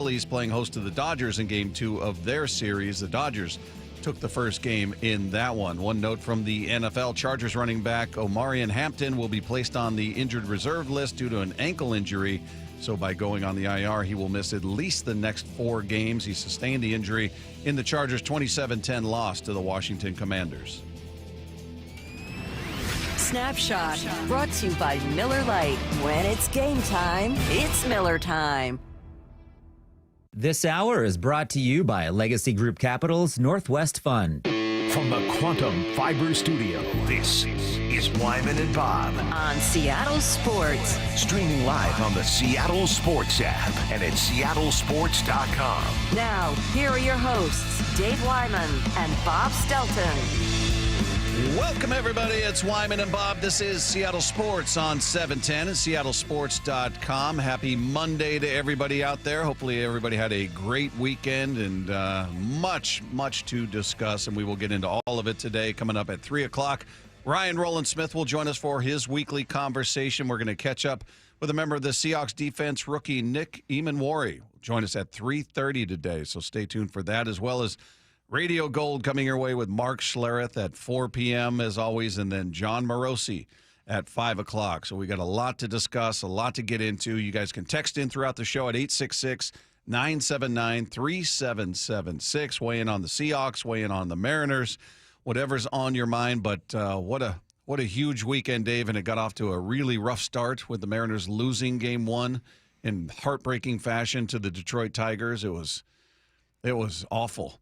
Phillies playing host to the Dodgers in Game 2 of their series. The Dodgers took the first game in that one. One note from the NFL, Chargers running back Omarion Hampton will be placed on the injured reserve list due to an ankle injury. So by going on the IR, he will miss at least the next 4 games. He sustained the injury in the Chargers' 27-10 loss to the Washington Commanders. Snapshot, brought to you by Miller Lite. When it's game time, it's Miller time. This hour is brought to you by Legacy Group Capital's Northwest Fund. From the Quantum Fiber Studio, this is Wyman and Bob. On Seattle Sports. Streaming live on the Seattle Sports app and at seattlesports.com. Now, here are your hosts, Dave Wyman and Bob Stelton. Welcome, everybody. It's Wyman and Bob. This is Seattle Sports on 710 and seattlesports.com. Happy Monday to everybody out there. Hopefully everybody had a great weekend and much to discuss, and we will get into all of it today. Coming up at 3 o'clock, Rowland-Smith will join us for his weekly conversation. We're going to catch up with a member of the Seahawks defense, rookie Nick Emmanwori. Join us at 3:30 today, so stay tuned for that, as well as Radio Gold coming your way with Mark Schlereth at 4 p.m. as always, and then Jon Morosi at 5 o'clock. So we got a lot to discuss, a lot to get into. You guys can text in throughout the show at 866-979-3776. Weigh in on the Seahawks, weigh in on the Mariners, whatever's on your mind. But what a huge weekend, Dave, and it got off to a really rough start with the Mariners losing Game 1 in heartbreaking fashion to the Detroit Tigers. It was awful.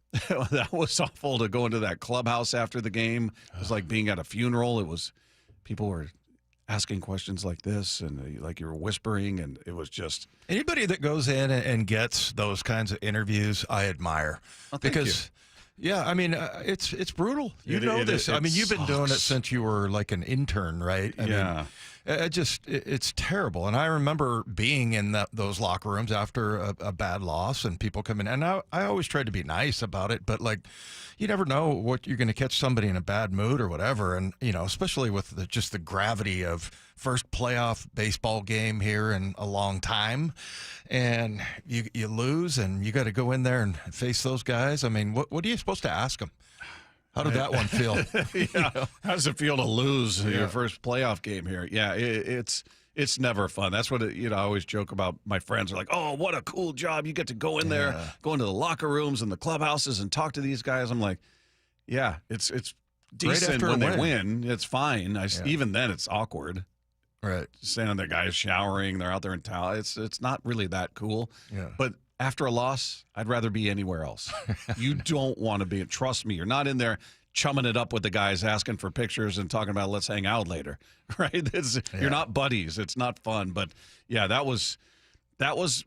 That was awful to go into that clubhouse after the game. It was like being at a funeral. People were asking questions like this, and like you were whispering, and it was just. Anybody that goes in and gets those kinds of interviews, I admire. Because, yeah, I mean, it's brutal. You know this. I mean, you've been doing it since you were like an intern, right? I mean, it's terrible. And I remember being in those locker rooms after a bad loss, and people come in, and I always tried to be nice about it, but like, you never know what you're going to catch somebody in a bad mood or whatever. And, you know, especially with just the gravity of first playoff baseball game here in a long time, and you lose, and you got to go in there and face those guys. I mean, what are you supposed to ask them? How did that one feel? Yeah. How does it feel to lose your first playoff game here? Yeah, it's never fun. That's what I always joke about. My friends are like, "Oh, what a cool job! You get to go in there, go into the locker rooms and the clubhouses and talk to these guys." I'm like, "Yeah, it's decent when they win. It's fine. Even then, it's awkward." Right, standing there, guys showering. They're out there in towel. It's not really that cool. Yeah, but after a loss, I'd rather be anywhere else. You don't want to be. Trust me, you're not in there chumming it up with the guys, asking for pictures and talking about let's hang out later, right? You're not buddies. It's not fun. But yeah, that was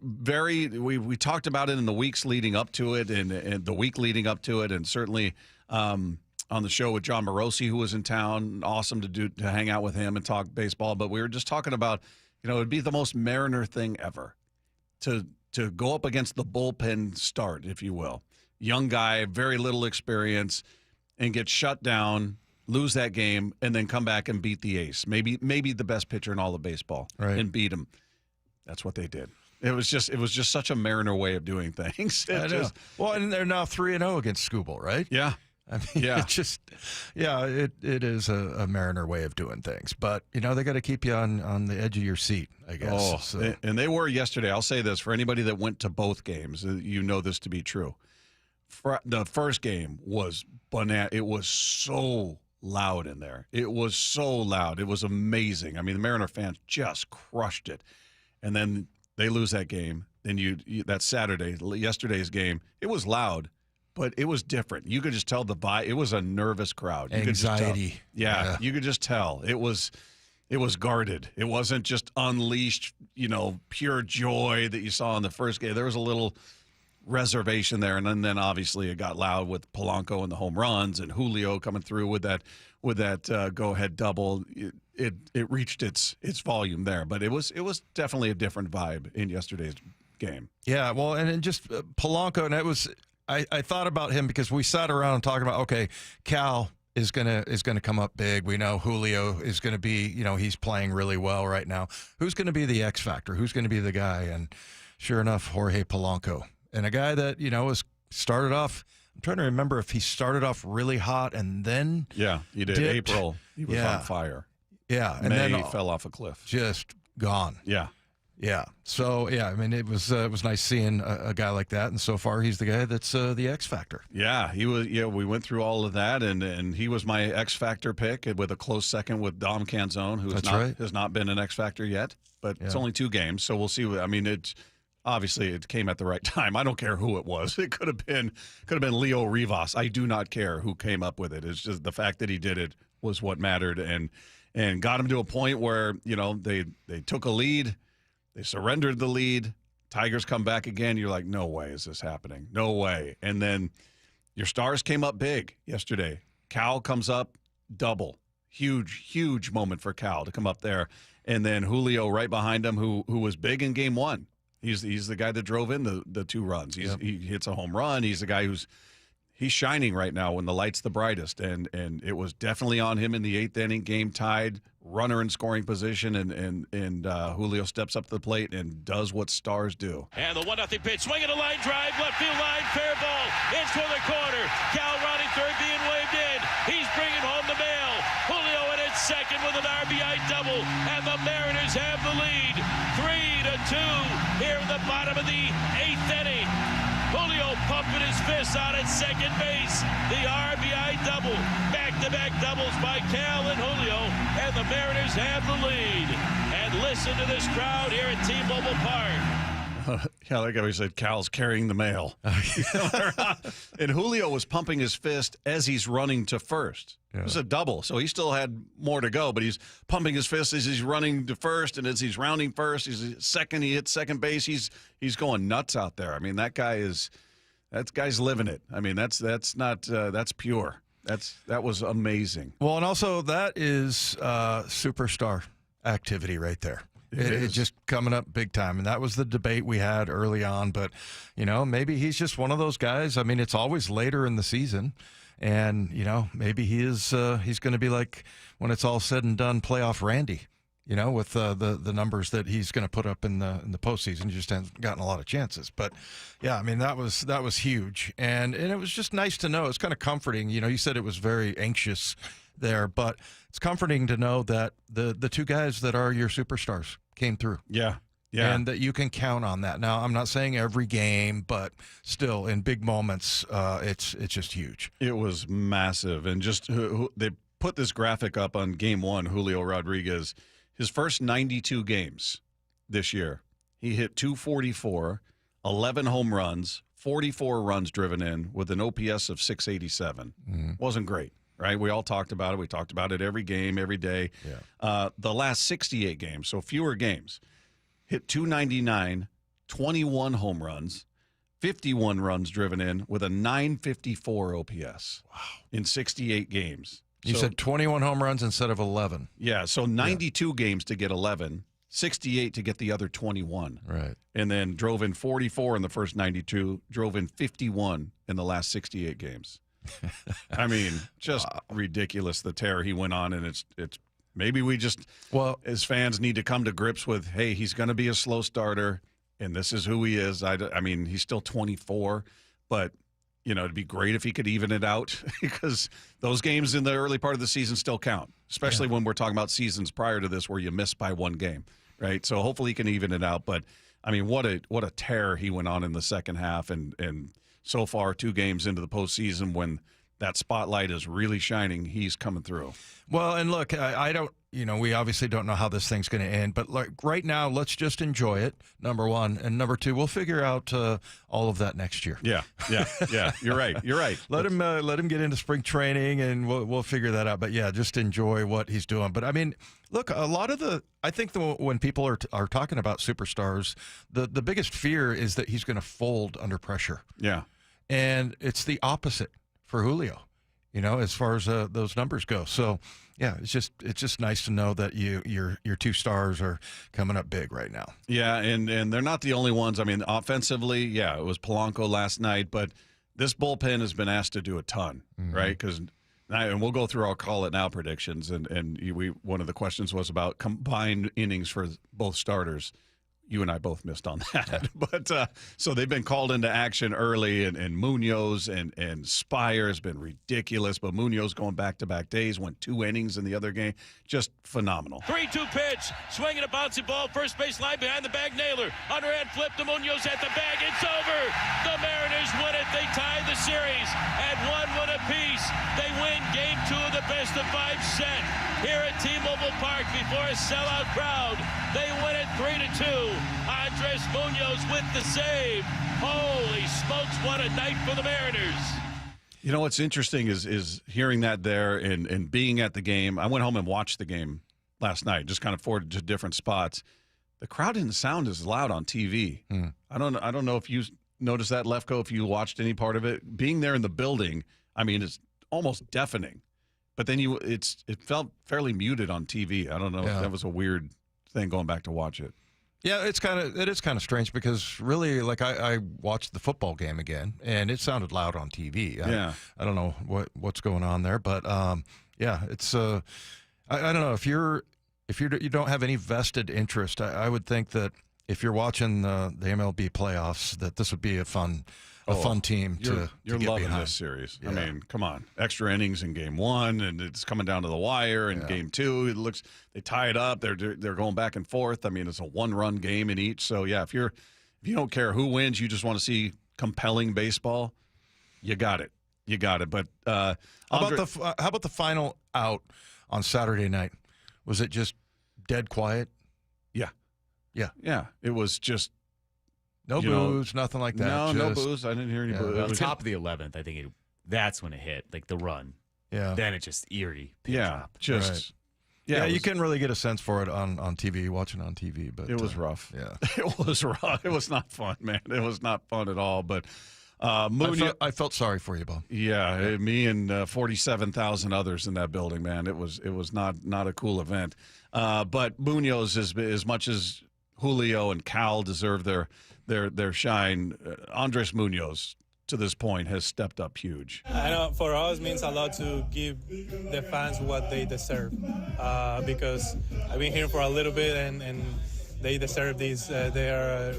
very. We talked about it in the weeks leading up to it, and the week leading up to it, and certainly on the show with Jon Morosi, who was in town. Awesome to hang out with him and talk baseball. But we were just talking about, it'd be the most Mariner thing ever to go up against the bullpen start, if you will. Young guy, very little experience, and get shut down, lose that game, and then come back and beat the ace. Maybe the best pitcher in all of baseball, right, and beat him. That's what they did. It was just such a Mariner way of doing things. Well, and they're now 3-0 against Skubal, right? Yeah. I mean, it is a Mariner way of doing things. But, they got to keep you on the edge of your seat, I guess. And they were yesterday. I'll say this, for anybody that went to both games, you know this to be true. The first game was banana. It was so loud in there. It was so loud. It was amazing. I mean, the Mariner fans just crushed it. And then they lose that game. Then that Saturday, yesterday's game, it was loud. But it was different. You could just tell the vibe. It was a nervous crowd. Anxiety. Yeah, you could just tell. It was guarded. It wasn't just unleashed, pure joy that you saw in the first game. There was a little reservation there, and then obviously it got loud with Polanco and the home runs, and Julio coming through with that go-ahead double. It reached its volume there, but it was definitely a different vibe in yesterday's game. Yeah, well, and just Polanco, and it was. I thought about him because we sat around and talking about, okay, Cal is gonna come up big. We know Julio is gonna be, he's playing really well right now. Who's gonna be the X factor? Who's gonna be the guy? And sure enough, Jorge Polanco. And a guy that, was started off, I'm trying to remember if he started off really hot and then he did. dipped. April, he was on fire. Yeah. And May, then he fell off a cliff. Just gone. Yeah. Yeah. So, I mean, it was nice seeing a guy like that. And so far, he's the guy that's the X Factor. Yeah, he was. Yeah, we went through all of that, and he was my X Factor pick with a close second with Dom Canzone, who has not been an X Factor yet. But it's only 2 games, so we'll see. I mean, obviously it came at the right time. I don't care who it was. It could have been Leo Rivas. I do not care who came up with it. It's just the fact that he did it was what mattered, and got him to a point where they took a lead. They surrendered the lead. Tigers come back again. You're like, no way is this happening. No way. And then your stars came up big yesterday. Cal comes up double. Huge, huge moment for Cal to come up there. And then Julio right behind him, who was big in game 1. He's the guy that drove in the 2 runs. He hits a home run. He's the guy he's shining right now when the light's the brightest. And it was definitely on him in the 8th inning, game tied. Runner in scoring position, and Julio steps up to the plate and does what stars do. And the 1-0 pitch, swing at a line drive, left field line, fair ball, in toward the corner. Cal rounding third, being waved in. He's bringing home the mail. Julio in at second with an RBI double, and the Mariners have the lead, 3-2 here in the bottom of the 8th inning. Julio pumping his fists out at second base. The RBI double. Back-to-back doubles by Cal and Julio. And the Mariners have the lead. And listen to this crowd here at T-Mobile Park. Yeah, like I said, Cal's carrying the mail. And Julio was pumping his fist as he's running to first. Yeah. It was a double, so he still had more to go, but he's pumping his fist as he's running to first, and as he's rounding first, he hits second base. He's going nuts out there. I mean, that guy's living it. I mean, that's pure. That was amazing. Well, and also that is superstar activity right there. It's just coming up big time. And that was the debate we had early on. But, maybe he's just one of those guys. I mean, it's always later in the season. And, maybe he's going to be like, when it's all said and done, playoff Randy, with the numbers that he's going to put up in the postseason. He just hasn't gotten a lot of chances. But, yeah, I mean, that was huge. And it was just nice to know. It's kind of comforting. You said it was very anxious there. But it's comforting to know that the 2 guys that are your superstars came through. Yeah. Yeah. And that you can count on that. Now, I'm not saying every game, but still in big moments, it's just huge. It was massive. And just they put this graphic up on game 1, Julio Rodriguez, his first 92 games this year. He hit .244, 11 home runs, 44 runs driven in with an OPS of 687. Wasn't great. Right, we all talked about it. We talked about it every game, every day. Yeah. The last 68 games, so fewer games, hit .299, 21 home runs, 51 runs driven in with a 954 OPS. Wow! In 68 games. You said 21 home runs instead of 11. Yeah, so 92 games to get 11, 68 to get the other 21. Right. And then drove in 44 in the first 92, drove in 51 in the last 68 games. I mean, just ridiculous, the tear he went on, and it's maybe we just, as fans, need to come to grips with, hey, he's going to be a slow starter, and this is who he is. I mean, he's still 24, but, it'd be great if he could even it out because those games in the early part of the season still count, especially when we're talking about seasons prior to this where you miss by 1 game, right? So hopefully he can even it out, but, I mean, what a tear he went on in the second half, and so far 2 games into the postseason when that spotlight is really shining, he's coming through. Well, and look, I don't, we obviously don't know how this thing's going to end, but like right now, let's just enjoy it, number 1. And number 2, we'll figure out all of that next year. Yeah. You're right. Let him get into spring training, and we'll figure that out. But yeah, just enjoy what he's doing. But I mean, look, a lot of I think when people are talking about superstars, the biggest fear is that he's going to fold under pressure. Yeah. And it's the opposite for Julio, as far as those numbers go. So, yeah, it's just nice to know that your 2 stars are coming up big right now. Yeah, and they're not the only ones. I mean, offensively, yeah, it was Polanco last night, but this bullpen has been asked to do a ton, right? And we'll go through our call it now predictions, and one of the questions was about combined innings for both starters. you and I both missed on that. But so they've been called into action early, and Munoz and Spire has been ridiculous. But Munoz going back-to-back days, went 2 innings in the other game. Just phenomenal. 3-2 pitch, swinging a bouncy ball, first base line behind the bag. Naylor, underhand flip to Munoz at the bag. It's over. The Mariners win it. They tie the series at 1-1 apiece. They win Game 2 of the best-of-5 set here at T-Mobile Park before a sellout crowd. They win it 3-2. Andres Munoz with the save. Holy smokes, what a night for the Mariners. You know what's interesting is hearing that there and being at the game. I went home and watched the game last night, just kind of 4 different spots. The crowd didn't sound as loud on TV. I don't know if you noticed that, Lefko, if you watched any part of it. Being there in the building, I mean, it's almost deafening. But then it felt fairly muted on TV. I don't know if that was a weird thing going back to watch it. Yeah, it is kind of strange because really, like I watched the football game again, and it sounded loud on TV. I don't know what's going on there, but it's I don't know if you don't have any vested interest. I would think that if you're watching the MLB playoffs, that this would be a fun team to you're get loving behind. this series. Yeah. I mean, come on, extra innings in Game 1, and it's coming down to the wire. In Game 2, it looks they tie it up. They're going back and forth. I mean, it's a 1-run game in each. So yeah, if you don't care who wins, you just want to see compelling baseball. You got it. But how about the final out on Saturday night? Was it just dead quiet? Yeah. It was just. No booze, nothing like that. No booze. I didn't hear any booze. Well, top of the 11th, I think that's when it hit, like the run. Yeah. Then it just eerie. Yeah. Just. Right. Yeah, you couldn't really get a sense for it on TV, watching on TV. But it was rough. Yeah. It was rough. It was not fun, man. It was not fun at all. But I felt sorry for you, Bob. Yeah, me and 47,000 others in that building, man. It was not a cool event. But Munoz, as much as Julio and Cal deserve their shine, Andres Munoz to this point has stepped up huge. I know for us it means a lot to give the fans what they deserve because I've been here for a little bit and they deserve this. They are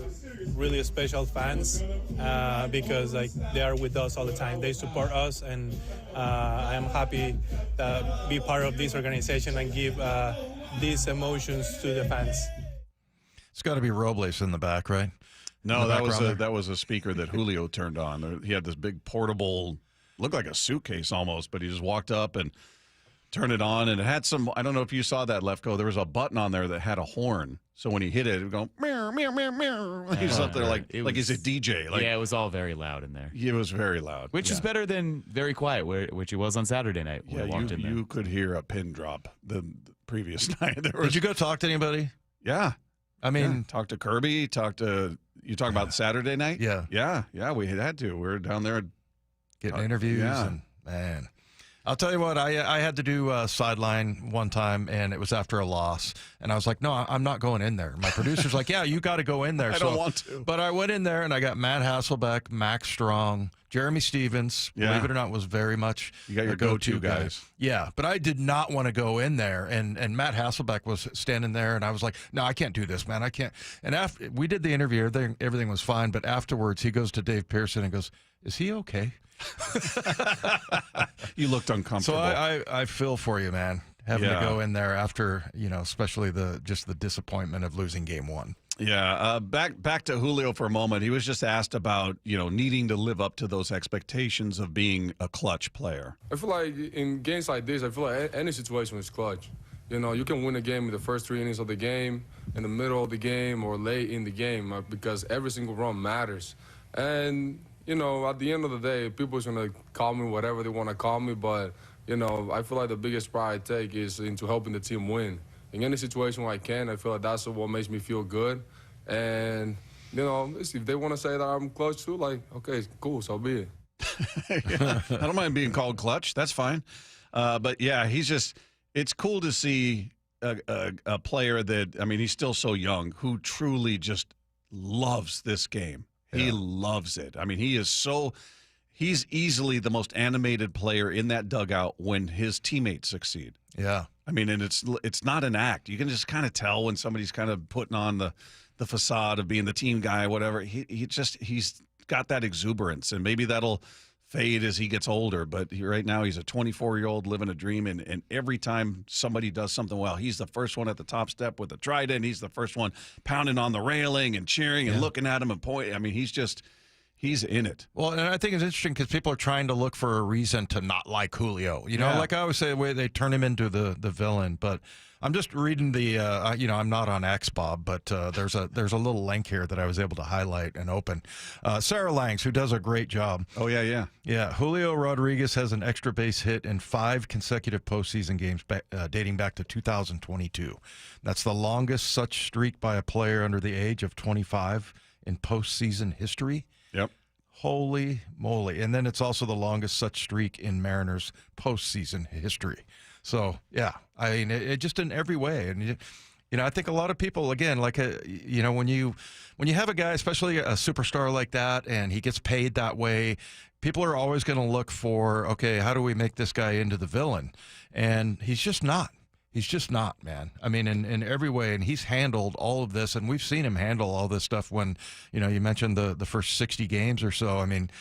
really special fans because like they are with us all the time. They support us, and I am happy to be part of this organization and give these emotions to the fans. It's got to be Robles in the back, right? No, that was a speaker that Julio turned on. He had this big portable, looked like a suitcase almost, but he just walked up and turned it on, and it had some. I don't know if you saw that, Lefko. There was a button on there that had a horn, so when he hit it, it would go meow meow meow meow. He's up there like he's a DJ. Yeah, it was all very loud in there. It was very loud, which is better than very quiet, which it was on Saturday night. When I walked in there. You could hear a pin drop the previous night. Did you go talk to anybody? Yeah. I mean, talk to Kirby. You talking about Saturday night? Yeah. We had to. We were down there getting interviews. Yeah. And man, I'll tell you what. I had to do a sideline one time, and it was after a loss, and I was like, no, I'm not going in there. My producer's like, yeah, you got to go in there. I don't want to. But I went in there, and I got Matt Hasselbeck, Max Strong, Jeremy Stevens. Yeah. Believe it or not, was very much you got your go-to guys. Yeah, but I did not want to go in there, and Matt Hasselbeck was standing there, and I was like, no, I can't do this, man. I can't. And after we did the interview, everything was fine, but afterwards he goes to Dave Pearson and goes, is he okay? You looked uncomfortable. So I feel for you, man, having to go in there after, especially the disappointment of losing Game 1. Yeah, back to Julio for a moment. He was just asked about, needing to live up to those expectations of being a clutch player. I feel like in games like this, I feel like any situation is clutch. You can win a game in the first 3 innings of the game, in the middle of the game, or late in the game because every single run matters. And, at the end of the day, people's going to call me whatever they want to call me, but, I feel like the biggest pride I take is into helping the team win. In any situation where I can, I feel like that's what makes me feel good. And, if they want to say that I'm clutch too, like, okay, cool, so be it. I don't mind being called clutch. That's fine. But, yeah, it's cool to see a player that, he's still so young, who truly just loves this game. Yeah. He loves it. He's easily the most animated player in that dugout when his teammates succeed. Yeah. And it's not an act. You can just kind of tell when somebody's kind of putting on the the facade of being the team guy, whatever. He's got that exuberance, and maybe that'll fade as he gets older. But right now he's a 24-year-old living a dream, and every time somebody does something well, he's the first one at the top step with the trident. He's the first one pounding on the railing and cheering and looking at him and pointing. I mean, he's in it. Well, and I think it's interesting because people are trying to look for a reason to not like Julio. You know, like I always say, the way they turn him into the villain. But I'm just reading the, I'm not on X, Bob, but there's a little link here that I was able to highlight and open. Sarah Langs, who does a great job. Oh, yeah. Yeah, Julio Rodriguez has an extra base hit in 5 consecutive postseason games dating back to 2022. That's the longest such streak by a player under the age of 25 in postseason history. Yep. Holy moly. And then it's also the longest such streak in Mariners postseason history. So, yeah, I mean, it just in every way. And, I think a lot of people, again, like, when you have a guy, especially a superstar like that, and he gets paid that way, people are always going to look for, okay, how do we make this guy into the villain? And he's just not. He's just not, man. I mean, in every way, and he's handled all of this, and we've seen him handle all this stuff when, you mentioned the first 60 games or so. I mean,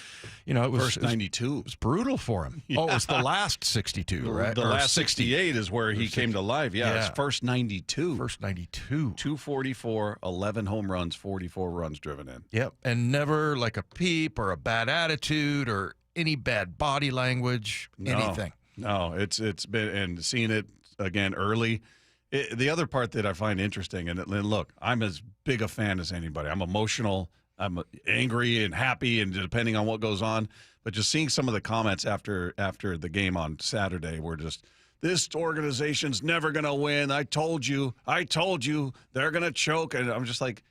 it was first 92. It was brutal for him. Yeah. Oh, it was the last 62, right? The last 68 is where he came to life. Yeah, it's first 92. First 92. 244, 11 home runs, 44 runs driven in. Yep, and never like a peep or a bad attitude or any bad body language, anything. No, it's been, and seeing it again early. The other part that I find interesting, and look, I'm as big a fan as anybody. I'm emotional, I'm angry and happy, and depending on what goes on. But just seeing some of the comments after the game on Saturday were just, this organization's never going to win. I told you, they're going to choke. And I'm just like,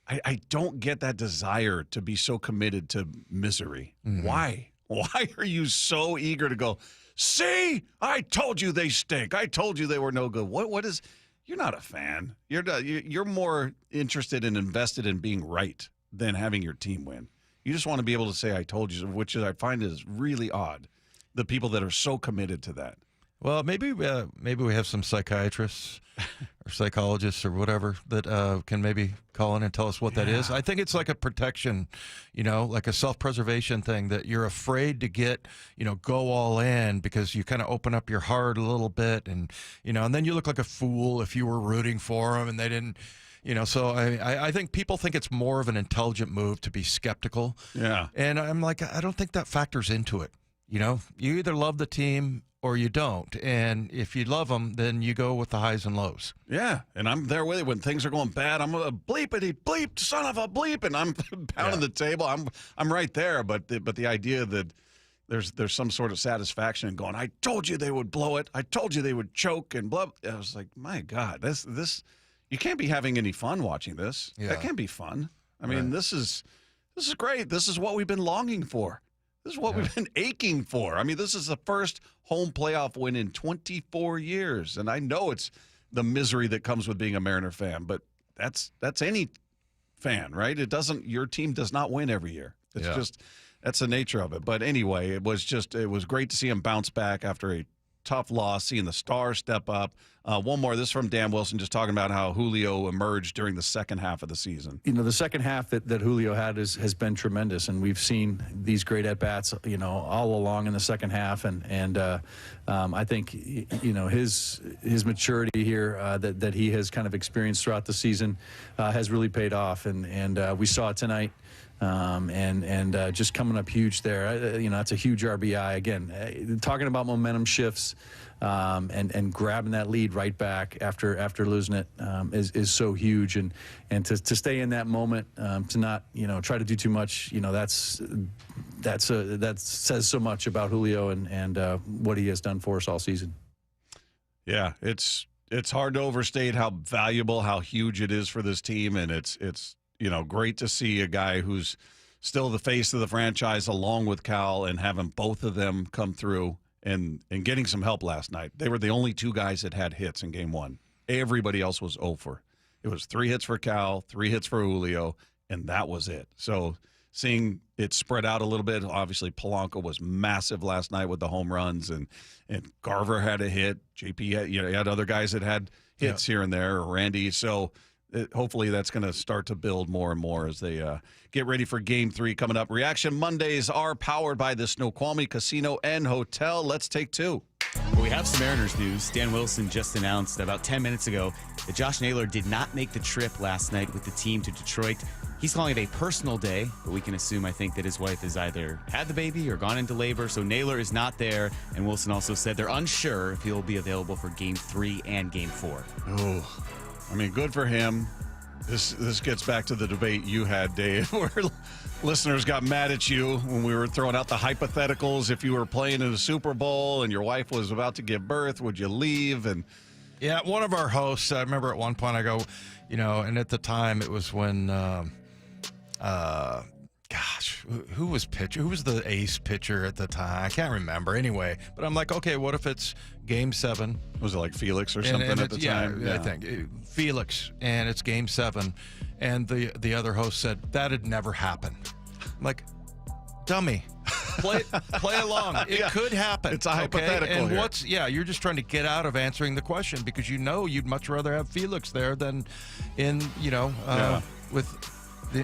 I don't get that desire to be so committed to misery. Mm-hmm. Why? Why are you so eager to go, see, I told you they stink. I told you they were no good. What is, you're not a fan. You're more interested and invested in being right than having your team win. You just want to be able to say, I told you, which I find is really odd, the people that are so committed to that. Well, maybe we have some psychiatrists or psychologists or whatever that can maybe call in and tell us what that is. I think it's like a protection, like a self-preservation thing, that you're afraid to get, go all in because you kind of open up your heart a little bit, and and then you look like a fool if you were rooting for them and they didn't. So I think people think it's more of an intelligent move to be skeptical. Yeah. And I'm like, I don't think that factors into it. You either love the team or you don't. And if you love them, then you go with the highs and lows. Yeah, and I'm there with it when things are going bad. I'm a bleepity bleep, son of a bleep, and I'm pounding the table. I'm right there. But the idea that there's some sort of satisfaction in going, I told you they would blow it. I told you they would choke and blah. I was like, my God, this you can't be having any fun watching this. Yeah. That can't be fun. I mean, this is great. This is what we've been longing for. This is what we've been aching for. I mean, this is the first home playoff win in 24 years. And I know it's the misery that comes with being a Mariner fan, but that's any fan, right? Your team does not win every year. It's just, that's the nature of it. But anyway, it was great to see him bounce back after a tough loss, seeing the stars step up. One more. This is from Dan Wilson, just talking about how Julio emerged during the second half of the season. The second half that Julio had has been tremendous, and we've seen these great at-bats, all along in the second half. And I think, his maturity here that he has kind of experienced throughout the season has really paid off. And we saw it tonight. And just coming up huge there. That's a huge RBI. Again, talking about momentum shifts and grabbing that lead right back after losing it is so huge. And to stay in that moment, to not try to do too much, that says so much about Julio and what he has done for us all season. Yeah, it's hard to overstate how valuable, how huge it is for this team, and it's great to see a guy who's still the face of the franchise along with Cal and having both of them come through and getting some help last night. They were the only two guys that had hits in game one. Everybody else was 0 for. It was 3 hits for Cal, 3 hits for Julio, and that was it. So seeing it spread out a little bit, obviously Polanco was massive last night with the home runs, and Garver had a hit. JP had other guys that had hits here and there, or Randy. So hopefully that's going to start to build more and more as they get ready for Game 3 coming up. Reaction Mondays are powered by the Snoqualmie Casino and Hotel. Let's take 2. Well, we have some Mariners news. Dan Wilson just announced about 10 minutes ago that Josh Naylor did not make the trip last night with the team to Detroit. He's calling it a personal day, but we can assume, I think, that his wife has either had the baby or gone into labor, so Naylor is not there. And Wilson also said they're unsure if he'll be available for Game 3 and Game 4. Oh, I mean, good for him. This gets back to the debate you had, Dave, where listeners got mad at you when we were throwing out the hypotheticals. If you were playing in a Super Bowl and your wife was about to give birth, would you leave? And yeah, one of our hosts, I remember at one point I go, and at the time it was when, who was pitcher? Who was the ace pitcher at the time? I can't remember. Anyway, but I'm like, okay, what if it's Game 7? Was it like Felix or something at the time? Yeah, I think Felix, and it's Game 7, and the other host said that'd never happen. I'm like, dummy, play along. It could happen. It's a hypothetical. And here. you're just trying to get out of answering the question because you'd much rather have Felix there than in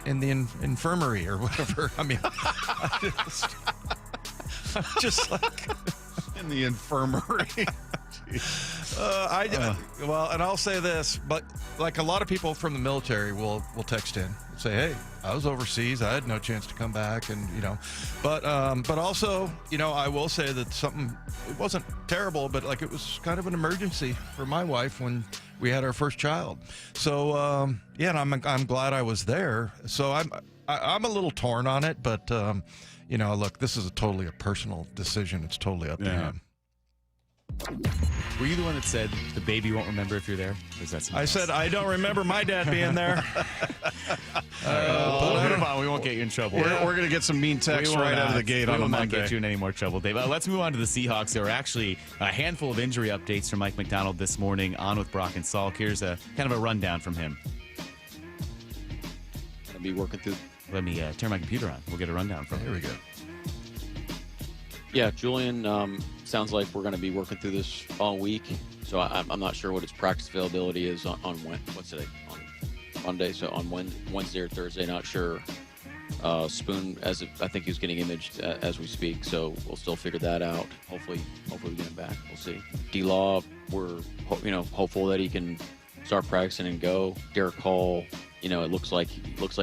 in the infirmary or whatever. I mean, just like in the infirmary. Well, and I'll say this, but like a lot of people from the military will text in and say, hey, I was overseas, I had no chance to come back, and but also, I will say that it wasn't terrible, but like it was kind of an emergency for my wife when we had our first child. So and I'm glad I was there. So I'm a little torn on it, but look, this is totally a personal decision. It's totally up to him. Were you the one that said the baby won't remember if you're there? Or is that I said, I don't remember my dad being there. We won't get you in trouble. We're going to get some mean texts right out of the gate on a Monday. We won't get you in any more trouble, Dave. Let's move on to the Seahawks. There were actually a handful of injury updates from Mike McDonald this morning on with Brock and Salk. Here's a kind of a rundown from him. I'll be working through. Let me turn my computer on. We'll get a rundown from him. Here we go. Yeah, Julian, sounds like we're going to be working through this all week. So I'm not sure what his practice availability is on what's today? On Monday. So on Wednesday or Thursday, not sure. Spoon, I think he was getting imaged as we speak. So we'll still figure that out. Hopefully we get him back. We'll see. D-Law, we're hopeful that he can start practicing and go. Derek Hall, it looks like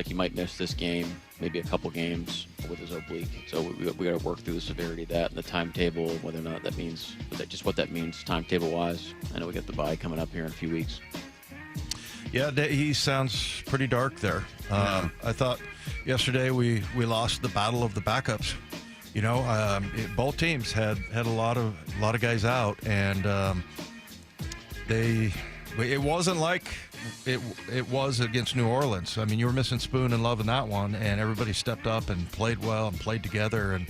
he might miss this game, maybe a couple games with his oblique. So we got to work through the severity of that and the timetable, whether or not that means what that means timetable wise. I know we got the bye coming up here in a few weeks. Yeah, he sounds pretty dark there. I thought yesterday we lost the battle of the backups. Both teams had a lot of guys out, and it wasn't like it was against New Orleans. I mean, you were missing Spoon and Love in that one, and everybody stepped up and played well and played together. And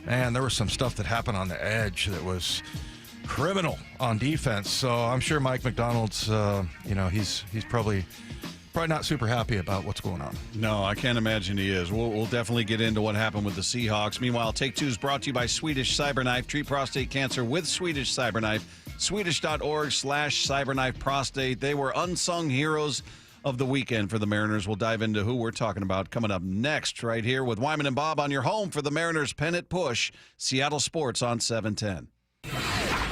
man, there was some stuff that happened on the edge that was criminal on defense. So I'm sure Mike McDonald's, he's probably not super happy about what's going on. No, I can't imagine he is. We'll definitely get into what happened with the Seahawks. Meanwhile, Take Two is brought to you by Swedish Cyberknife. Treat prostate cancer with Swedish Cyberknife. Swedish.org/cyberknife prostate. They were unsung heroes of the weekend for the Mariners. We'll dive into who we're talking about coming up next right here with Wyman and Bob on your home for the Mariners pennant push. Seattle Sports on 710.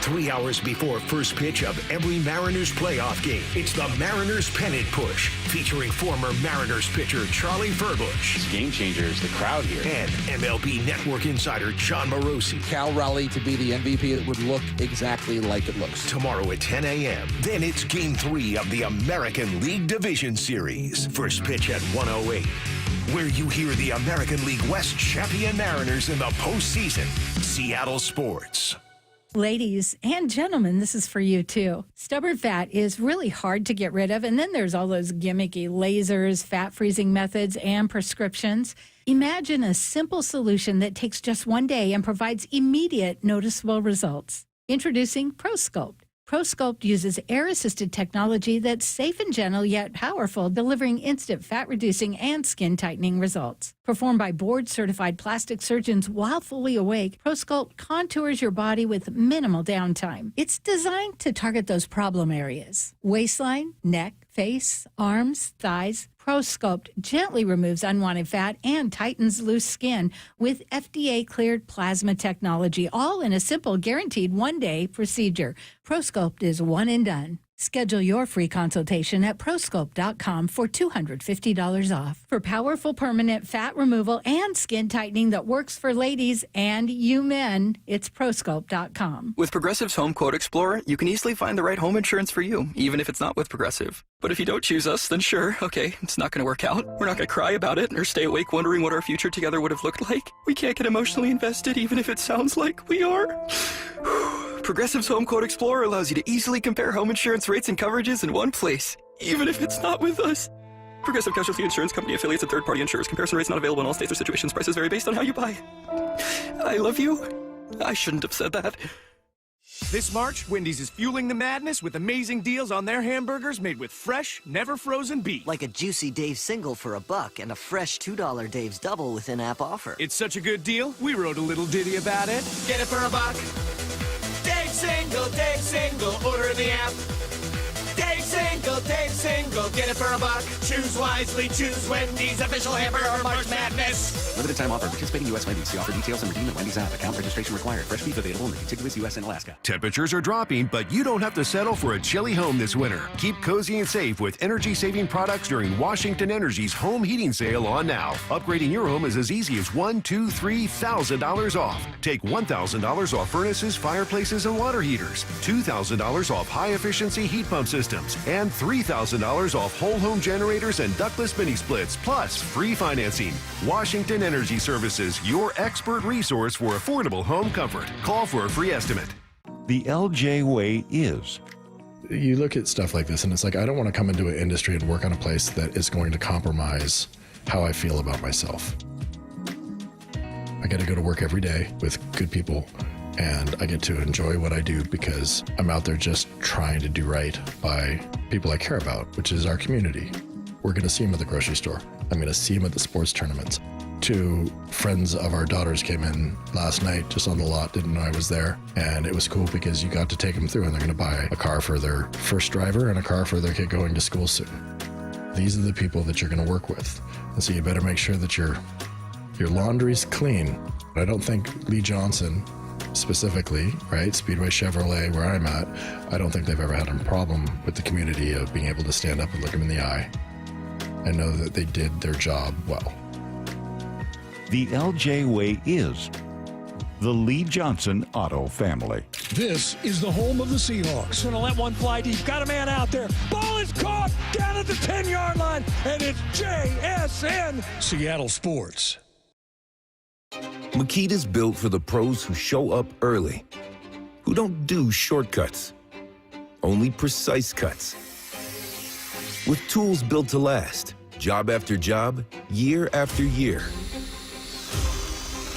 3 hours before first pitch of every Mariners playoff game, it's the Mariners Pennant Push, featuring former Mariners pitcher Charlie Furbush. Game changer is the crowd here. And MLB Network insider Jon Morosi. Cal Raleigh to be the MVP, it would look exactly like it looks. Tomorrow at 10 a.m. Then it's Game 3 of the American League Division Series. First pitch at 1:08. Where you hear the American League West champion Mariners in the postseason. Seattle Sports. Ladies and gentlemen, this is for you too. Stubborn fat is really hard to get rid of, and then there's all those gimmicky lasers, fat freezing methods, and prescriptions. Imagine a simple solution that takes just one day and provides immediate noticeable results. Introducing ProSculpt. ProSculpt uses air-assisted technology that's safe and gentle yet powerful, delivering instant fat-reducing and skin-tightening results. Performed by board-certified plastic surgeons while fully awake, ProSculpt contours your body with minimal downtime. It's designed to target those problem areas: waistline, neck, face, arms, thighs. ProSculpt gently removes unwanted fat and tightens loose skin with FDA-cleared plasma technology, all in a simple, guaranteed one-day procedure. ProSculpt is one and done. Schedule your free consultation at prosculpt.com for $250 off. For powerful permanent fat removal and skin tightening that works for ladies and you men, it's prosculpt.com. With Progressive's Home Quote Explorer, you can easily find the right home insurance for you, even if it's not with Progressive. But if you don't choose us, then sure, okay, it's not going to work out. We're not going to cry about it or stay awake wondering what our future together would have looked like. We can't get emotionally invested, even if it sounds like we are. Progressive's Home Quote Explorer allows you to easily compare home insurance rates and coverages in one place, even if it's not with us. Progressive Casualty Insurance Company affiliates and third-party insurers. Comparison rates not available in all states or situations. Prices vary based on how you buy. I love you. I shouldn't have said that. This March, Wendy's is fueling the madness with amazing deals on their hamburgers made with fresh, never frozen beef. Like a juicy Dave's single for $1 and a fresh $2 Dave's double with in-app offer. It's such a good deal, we wrote a little ditty about it. Get it for $1. Dave single, order in the app. Dave single, get it for $1. Choose wisely, choose Wendy's official hamburger March Madness. Limited time offer. Participating U.S. Wendy's. See offer details and redeem at Wendy's app. Account registration required. Fresh beef available in the contiguous U.S. and Alaska. Temperatures are dropping, but you don't have to settle for a chilly home this winter. Keep cozy and safe with energy-saving products during Washington Energy's home heating sale on now. Upgrading your home is as easy as $1,000, $2,000, $3,000 off. Take $1,000 off furnaces, fireplaces, and water heaters. $2,000 off high-efficiency heat pump systems. And $3,000 off whole home generators and ductless mini splits, plus free financing. Washington Energy Services, your expert resource for affordable home comfort. Call for a free estimate. The LJ way is. You look at stuff like this and it's like, I don't want to come into an industry and work on a place that is going to compromise how I feel about myself. I get to go to work every day with good people, and I get to enjoy what I do because I'm out there just trying to do right by people I care about, which is our community. We're going to see them at the grocery store. I'm going to see them at the sports tournaments. Two friends of our daughters came in last night just on the lot, didn't know I was there, and it was cool because you got to take them through, and they're going to buy a car for their first driver and a car for their kid going to school soon. These are the people that you're going to work with, and so you better make sure that your laundry's clean. I don't think Lee Johnson specifically, right, Speedway Chevrolet, where I'm at, I don't think they've ever had a problem with the community of being able to stand up and look them in the eye and know that they did their job well. The LJ way is the Lee Johnson Auto family. This is the home of the Seahawks. Going to let one fly deep. Got a man out there. Ball is caught down at the 10-yard line, and it's JSN. Seattle Sports. Makita's built for the pros who show up early, who don't do shortcuts, only precise cuts. With tools built to last, job after job, year after year.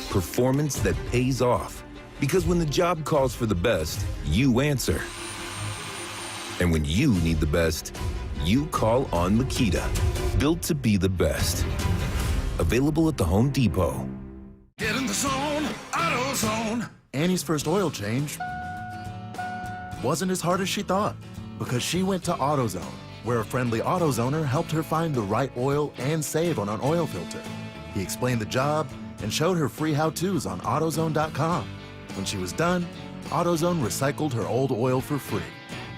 Performance that pays off, because when the job calls for the best, you answer. And when you need the best, you call on Makita. Built to be the best. Available at the Home Depot. Get in the zone, AutoZone. Annie's first oil change wasn't as hard as she thought because she went to AutoZone, where a friendly AutoZoner helped her find the right oil and save on an oil filter. He explained the job and showed her free how-tos on AutoZone.com. When she was done, AutoZone recycled her old oil for free.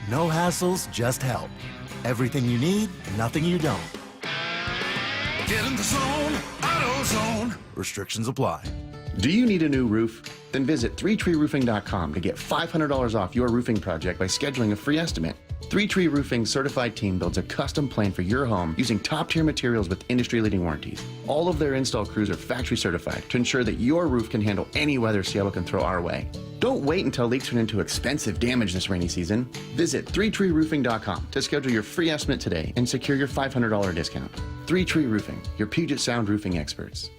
No hassles, just help. Everything you need, nothing you don't. Get in the zone, AutoZone. Restrictions apply. Do you need a new roof? Then visit 3treeroofing.com to get $500 off your roofing project by scheduling a free estimate. 3Tree Roofing's certified team builds a custom plan for your home using top-tier materials with industry-leading warranties. All of their install crews are factory certified to ensure that your roof can handle any weather Seattle can throw our way. Don't wait until leaks turn into expensive damage this rainy season. Visit 3treeroofing.com to schedule your free estimate today and secure your $500 discount. 3Tree Roofing, your Puget Sound roofing experts.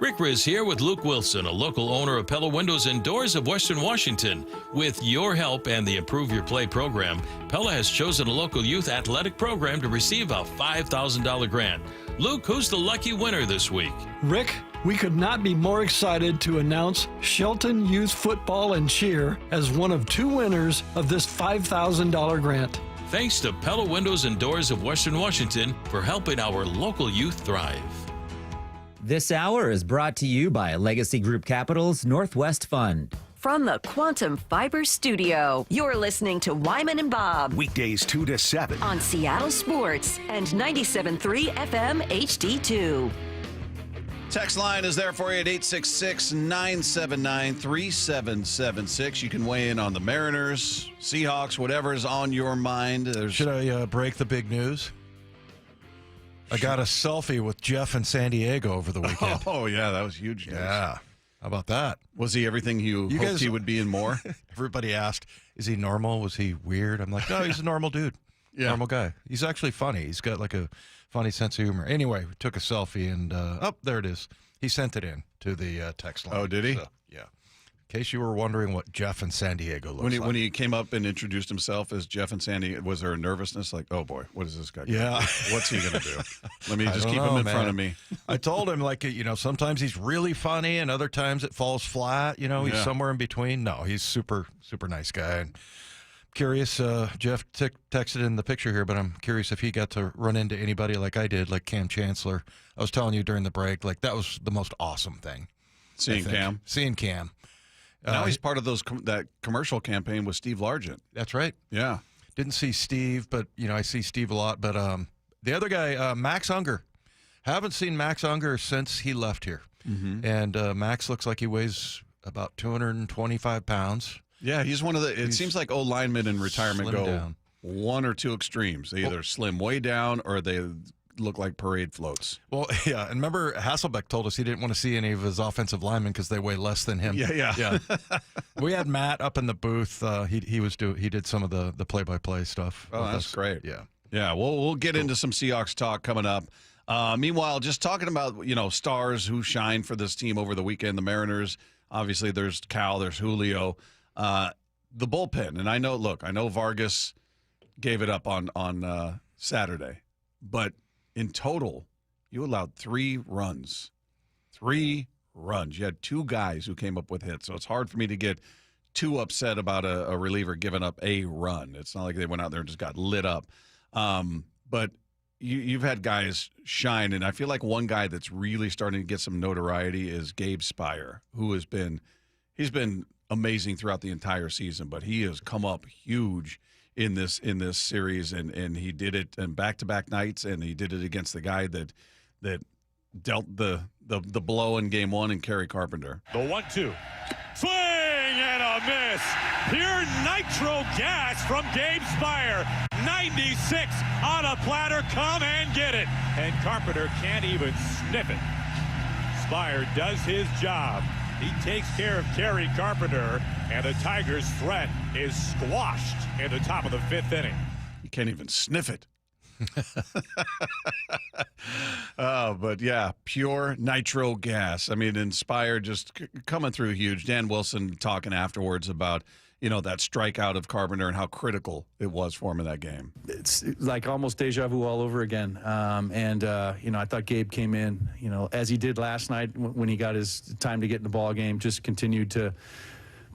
Rick Riz here with Luke Wilson, a local owner of Pella Windows and Doors of Western Washington. With your help and the Improve Your Play program, Pella has chosen a local youth athletic program to receive a $5,000 grant. Luke, who's the lucky winner this week? Rick, we could not be more excited to announce Shelton Youth Football and Cheer as one of two winners of this $5,000 grant. Thanks to Pella Windows and Doors of Western Washington for helping our local youth thrive. This hour is brought to you by Legacy Group Capital's Northwest Fund. From the Quantum Fiber Studio, you're listening to Wyman and Bob. Weekdays 2 to 7. On Seattle Sports and 97.3 FM HD2. Text line is there for you at 866-979-3776. You can weigh in on the Mariners, Seahawks, whatever's on your mind. Should I break the big news? I got a selfie with Jeff in San Diego over the weekend. Oh, yeah, that was huge news. Yeah. How about that? Was he everything you hoped guys, he would be and more? Everybody asked, is he normal? Was he weird? I'm like, no, he's a normal dude. Yeah. Normal guy. He's actually funny. He's got like a funny sense of humor. Anyway, we took a selfie and, there it is. He sent it in to the text line. Oh, did he? So, yeah. In case you were wondering what Jeff in San Diego looks like. When he came up and introduced himself as Jeff and Sandy, was there a nervousness like, oh boy, what is this guy gonna do? What's he going to do? Let me just keep him in front of me. I told him, like, sometimes he's really funny and other times it falls flat. He's somewhere in between. No, he's super, super nice guy. And curious, Jeff texted in the picture here, but I'm curious if he got to run into anybody like I did, like Cam Chancellor. I was telling you during the break, like that was the most awesome thing. Seeing Cam. Now he's part of that commercial campaign with Steve Largent. That's right. Yeah. Didn't see Steve, but, I see Steve a lot. But the other guy, Max Unger. Haven't seen Max Unger since he left here. Mm-hmm. And Max looks like he weighs about 225 pounds. Yeah, he's one of the – it seems like old linemen in retirement go down. One or two extremes. They either slim way down or they look like parade floats. Well, yeah, and remember Hasselbeck told us he didn't want to see any of his offensive linemen because they weigh less than him. Yeah. We had Matt up in the booth. He did some of the play-by-play stuff. Oh, that's great. Yeah. Yeah, we'll get into some Seahawks talk coming up. Meanwhile, just talking about, stars who shine for this team over the weekend, the Mariners, obviously there's Cal, there's Julio. The bullpen, and I know Vargas gave it up on Saturday, but in total, you allowed 3 runs. 3 runs. You had 2 guys who came up with hits, so it's hard for me to get too upset about a reliever giving up a run. It's not like they went out there and just got lit up. But you've had guys shine, and I feel like one guy that's really starting to get some notoriety is Gabe Speier, who he's been amazing throughout the entire season, but he has come up huge in this series, and he did it in back-to-back nights, and he did it against the guy that dealt the blow in game 1 and Kerry Carpenter. The 1-2. Swing and a miss. Pure nitro gas from Gabe Speier. 96 on a platter. Come and get it. And Carpenter can't even sniff it. Speier does his job. He takes care of Kerry Carpenter, and the Tigers' threat is squashed in the top of the 5th inning. You can't even sniff it. But yeah, pure nitro gas. I mean, Inspire just coming through huge. Dan Wilson talking afterwards about, that strikeout of Carpenter and how critical it was for him in that game. It's like almost deja vu all over again. I thought Gabe came in, as he did last night when he got his time to get in the ball game, just continued to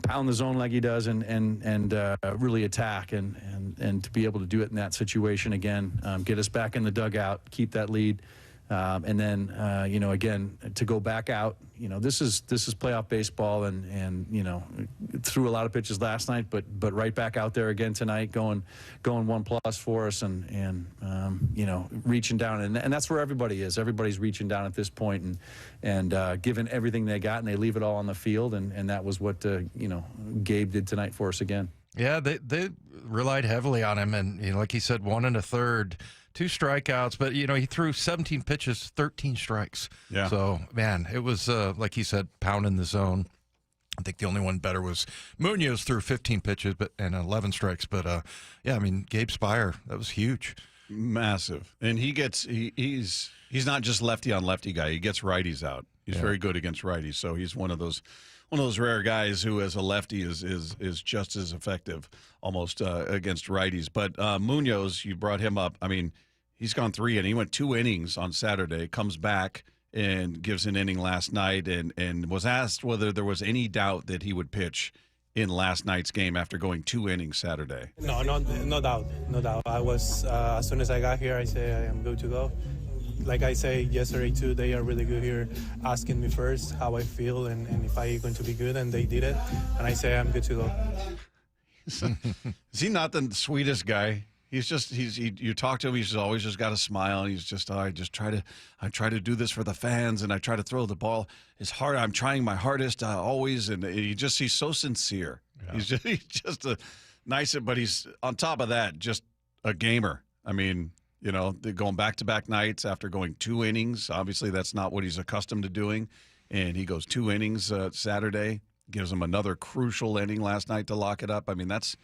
pound the zone like he does and really attack and to be able to do it in that situation again, get us back in the dugout, keep that lead. And then, again, to go back out, this is playoff baseball and threw a lot of pitches last night, but right back out there again tonight, going 1+ for us and reaching down. And that's where everybody is. Everybody's reaching down at this point and giving everything they got, and they leave it all on the field. And that was what, Gabe did tonight for us again. Yeah, they relied heavily on him. And, like he said, 1 1/3. 2 strikeouts, but, he threw 17 pitches, 13 strikes. Yeah. So, man, it was, like he said, pounding the zone. I think the only one better was Munoz threw 15 pitches and 11 strikes. But, Gabe Speier, that was huge. Massive. And he's not just lefty on lefty guy. He gets righties out. He's very good against righties. So he's one of those rare guys who, as a lefty, is just as effective almost against righties. But Munoz, you brought him up. I mean, he's gone 3, and he went 2 innings on Saturday, comes back and gives an inning last night and was asked whether there was any doubt that he would pitch in last night's game after going 2 innings Saturday? No doubt. I was, as soon as I got here, I say I am good to go. Like I say yesterday too, they are really good here, asking me first how I feel and if I'm going to be good, and they did it. And I say I'm good to go. Is he not the sweetest guy? You talk to him, he's always just got a smile. He's just, I try to do this for the fans, and I try to throw the ball as hard. I'm trying my hardest always, and he's so sincere. Yeah. He's just a nice, but he's on top of that just a gamer. I mean, they're going back-to-back nights after going 2 innings. Obviously, that's not what he's accustomed to doing, and he goes 2 innings Saturday. Gives him another crucial inning last night to lock it up. I mean, that's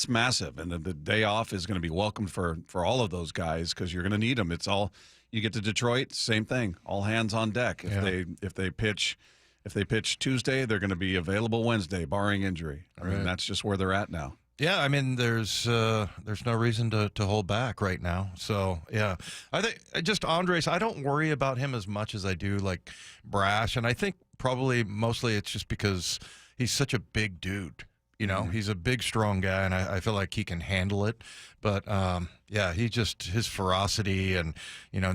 massive, and the day off is going to be welcomed for all of those guys because you're going to need them. It's all you get to Detroit, same thing, all hands on deck. If they pitch Tuesday, they're going to be available Wednesday, barring injury. I mean, that's just where they're at now. Yeah, I mean, there's no reason to hold back right now. So yeah, I think just Andres, I don't worry about him as much as I do like Brash, and I think probably mostly it's just because he's such a big dude. He's a big, strong guy, and I feel like he can handle it. But, yeah, his ferocity and,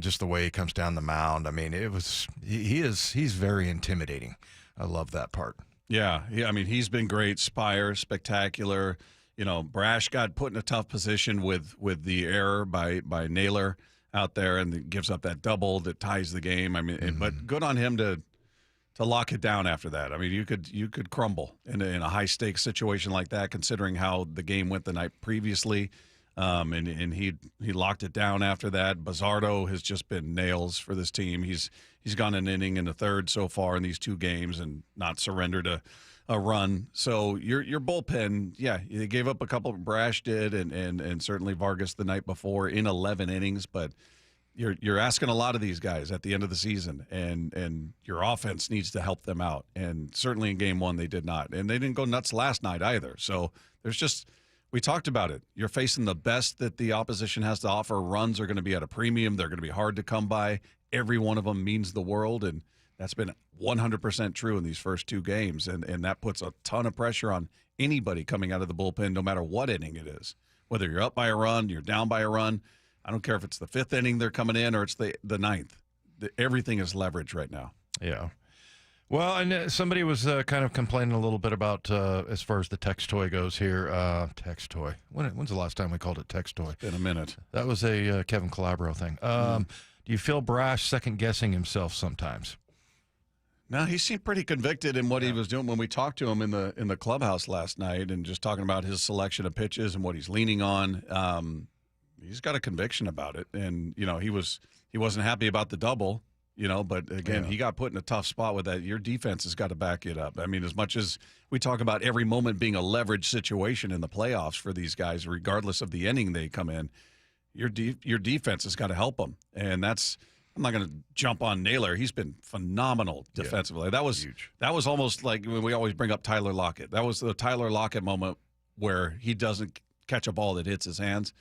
just the way he comes down the mound. I mean, he's very intimidating. I love that part. Yeah. I mean, he's been great. Spire, spectacular. Brash got put in a tough position with the error by Naylor out there, and it gives up that double that ties the game. I mean, but good on him to lock it down after that. I mean, you could crumble in a high stakes situation like that, considering how the game went the night previously, and he locked it down after that. Bizzardo has just been nails for this team. He's gone an inning in the third so far in these 2 games and not surrendered a run. So your bullpen, yeah, they gave up a couple. Brash did, and certainly Vargas the night before in 11 innings, but. You're asking a lot of these guys at the end of the season, and your offense needs to help them out. And certainly in game 1, they did not. And they didn't go nuts last night either. So we talked about it. You're facing the best that the opposition has to offer. Runs are going to be at a premium. They're going to be hard to come by. Every one of them means the world, and that's been 100% true in these first 2 games. And that puts a ton of pressure on anybody coming out of the bullpen, no matter what inning it is. Whether you're up by a run, you're down by a run, I don't care if it's the 5th inning they're coming in or it's the 9th. Everything is leverage right now. Yeah. Well, and somebody was kind of complaining a little bit about as far as the text toy goes here. Text toy. When's the last time we called it text toy? It's been a minute. That was a Kevin Calabro thing. Do you feel Brash second-guessing himself sometimes? No, he seemed pretty convicted in what he was doing when we talked to him in the clubhouse last night, and just talking about his selection of pitches and what he's leaning on. He's got a conviction about it, and he wasn't happy about the double, but again, he got put in a tough spot with that. Your defense has got to back it up. I mean, as much as we talk about every moment being a leverage situation in the playoffs for these guys, regardless of the inning they come in, your defense has got to help them, and that's. I'm not going to jump on Naylor. He's been phenomenal defensively. That was huge. That was almost like when we always bring up Tyler Lockett. That was the Tyler Lockett moment where he doesn't catch a ball that hits his hands.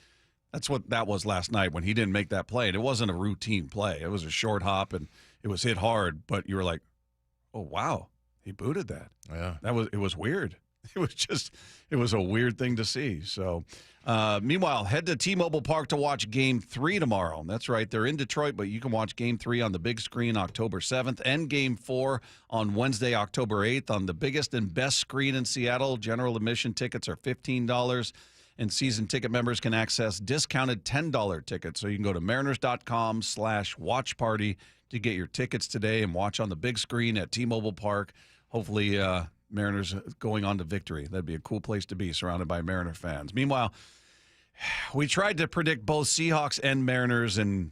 That's what that was last night when he didn't make that play. And it wasn't a routine play. It was a short hop, and it was hit hard. But you were like, oh, wow, he booted that. Yeah. It was weird. It was a weird thing to see. So, meanwhile, head to T-Mobile Park to watch Game 3 tomorrow. That's right. They're in Detroit, but you can watch Game 3 on the big screen October 7th and Game 4 on Wednesday, October 8th on the biggest and best screen in Seattle. General admission tickets are $15. And season ticket members can access discounted $10 tickets. So you can go to mariners.com/watch party to get your tickets today and watch on the big screen at T-Mobile Park. Hopefully, Mariners going on to victory. That'd be a cool place to be, surrounded by Mariner fans. Meanwhile, we tried to predict both Seahawks and Mariners, and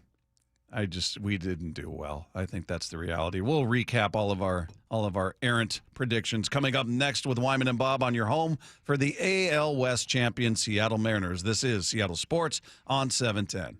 we didn't do well. I think that's the reality. We'll recap all of our errant predictions coming up next with Wyman and Bob on your home for the AL West champion Seattle Mariners. This is Seattle Sports on 710.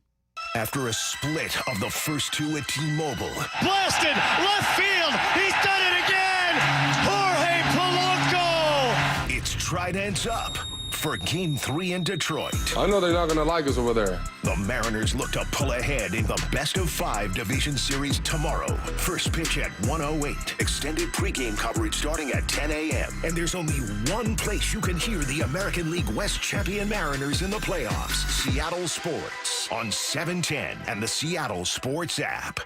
After a split of the first 2 at T-Mobile. Blasted left field. He's done it again. Jorge Polanco. It's Trident's up for Game 3 in Detroit. I know they're not going to like us over there. The Mariners look to pull ahead in the best-of-5 division series tomorrow. First pitch at 1:08. Extended pregame coverage starting at 10 a.m. And there's only one place you can hear the American League West champion Mariners in the playoffs. Seattle Sports on 710 and the Seattle Sports app.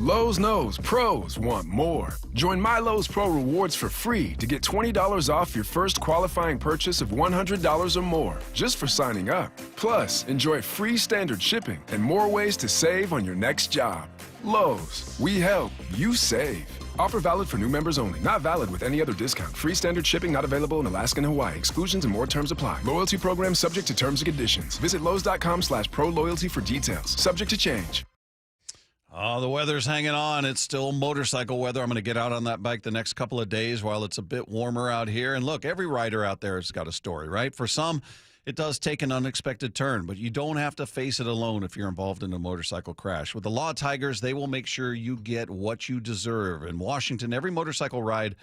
Lowe's knows pros want more. Join My Lowe's Pro Rewards for free to get $20 off your first qualifying purchase of $100 or more just for signing up. Plus, enjoy free standard shipping and more ways to save on your next job. Lowe's, we help, you save. Offer valid for new members only. Not valid with any other discount. Free standard shipping not available in Alaska and Hawaii. Exclusions and more terms apply. Loyalty program subject to terms and conditions. Visit Lowe's.com/pro-loyalty for details. Subject to change. Oh, the weather's hanging on. It's still motorcycle weather. I'm going to get out on that bike the next couple of days while it's a bit warmer out here. And look, every rider out there has got a story, right? For some, it does take an unexpected turn, but you don't have to face it alone if you're involved in a motorcycle crash. With the Law Tigers, they will make sure you get what you deserve. In Washington, every motorcycle ride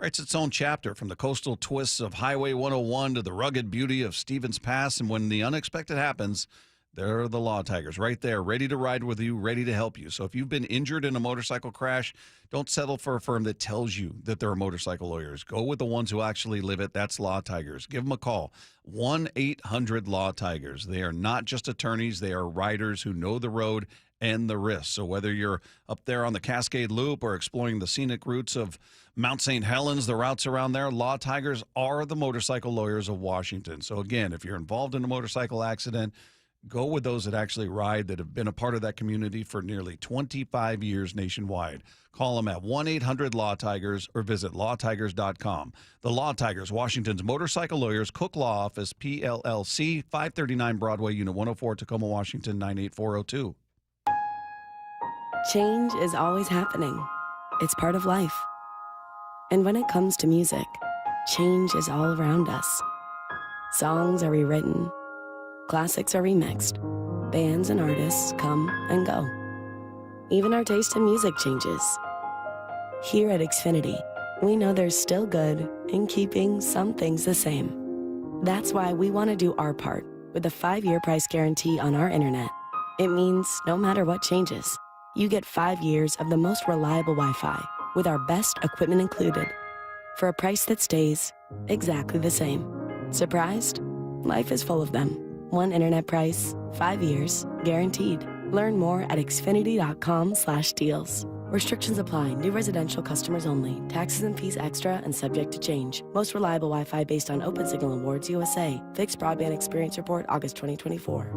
writes its own chapter, from the coastal twists of Highway 101 to the rugged beauty of Stevens Pass. And when the unexpected happens, they're the Law Tigers right there, ready to ride with you, ready to help you. So if you've been injured in a motorcycle crash, don't settle for a firm that tells you that they're motorcycle lawyers. Go with the ones who actually live it. That's Law Tigers. Give them a call, 1-800-LAW-TIGERS. They are not just attorneys. They are riders who know the road and the risks. So whether you're up there on the Cascade Loop or exploring the scenic routes of Mount St. Helens, the routes around there, Law Tigers are the motorcycle lawyers of Washington. So again, if you're involved in a motorcycle accident, go with those that actually ride, that have been a part of that community for nearly 25 years nationwide. Call them at 1-800-LAW-TIGERS or visit lawtigers.com. The Law Tigers, Washington's motorcycle lawyers, Cook Law Office, PLLC, 539 Broadway, Unit 104, Tacoma, Washington, 98402. Change is always happening. It's part of life. And when it comes to music, change is all around us. Songs are rewritten. Classics are remixed. Bands and artists come and go. Even our taste in music changes. Here at Xfinity, we know there's still good in keeping some things the same. That's why we want to do our part with a 5-year price guarantee on our internet. It means no matter what changes, you get 5 years of the most reliable Wi-Fi with our best equipment included for a price that stays exactly the same. Surprised? Life is full of them. One internet price, 5 years, guaranteed. Learn more at xfinity.com/deals. Restrictions apply. New residential customers only. Taxes and fees extra and subject to change. Most reliable Wi-Fi based on Open Signal Awards USA. Fixed Broadband Experience Report, August 2024.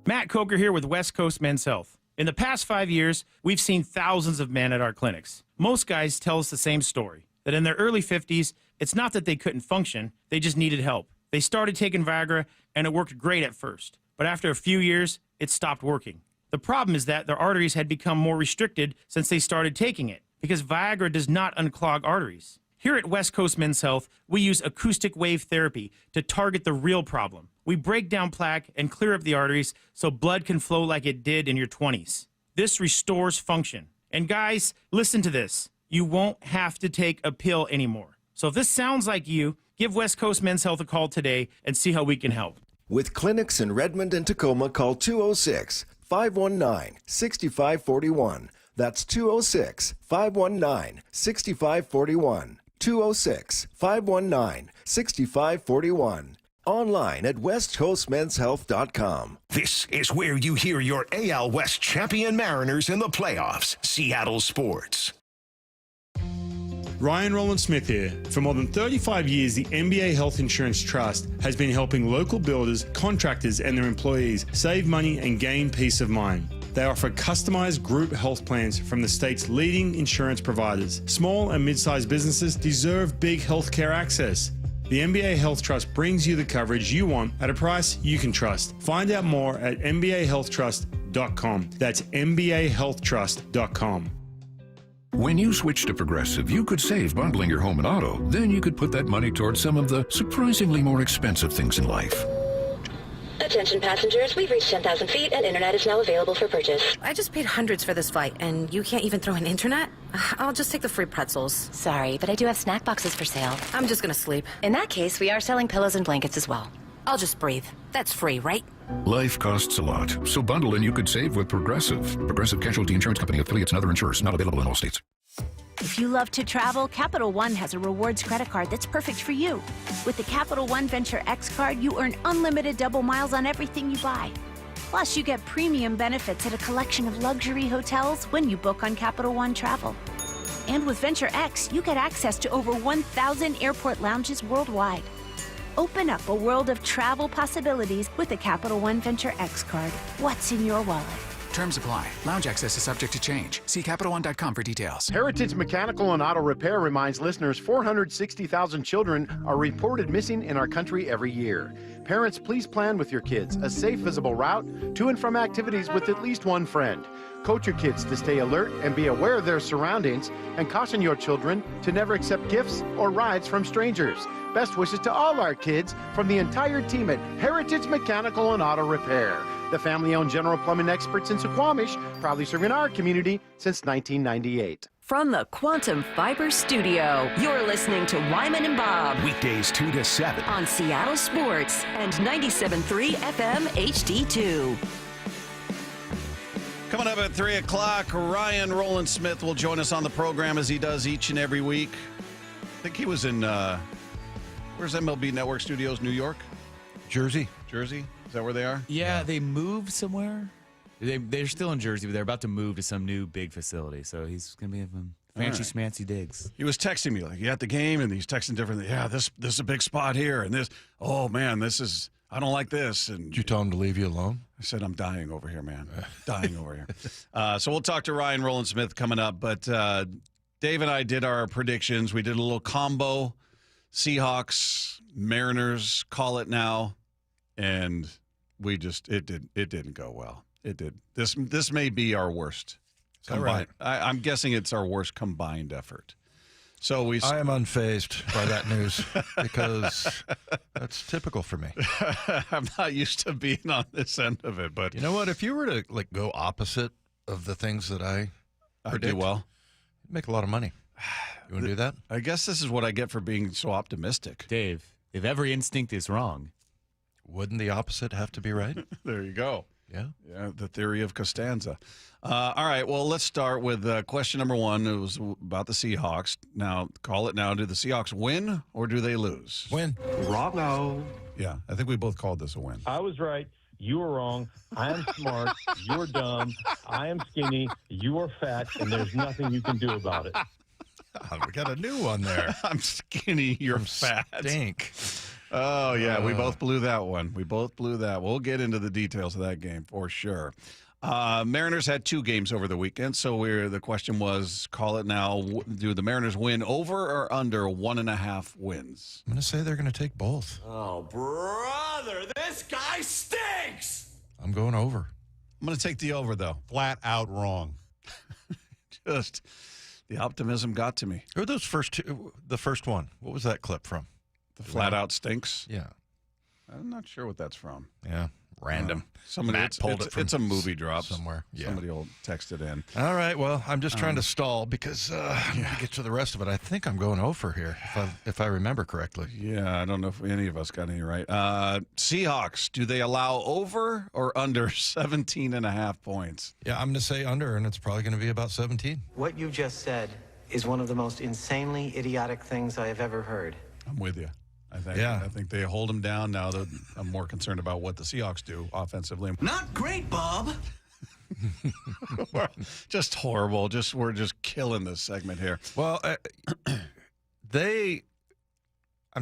Matt Coker here with West Coast Men's Health. In the past 5 years, we've seen thousands of men at our clinics. Most guys tell us the same story, that in their early 50s, it's not that they couldn't function, they just needed help. They started taking Viagra, and it worked great at first. But after a few years, it stopped working. The problem is that their arteries had become more restricted since they started taking it, because Viagra does not unclog arteries. Here at West Coast Men's Health, we use acoustic wave therapy to target the real problem. We break down plaque and clear up the arteries so blood can flow like it did in your 20s. This restores function. And guys, listen to this. You won't have to take a pill anymore. So if this sounds like you, give West Coast Men's Health a call today and see how we can help. With clinics in Redmond and Tacoma, call 206-519-6541. That's 206-519-6541. 206-519-6541. Online at westcoastmenshealth.com. This is where you hear your AL West champion Mariners in the playoffs. Seattle Sports. Ryan Rowland-Smith here. For more than 35 years, the NBA Health Insurance Trust has been helping local builders, contractors, and their employees save money and gain peace of mind. They offer customized group health plans from the state's leading insurance providers. Small and mid-sized businesses deserve big healthcare access. The NBA Health Trust brings you the coverage you want at a price you can trust. Find out more at mbahealthtrust.com. That's mbahealthtrust.com. When you switch to Progressive, you could save bundling your home and auto. Then you could put that money towards some of the surprisingly more expensive things in life. A Attention passengers, we've reached 10,000 feet and internet is now available for purchase. I just paid hundreds for this flight, and you can't even throw in internet? I'll just take the free pretzels. Sorry, but I do have snack boxes for sale. I'm just gonna sleep. In that case, we are selling pillows and blankets as well. I'll just breathe. That's free, right? Life costs a lot, so bundle and you could save with Progressive. Progressive Casualty Insurance Company, affiliates, and other insurers. Not available in all states. If you love to travel, Capital One has a rewards credit card that's perfect for you. With the Capital One Venture X card, you earn unlimited double miles on everything you buy. Plus, you get premium benefits at a collection of luxury hotels when you book on Capital One Travel. And with Venture X, you get access to over 1,000 airport lounges worldwide. Open up a world of travel possibilities with the Capital One Venture X card. What's in your wallet? Terms apply. Lounge access is subject to change. See CapitalOne.com for details. Heritage Mechanical and Auto Repair reminds listeners 460,000 children are reported missing in our country every year. Parents, please plan with your kids a safe, visible route to and from activities with at least one friend. Coach your kids to stay alert and be aware of their surroundings, and caution your children to never accept gifts or rides from strangers. Best wishes to all our kids from the entire team at Heritage Mechanical and Auto Repair. The family-owned general plumbing experts in Suquamish, proudly serving our community since 1998. From the Quantum Fiber Studio, you're listening to Wyman and Bob. Weekdays 2 to 7. On Seattle Sports and 97.3 FM HD2. Coming up at 3 o'clock, Ryan Rowland-Smith will join us on the program as he does each and every week. I think he was in, where's MLB Network Studios, New York? Jersey. Is that where they are? Yeah, they moved somewhere. They're still in Jersey, but they're about to move to some new big facility. So he's going to be having fancy schmancy digs. He was texting me, like, you at the game? And he's texting different. Yeah, this is a big spot here. And this, oh, man, this is, I don't like this. And did you tell him to leave you alone? I said, I'm dying over here, man. Dying over here. So we'll talk to Ryan Rowland-Smith coming up. But Dave and I did our predictions. We did a little combo. Seahawks, Mariners, call it now. And we just it didn't go well. It did. This may be our worst combined. Right? I'm guessing it's our worst combined effort. So I am unfazed by that news because that's typical for me. I'm not used to being on this end of it, but you know what? If you were to go opposite of the things that I predict, do well, you'd make a lot of money. You want to do that? I guess this is what I get for being so optimistic. Dave, if every instinct is wrong, wouldn't the opposite have to be right? There you go. Yeah, the theory of Costanza. All right, well, let's start with question number one. It was about the Seahawks. Now, call it now. Do the Seahawks win or do they lose? Win. Wrong. Yeah, I think we both called this a win. I was right. You were wrong. I am smart. You're dumb. I am skinny. You are fat, and there's nothing you can do about it. We got a new one there. I'm skinny. You're fat. Stink. Oh, yeah, we both blew that one. We'll get into the details of that game for sure. Mariners had 2 games over the weekend, so the question was, call it now, do the Mariners win over or under 1.5 wins? I'm going to say they're going to take both. Oh, brother, this guy stinks! I'm going over. I'm going to take the over, though. Flat out wrong. Just the optimism got to me. Who are those first two? The first one, what was that clip from? The flat out stinks? Yeah. I'm not sure what that's from. Yeah. Random. Matt pulled it from it's a movie drop somewhere. Yeah. Somebody will text it in. All right. Well, I'm just trying to stall because I'm going to get to the rest of it. I think I'm going over here, if I remember correctly. Yeah, I don't know if any of us got any right. Seahawks, do they allow over or under 17.5 points? Yeah, I'm going to say under, and it's probably going to be about 17. What you just said is one of the most insanely idiotic things I have ever heard. I'm with you. I think they hold them down now. That I'm more concerned about what the Seahawks do offensively. Not great, Bob. Just horrible. We're just killing this segment here. Well, I'm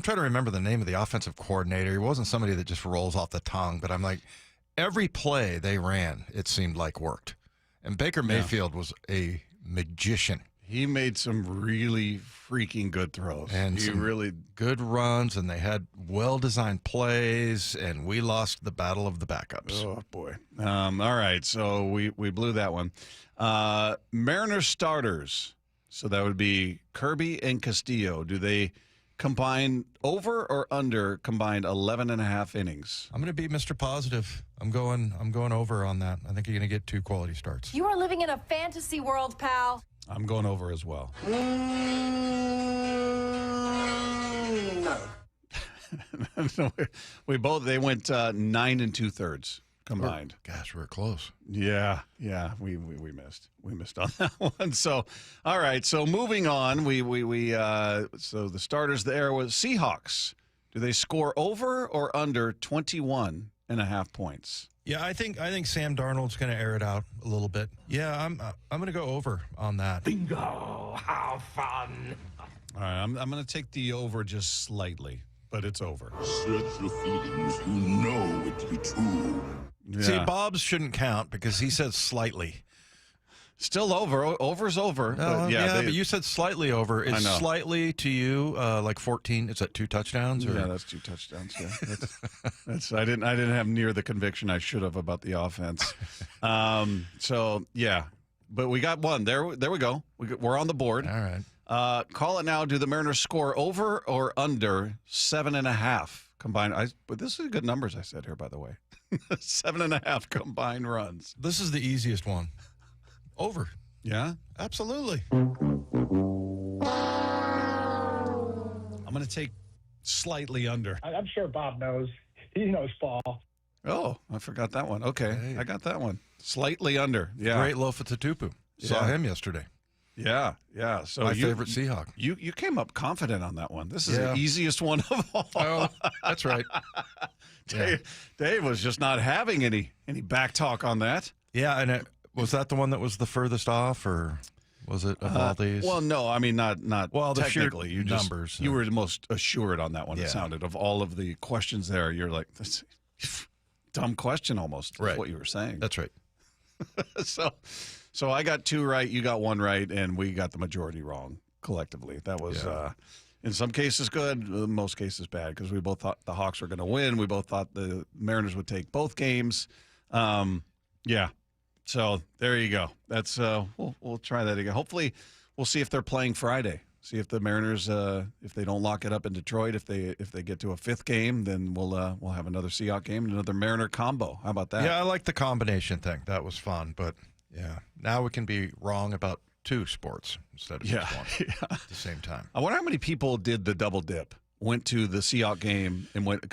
trying to remember the name of the offensive coordinator. He wasn't somebody that just rolls off the tongue, but I'm like, every play they ran, it seemed like worked. And Baker Mayfield was a magician. He made some really freaking good throws. And some really good runs, and they had well-designed plays, and we lost the battle of the backups. Oh, boy. All right, so we blew that one. Mariners starters, so that would be Kirby and Castillo. Do they combined over or under combined 11.5 innings? I'm going to be Mr. Positive. I'm going over on that. I think you're going to get 2 quality starts. You are living in a fantasy world, pal. I'm going over as well. No. They went 9 2/3 combined. Gosh, we're close. Yeah, we missed. We missed on that one. So, all right. So moving on, so the starters there was Seahawks. Do they score over or under 21.5 points? Yeah, I think Sam Darnold's going to air it out a little bit. Yeah, I'm going to go over on that. Bingo! How fun! All right, I'm going to take the over just slightly, but it's over. Search your feelings. You know it to be true. Yeah. See, Bob's shouldn't count because he said slightly. Still over. Over's over. But but you said slightly over. Is I know. Slightly to you like 14? Is that 2 touchdowns? Or? Yeah, that's 2 touchdowns. Yeah, that's I didn't have near the conviction I should have about the offense. So yeah, but we got one. There we go. We're on the board. All right. Call it now. Do the Mariners score over or under 7.5 combined? But this is good numbers I said here, by the way. 7.5 combined runs. This is the easiest one. Over. Yeah? Absolutely. I'm going to take slightly under. I'm sure Bob knows. He knows fall. Oh, I forgot that one. Okay, hey. I got that one. Slightly under. Yeah. Great Lofa Tatupu. Saw him yesterday. Yeah. So my favorite Seahawk. You came up confident on that one. This is the easiest one of all. Oh, that's right. Dave was just not having any back talk on that. Yeah, and was that the one that was the furthest off, or was it of all these? Well, no, I mean not well, the technically. You just numbers. You were the most assured on that one. It sounded of all of the questions there. You're like, this dumb question almost. Right. Is what you were saying. That's right. So I got 2 right, you got 1 right, and we got the majority wrong collectively. That was, in some cases, good, in most cases bad, because we both thought the Hawks were going to win. We both thought the Mariners would take both games. Yeah. So there you go. That's we'll try that again. Hopefully, we'll see if they're playing Friday. See if the Mariners, if they don't lock it up in Detroit, if they get to a 5th game, then we'll have another Seahawks game, and another Mariner combo. How about that? Yeah, I like the combination thing. That was fun, but. Yeah. Now we can be wrong about 2 sports instead of just 1 at the same time. I wonder how many people did the double dip, went to the Seahawks game and went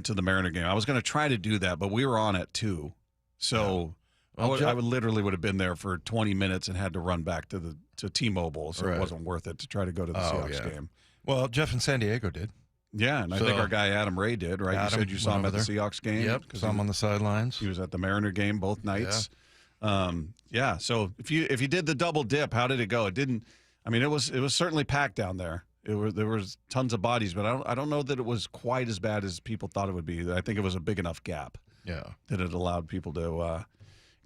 to the Mariner game. I was going to try to do that, but we were on at 2. So I would literally would have been there for 20 minutes and had to run back to T-Mobile, so it wasn't worth it to try to go to the Seahawks game. Well, Jeff in San Diego did. Yeah, and I think our guy Adam Ray did, right? You said you saw him at the Seahawks game? Yep, saw him on the sidelines. He was at the Mariner game both nights. Yeah. So if you did the double dip, how did it go? It didn't. I mean, it was certainly packed down there. There was tons of bodies, but I don't know that it was quite as bad as people thought it would be. I think it was a big enough gap. Yeah. That it allowed people to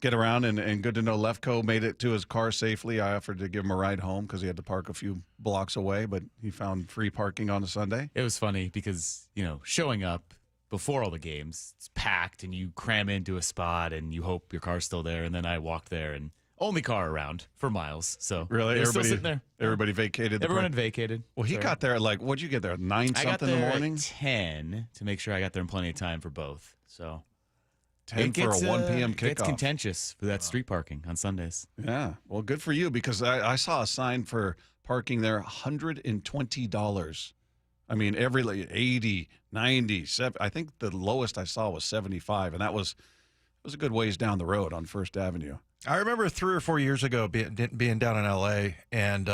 get around, and good to know Lefko made it to his car safely. I offered to give him a ride home because he had to park a few blocks away, but he found free parking on a Sunday. It was funny because showing up before all the games, it's packed, and you cram into a spot, and you hope your car's still there. And then I walked there, and only car around for miles. So really, still sitting there. Everybody vacated. Everyone had vacated. Well, he got there at what'd you get there? 9-something in the morning. At 10 to make sure I got there in plenty of time for both. So 10 for a 1 p.m. kickoff. It's contentious for that street parking on Sundays. Yeah, well, good for you because I saw a sign for parking there, $120. I mean, every 80, 90, 70, I think the lowest I saw was 75, and it was a good ways down the road on First Avenue. I remember 3 or 4 years ago being down in L.A., and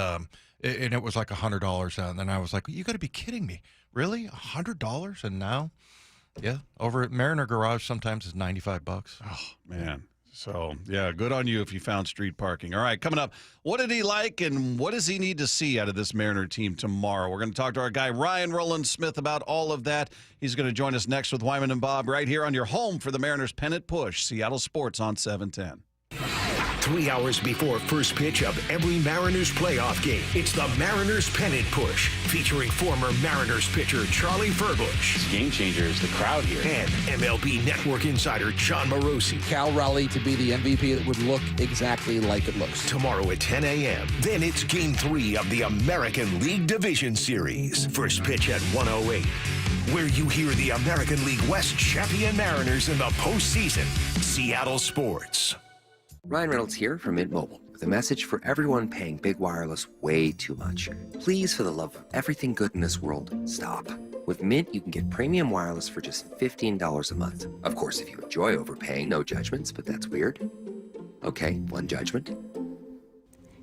it was like $100 down. And then I was like, you got to be kidding me. Really? $100? And now, over at Mariner Garage sometimes it's $95. Oh, man. So, yeah, good on you if you found street parking. All right, coming up, what did he like and what does he need to see out of this Mariner team tomorrow? We're going to talk to our guy Ryan Rowland-Smith about all of that. He's going to join us next with Wyman and Bob right here on your home for the Mariners pennant push, Seattle Sports on 710. 3 hours before first pitch of every Mariners playoff game. It's the Mariners Pennant Push, featuring former Mariners pitcher Charlie Furbush. Game changer is the crowd here. And MLB Network insider Jon Morosi. Cal Raleigh to be the MVP that would look exactly like it looks. Tomorrow at 10 a.m. Then it's Game 3 of the American League Division Series. First pitch at 1:08. Where you hear the American League West champion Mariners in the postseason. Seattle Sports. Ryan Reynolds here from Mint Mobile with a message for everyone paying big wireless way too much. Please, for the love of everything good in this world, stop. With Mint, you can get premium wireless for just $15 a month. Of course, if you enjoy overpaying, no judgments, but that's weird. Okay, one judgment.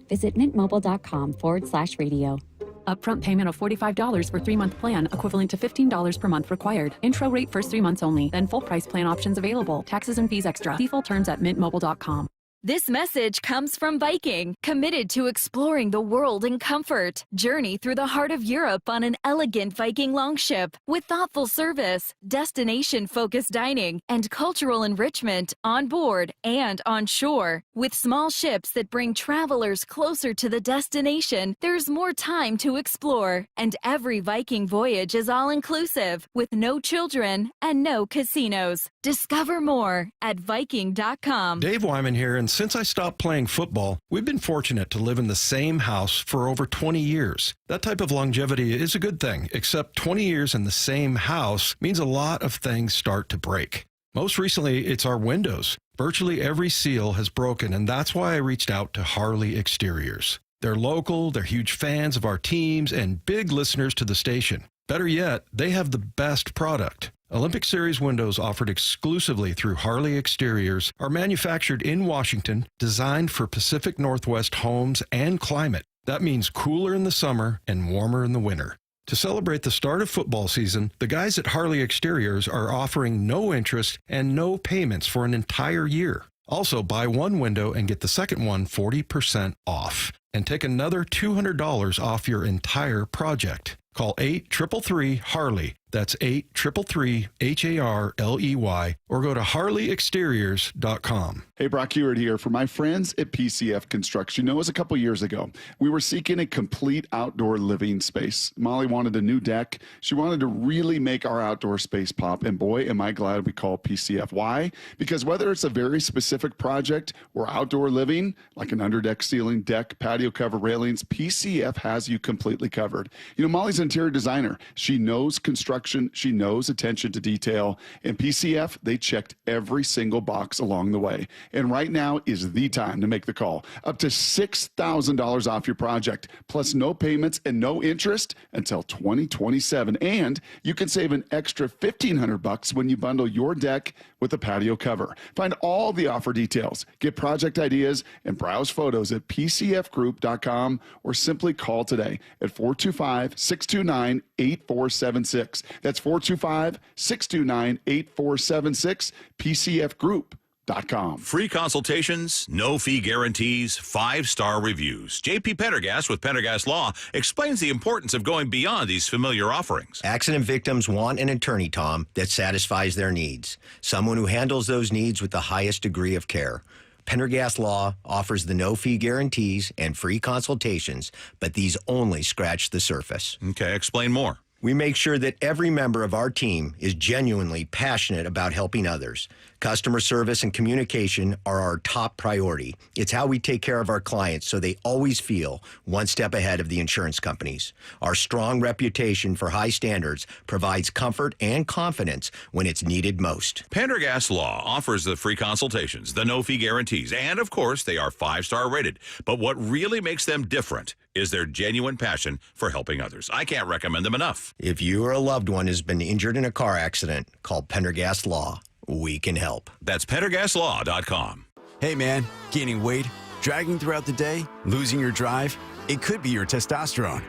Visit mintmobile.com/radio. Upfront payment of $45 for 3-month plan, equivalent to $15 per month required. Intro rate first 3 months only, then full price plan options available. Taxes and fees extra. Default terms at mintmobile.com. This message comes from Viking, committed to exploring the world in comfort. Journey through the heart of Europe on an elegant Viking longship with thoughtful service, destination-focused dining, and cultural enrichment on board and on shore. With small ships that bring travelers closer to the destination, there's more time to explore. And every Viking voyage is all-inclusive, with no children and no casinos. Discover more at Viking.com. Dave Wyman here, and since I stopped playing football, we've been fortunate to live in the same house for over 20 years. That type of longevity is a good thing, except 20 years in the same house means a lot of things start to break. Most recently, it's our windows. Virtually every seal has broken, and that's why I reached out to Harley Exteriors. They're local, they're huge fans of our teams, and big listeners to the station. Better yet, they have the best product. Olympic Series windows offered exclusively through Harley Exteriors are manufactured in Washington, designed for Pacific Northwest homes and climate. That means cooler in the summer and warmer in the winter. To celebrate the start of football season, the guys at Harley Exteriors are offering no interest and no payments for an entire year. Also, buy one window and get the second one 40% off. And take another $200 off your entire project. Call 833-HARLEY. That's 833-HARLEY. Or go to harleyexteriors.com. Hey, Brock Hewitt here for my friends at PCF Construction. You know, it was a couple years ago. We were seeking a complete outdoor living space. Molly wanted a new deck. She wanted to really make our outdoor space pop. And boy, am I glad we called PCF. Why? Because whether it's a very specific project or outdoor living, like an underdeck ceiling, deck, patio cover, railings, PCF has you completely covered. You know, Molly's an interior designer. She knows construction. She knows attention to detail. And PCF, they checked every single box along the way. And right now is the time to make the call. Up to $6,000 off your project, plus no payments and no interest until 2027. And you can save an extra $1,500 when you bundle your deck with a patio cover. Find all the offer details, get project ideas, and browse photos at PCFgroup.com or simply call today at 425-629-8476. That's 425-629-8476, PCFgroup.com. Free consultations, no fee guarantees, 5-star reviews. JP Pendergast with Pendergast Law explains the importance of going beyond these familiar offerings. Accident victims want an attorney, Tom, that satisfies their needs. Someone who handles those needs with the highest degree of care. Pendergast Law offers the no-fee guarantees and free consultations, but these only scratch the surface. Okay, explain more. We make sure that every member of our team is genuinely passionate about helping others. Customer service and communication are our top priority. It's how we take care of our clients so they always feel one step ahead of the insurance companies. Our strong reputation for high standards provides comfort and confidence when it's needed most. Pendergast Law offers the free consultations, the no-fee guarantees, and of course, they are 5-star rated. But what really makes them different is their genuine passion for helping others. I can't recommend them enough. If you or a loved one has been injured in a car accident, call Pendergast Law. We can help. That's PendergastLaw.com. Hey, man, gaining weight, dragging throughout the day, losing your drive? It could be your testosterone.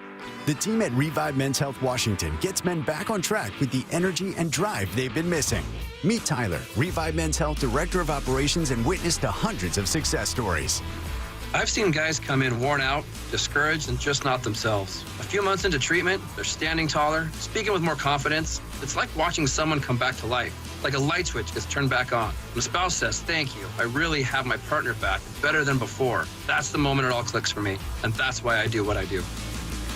The team at Revive Men's Health Washington gets men back on track with the energy and drive they've been missing. Meet Tyler, Revive Men's Health Director of Operations, and witness to hundreds of success stories. I've seen guys come in worn out, discouraged, and just not themselves. A few months into treatment, they're standing taller, speaking with more confidence. It's like watching someone come back to life, like a light switch gets turned back on. When a spouse says, "Thank you, I really have my partner back, better than before," that's the moment it all clicks for me, and that's why I do what I do.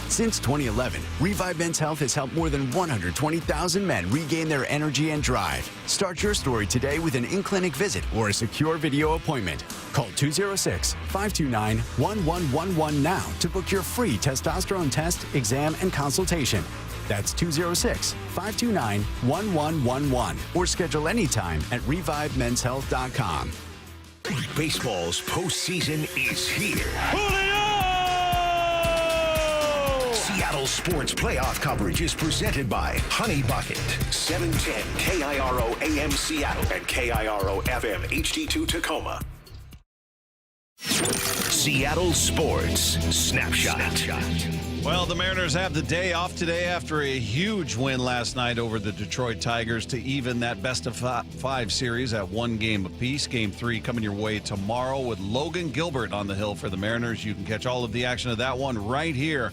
Since 2011, Revive Men's Health has helped more than 120,000 men regain their energy and drive. Start your story today with an in-clinic visit or a secure video appointment. Call 206-529-1111 now to book your free testosterone test, exam, and consultation. That's 206-529-1111 or schedule anytime at revivemenshealth.com. Baseball's postseason is here. Seattle Sports Playoff coverage is presented by Honey Bucket, 710 KIRO AM Seattle and KIRO FM HD2 Tacoma. Seattle Sports Snapshot. Well, the Mariners have the day off today after a huge win last night over the Detroit Tigers to even that best-of-5 series at 1 game apiece. Game 3 coming your way tomorrow with Logan Gilbert on the hill for the Mariners. You can catch all of the action of that one right here.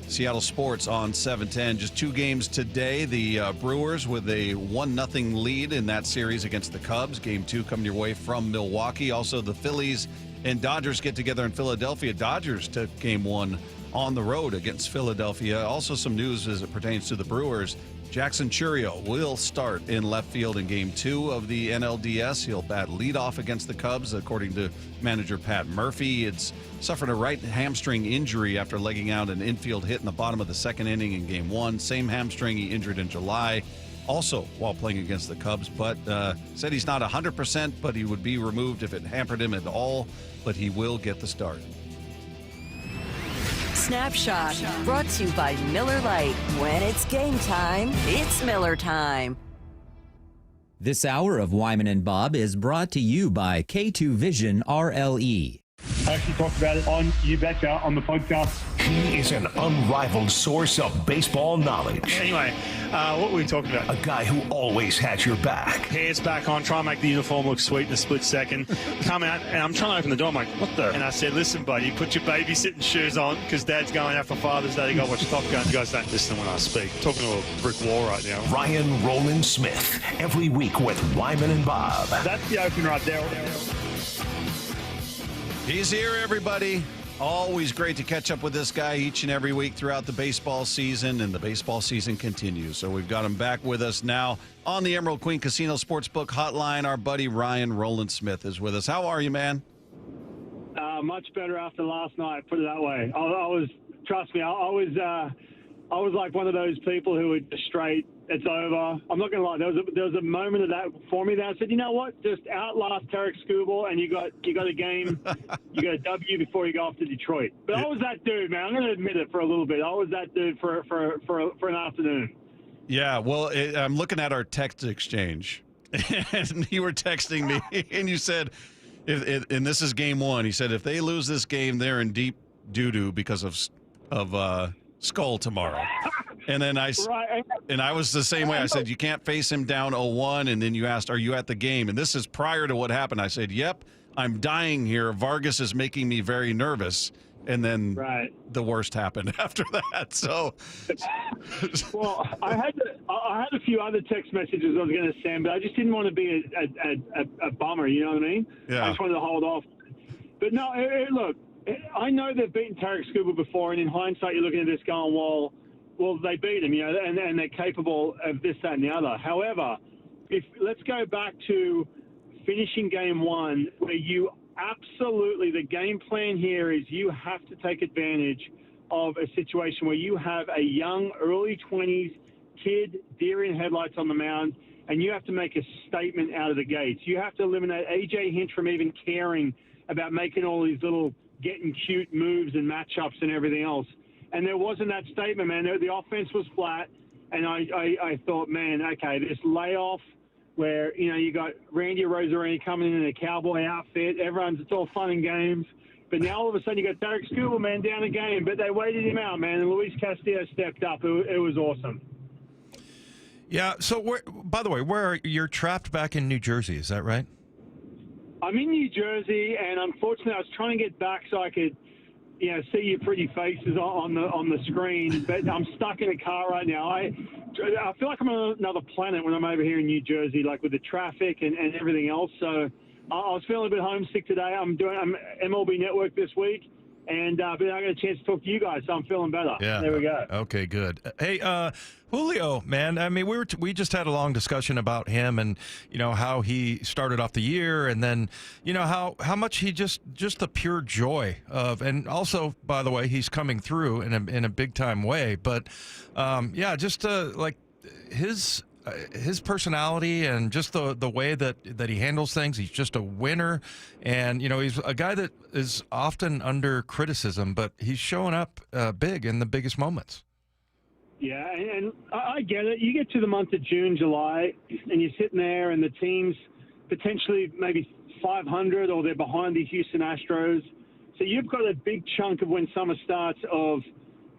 Seattle Sports on 710. Just 2 games today. The Brewers with a 1-0 lead in that series against the Cubs. Game 2 coming your way from Milwaukee. Also, the Phillies and Dodgers get together in Philadelphia. Dodgers took Game 1 on the road against Philadelphia. Also, some news as it pertains to the Brewers. Jackson Chourio will start in left field in Game 2 of the NLDS. He'll bat leadoff against the Cubs, according to manager Pat Murphy. It's suffered a right hamstring injury after legging out an infield hit in the bottom of the 2nd inning in Game 1. Same hamstring he injured in July, also while playing against the Cubs, but said he's not 100%, but he would be removed if it hampered him at all, but he will get the start. Snapshot, brought to you by Miller Lite. When it's game time, it's Miller time. This hour of Wyman and Bob is brought to you by K2 Vision RLE. I actually talked about it on You Betcha on the podcast. He is an unrivaled source of baseball knowledge. Anyway, what were we talking about? A guy who always has your back. Hands back on, try and make the uniform look sweet in a split second. Come out, and I'm trying to open the door. I'm like, what the? And I said, listen, buddy, put your babysitting shoes on because Dad's going out for Father's Day. You got to watch Top Gun. You guys don't listen when I speak. I'm talking to a brick wall right now. Ryan Rowland-Smith, every week with Wyman and Bob. That's the open right there. He's here, everybody. Always great to catch up with this guy each and every week throughout the baseball season, and the baseball season continues. So we've got him back with us now on the Emerald Queen Casino Sportsbook Hotline. Our buddy Ryan Rowland-Smith is with us. How are you, man? Much better after last night, put it that way. Trust me, I was like one of those people who would just straight, it's over. I'm not going to lie. There was a moment of that for me that I said, you know what? Just outlast Tarek Skubal, and you got a game, you got a W before you go off to Detroit. But I was that dude, man. I'm going to admit it for a little bit. I was that dude for an afternoon. Yeah, well, I'm looking at our text exchange, and you were texting me, and you said, and this is game 1. He said, if they lose this game, they're in deep doo-doo because of Skull tomorrow. And then I was the same way. I said, you can't face him down 0-1. And then you asked, are you at the game? And this is prior to what happened. I said, yep, I'm dying here. Vargas is making me very nervous. And then the worst happened after that. So, well, I had a few other text messages I was going to send, but I just didn't want to be a bummer. You know what I mean? Yeah. I just wanted to hold off. But no, look, I know they've beaten Tarek Skubal before, and in hindsight, you're looking at this going, well, they beat him, you know, and they're capable of this, that, and the other. However, let's go back to finishing game 1, where you absolutely, the game plan here is you have to take advantage of a situation where you have a young, early 20s kid, deer in headlights on the mound, and you have to make a statement out of the gates. You have to eliminate A.J. Hinch from even caring about making all these little getting cute moves and matchups and everything else. And there wasn't that statement, man. The offense was flat, and I thought, man, okay, this layoff where, you know, you got Randy Rosareni coming in a cowboy outfit. It's all fun and games. But now all of a sudden you got Tarek Skubal, man, down a game. But they waited him out, man, and Luis Castillo stepped up. It was awesome. Yeah, so by the way, you're trapped back in New Jersey, is that right? I'm in New Jersey, and unfortunately, I was trying to get back so I could, see your pretty faces on the screen. But I'm stuck in a car right now. I feel like I'm on another planet when I'm over here in New Jersey, like with the traffic and everything else. So I was feeling a bit homesick today. I'm MLB Network this week. And but I got a chance to talk to you guys, so I'm feeling better. Yeah. There we go. Okay, good. Hey, Julio, man. I mean, we just had a long discussion about him and how he started off the year, and then how much he just the pure joy of, and also, by the way, he's coming through in a big time way. But just like his personality and just the way that he handles things. He's just a winner, and he's a guy that is often under criticism, but he's showing up big in the biggest moments. Yeah, and I get it. You get to the month of June, July, and you're sitting there, and the team's potentially maybe 500, or they're behind the Houston Astros. So you've got a big chunk of when summer starts of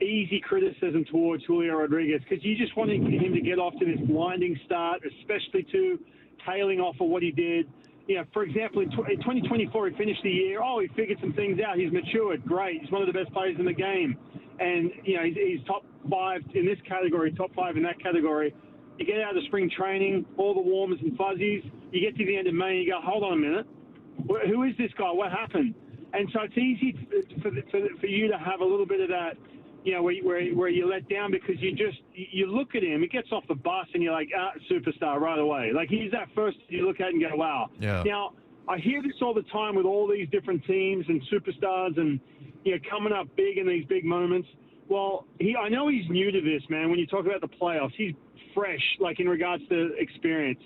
easy criticism towards Julio Rodriguez, because you just wanted him to get off to this blinding start, especially to tailing off of what he did. For example, in 2024, he finished the year. He figured some things out. He's matured. Great. He's one of the best players in the game. And, he's top 5 in this category, top 5 in that category. You get out of the spring training, all the warmers and fuzzies. You get to the end of May and you go, hold on a minute. Who is this guy? What happened? And so it's easy for you to have a little bit of that, where you let down, because you look at him, he gets off the bus and you're like, superstar right away. Like, he's that first you look at and go, wow. Yeah. Now, I hear this all the time with all these different teams and superstars and, coming up big in these big moments. Well, I know he's new to this, man. When you talk about the playoffs, he's fresh, like in regards to experience.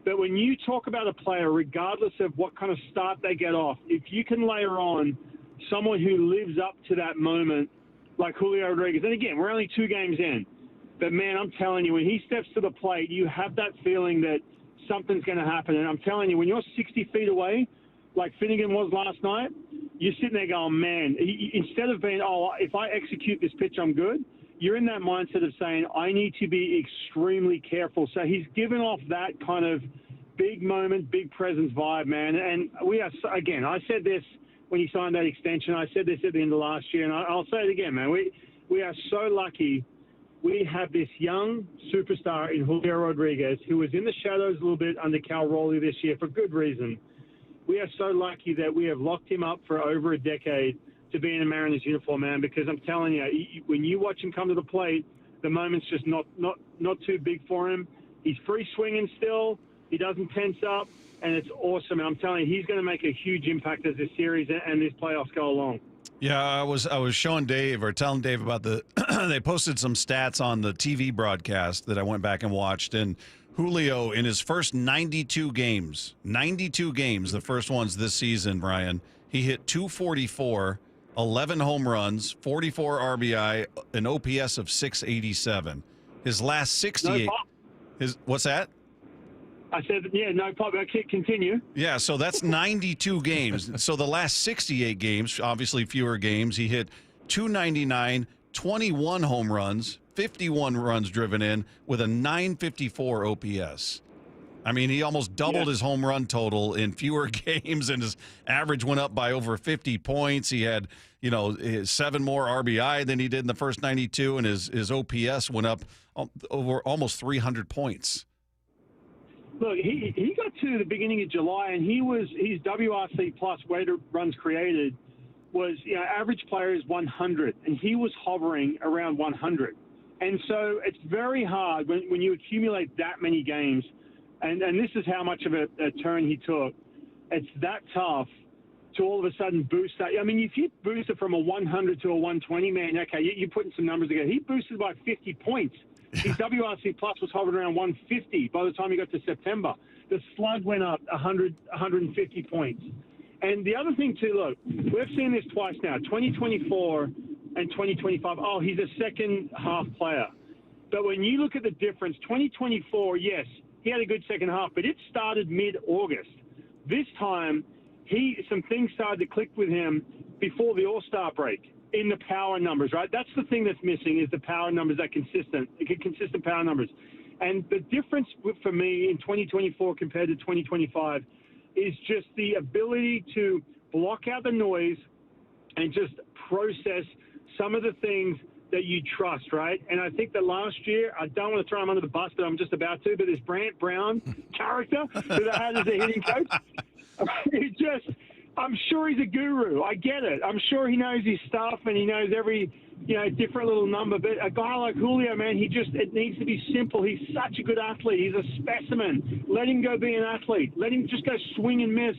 But when you talk about a player, regardless of what kind of start they get off, if you can layer on someone who lives up to that moment, like Julio Rodriguez. And again, we're only 2 games in. But, man, I'm telling you, when he steps to the plate, you have that feeling that something's going to happen. And I'm telling you, when you're 60 feet away, like Finnegan was last night, you're sitting there going, man, instead of being, if I execute this pitch, I'm good, you're in that mindset of saying, I need to be extremely careful. So he's given off that kind of big moment, big presence vibe, man. And we are, again, I said this when he signed that extension. I said this at the end of last year, and I'll say it again, man. We are so lucky we have this young superstar in Julio Rodriguez, who was in the shadows a little bit under Cal Raleigh this year for good reason. We are so lucky that we have locked him up for over a decade to be in a Mariners uniform, man, because I'm telling you, when you watch him come to the plate, the moment's just not too big for him. He's free swinging still. He doesn't tense up. And it's awesome. And I'm telling you, he's going to make a huge impact as this series and this playoffs go along. Yeah, I was showing Dave, or telling Dave about they posted some stats on the TV broadcast that I went back and watched. And Julio, in his first 92 games, the first ones this season, Brian, he hit 244, 11 home runs, 44 RBI, an OPS of 687. His last 68. What's that? I said, yeah, no problem. I can't continue. Yeah, so that's 92 games. So the last 68 games, obviously fewer games, he hit 299, 21 home runs, 51 runs driven in with a 954 OPS. I mean, he almost doubled his home run total in fewer games, and his average went up by over 50 points. He had, 7 more RBI than he did in the first 92, and his OPS went up over almost 300 points. Look, he got to the beginning of July, and his WRC plus weighted runs created was, average player is 100, and he was hovering around 100. And so it's very hard when you accumulate that many games, and this is how much of a turn he took. It's that tough to all of a sudden boost that. I mean, if you boost it from a 100 to a 120, man, okay, you're putting some numbers together. He boosted by 50 points. His WRC plus was hovering around 150 by the time he got to September. The slug went up 100, 150 points. And the other thing, too, look, we've seen this twice now, 2024 and 2025. Oh, he's a second-half player. But when you look at the difference, 2024, yes, he had a good second half, but it started mid-August. This time, some things started to click with him before the All-Star break. In the power numbers, right? That's the thing that's missing, is the power numbers, that consistent power numbers. And the difference for me in 2024 compared to 2025 is just the ability to block out the noise and just process some of the things that you trust, right? And I think that last year, I don't want to throw him under the bus, but I'm just about to, but this Brant Brown character that I had as a hitting coach, I'm sure he's a guru. I get it. I'm sure he knows his stuff and he knows every, different little number. But a guy like Julio, man, it needs to be simple. He's such a good athlete. He's a specimen. Let him go be an athlete. Let him just go swing and miss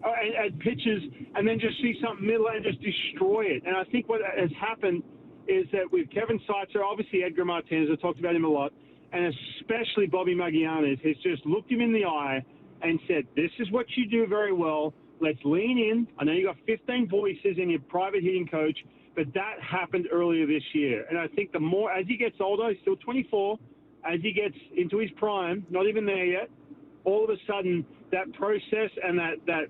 at pitches and then just see something middle and just destroy it. And I think what has happened is that with Kevin Seitzer, obviously Edgar Martinez, I talked about him a lot, and especially Bobby Magallanes, has just looked him in the eye and said, this is what you do very well. Let's lean in. I know you got 15 voices in your private hitting coach, but that happened earlier this year. And I think the more, as he gets older, he's still 24, as he gets into his prime, not even there yet, all of a sudden that process and that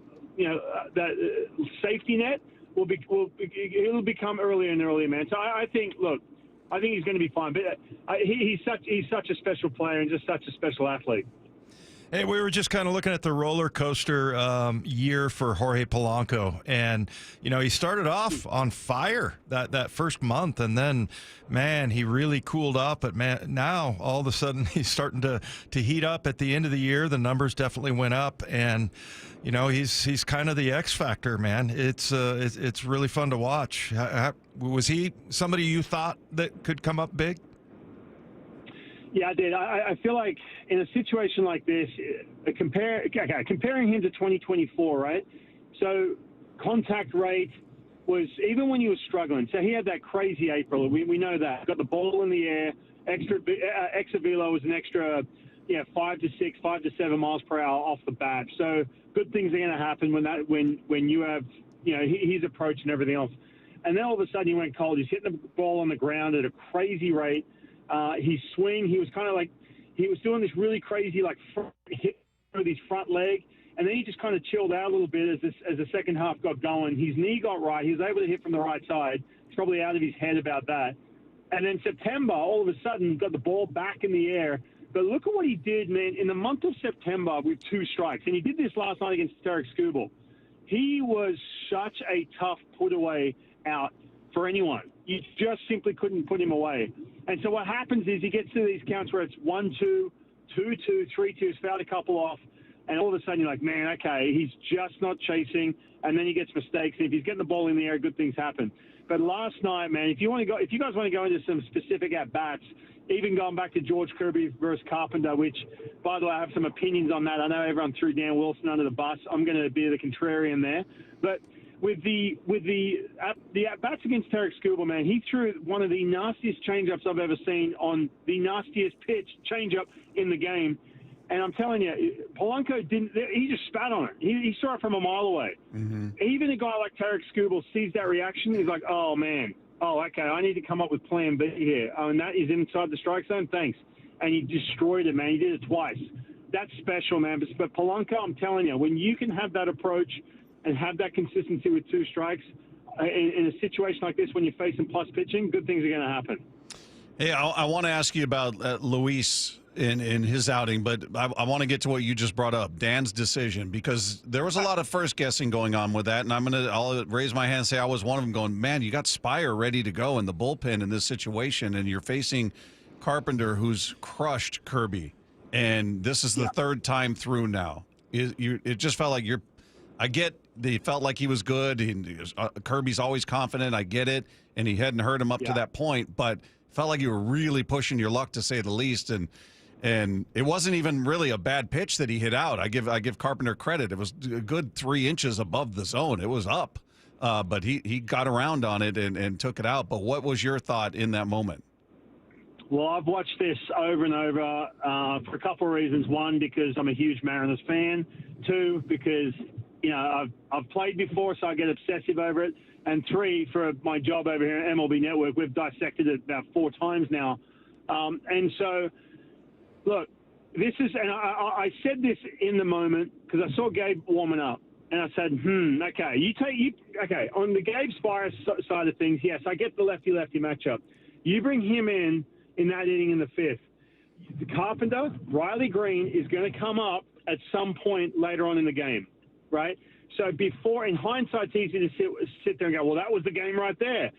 safety net it'll become earlier and earlier, man. So I think he's going to be fine. But he's such a special player and just such a special athlete. Hey, we were just kind of looking at the roller coaster year for Jorge Polanco, and he started off on fire that first month, and then, man, he really cooled up. But man, now all of a sudden he's starting to heat up at the end of the year. The numbers definitely went up, and he's kind of the X factor, man. It's really fun to watch. Was he somebody you thought that could come up big? Yeah, I did. I feel like in a situation like this, comparing him to 2024, right? So contact rate was, even when he was struggling, so he had that crazy April. We know that. Got the ball in the air. Extra velo was an extra 5 to 6, 5 to 7 miles per hour off the bat. So good things are going to happen when you have, his approach and everything else. And then all of a sudden he went cold. He's hitting the ball on the ground at a crazy rate. His swing, he was kind of like, he was doing this really crazy, like, hit with his front leg, and then he just kind of chilled out a little bit as the second half got going. His knee got right. He was able to hit from the right side. He's probably out of his head about that. And then September, all of a sudden, got the ball back in the air. But look at what he did, man, in the month of September with 2 strikes. And he did this last night against Tarek Skubal. He was such a tough put-away out for anyone. You just simply couldn't put him away. And so what happens is he gets to these counts where it's 1-2, 2-2, 3-2, he's fouled a couple off, and all of a sudden you're like, man, okay, he's just not chasing, and then he gets mistakes. And if he's getting the ball in the air, good things happen. But last night, man, if you guys want to go into some specific at-bats, even going back to George Kirby versus Carpenter, which, by the way, I have some opinions on that. I know everyone threw Dan Wilson under the bus. I'm going to be the contrarian there. But with the at-bats against Tarek Skubal, man, he threw one of the nastiest changeups I've ever seen on the nastiest pitch changeup in the game. And I'm telling you, Polanco he just spat on it. He saw it from a mile away. Mm-hmm. Even a guy like Tarek Skubal sees that reaction. He's like, oh, man. Oh, okay, I need to come up with plan B here. Oh, and that is inside the strike zone? Thanks. And he destroyed it, man. He did it twice. That's special, man. But Polanco, I'm telling you, when you can have that approach and have that consistency with 2 strikes in a situation like this when you're facing plus pitching, good things are going to happen. Hey, I want to ask you about Luis in his outing, but I want to get to what you just brought up, Dan's decision, because there was a lot of first guessing going on with that, and I'll raise my hand and say I was one of them going, man, you got Spire ready to go in the bullpen in this situation, and you're facing Carpenter, who's crushed Kirby, and this is the third time through now. It just felt like it felt like he was good, and Kirby's always confident, I get it, and he hadn't hurt him up to that point, but felt like you were really pushing your luck, to say the least, and it wasn't even really a bad pitch that he hit out. I give Carpenter credit. It was a good 3 inches above the zone. It was up, but he got around on it and took it out. But what was your thought in that moment? Well, I've watched this over and over for a couple of reasons. One, because I'm a huge Mariners fan. 2, because I've played before, so I get obsessive over it. And 3, for my job over here at MLB Network, we've dissected it about 4 times now. And so, look, this is, and I said this in the moment because I saw Gabe warming up, and I said, okay, okay, on the Gabe Spire side of things, yes, I get the lefty-lefty matchup. You bring him in that inning in the 5th. The Carpenter, Riley Green, is going to come up at some point later on in the game. right? So before, in hindsight, it's easy to sit there and go, well, that was the game right there.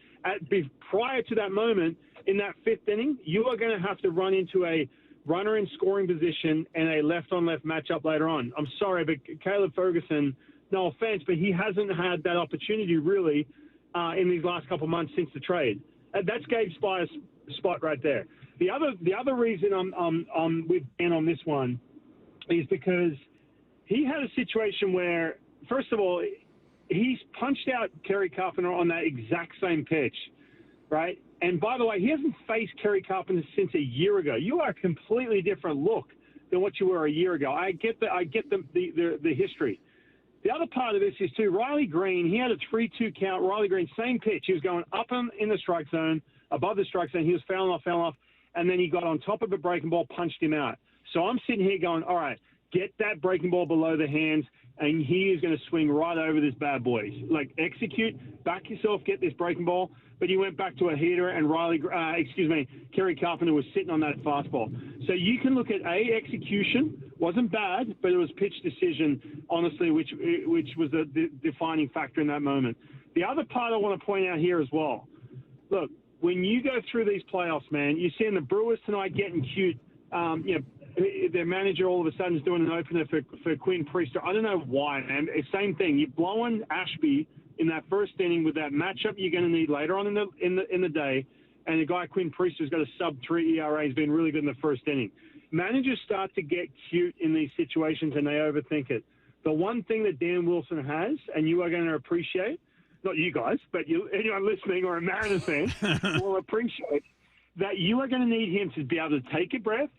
Prior to that moment, in that fifth inning, you are going to have to run into a runner in scoring position and a left-on-left matchup later on. I'm sorry, but Caleb Ferguson, no offense, but he hasn't had that opportunity really in these last couple of months since the trade. That's Gabe Spire's spot right there. The other reason I'm with Dan on this one is because he had a situation where, first of all, he's punched out Kerry Carpenter on that exact same pitch, right? And by the way, he hasn't faced Kerry Carpenter since a year ago. You are a completely different look than what you were a year ago. I get the history. The other part of this is, too, Riley Green, he had a 3-2 count. Riley Green, same pitch. He was going up in the strike zone, above the strike zone. He was fouling off, and then he got on top of a breaking ball, punched him out. So I'm sitting here going, all right, get that breaking ball below the hands, and he is going to swing right over this bad boy. Like, execute, back yourself, get this breaking ball. But he went back to a heater, and Kerry Carpenter was sitting on that fastball. So you can look at execution. Wasn't bad, but it was pitch decision, honestly, which was the defining factor in that moment. The other part I want to point out here as well. Look, when you go through these playoffs, man, you're seeing the Brewers tonight getting cute. Their manager all of a sudden is doing an opener for Quinn Priester. I don't know why, man. Same thing. You're blowing Ashby in that first inning with that matchup you're going to need later on in the day, and the guy Quinn Priester's got a sub-3 ERA. He's been really good in the first inning. Managers start to get cute in these situations, and they overthink it. The one thing that Dan Wilson has, and you are going to appreciate, not you guys, but anyone listening or a Mariners fan will appreciate that you are going to need him to be able to take a breath.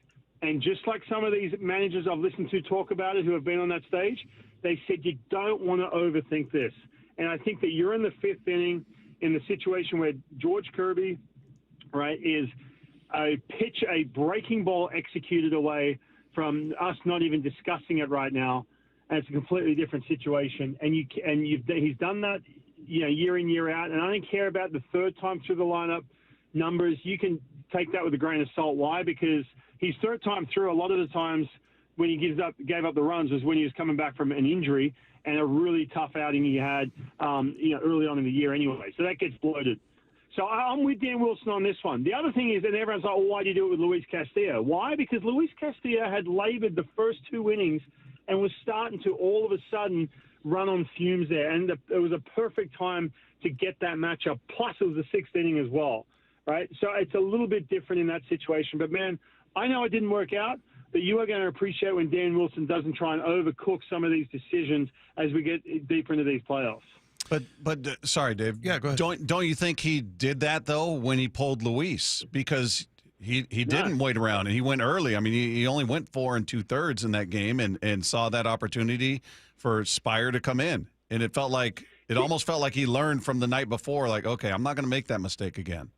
And just like some of these managers I've listened to talk about it who have been on that stage, they said you don't want to overthink this. And I think that you're in the fifth inning in the situation where George Kirby, right, is a breaking ball executed away from us not even discussing it right now. And it's a completely different situation. And he's done that, year in, year out. And I don't care about the third time through the lineup numbers. You can take that with a grain of salt. Why? Because his third time through, a lot of the times when he gave up the runs was when he was coming back from an injury and a really tough outing he had, early on in the year anyway. So that gets bloated. So I'm with Dan Wilson on this one. The other thing is that everyone's like, well, why do you do it with Luis Castillo? Why? Because Luis Castillo had labored the first two innings and was starting to all of a sudden run on fumes there. And it was a perfect time to get that matchup. Plus, it was the sixth inning as well, right? So it's a little bit different in that situation. But, man, I know it didn't work out, but you are going to appreciate when Dan Wilson doesn't try and overcook some of these decisions as we get deeper into these playoffs. But sorry, Dave. Yeah, go ahead. Don't you think he did that though when he pulled Luis, because he didn't wait around and he went early? I mean, he only went 4 2/3 in that game and saw that opportunity for Spire to come in, and it almost felt like he learned from the night before. Like, okay, I'm not going to make that mistake again.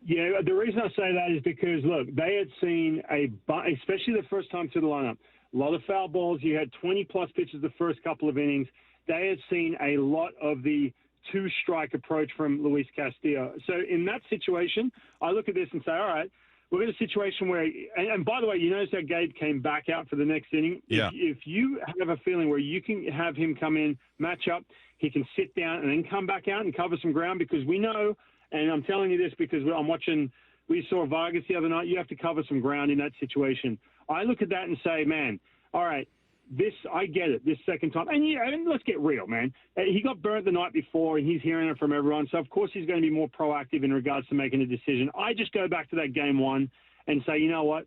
Yeah, the reason I say that is because, look, they had seen especially the first time through the lineup, a lot of foul balls. You had 20-plus pitches the first couple of innings. They had seen a lot of the two-strike approach from Luis Castillo. So in that situation, I look at this and say, all right, we're in a situation where – and by the way, you notice how Gabe came back out for the next inning? Yeah. If you have a feeling where you can have him come in, match up, he can sit down and then come back out and cover some ground, because we know – and I'm telling you this because I'm watching – we saw Vargas the other night. You have to cover some ground in that situation. I look at that and say, man, all right, I get it, this second time. And let's get real, man. He got burnt the night before, and he's hearing it from everyone. So, of course, he's going to be more proactive in regards to making a decision. I just go back to that game one and say, you know what?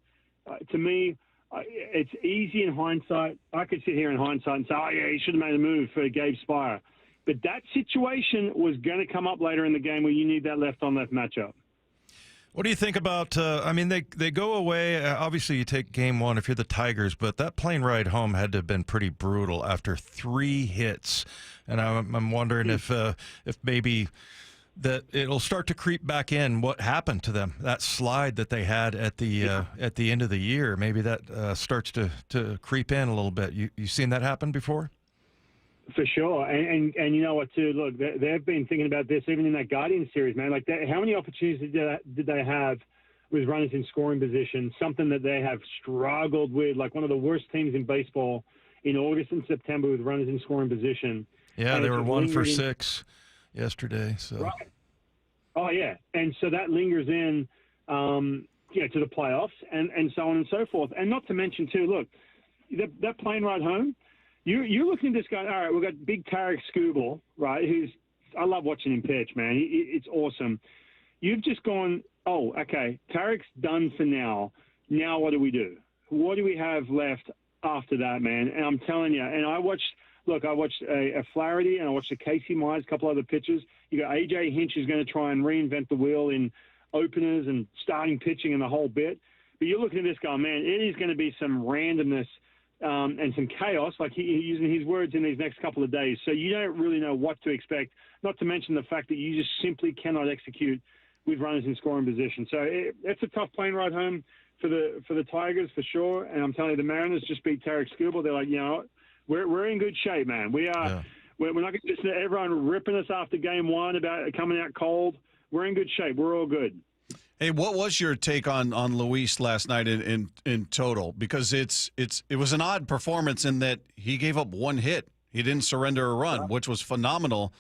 To me, it's easy in hindsight. I could sit here in hindsight and say, oh, yeah, he should have made a move for Gabe Spire. But that situation was going to come up later in the game where you need that left-on-left matchup. What do you think about, they go away. Obviously, you take game one if you're the Tigers, but that plane ride home had to have been pretty brutal after 3 hits. And I'm wondering if maybe that it'll start to creep back in what happened to them, that slide that they had at the end of the year. Maybe that starts to creep in a little bit. You seen that happen before? For sure. And you know what, too? Look, they've been thinking about this even in that Guardians series, man. Like, how many opportunities did they have with runners in scoring position, something that they have struggled with, like one of the worst teams in baseball in August and September with runners in scoring position. Yeah, And they it were just 1 for lingered in- 6 yesterday. So Right. Oh, yeah. And so that lingers in, to the playoffs and so on and so forth. And not to mention, too, look, that plane ride home, you're looking at this guy, all right, we've got big Tarek Skubal, right, I love watching him pitch, man. It's awesome. You've just gone, oh, okay, Tarek's done for now. Now what do we do? What do we have left after that, man? And I'm telling you, and I watched a Flaherty and I watched a Casey Myers, a couple other pitchers. You got A.J. Hinch who's going to try and reinvent the wheel in openers and starting pitching and the whole bit. But you're looking at this guy, man, it is going to be some randomness and some chaos, like he's using his words in these next couple of days. So you don't really know what to expect, not to mention the fact that you just simply cannot execute with runners in scoring position. So it's a tough plane ride home for the Tigers for sure. And I'm telling you, the Mariners just beat Tarek Skubal. They're like, you know, we're in good shape, man. We are. Yeah. We're not going to listen to everyone ripping us after game one about coming out cold. We're in good shape. We're all good. Hey, what was your take on Luis last night in total? Because it was an odd performance in that he gave up one hit. He didn't surrender a run, which was phenomenal,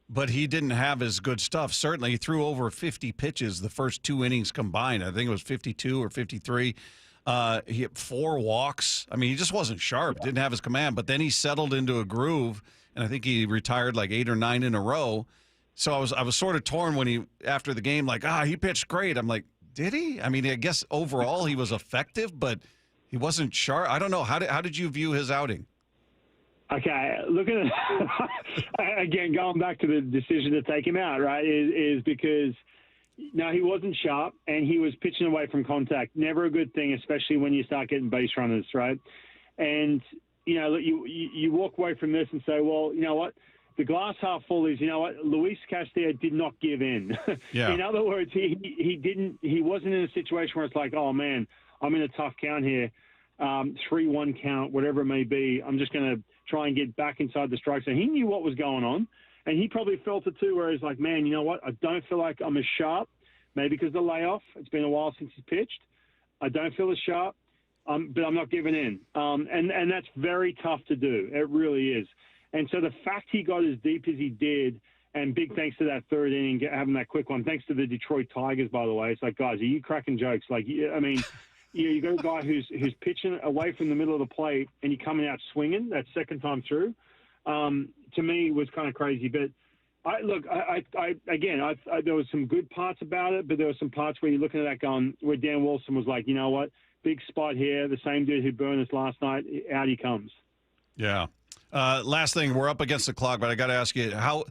but he didn't have his good stuff. Certainly, he threw over 50 pitches the first 2 innings combined. I think it was 52 or 53. He had 4 walks. I mean, he just wasn't sharp, didn't have his command. But then he settled into a groove, and I think he retired like 8 or 9 in a row. So I was sort of torn when after the game, like, he pitched great. I'm like, did he? I mean, I guess overall he was effective, but he wasn't sharp. I don't know. How did you view his outing? Okay, looking at again, going back to the decision to take him out, right, is because no, he wasn't sharp and he was pitching away from contact. Never a good thing, especially when you start getting base runners, right? And you know, you walk away from this and say, well, you know what? The glass half full is, you know what, Luis Castillo did not give in. Yeah. In other words, he wasn't in a situation where it's like, oh man, I'm in a tough count here, 3-1 count, whatever it may be. I'm just going to try and get back inside the strike zone. He knew what was going on, and he probably felt it too, where he's like, man, you know what, I don't feel like I'm as sharp, maybe because of the layoff. It's been a while since he's pitched. I don't feel as sharp, but I'm not giving in. And that's very tough to do. It really is. And so the fact he got as deep as he did, and big thanks to that third inning, having that quick one, thanks to the Detroit Tigers, by the way. It's like, guys, are you cracking jokes? Like, I mean, you got a guy who's pitching away from the middle of the plate, and you're coming out swinging that second time through. To me, was kind of crazy. But there was some good parts about it, but there were some parts where you're looking at that going, where Dan Wilson was like, you know what, big spot here. The same dude who burned us last night, out he comes. Yeah. Last thing, we're up against the clock, but I got to ask you how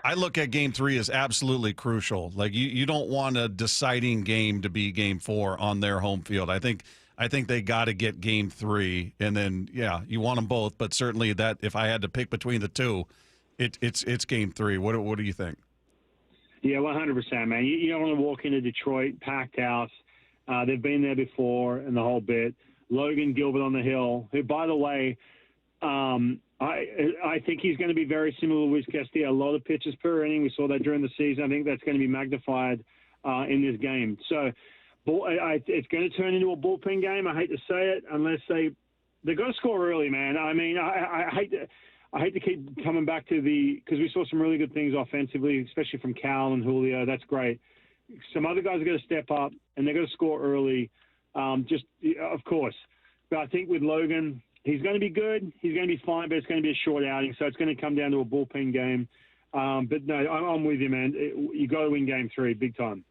I look at Game 3 as absolutely crucial. Like you don't want a deciding game to be Game 4 on their home field. I think they got to get Game 3, and then you want them both. But certainly that if I had to pick between the two, it's Game 3. What do you think? Yeah, 100%, man. You don't want to walk into Detroit, packed house. They've been there before, and the whole bit. Logan Gilbert on the hill, who, by the way. I think he's going to be very similar to Luis Castillo. A lot of pitches per inning. We saw that during the season. I think that's going to be magnified in this game. So it's going to turn into a bullpen game. I hate to say it, unless they're going to score early, man. I mean, I hate to keep coming back to because we saw some really good things offensively, especially from Cal and Julio. That's great. Some other guys are going to step up, and they're going to score early, of course. But I think with Logan, he's going to be good. He's going to be fine, but it's going to be a short outing, so it's going to come down to a bullpen game. But no, I'm with you, man. You got to win Game 3, big time.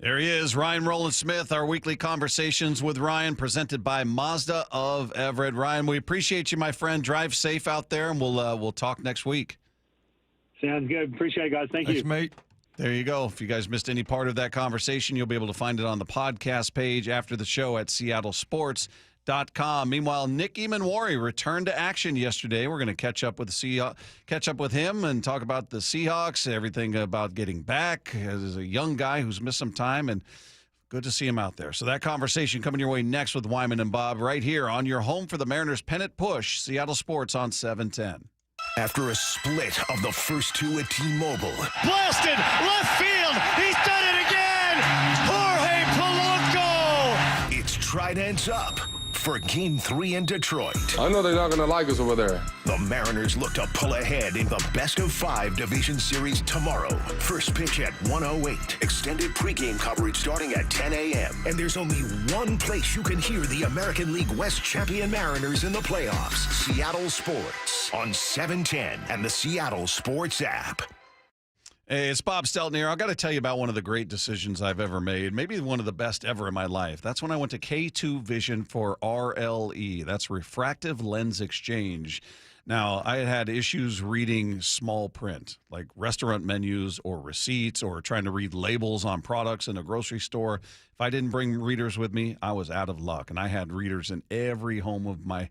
There he is, Ryan Rowland-Smith. Our weekly conversations with Ryan, presented by Mazda of Everett. Ryan, we appreciate you, my friend. Drive safe out there, and we'll talk next week. Sounds good. Appreciate it, guys. Thanks, you, mate. There you go. If you guys missed any part of that conversation, you'll be able to find it on the podcast page after the show at seattlesports.com. Meanwhile, Nick Emmanwori returned to action yesterday. We're going to catch up with him and talk about the Seahawks, everything about getting back as a young guy who's missed some time, and good to see him out there. So that conversation coming your way next with Wyman and Bob right here on your home for the Mariners pennant push, Seattle Sports on 710. After a split of the first two at T-Mobile. Blasted left field. He's done it again. Jorge Polanco. It's Tridents Up. for Game 3 in Detroit. I know they're not going to like us over there. The Mariners look to pull ahead in the best-of-5 division series tomorrow. First pitch at 1:08. Extended pregame coverage starting at 10 a.m. And there's only one place you can hear the American League West champion Mariners in the playoffs. Seattle Sports on 710 and the Seattle Sports app. Hey, it's Bob Stelton here. I've got to tell you about one of the great decisions I've ever made, maybe one of the best ever in my life. That's when I went to K2 Vision for RLE. That's refractive lens exchange. Now, I had issues reading small print, like restaurant menus or receipts or trying to read labels on products in a grocery store. If I didn't bring readers with me, I was out of luck. And I had readers in every room of my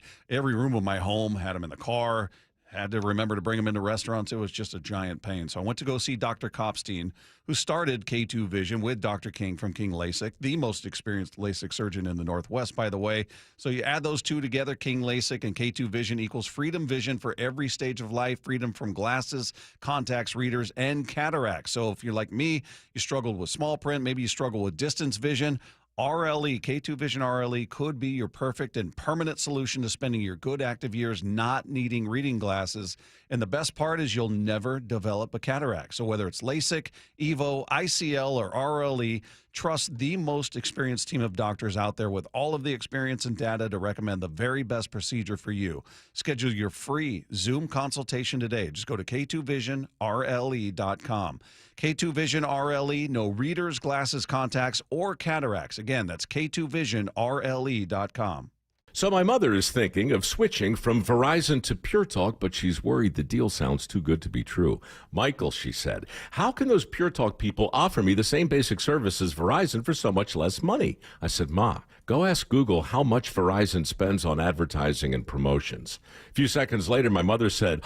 home, had them in the car. Had to remember to bring them into restaurants. It was just a giant pain. So I went to go see Dr. Kopstein, who started K2 Vision with Dr. King from King LASIK, the most experienced LASIK surgeon in the Northwest, by the way. So you add those two together, King LASIK and K2 Vision equals freedom vision for every stage of life, freedom from glasses, contacts, readers, and cataracts. So if you're like me, you struggled with small print, maybe you struggle with distance vision, RLE, K2 Vision RLE could be your perfect and permanent solution to spending your good active years not needing reading glasses. And the best part is you'll never develop a cataract. So whether it's LASIK, EVO, ICL, or RLE, trust the most experienced team of doctors out there with all of the experience and data to recommend the very best procedure for you. Schedule your free Zoom consultation today. Just go to K2VisionRLE.com. K2 Vision RLE, no readers, glasses, contacts, or cataracts. Again, that's K2VisionRLE.com. So my mother is thinking of switching from Verizon to Pure Talk, but she's worried the deal sounds too good to be true. Michael, she said, how can those Pure Talk people offer me the same basic service as Verizon for so much less money? I said, Ma, go ask Google how much Verizon spends on advertising and promotions. A few seconds later, my mother said,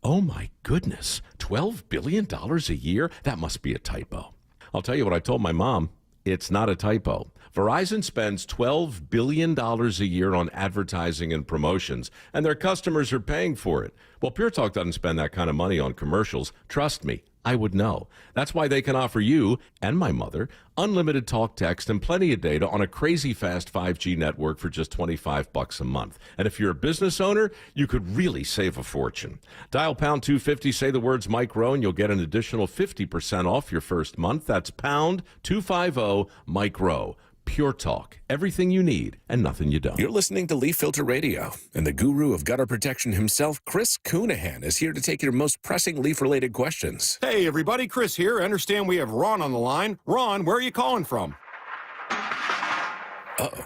oh my goodness, $12 billion a year? That must be a typo. I'll tell you what I told my mom. It's not a typo. Verizon spends $12 billion a year on advertising and promotions, and their customers are paying for it. Well, Pure Talk doesn't spend that kind of money on commercials. Trust me, I would know. That's why they can offer you and my mother unlimited talk, text, and plenty of data on a crazy fast 5G network for just $25 a month. And if you're a business owner, you could really save a fortune. Dial pound 250, say the words Mike Rowe, and you'll get an additional 50% off your first month. That's pound 250 Mike Rowe. Pure Talk. Everything you need and nothing you don't. You're listening to Leaf Filter Radio, and the guru of gutter protection himself, Chris Coonahan, is here to take your most pressing leaf-related questions. Hey, everybody. Chris here. I understand we have Ron on the line. Ron, where are you calling from? Uh-oh.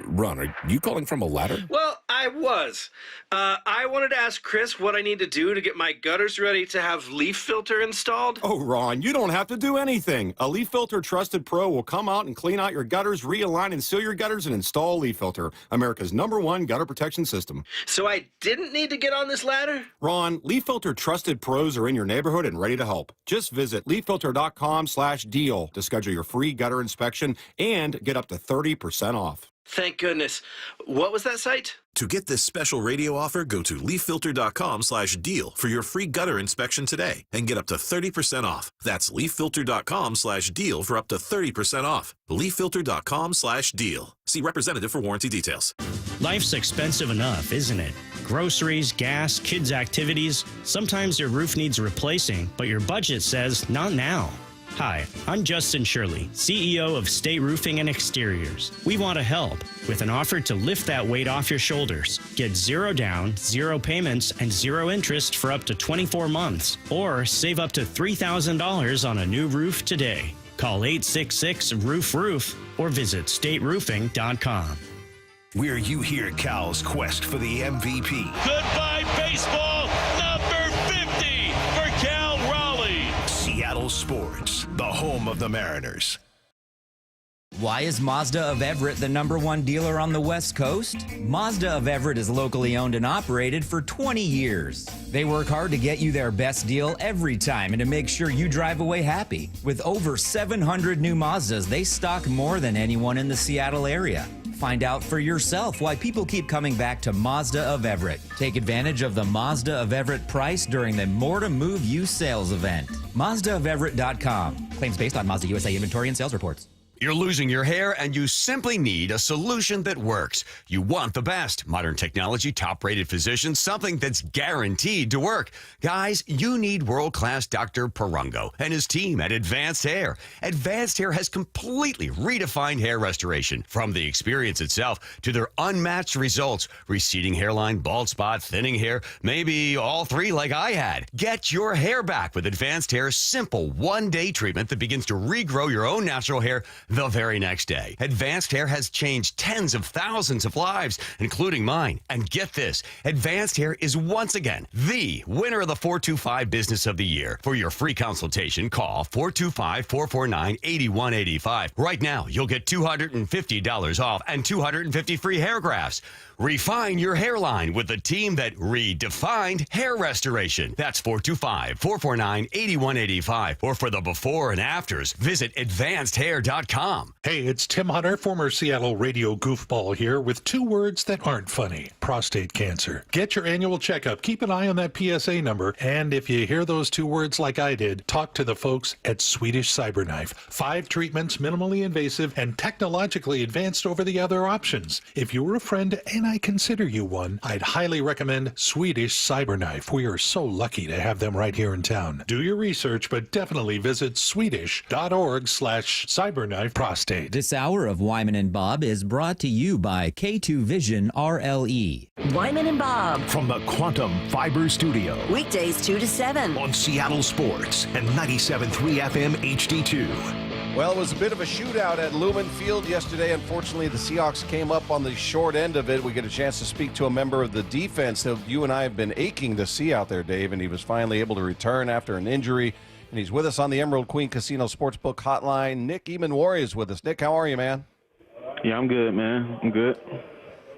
Ron, are you calling from a ladder? Well, I was. I wanted to ask Chris what I need to do to get my gutters ready to have leaf filter installed. Oh, Ron, you don't have to do anything. A Leaf Filter Trusted Pro will come out and clean out your gutters, realign and seal your gutters, and install Leaf Filter, America's #1 gutter protection system. So I didn't need to get on this ladder? Ron, Leaf Filter Trusted Pros are in your neighborhood and ready to help. Just visit leaffilter.com/deal to schedule your free gutter inspection and get up to 30% off. Thank goodness. What was that site? To get this special radio offer, go to leaffilter.com/deal for your free gutter inspection today and get up to 30% off. That's leaffilter.com/deal for up to 30% off. leaffilter.com/deal. See representative for warranty details. Life's expensive enough, isn't it? Groceries, gas, kids' activities. Sometimes your roof needs replacing, but your budget says not now. Hi, I'm Justin Shirley, CEO of State Roofing and Exteriors. We want to help with an offer to lift that weight off your shoulders. Get 0 down, 0 payments, and 0 interest for up to 24 months. Or save up to $3,000 on a new roof today. Call 866-ROOF-ROOF or visit stateroofing.com. Where you hear Cal's quest for the MVP. Goodbye, baseball, number 50 for Cal Raleigh. Seattle Sports, the home of the Mariners. Why is Mazda of Everett the #1 dealer on the West Coast? Mazda of Everett is locally owned and operated for 20 years. They work hard to get you their best deal every time and to make sure you drive away happy. With over 700 new Mazdas, they stock more than anyone in the Seattle area. Find out for yourself why people keep coming back to Mazda of Everett. Take advantage of the Mazda of Everett price during the More to Move You sales event. MazdaofEverett.com. Claims based on Mazda USA inventory and sales reports. You're losing your hair and you simply need a solution that works. You want the best. Modern technology, top-rated physicians, something that's guaranteed to work. Guys, you need world-class Dr. Perungo and his team at Advanced Hair. Advanced Hair has completely redefined hair restoration. From the experience itself to their unmatched results. Receding hairline, bald spot, thinning hair, maybe all three like I had. Get your hair back with Advanced Hair's simple one-day treatment that begins to regrow your own natural hair the very next day. Advanced Hair has changed tens of thousands of lives, including mine. And get this, Advanced Hair is once again the winner of the 425 Business of the Year. For your free consultation, call 425-449-8185. Right now, you'll get $250 off and 250 free hair grafts. Refine your hairline with the team that redefined hair restoration. That's 425-449-8185. Or for the before and afters, visit advancedhair.com. Hey, it's Tim Hunter, former Seattle radio goofball here with two words that aren't funny. Prostate cancer. Get your annual checkup. Keep an eye on that PSA number. And if you hear those two words like I did, talk to the folks at Swedish Cyberknife. 5 treatments, minimally invasive and technologically advanced over the other options. If you were a friend and I consider you one, I'd highly recommend Swedish Cyberknife. We are so lucky to have them right here in town. Do your research, but definitely visit swedish.org/cyberknife prostate. This hour of Wyman and Bob is brought to you by K2 Vision RLE. Wyman and Bob. From the Quantum Fiber Studio. Weekdays 2 to 7. On Seattle Sports and 97.3 FM HD2. Well, it was a bit of a shootout at Lumen Field yesterday. Unfortunately, the Seahawks came up on the short end of it. We get a chance to speak to a member of the defense that you and I have been aching to see out there, Dave, and he was finally able to return after an injury. And he's with us on the Emerald Queen Casino Sportsbook Hotline. Nick Emmanwori is with us. Nick, how are you, man? Yeah, I'm good, man. I'm good.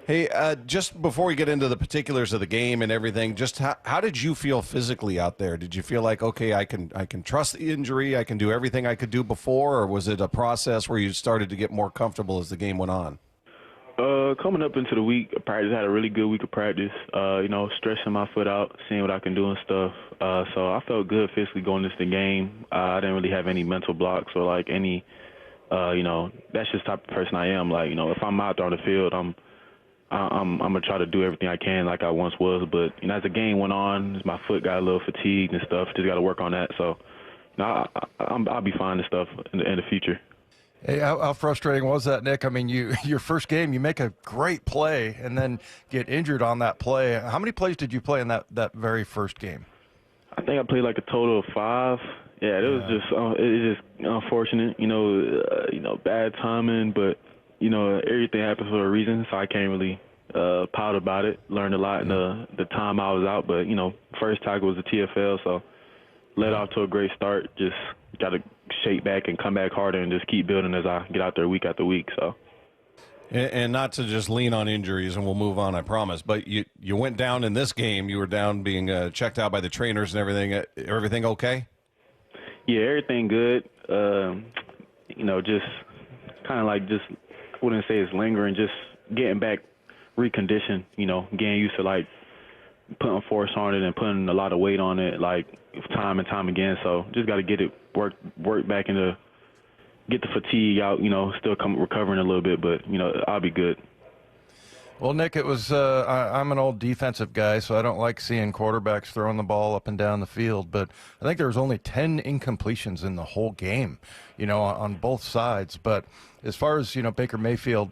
Hey, just before we get into the particulars of the game and everything, just how did you feel physically out there? Did you feel like, okay, I can trust the injury, I can do everything I could do before, or was it a process where you started to get more comfortable as the game went on? Coming up into the week, I had a really good week of practice, stretching my foot out, seeing what I can do and stuff. So I felt good physically going into the game. I didn't really have any mental blocks or like any, that's just the type of person I am. Like, if I'm out there on the field, I'm gonna try to do everything I can like I once was, but as the game went on, my foot got a little fatigued and stuff. Just got to work on that. So, I'll be fine and stuff in the future. Hey, how frustrating was that, Nick? I mean, your first game, you make a great play and then get injured on that play. How many plays did you play in that very first game? I think I played like a total of 5. Yeah, it was just unfortunate. Bad timing, but. Everything happens for a reason, so I can't really pout about it. Learned a lot in the time I was out, but, first tackle was the TFL, so led off to a great start. Just got to shake back and come back harder and just keep building as I get out there week after week. So. And not to just lean on injuries, and we'll move on, I promise, but you went down in this game. You were down being checked out by the trainers and everything. Everything okay? Yeah, everything good. Just kind of like I wouldn't say it's lingering, just getting back reconditioned, getting used to like putting force on it and putting a lot of weight on it, like time and time again. So just got to get it work back into, get the fatigue out, still recovering a little bit, but, I'll be good. Well, Nick, it was I'm an old defensive guy, so I don't like seeing quarterbacks throwing the ball up and down the field, but I think there was only 10 incompletions in the whole game, on both sides. But as far as, Baker Mayfield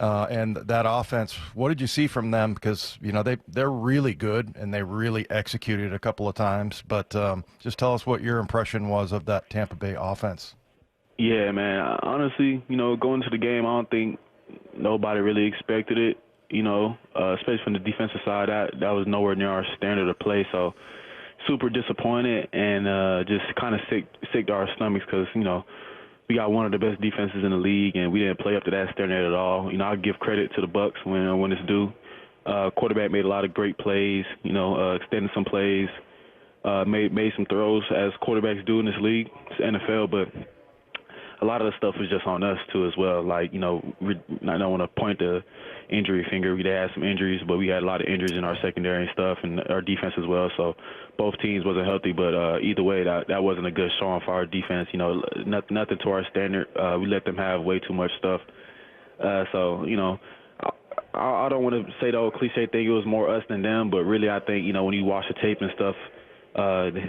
and that offense, what did you see from them? Because, they're really good and they really executed a couple of times. But just tell us what your impression was of that Tampa Bay offense. Yeah, man. Honestly, going to the game, I don't think nobody really expected it. Especially from the defensive side, that was nowhere near our standard of play. So super disappointed and just kind of sick to our stomachs because, we got one of the best defenses in the league and we didn't play up to that standard at all. I'll give credit to the Bucs when it's due. Quarterback made a lot of great plays, extended some plays, made some throws as quarterbacks do in this league. It's NFL, but a lot of the stuff was just on us too as well. Like, I don't want to point the injury finger. We had some injuries, but we had a lot of injuries in our secondary and stuff, and our defense as well. So both teams wasn't healthy, but either way, that wasn't a good showing for our defense. Nothing to our standard. We let them have way too much stuff. So I don't want to say the old cliche thing. It was more us than them, but really, I think when you watch the tape and stuff,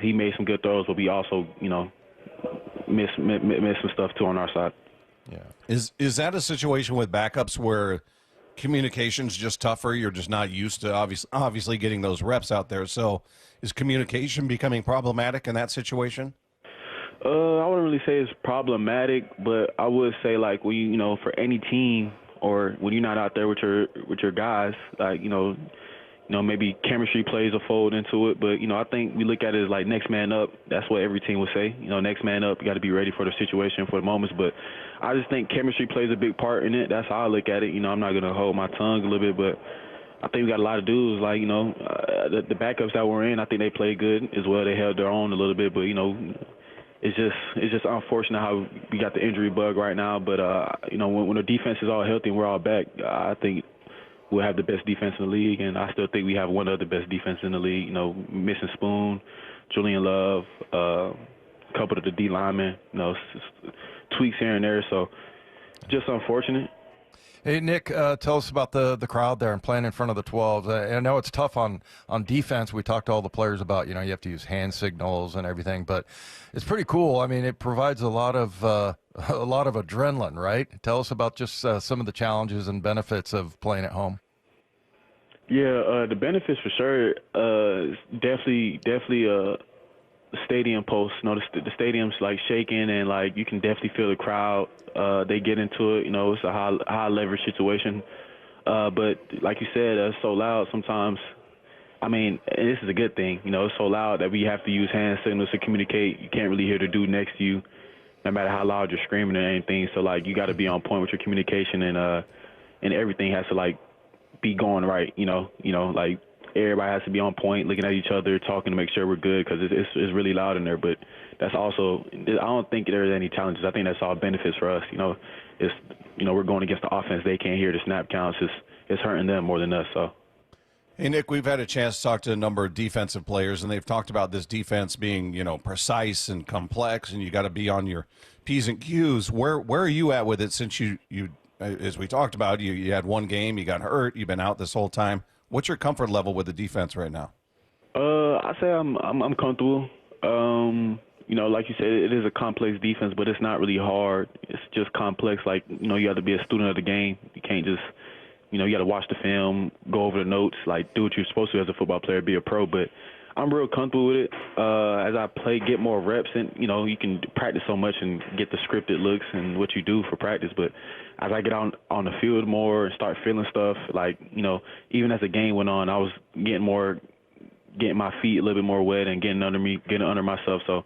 he made some good throws, but we also missed some stuff too on our side. Yeah. Is that a situation with backups where communication's just tougher? You're just not used to obviously getting those reps out there. So is communication becoming problematic in that situation? I wouldn't really say it's problematic, but I would say like for any team or when you're not out there with your guys, like maybe chemistry plays a fold into it, but I think we look at it as like next man up. That's what every team would say. Next man up. You got to be ready for the situation, for the moments. But I just think chemistry plays a big part in it. That's how I look at it. I'm not gonna hold my tongue a little bit, but I think we got a lot of dudes like the backups that we're in. I think they played good as well. They held their own a little bit, but it's just unfortunate how we got the injury bug right now. But when the defense is all healthy and we're all back, I think we'll have the best defense in the league, and I still think we have one of the best defenses in the league. Missing Spoon, Julian Love, a couple of the D linemen, tweaks here and there. So just unfortunate. Hey, Nick, tell us about the crowd there and playing in front of the 12s. I know it's tough on defense. We talked to all the players about, you have to use hand signals and everything, but it's pretty cool. I mean, it provides a lot of adrenaline, right? Tell us about just some of the challenges and benefits of playing at home. Yeah, the benefits for sure. Definitely stadium posts. The stadium's like shaking, and like you can definitely feel the crowd. They get into it. It's a high leverage situation. But like you said, it's so loud sometimes. I mean, this is a good thing. It's so loud that we have to use hand signals to communicate. You can't really hear the dude next to you, no matter how loud you're screaming or anything. So like you got to be on point with your communication, and everything has to like be going right. Like everybody has to be on point, looking at each other, talking to make sure we're good, because it's really loud in there. But that's also, I don't think there's any challenges. I think that's all benefits for us. We're going against the offense. They can't hear the snap counts. It's hurting them more than us. So. Hey, Nick, we've had a chance to talk to a number of defensive players, and they've talked about this defense being, precise and complex, and you got to be on your P's and Q's. Where are you at with it since you as we talked about, you had one game, you got hurt, you've been out this whole time. What's your comfort level with the defense right now? I say I'm comfortable. Like you said, it is a complex defense, but it's not really hard. It's just complex. Like, you have to be a student of the game. You can't just, you got to watch the film, go over the notes, like do what you're supposed to as a football player, be a pro. But I'm real comfortable with it. As I play, get more reps, and, you can practice so much and get the scripted looks and what you do for practice. But as I get on the field more and start feeling stuff, like, even as the game went on, I was getting my feet a little bit more wet and getting under myself. So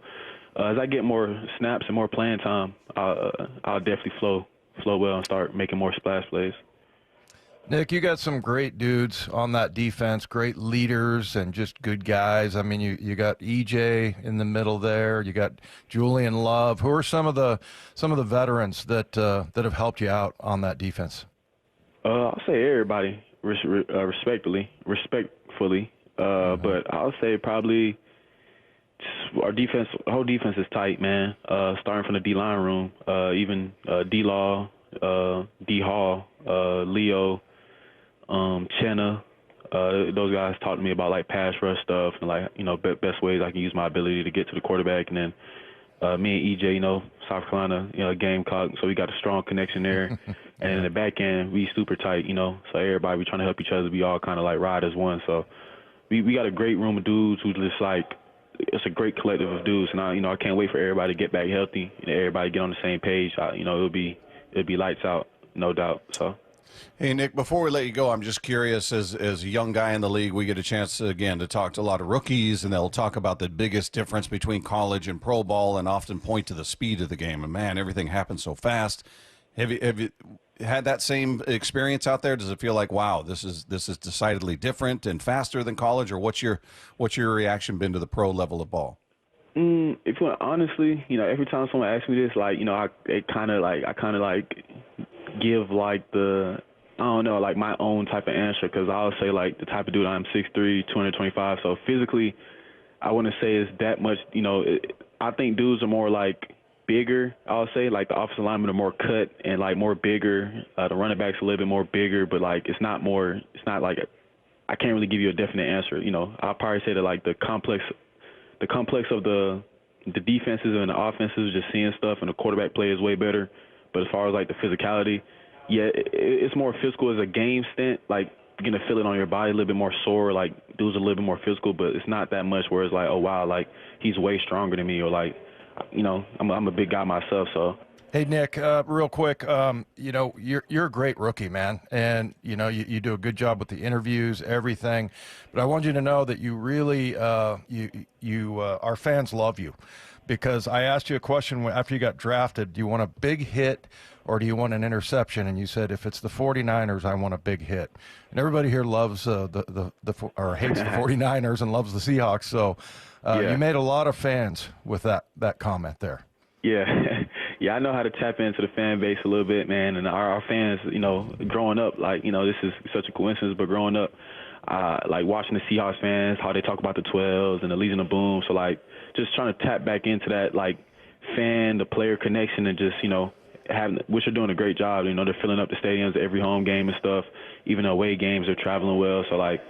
as I get more snaps and more playing time, I'll definitely flow well and start making more splash plays. Nick, you got some great dudes on that defense, great leaders and just good guys. I mean, you got EJ in the middle there. You got Julian Love. Who are some of the veterans that have helped you out on that defense? I'll say everybody, respectfully. But I'll say probably our defense, whole defense is tight, man. Starting from the D-line room, even D-Law, D-Hall, Leo, Chenna, those guys talked to me about like pass rush stuff and like, best ways I can use my ability to get to the quarterback. And then me and EJ, South Carolina, Gamecock, so we got a strong connection there. And in the back end, we super tight, so everybody, we trying to help each other. We all kind of like ride as one. So we got a great room of dudes who just like, it's a great collective of dudes. And I can't wait for everybody to get back healthy and everybody get on the same page. It'll be lights out, no doubt. So. Hey, Nick, before we let you go, I'm just curious, as a young guy in the league, we get a chance, again, to talk to a lot of rookies, and they'll talk about the biggest difference between college and pro ball and often point to the speed of the game. And, man, everything happens so fast. Have you had that same experience out there? Does it feel like, wow, this is decidedly different and faster than college, or what's your reaction been to the pro level of ball? If you want, honestly, every time someone asks me this, like, I kind of give like the, I don't know, like my own type of answer, because I'll say like the type of dude I'm 6'3", 225. So physically, I wouldn't say it's that much. I think dudes are more like bigger. I'll say like the offensive linemen are more cut and like more bigger. The running backs a little bit more bigger, but like it's not like I can't really give you a definite answer. I'll probably say that like the complex of the defenses and the offenses, just seeing stuff, and the quarterback play is way better. But as far as like the physicality, yeah, it's more physical as a game stint. Like you're gonna feel it on your body a little bit more sore. Like dudes are a little bit more physical, but it's not that much where it's like, oh wow, like he's way stronger than me, or like, I'm a big guy myself, so. Hey, Nick, real quick, you're a great rookie, man, and, you do a good job with the interviews, everything, but I want you to know that you really, our fans love you, because I asked you a question after you got drafted, do you want a big hit or do you want an interception? And you said, if it's the 49ers, I want a big hit. And everybody here loves or hates the 49ers and loves the Seahawks, so you made a lot of fans with that comment there. Yeah. Yeah, I know how to tap into the fan base a little bit, man. And our fans, growing up, like, this is such a coincidence, but growing up, like watching the Seahawks fans, how they talk about the 12s and the Legion of Boom. So, like, just trying to tap back into that, like, fan to player connection, and just, which are doing a great job. They're filling up the stadiums every home game and stuff. Even away games, they're traveling well. So, like,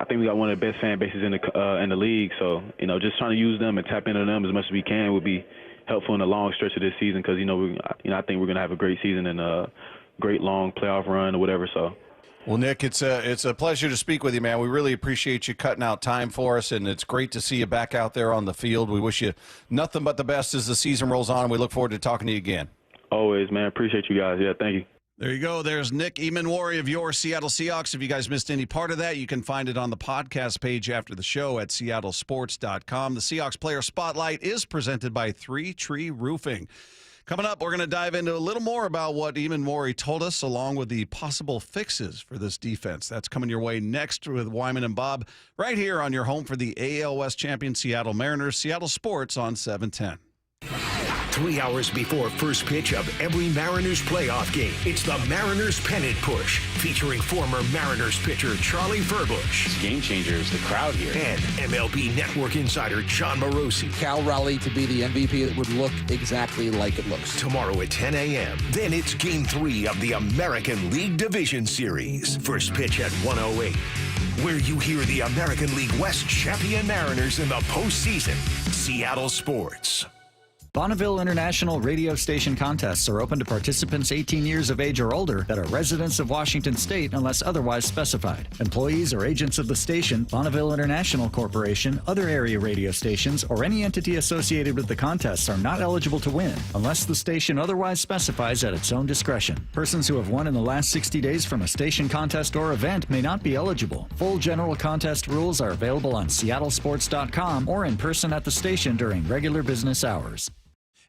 I think we got one of the best fan bases in the league. So, just trying to use them and tap into them as much as we can would be helpful in the long stretch of this season, because I think we're gonna have a great season and a great long playoff run or whatever. So, well, Nick, it's a pleasure to speak with you, man. We really appreciate you cutting out time for us, and it's great to see you back out there on the field. We wish you nothing but the best as the season rolls on. We look forward to talking to you again. Always, man. Appreciate you guys. Yeah, thank you. There you go. There's Nick Emmanwori of your Seattle Seahawks. If you guys missed any part of that, you can find it on the podcast page after the show at seattlesports.com. The Seahawks Player Spotlight is presented by 3 Tree Roofing. Coming up, we're going to dive into a little more about what Emmanwori told us, along with the possible fixes for this defense. That's coming your way next with Wyman and Bob, right here on your home for the AL West champion Seattle Mariners. Seattle Sports on 710. 3 hours before first pitch of every Mariners playoff game, it's the Mariners Pennant Push, featuring former Mariners pitcher Charlie Furbush. It's game changers, the crowd here. And MLB Network insider Jon Morosi. Cal Raleigh to be the MVP that would look exactly like it looks. Tomorrow at 10 a.m. Then it's Game 3 of the American League Division Series. First pitch at 1:08. Where you hear the American League West champion Mariners in the postseason. Seattle Sports. Bonneville International radio station contests are open to participants 18 years of age or older that are residents of Washington State unless otherwise specified. Employees or agents of the station, Bonneville International Corporation, other area radio stations, or any entity associated with the contests are not eligible to win unless the station otherwise specifies at its own discretion. Persons who have won in the last 60 days from a station contest or event may not be eligible. Full general contest rules are available on seattlesports.com or in person at the station during regular business hours.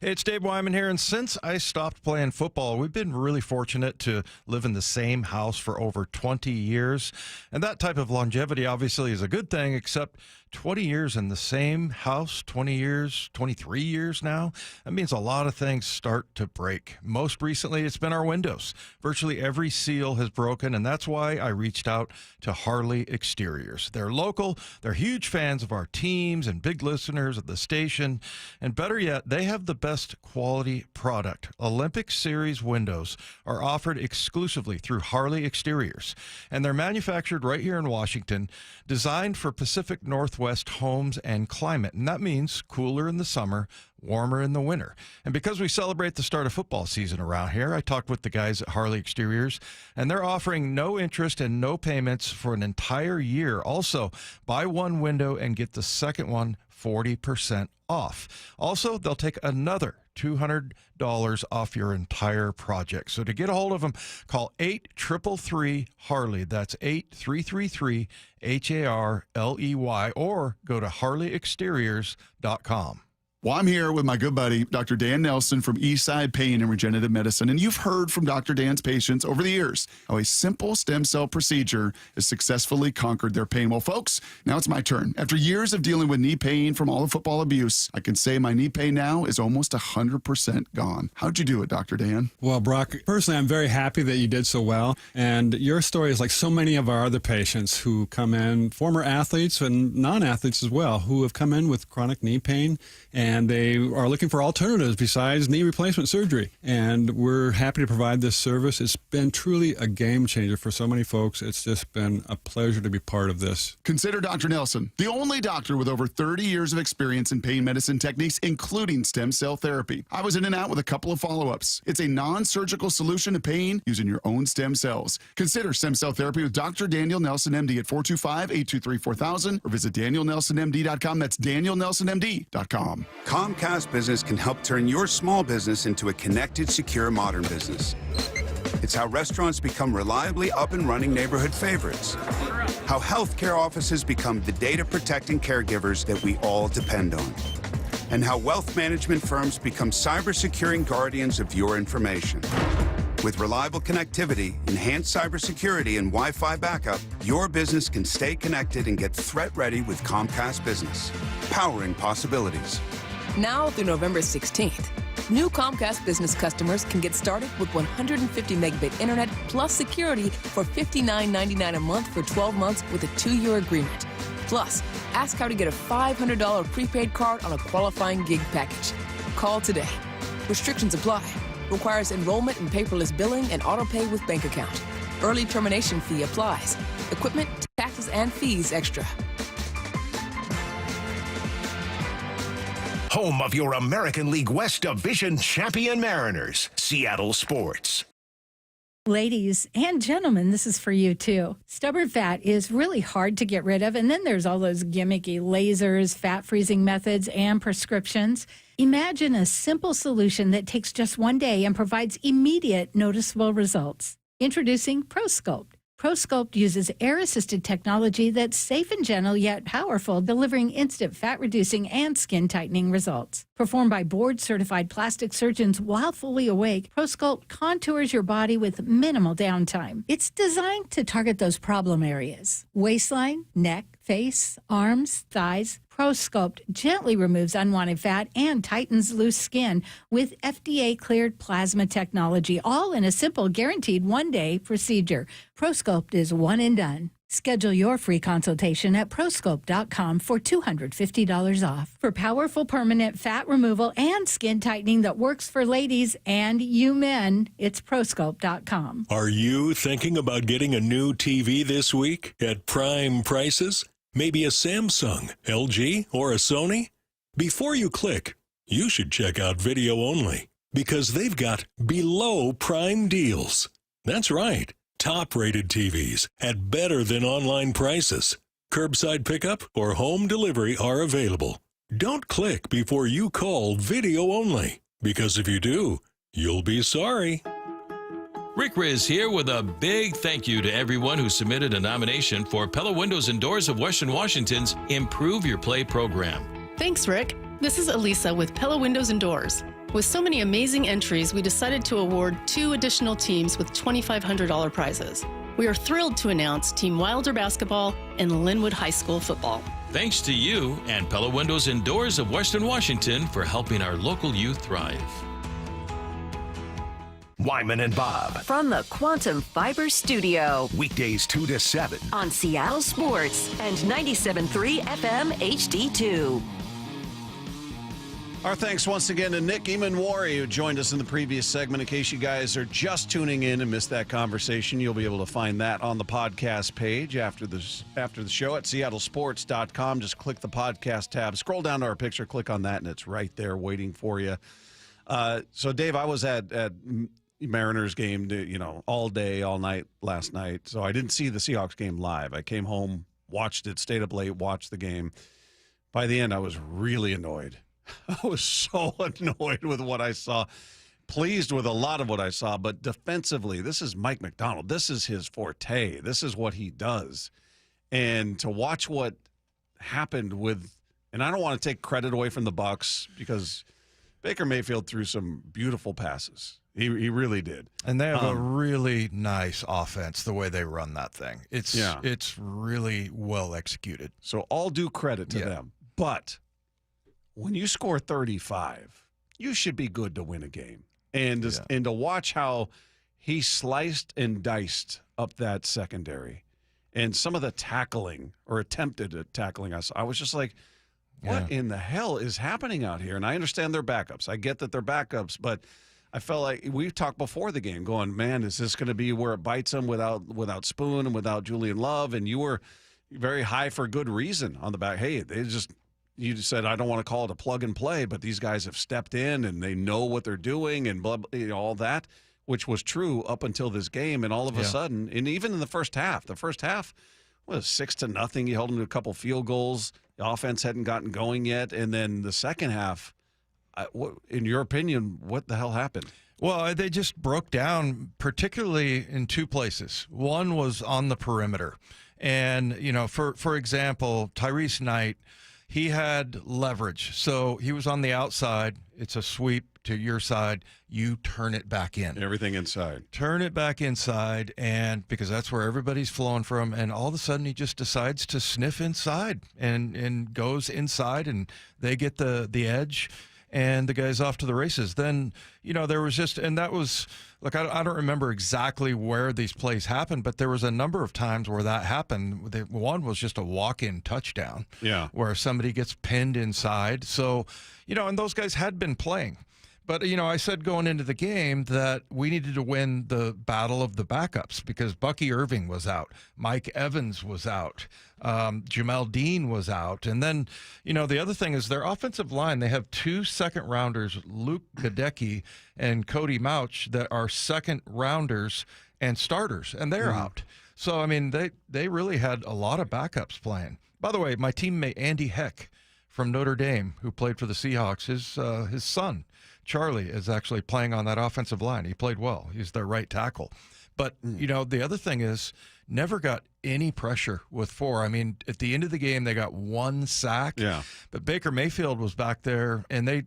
Hey, it's Dave Wyman here, and since I stopped playing football, we've been really fortunate to live in the same house for over 20 years, and that type of longevity obviously is a good thing, except 20 years in the same house, 20 years, 23 years now, that means a lot of things start to break. Most recently, it's been our windows. Virtually every seal has broken, and that's why I reached out to Harley Exteriors. They're local, they're huge fans of our teams and big listeners of the station, and better yet, they have the best quality product. Olympic Series windows are offered exclusively through Harley Exteriors, and they're manufactured right here in Washington, designed for Pacific Northwest homes and climate, and that means cooler in the summer, warmer in the winter. And because we celebrate the start of football season around here, I talked with the guys at Harley Exteriors, and they're offering no interest and no payments for an entire year. Also, buy one window and get the second one 40% off. Also, they'll take another $200 off your entire project. So to get a hold of them, call 833-HARLEY. That's 8333-HARLEY, or go to harleyexteriors.com. Well, I'm here with my good buddy, Dr. Dan Nelson from Eastside Pain and Regenerative Medicine. And you've heard from Dr. Dan's patients over the years how a simple stem cell procedure has successfully conquered their pain. Well, folks, now it's my turn. After years of dealing with knee pain from all the football abuse, I can say my knee pain now is almost 100% gone. How'd you do it, Dr. Dan? Well, Brock, personally, I'm very happy that you did so well. And your story is like so many of our other patients who come in, former athletes and non-athletes as well, who have come in with chronic knee pain, and they are looking for alternatives besides knee replacement surgery. And we're happy to provide this service. It's been truly a game changer for so many folks. It's just been a pleasure to be part of this. Consider Dr. Nelson, the only doctor with over 30 years of experience in pain medicine techniques, including stem cell therapy. I was in and out with a couple of follow-ups. It's a non-surgical solution to pain using your own stem cells. Consider stem cell therapy with Dr. Daniel Nelson, MD at 425-823-4000 or visit danielnelsonmd.com. That's danielnelsonmd.com. Comcast Business can help turn your small business into a connected, secure, modern business. It's how restaurants become reliably up and running neighborhood favorites. How healthcare offices become the data-protecting caregivers that we all depend on. And how wealth management firms become cyber-securing guardians of your information. With reliable connectivity, enhanced cybersecurity, and Wi-Fi backup, your business can stay connected and get threat-ready with Comcast Business. Powering possibilities. Now through November 16th, new Comcast Business customers can get started with 150 megabit internet plus security for $59.99 a month for 12 months with a 2-year agreement. Plus, ask how to get a $500 prepaid card on a qualifying gig package. Call today. Restrictions apply. Requires enrollment in paperless billing and auto pay with bank account. Early termination fee applies. Equipment, taxes, and fees extra. Home of your American League West Division champion Mariners, Seattle Sports. Ladies and gentlemen, this is for you too. Stubborn fat is really hard to get rid of, and then there's all those gimmicky lasers, fat freezing methods, and prescriptions. Imagine a simple solution that takes just one day and provides immediate noticeable results. Introducing ProSculpt. ProSculpt uses air-assisted technology that's safe and gentle yet powerful, delivering instant fat-reducing and skin-tightening results. Performed by board-certified plastic surgeons while fully awake, ProSculpt contours your body with minimal downtime. It's designed to target those problem areas: waistline, neck, face, arms, thighs. ProSculpt gently removes unwanted fat and tightens loose skin with FDA-cleared plasma technology, all in a simple, guaranteed one-day procedure. ProSculpt is one and done. Schedule your free consultation at prosculpt.com for $250 off. For powerful permanent fat removal and skin tightening that works for ladies and you men, it's prosculpt.com. Are you thinking about getting a new TV this week at prime prices? Maybe a Samsung, LG, or a Sony? Before you click, you should check out Video Only, because they've got below prime deals. That's right. Top-rated TVs at better than online prices. Curbside pickup or home delivery are available. Don't click before you call Video Only, because if you do, you'll be sorry. Rick Riz here with a big thank you to everyone who submitted a nomination for Pella Windows and Doors of Western Washington's Improve Your Play program. Thanks, Rick. This is Elisa with Pella Windows and Doors. With so many amazing entries, we decided to award 2 additional teams with $2,500 prizes. We are thrilled to announce Team Wilder Basketball and Linwood High School Football. Thanks to you and Pella Windows and Doors of Western Washington for helping our local youth thrive. Wyman and Bob. From the Quantum Fiber Studio. Weekdays 2 to 7. On Seattle Sports and 97.3 FM HD2. Our thanks once again to Nick Emmanwori, who joined us in the previous segment. In case you guys are just tuning in and missed that conversation, you'll be able to find that on the podcast page after the show at seattlesports.com. Just click the podcast tab, scroll down to our picture, click on that, and it's right there waiting for you. So, Dave, I was at Mariners game, all day, all night last night. So I didn't see the Seahawks game live. I came home, watched it, stayed up late, watched the game. By the end, I was really annoyed. I was so annoyed with what I saw. Pleased with a lot of what I saw, but defensively, this is Mike McDonald. This is his forte. This is what he does. And to watch what happened with and I don't want to take credit away from the Bucs because Baker Mayfield threw some beautiful passes. He really did. And they have a really nice offense, the way they run that thing. It's really well executed. So all due credit to them. But when you score 35, you should be good to win a game. And to watch how he sliced and diced up that secondary and some of the tackling or attempted tackling us, I was just like, what in the hell is happening out here? And I understand they're backups. I get that they're backups, but I felt like we've talked before the game going, man, is this going to be where it bites them without Spoon and without Julian Love? And you were very high for good reason on the back. Hey, you just said, I don't want to call it a plug and play, but these guys have stepped in and they know what they're doing and blah, all that, which was true up until this game. And all of a sudden, and even in the first half was 6-0. You held them to a couple field goals. The offense hadn't gotten going yet. And then the second half, in your opinion, what the hell happened? Well, they just broke down, particularly in two places. One was on the perimeter. And, for example, Tyrese Knight, he had leverage. So he was on the outside. It's a sweep to your side. You turn it back in. Everything inside. Turn it back inside, and because that's where everybody's flowing from. And all of a sudden, he just decides to sniff inside and goes inside, and they get the edge. And the guy's off to the races. Then, there was that was, look, I don't remember exactly where these plays happened, but there was a number of times where that happened. One was just a walk-in touchdown where somebody gets pinned inside. So, and those guys had been playing. But, I said going into the game that we needed to win the battle of the backups because Bucky Irving was out. Mike Evans was out. Jamel Dean was out. And then, the other thing is their offensive line, they have 2 second-rounders, Luke Gadecki and Cody Mouch, that are second-rounders and starters, and they're out. So, they really had a lot of backups playing. By the way, my teammate Andy Heck from Notre Dame, who played for the Seahawks, his son, Charlie, is actually playing on that offensive line. He played well. He's their right tackle. But, the other thing is never got any pressure with 4. At the end of the game, they got 1 sack. Yeah. But Baker Mayfield was back there, and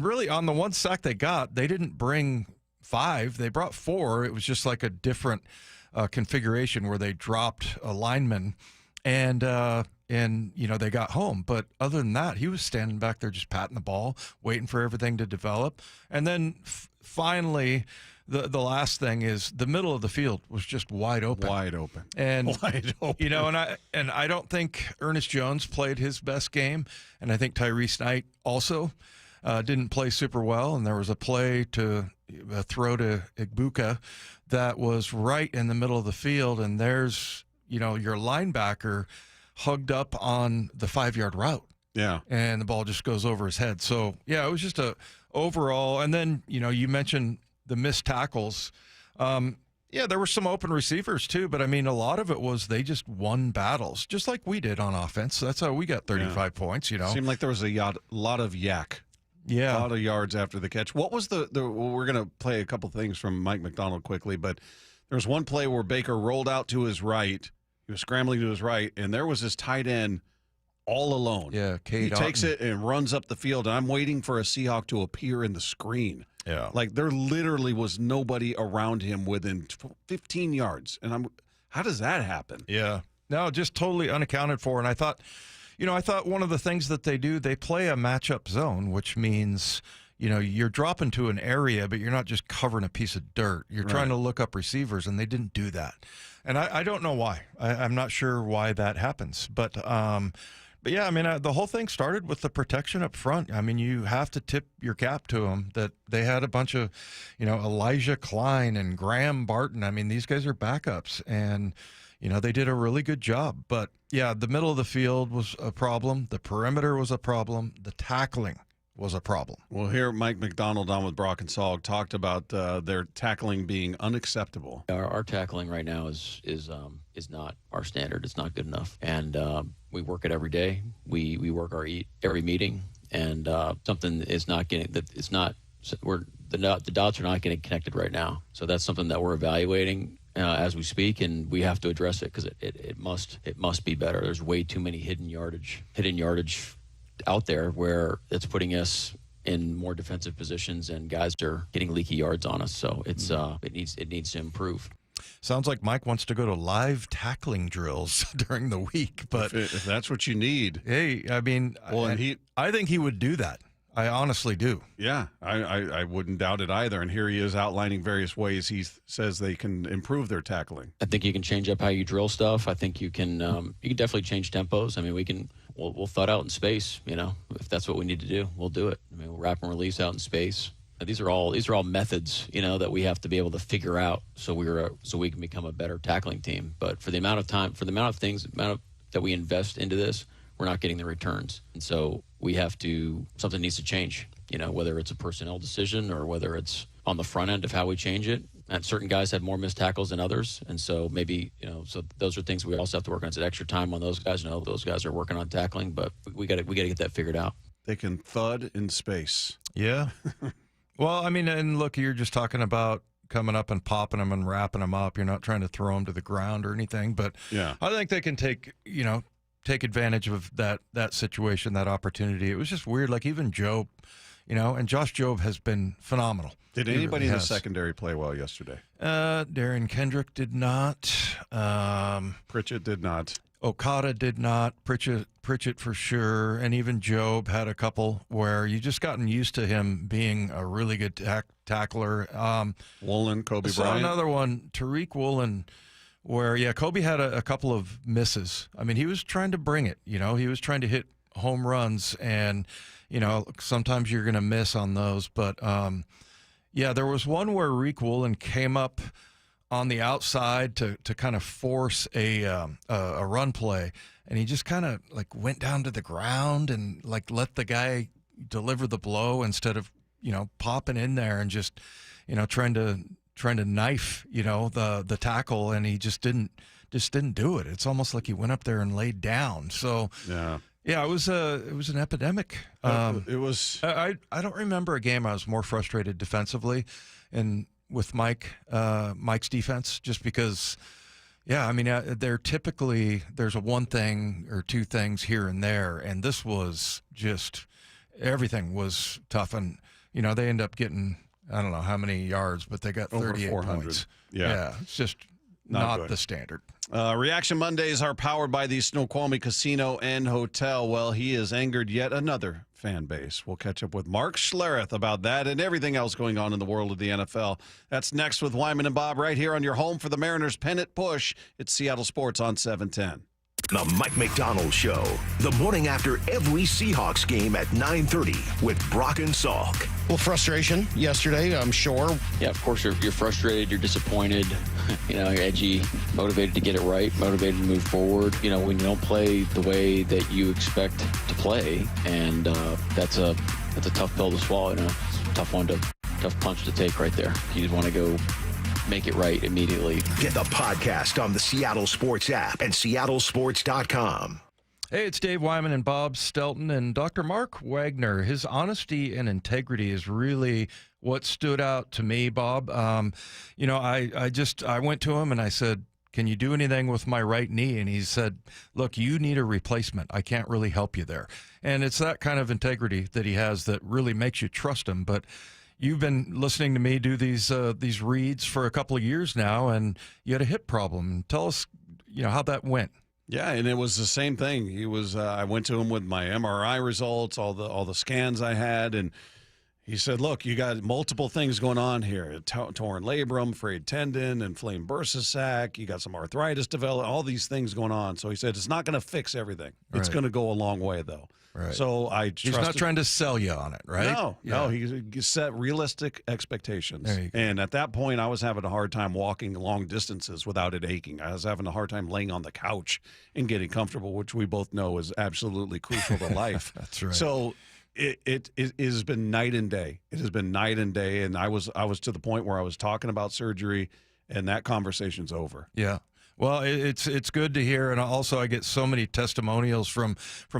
really on the 1 sack they got, they didn't bring 5. They brought 4. It was just like a different configuration where they dropped a lineman, and they got home. But other than that, he was standing back there just patting the ball, waiting for everything to develop. And then finally, the last thing is the middle of the field was just wide open. And wide open. And I don't think Ernest Jones played his best game, and I think Tyrese Knight also didn't play super well. And there was a play to throw to Igbuka that was right in the middle of the field, and there's your linebacker hugged up on the 5-yard route. Yeah. And the ball just goes over his head. So, it was just a overall. And then, you mentioned the missed tackles. There were some open receivers too, but a lot of it was they just won battles, just like we did on offense. That's how we got 35 points, Seemed like there was a lot of yak. Yeah. A lot of yards after the catch. What was we're going to play a couple things from Mike McDonald quickly, but there was one play where Baker rolled out to his right. He was scrambling to his right, and there was this tight end all alone. Yeah, he takes it and runs up the field, and I'm waiting for a Seahawk to appear in the screen. Yeah. Like there literally was nobody around him within 15 yards. And how does that happen? Yeah. No, just totally unaccounted for. And I thought one of the things that they do, they play a matchup zone, which means you're dropping to an area, but you're not just covering a piece of dirt. You're trying to look up receivers, and they didn't do that. And I don't know why. I'm not sure why that happens. But yeah, the whole thing started with the protection up front. You have to tip your cap to them that they had a bunch of, Elijah Klein and Graham Barton. These guys are backups, and, they did a really good job. But, yeah, the middle of the field was a problem. The perimeter was a problem. The tackling was a problem. Well, here Mike McDonald on with Brock and Salk talked about their tackling being unacceptable. Our tackling right now is not our standard. It's not good enough, and we work it every day. We work every meeting, and something is not getting that. It's not. The dots are not getting connected right now. So that's something that we're evaluating as we speak, and we have to address it because it must be better. There's way too many hidden yardage out there where it's putting us in more defensive positions, and guys are getting leaky yards on us. So it's it needs to improve. Sounds like Mike wants to go to live tackling drills during the week, but if that's what you need, hey, I mean, I think he would do that. I honestly do. Yeah, I wouldn't doubt it either. And here he is outlining various ways he says they can improve their tackling. I think you can change up how you drill stuff. I think you can definitely change tempos. I mean, we'll thud out in space. If that's what we need to do, we'll do it. I mean, we'll wrap and release out in space. These are all methods, that we have to be able to figure out so we can become a better tackling team. But for the amount of time, for the amount of that we invest into this, we're not getting the returns. And so something needs to change, whether it's a personnel decision or whether it's on the front end of how we change it. And certain guys had more missed tackles than others. And so maybe, so those are things we also have to work on. It's extra time on those guys. Those guys are working on tackling, but we got to get that figured out. They can thud in space. Yeah. Well, I mean, and look, you're just talking about coming up and popping them and wrapping them up. You're not trying to throw them to the ground or anything, but yeah, I think they can take advantage of that situation, that opportunity. It was just weird. Like even Job, and Josh Jobe has been phenomenal. Did anybody in the secondary play well yesterday? Darren Kendrick did not. Pritchett did not. Okada did not. Pritchett for sure. And even Job had a couple where you just gotten used to him being a really good tackler. Woolen, Kobe Bryant. Bryant. Another one, Tariq Woolen, where, Kobe had a couple of misses. I mean, he was trying to bring it. He was trying to hit home runs, and, sometimes you're going to miss on those. But, there was one where Tariq Woolen came up on the outside to kind of force a run play, and he just kind of went down to the ground and let the guy deliver the blow instead of popping in there and just trying to knife the tackle, and he just didn't do it. It's almost like he went up there and laid down. So it was an epidemic. It was. I don't remember a game I was more frustrated defensively and with Mike's defense, just because, they're typically, there's one thing or two things here and there, and this was just, everything was tough, and, they end up getting, I don't know how many yards, but they got 38 points. Yeah, it's just not the standard. Reaction Mondays are powered by the Snoqualmie Casino and Hotel. Well, he has angered yet another fan base. We'll catch up with Mark Schlereth about that and everything else going on in the world of the NFL. That's next with Wyman and Bob right here on your home for the Mariners pennant push. It's Seattle Sports on 710. The Mike McDonald Show, the morning after every Seahawks game at 9:30 with Brock and Salk. Well, frustration yesterday, I'm sure. Yeah, of course, you're frustrated, you're disappointed, you're edgy, motivated to get it right, motivated to move forward. When you don't play the way that you expect to play, and that's a tough pill to swallow. It's a tough punch to take right there. You just want to go make it right immediately. Get the podcast on the Seattle Sports app and seattlesports.com. Hey, it's Dave Wyman and Bob Stelton and Dr. Mark Wagner. His honesty and integrity is really what stood out to me, Bob. I went to him and I said, can you do anything with my right knee? And he said, look, you need a replacement. I can't really help you there. And it's that kind of integrity that he has that really makes you trust him. But you've been listening to me do these reads for a couple of years now, and you had a hip problem. Tell us, how that went. Yeah, and it was the same thing. He was. I went to him with my MRI results, all the scans I had, and he said, "Look, you got multiple things going on here: torn labrum, frayed tendon, inflamed bursa sac. You got some arthritis developed. All these things going on." So he said, "It's not going to fix everything. It's going to go a long way, though." Right. So He's not trying to sell you on it, right? No, he set realistic expectations. There you go. And at that point, I was having a hard time walking long distances without it aching. I was having a hard time laying on the couch and getting comfortable, which we both know is absolutely crucial to life. That's right. So it has been night and day. It has been night and day, and I was to the point where I was talking about surgery, and that conversation's over. Yeah. Well, it's good to hear, and also I get so many testimonials from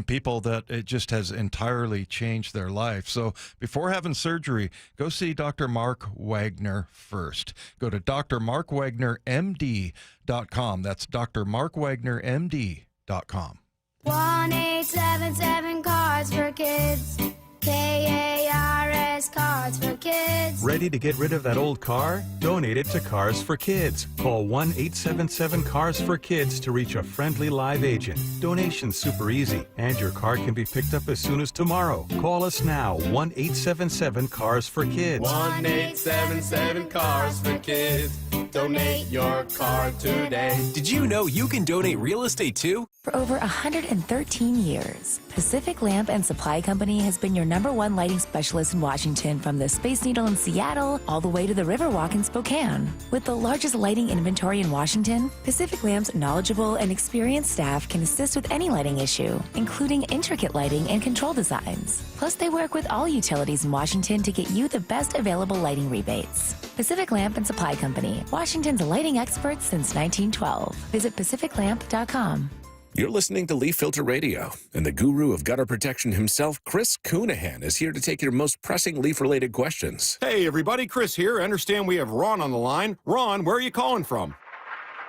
people that it just has entirely changed their life. So before having surgery, go see Dr. Mark Wagner first. Go to drmarkwagnermd.com. That's drmarkwagnermd.com. 1877 cars. Cards for Kids. KARS, Cards for Kids. Ready to get rid of that old car? Donate it to Cars for Kids. Call 1-877-CARS-FOR-KIDS to reach a friendly live agent. Donation's super easy, and your car can be picked up as soon as tomorrow. Call us now, 1-877-CARS-FOR-KIDS. 1-877-CARS-FOR-KIDS. Donate your car today. Did you know you can donate real estate too? For over 113 years, Pacific Lamp and Supply Company has been your #1 lighting specialist in Washington, from the Space Needle in Seattle all the way to the Riverwalk in Spokane. With the largest lighting inventory in Washington, Pacific Lamp's knowledgeable and experienced staff can assist with any lighting issue, including intricate lighting and control designs. Plus, they work with all utilities in Washington to get you the best available lighting rebates. Pacific Lamp and Supply Company, Washington's lighting experts since 1912. Visit pacificlamp.com. You're listening to Leaf Filter Radio, and the guru of gutter protection himself, Chris Coonahan, is here to take your most pressing leaf-related questions. Hey, everybody, Chris here. I understand we have Ron on the line. Ron, where are you calling from?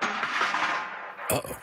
Uh-oh.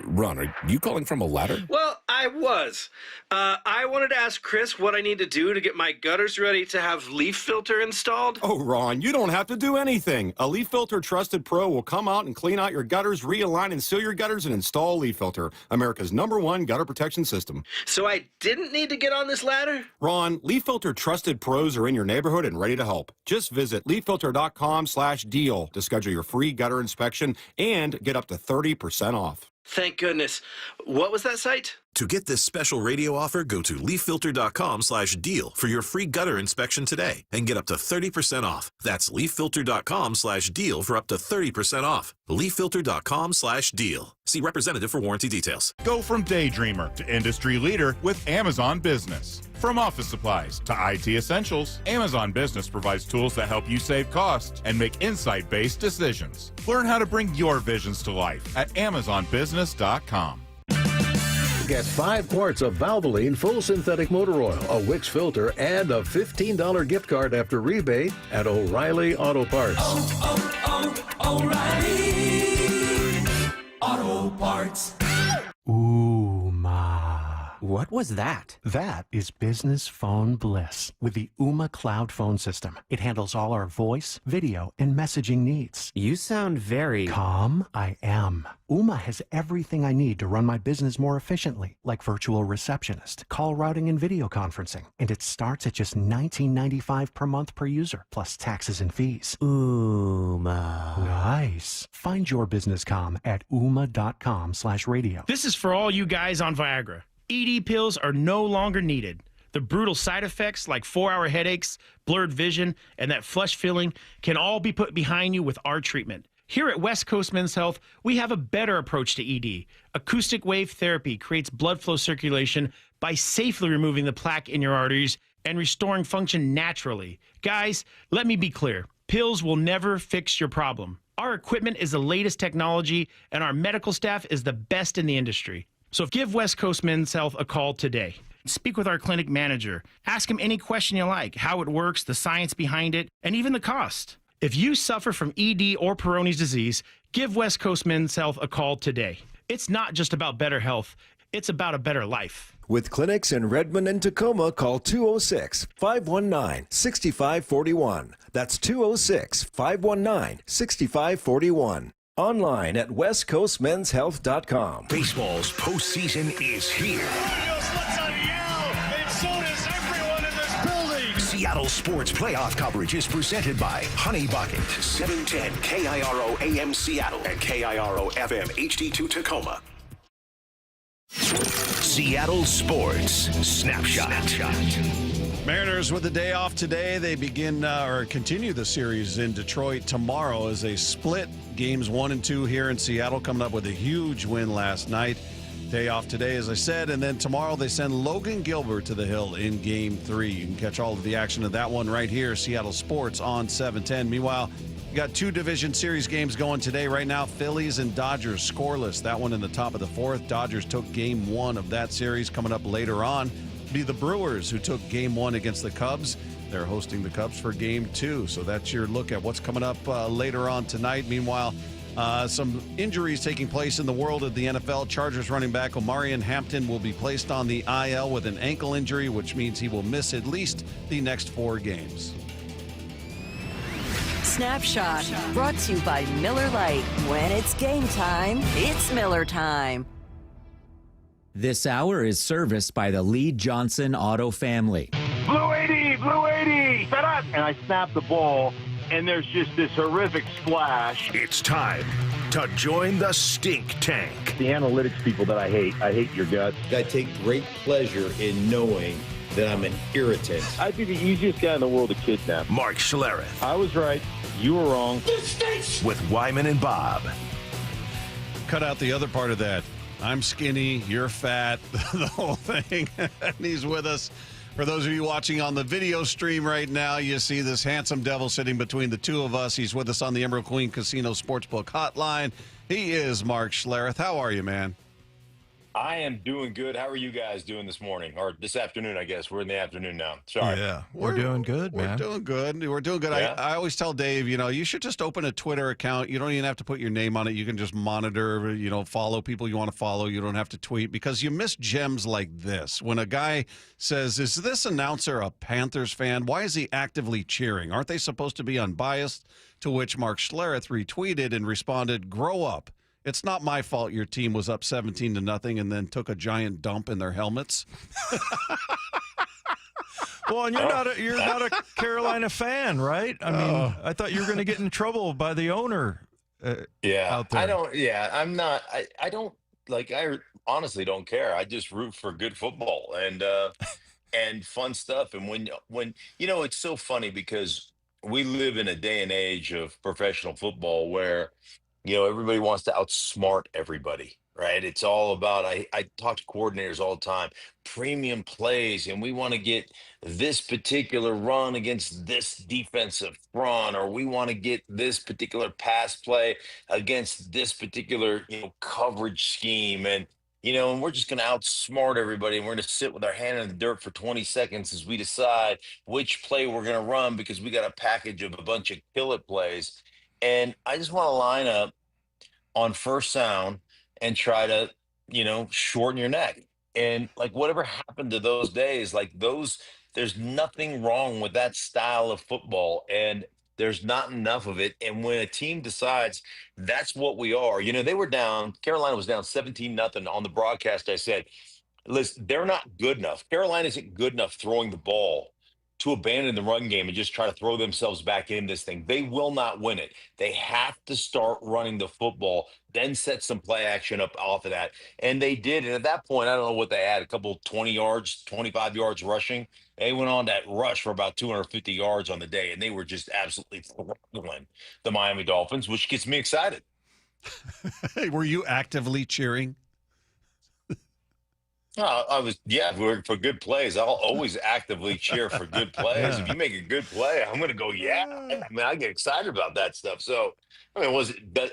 Ron, are you calling from a ladder? Well, I was. I wanted to ask Chris what I need to do to get my gutters ready to have leaf filter installed. Oh, Ron, you don't have to do anything. A Leaf Filter Trusted Pro will come out and clean out your gutters, realign and seal your gutters, and install Leaf Filter, America's #1 gutter protection system. So I didn't need to get on this ladder? Ron, Leaf Filter Trusted Pros are in your neighborhood and ready to help. Just visit leaffilter.com/deal to schedule your free gutter inspection and get up to 30% off. Thank goodness. What was that site? To get this special radio offer, go to leaffilter.com/deal for your free gutter inspection today and get up to 30% off. That's leaffilter.com/deal for up to 30% off. leaffilter.com/deal. See representative for warranty details. Go from daydreamer to industry leader with Amazon Business. From office supplies to IT essentials, Amazon Business provides tools that help you save costs and make insight-based decisions. Learn how to bring your visions to life at amazonbusiness.com. Get 5 quarts of Valvoline full synthetic motor oil, a Wix filter, and a $15 gift card after rebate at O'Reilly Auto Parts. O'Reilly Auto Parts. Ooh, ma. What was that? That is business phone bliss with the Ooma Cloud Phone System. It handles all our voice, video, and messaging needs. You sound very... Calm. I am. Ooma has everything I need to run my business more efficiently, like virtual receptionist, call routing, and video conferencing. And it starts at just $19.95 per month per user, plus taxes and fees. Ooma. Nice. Find your business comm at ooma.com/radio. This is for all you guys on Viagra. ED pills are no longer needed. The brutal side effects like 4-hour headaches, blurred vision, and that flush feeling can all be put behind you with our treatment. Here at West Coast Men's Health, we have a better approach to ED. Acoustic wave therapy creates blood flow circulation by safely removing the plaque in your arteries and restoring function naturally. Guys, let me be clear. Pills will never fix your problem. Our equipment is the latest technology, and our medical staff is the best in the industry. So give West Coast Men's Health a call today. Speak with our clinic manager. Ask him any question you like, how it works, the science behind it, and even the cost. If you suffer from ED or Peyronie's disease, give West Coast Men's Health a call today. It's not just about better health, it's about a better life. With clinics in Redmond and Tacoma, call 206-519-6541. That's 206-519-6541. Online at westcoastmenshealth.com. Baseball's postseason is here. Seattle Sports Playoff coverage is presented by Honey Bucket, 710 KIRO AM Seattle and KIRO FM HD2 Tacoma. Seattle Sports Snapshot. Mariners with the day off today. They begin or continue the series in Detroit tomorrow as they split games 1 and 2 here in Seattle, coming up with a huge win last night. Day off today, as I said, and then tomorrow they send Logan Gilbert to the hill in Game 3. You can catch all of the action of that one right here, Seattle Sports on 710. Meanwhile, you got 2 division series games going today. Right now, Phillies and Dodgers scoreless. That one in the top of the 4th. Dodgers took Game 1 of that series. Coming up later on, be the Brewers, who took Game 1 against the Cubs. They're hosting the Cubs for Game 2. So that's your look at what's coming up later on tonight. Meanwhile, Some injuries taking place in the world of the NFL. Chargers running back Omarion Hampton will be placed on the IL with an ankle injury, which means he will miss at least the next 4 games. Snapshot, brought to you by Miller Lite. When it's game time, it's Miller time. This hour is serviced by the Lee Johnson Auto family. Blue 80, blue 80, set up. And I snap the ball, and there's just this horrific splash. It's time to join the stink tank. The analytics people that I hate your guts. I take great pleasure in knowing that I'm an irritant. I'd be the easiest guy in the world to kidnap. Mark Schlereth. I was right. You were wrong. With Wyman and Bob. Cut out the other part of that. I'm skinny, you're fat, the whole thing. And he's with us. For those of you watching on the video stream right now, you see this handsome devil sitting between the two of us. He's with us on the Emerald Queen Casino Sportsbook Hotline. He is Mark Schlereth. How are you, man? I am doing good. How are you guys doing this morning? Or this afternoon, I guess. We're in the afternoon now. Sorry. Yeah, we're doing good, man. We're doing good. We're doing good. Yeah. I always tell Dave, you should just open a Twitter account. You don't even have to put your name on it. You can just monitor, follow people you want to follow. You don't have to tweet because you miss gems like this. When a guy says, is this announcer a Panthers fan? Why is he actively cheering? Aren't they supposed to be unbiased? To which Mark Schlereth retweeted and responded, grow up. It's not my fault your team was up 17-0 and then took a giant dump in their helmets. Well, and you're not a Carolina fan, right? I mean, I thought you were going to get in trouble by the owner. Out there. I don't. Yeah, I'm not. I don't like. I honestly don't care. I just root for good football and fun stuff. And when it's so funny because we live in a day and age of professional football where everybody wants to outsmart everybody, right? It's all about, I talk to coordinators all the time, premium plays, and we want to get this particular run against this defensive front, or we want to get this particular pass play against this particular, coverage scheme. And, and we're just going to outsmart everybody, and we're going to sit with our hand in the dirt for 20 seconds as we decide which play we're going to run because we got a package of a bunch of kill it plays. And I just want to line up on first sound and try to, shorten your neck. And whatever happened to those days, there's nothing wrong with that style of football. And there's not enough of it. And when a team decides that's what we are, Carolina was down 17-0 on the broadcast. I said, listen, they're not good enough. Carolina isn't good enough throwing the ball to abandon the run game and just try to throw themselves back in this thing. They will not win it. They have to start running the football, then set some play action up off of that. And they did. And at that point, I don't know what they had, a couple 20 yards, 25 yards rushing. They went on that rush for about 250 yards on the day, and they were just absolutely throttling the Miami Dolphins, which gets me excited. Hey, were you actively cheering? I was, for good plays. I'll always actively cheer for good plays. Yeah. If you make a good play, I'm going to go, I mean, I get excited about that stuff. So, I mean,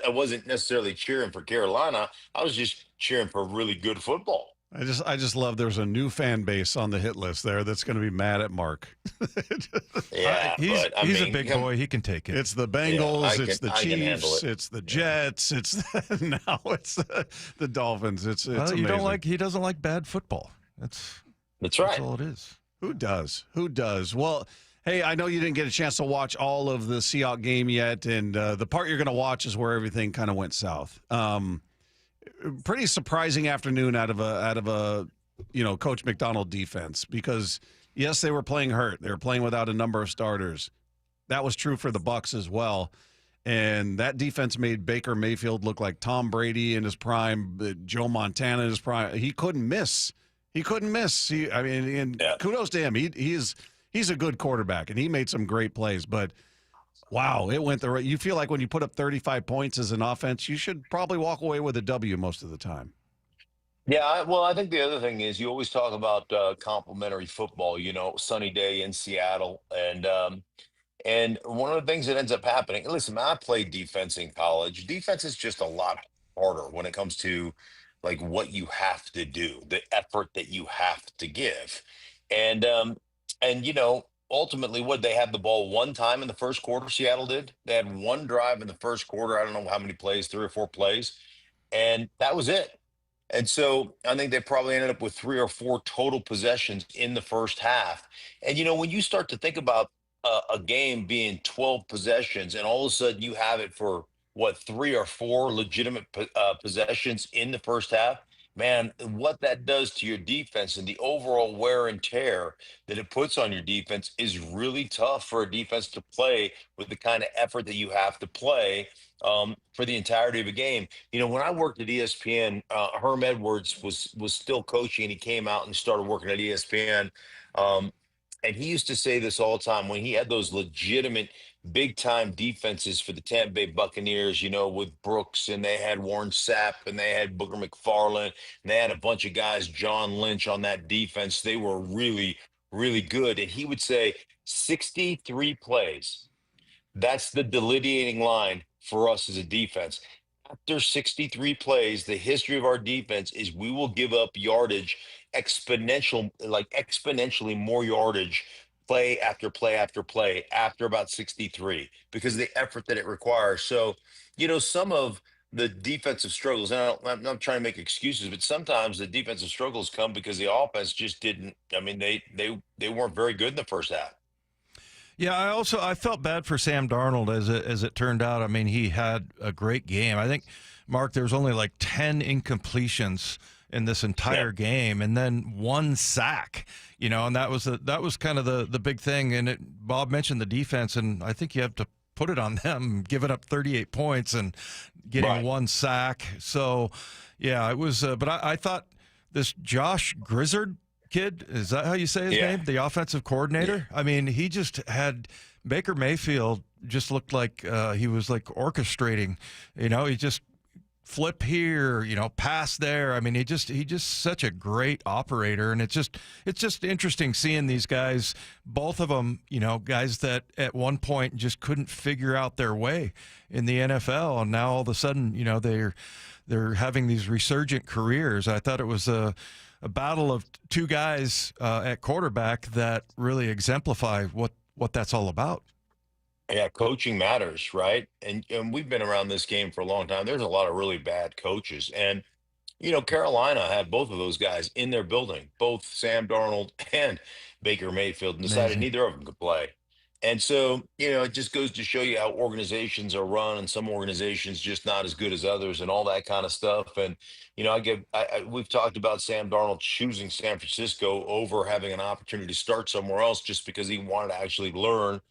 I wasn't necessarily cheering for Carolina. I was just cheering for really good football. I just love there's a new fan base on the hit list there that's going to be mad at Mark. Yeah, he's a big boy. He can take it. It's the Bengals. It's the Chiefs. It's the Jets. It's now it's the Dolphins. It's amazing. He doesn't like bad football. That's right. That's all it is. Who does? Well, hey, I know you didn't get a chance to watch all of the Seahawks game yet, and the part you're going to watch is where everything kind of went south. Pretty surprising afternoon out of a Coach McDonald defense because yes, they were playing hurt. They were playing without a number of starters. That was true for the Bucs as well. And that defense made Baker Mayfield look like Tom Brady in his prime, Joe Montana in his prime. He couldn't miss. Kudos to him. He's a good quarterback and he made some great plays, but wow, it went the right. You feel like when you put up 35 points as an offense, you should probably walk away with a W most of the time. Yeah, well, I think the other thing is you always talk about complimentary football, sunny day in Seattle. And one of the things that ends up happening, listen, I played defense in college. Defense is just a lot harder when it comes to what you have to do, the effort that you have to give. And ultimately, what they had the ball one time in the first quarter, Seattle did. They had one drive in the first quarter. I don't know how many plays, 3 or 4 plays, and that was it. And so I think they probably ended up with 3 or 4 total possessions in the first half. And, when you start to think about a game being 12 possessions and all of a sudden you have it for, 3 or 4 legitimate possessions in the first half, man, what that does to your defense and the overall wear and tear that it puts on your defense is really tough for a defense to play with the kind of effort that you have to play for the entirety of a game. When I worked at ESPN, Herm Edwards was still coaching, and he came out and started working at ESPN. And he used to say this all the time when he had those legitimate big time defenses for the Tampa Bay Buccaneers, with Brooks, and they had Warren Sapp, and they had Booker McFarland, and they had a bunch of guys, John Lynch, on that defense. They were really, really good. And he would say 63 plays. That's the delineating line for us as a defense. After 63 plays, the history of our defense is we will give up yardage exponentially more yardage play after play after play after about 63 because of the effort that it requires. So, some of the defensive struggles, and I'm not trying to make excuses, but sometimes the defensive struggles come because the offense just didn't, they weren't very good in the first half. Yeah, I felt bad for Sam Darnold as it turned out. He had a great game. I think, Mark, there was only like 10 incompletions in this entire game, and then 1 sack. And that was kind of the big thing. And Bob mentioned the defense, and I think you have to put it on them, giving up 38 points and getting 1 sack. So, yeah, it was. But I thought this Josh Grizzard kid, is that how you say his name? The offensive coordinator? Yeah. He just had Baker Mayfield just looked like he was like orchestrating. He just flip here, pass there. He just such a great operator, and it's just interesting seeing these guys, both of them, guys that at one point just couldn't figure out their way in the NFL, and now all of a sudden, they're having these resurgent careers. I thought it was a battle of 2 guys at quarterback that really exemplify what that's all about. Yeah, coaching matters, right? And we've been around this game for a long time. There's a lot of really bad coaches. And, Carolina had both of those guys in their building, both Sam Darnold and Baker Mayfield, and decided neither of them could play. And so, it just goes to show you how organizations are run, and some organizations just not as good as others and all that kind of stuff. And, we've talked about Sam Darnold choosing San Francisco over having an opportunity to start somewhere else just because he wanted to actually learn,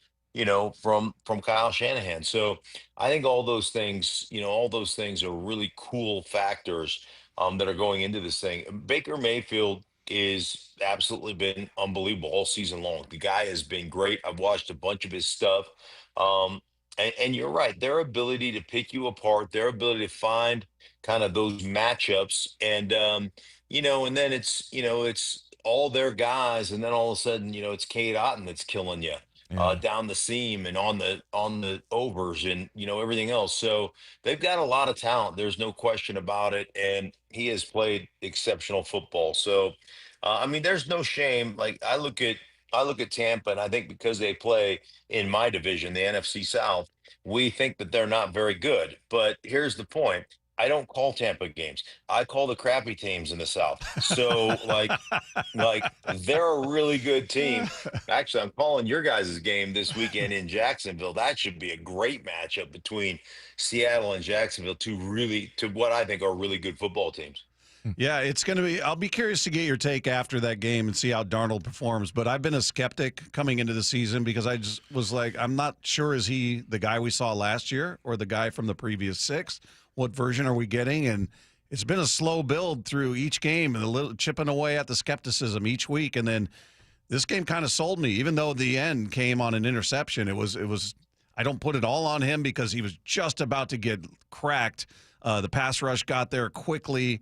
from Kyle Shanahan. So I think all those things are really cool factors that are going into this thing. Baker Mayfield is absolutely been unbelievable all season long. The guy has been great. I've watched a bunch of his stuff. And you're right. Their ability to pick you apart, their ability to find kind of those matchups and, and then it's all their guys. And then all of a sudden, it's Cade Otton that's killing you. Down the seam and on the overs and everything else. So they've got a lot of talent. There's no question about it, and he has played exceptional football. So, there's no shame. Like I look at Tampa, and I think because they play in my division, the NFC South, we think that they're not very good. But here's the point. I don't call Tampa games. I call the crappy teams in the South. So like they're a really good team. Actually, I'm calling your guys' game this weekend in Jacksonville. That should be a great matchup between Seattle and Jacksonville, to what I think are really good football teams. Yeah, it's going to be – I'll be curious to get your take after that game and see how Darnold performs. But I've been a skeptic coming into the season because I just was like, I'm not sure, is he the guy we saw last year or the guy from the previous 6? What version are we getting? And it's been a slow build through each game and a little chipping away at the skepticism each week. And then this game kind of sold me, even though the end came on an interception. It was I don't put it all on him because he was just about to get cracked. The pass rush got there quickly.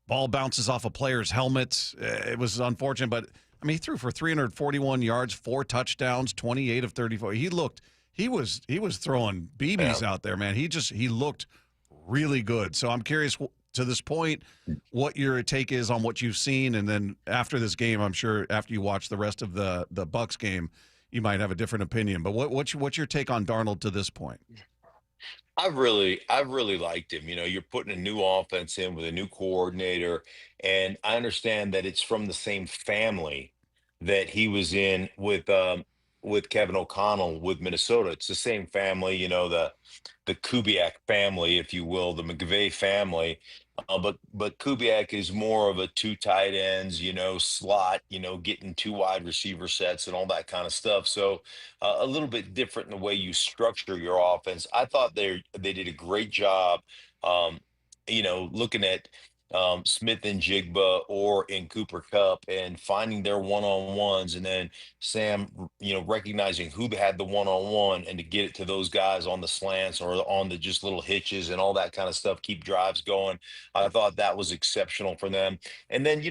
Ball bounces off a player's helmet. It was unfortunate, but he threw for 341 yards, 4 touchdowns, 28 of 34. He was throwing BBs out there, man. He looked really good. So I'm curious to this point what your take is on what you've seen, and then after this game, I'm sure after you watch the rest of the Bucs game, you might have a different opinion. But what's your take on Darnold to this point? I've really liked him. You're putting a new offense in with a new coordinator, and I understand that it's from the same family that he was in with Kevin O'Connell with Minnesota. It's the same family, the Kubiak family, if you will, the McVay family. But Kubiak is more of a two tight ends, slot, getting two wide receiver sets and all that kind of stuff. So a little bit different in the way you structure your offense. I thought they did a great job, looking at Smith and Jigba or in Cooper Cup and finding their one-on-ones, and then Sam, recognizing who had the one-on-one and to get it to those guys on the slants or on the just little hitches and all that kind of stuff, keep drives going. I thought that was exceptional for them. And then,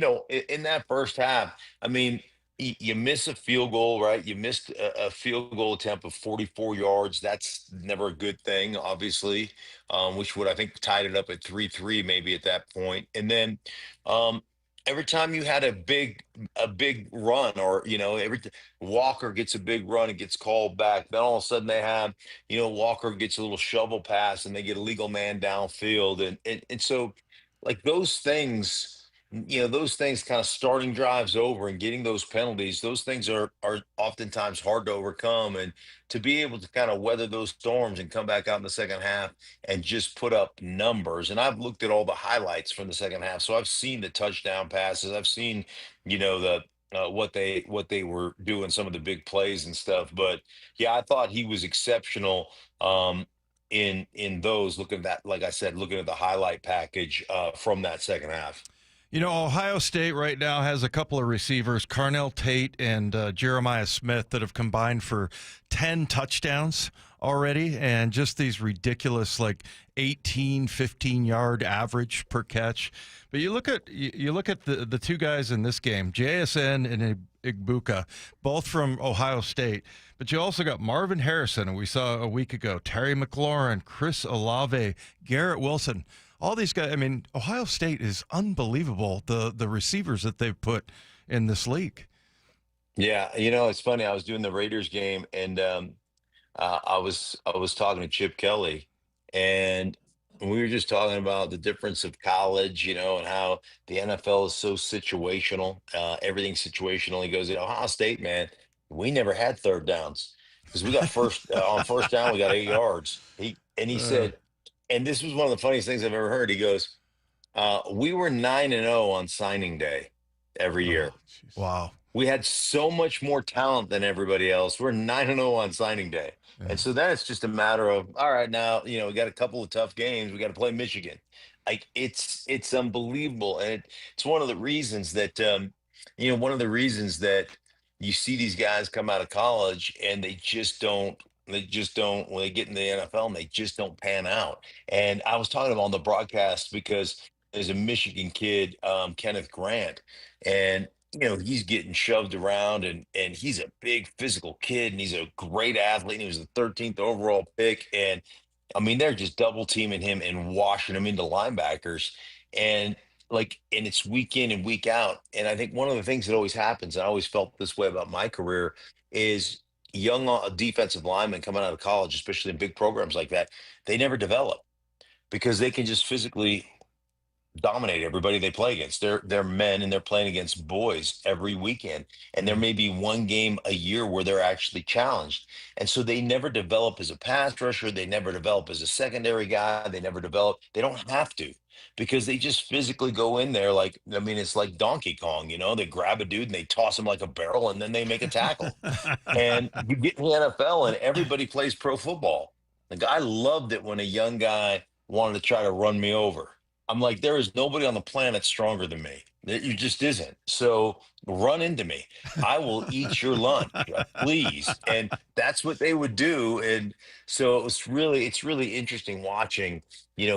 in that first half, I mean, you miss a field goal, right? You missed a field goal attempt of 44 yards. That's never a good thing, obviously, which would, I think, tied it up at 3-3 maybe at that point. And then every time you had a big run, or, Walker gets a big run and gets called back, then all of a sudden they have, Walker gets a little shovel pass and they get a legal man downfield. And so, like, those things kind of starting drives over and getting those penalties, those things are oftentimes hard to overcome. And to be able to kind of weather those storms and come back out in the second half and just put up numbers. And I've looked at all the highlights from the second half. So I've seen the touchdown passes. I've seen, what they were doing, some of the big plays and stuff. But yeah, I thought he was exceptional in those, looking at that, like I said, looking at the highlight package from that second half. Ohio State right now has a couple of receivers, Carnell Tate and Jeremiah Smith, that have combined for 10 touchdowns already, and just these ridiculous 18, 15-yard average per catch. But you look at the two guys in this game, JSN and Igbuka, both from Ohio State. But you also got Marvin Harrison, and we saw a week ago, Terry McLaurin, Chris Olave, Garrett Wilson. All these guys, I mean, Ohio State is unbelievable, the receivers that they've put in this league. Yeah, it's funny. I was doing the Raiders game, and I was talking to Chip Kelly, and we were just talking about the difference of college, and how the NFL is so situational. Everything's situational. He goes, Ohio State, man, we never had third downs because we got on first down, we got 8 yards. He said, and this was one of the funniest things I've ever heard. He goes, we were 9-0 on signing day every year. Wow. We had so much more talent than everybody else. We're 9-0 on signing day. Yeah. And so then it's just a matter of, all right, now, we got a couple of tough games. We got to play Michigan. It's unbelievable. And it's one of the reasons that, you see these guys come out of college and they just don't, when they get in the NFL, and they just don't pan out. And I was talking about on the broadcast because there's a Michigan kid, Kenneth Grant, and he's getting shoved around, and he's a big physical kid, and he's a great athlete, and he was the 13th overall pick. And I mean, they're just double teaming him and washing him into linebackers. And it's week in and week out. And I think one of the things that always happens, and I always felt this way about my career, is young defensive linemen coming out of college, especially in big programs like that, they never develop because they can just physically dominate everybody they play against. They're men, and they're playing against boys every weekend. And there may be one game a year where they're actually challenged. And so they never develop as a pass rusher. They never develop as a secondary guy. They never develop. They don't have to, because they just physically go in there it's like Donkey Kong, they grab a dude and they toss him like a barrel, and then they make a tackle. And you get in the NFL and everybody plays pro football. I loved it when a young guy wanted to try to run me over. I'm like, there is nobody on the planet stronger than me. It just isn't. So run into me. I will eat your lunch, please. And that's what they would do. And so it's really interesting watching,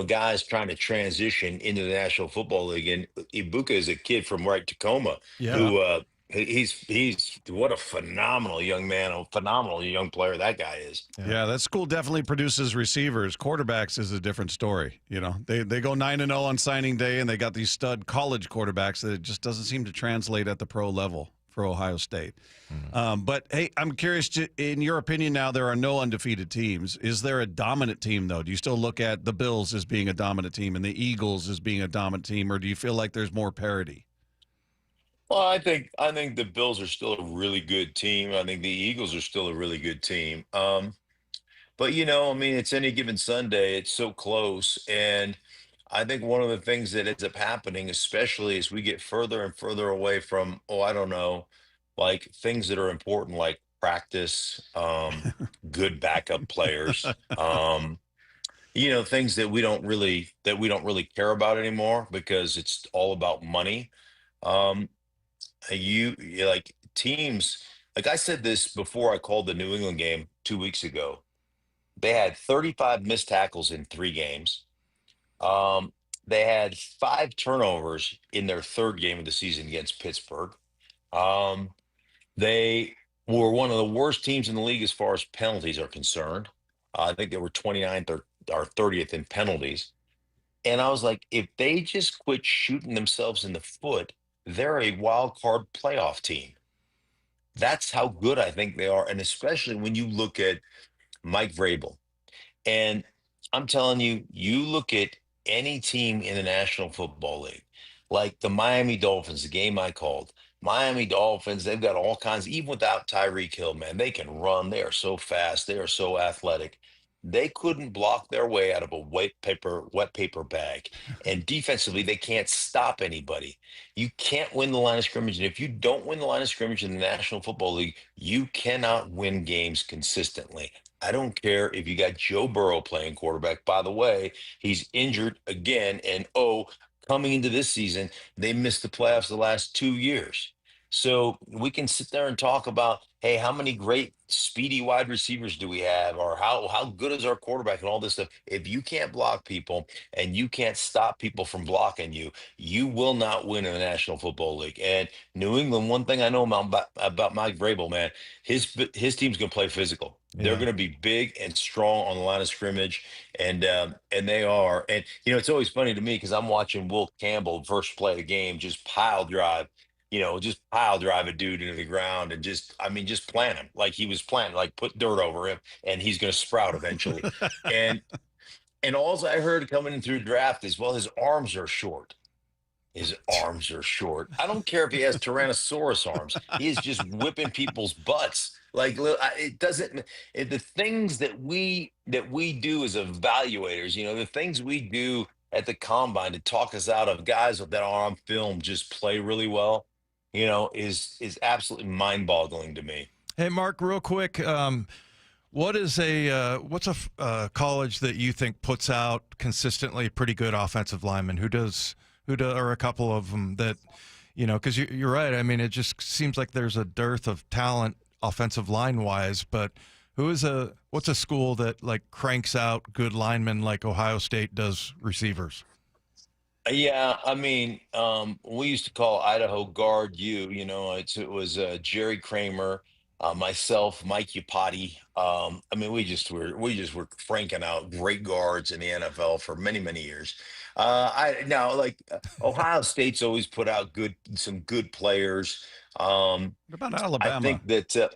guys trying to transition into the National Football League. And Ibuka is a kid from Tacoma, who he's what a phenomenal young man, a phenomenal young player that guy is. Yeah, that school definitely produces receivers. Quarterbacks is a different story. They go 9-0 on signing day, and they got these stud college quarterbacks that it just doesn't seem to translate at the pro level for Ohio State. But, hey, I'm curious, in your opinion now, there are no undefeated teams. Is there a dominant team, though? Do you still look at the Bills as being a dominant team and the Eagles as being a dominant team, or do you feel like there's more parity? Well, I think the Bills are still a really good team. I think the Eagles are still a really good team. But I mean, it's any given Sunday. It's so close, and I think one of the things that ends up happening, especially as we get further and further away from, I don't know, like things that are important, like practice, good backup players, things that we don't really care about anymore because it's all about money. Um, like teams, like I said this before I called the New England game 2 weeks ago. They had 35 missed tackles in 3 games. Um, they had 5 turnovers in their third game of the season against Pittsburgh. Um, they were one of the worst teams in the league as far as penalties are concerned. I think they were 29th or 30th in penalties. And I was like, if they just quit shooting themselves in the foot, they're a wild card playoff team. That's how good I think they are. And especially when you look at Mike Vrabel. And I'm telling you, you look at any team in the National Football League, like the Miami Dolphins, the game I called. Miami Dolphins, they've got all kinds, even without Tyreek Hill, man, they can run. They are so fast. They are so athletic. They couldn't block their way out of a wet paper bag. And defensively, they can't stop anybody. You can't win the line of scrimmage. And if you don't win the line of scrimmage in the National Football League, you cannot win games consistently. I don't care if you got Joe Burrow playing quarterback. By the way, he's injured again. And coming into this season, they missed the playoffs the last 2 years. So we can sit there and talk about, hey, how many great speedy wide receivers do we have, or how good is our quarterback and all this stuff. If you can't block people and you can't stop people from blocking you, you will not win in the National Football League. And New England, one thing I know about Mike Vrabel, man, his team's going to play physical. They're going to be big and strong on the line of scrimmage, and they are. And it's always funny to me because I'm watching Will Campbell first play a game, just pile drive a dude into the ground and just plant him like he was planting, like put dirt over him, and he's going to sprout eventually. and all I heard coming in through draft is, well, his arms are short. His arms are short. I don't care if he has Tyrannosaurus arms. He is just whipping people's butts. Like it doesn't. The things that we do as evaluators, the things we do at the combine to talk us out of guys that are on film just play really well, is absolutely mind-boggling to me. Hey, Mark, real quick, what's a college that you think puts out consistently pretty good offensive linemen? Who are a couple of them that, because you're right. I mean, it just seems like there's a dearth of talent offensive line-wise, but what's a school that like cranks out good linemen like Ohio State does receivers? Yeah, I mean, we used to call Idaho Guard U. It was Jerry Kramer, myself, Mike Iupati. I mean, we just were cranking out great guards in the NFL for many, many years. Ohio State's always put out some good players. What about Alabama? I think that.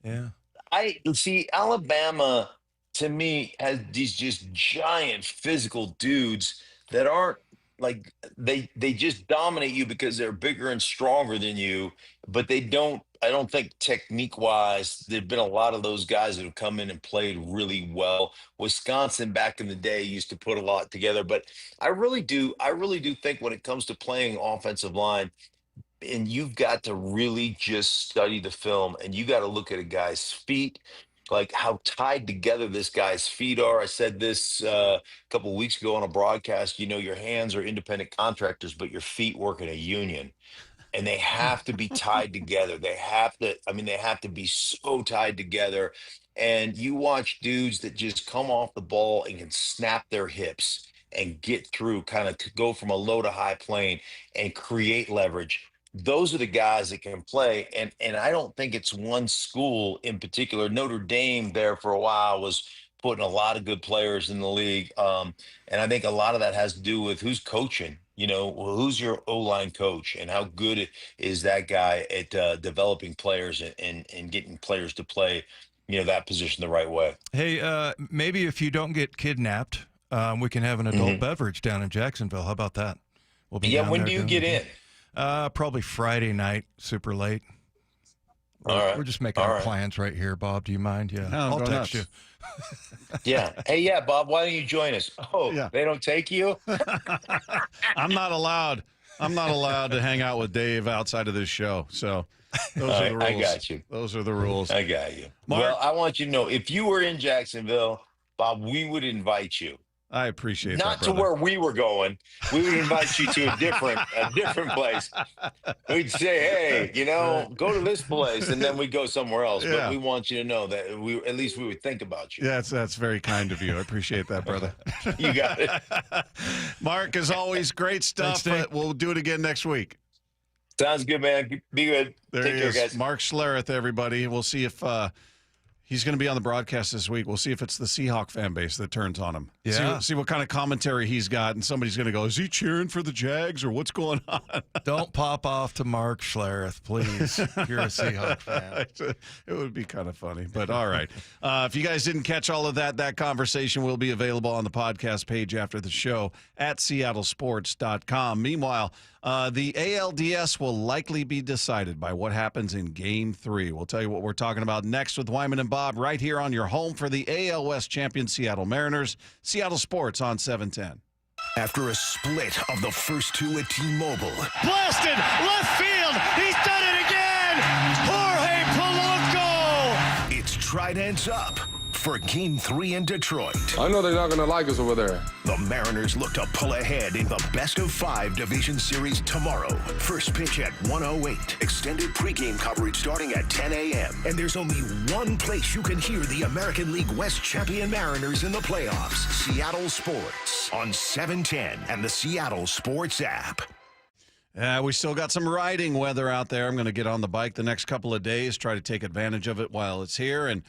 Yeah. I see Alabama, to me, has these just giant physical dudes that aren't like they just dominate you because they're bigger and stronger than you, but I don't think technique wise, there've been a lot of those guys that have come in and played really well. Wisconsin back in the day used to put a lot together, but I really do think when it comes to playing offensive line, and you've got to really just study the film, and you got to look at a guy's feet, like how tied together this guy's feet are. I said this a couple of weeks ago on a broadcast. Your hands are independent contractors, but your feet work in a union, and they have to be tied together. They have to be so tied together. And you watch dudes that just come off the ball and can snap their hips and get through, kind of go from a low to high plane and create leverage. Those are the guys that can play. And I don't think it's one school in particular. Notre Dame there for a while was putting a lot of good players in the league. And I think a lot of that has to do with who's coaching well, who's your O-line coach and how good is that guy at developing players and getting players to play, that position the right way. Hey, maybe if you don't get kidnapped, we can have an adult beverage down in Jacksonville. How about that? We'll be down when there do you get in? Probably Friday night, super late. All right. We're just making our plans right here, Bob. Do you mind? Yeah, No, I'll go text nuts. you. Yeah. Hey, yeah, Bob, why don't you join us? Oh, Yeah. They don't take you? I'm not allowed. I'm not allowed to hang out with Dave outside of this show. So those are the rules. I got you. Those are the rules. I got you. Mark? Well, I want you to know, if you were in Jacksonville, Bob, we would invite you. I appreciate that, Not to brother. where we were going. We would invite you to a different place. We'd say, hey, go to this place, and then we'd go somewhere else. Yeah. But we want you to know that at least we would think about you. Yeah, that's very kind of you. I appreciate that, brother. You got it. Mark, as always, great stuff. Thanks, Dave. We'll do it again next week. Sounds good, man. Be good. There Take he care, is, guys. Mark Schlereth, everybody. We'll see if he's going to be on the broadcast this week. We'll see if it's the Seahawk fan base that turns on him. Yeah. See what kind of commentary he's got, and somebody's going to go, is he cheering for the Jags, or what's going on? Don't pop off to Mark Schlereth, please. If you're a Seahawk fan. It would be kind of funny, but all right. If you guys didn't catch all of that conversation will be available on the podcast page after the show at seattlesports.com. Meanwhile, the ALDS will likely be decided by what happens in Game 3. We'll tell you what we're talking about next with Wyman and Bob right here on your home for the AL West champion Seattle Mariners. Seattle Sports on 710. After a split of the first two at T-Mobile, Blasted left field. He's done it again. Jorge Polanco. it's Tridents up for Game 3 in Detroit. I know they're not going to like us over there. The Mariners look to pull ahead in the best-of-5 division series tomorrow. First pitch at 1:08. Extended pregame coverage starting at 10 a.m. And there's only one place you can hear the American League West champion Mariners in the playoffs. Seattle Sports on 710 and the Seattle Sports app. We still got some riding weather out there. I'm going to get on the bike the next couple of days, try to take advantage of it while it's here. And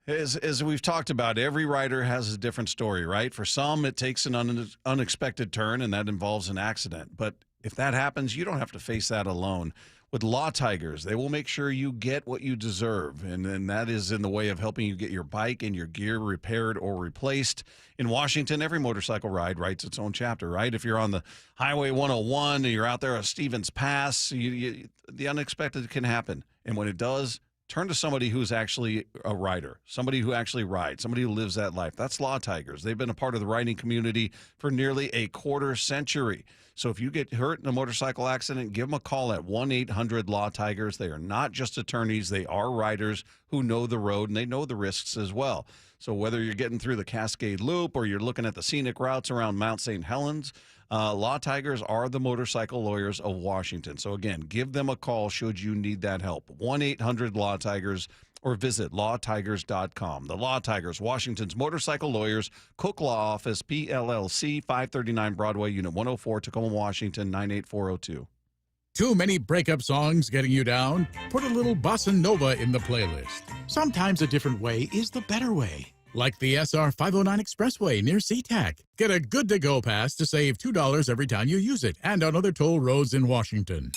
as we've talked about, every rider has a different story, right? For some, it takes an unexpected turn, and that involves an accident. But if that happens, you don't have to face that alone. With Law Tigers, they will make sure you get what you deserve, and that is in the way of helping you get your bike and your gear repaired or replaced. In Washington, every motorcycle ride writes its own chapter, right? If you're on the Highway 101 and you're out there at Stevens Pass, the unexpected can happen. And when it does, turn to somebody who's actually a rider, somebody who actually rides, somebody who lives that life. That's Law Tigers. They've been a part of the riding community for nearly a quarter century. So if you get hurt in a motorcycle accident, give them a call at 1-800-LAW-TIGERS. They are not just attorneys. They are riders who know the road, and they know the risks as well. So whether you're getting through the Cascade Loop or you're looking at the scenic routes around Mount St. Helens, Law Tigers are the motorcycle lawyers of Washington. So, again, give them a call should you need that help. 1-800-LAW-TIGERS or visit lawtigers.com. The Law Tigers, Washington's motorcycle lawyers, Cook Law Office, PLLC, 539 Broadway, Unit 104, Tacoma, Washington, 98402. Too many breakup songs getting you down? Put a little bossa nova in the playlist. Sometimes a different way is the better way. Like the SR 509 Expressway near SeaTac. Get a good-to-go pass to save $2 every time you use it, and on other toll roads in Washington.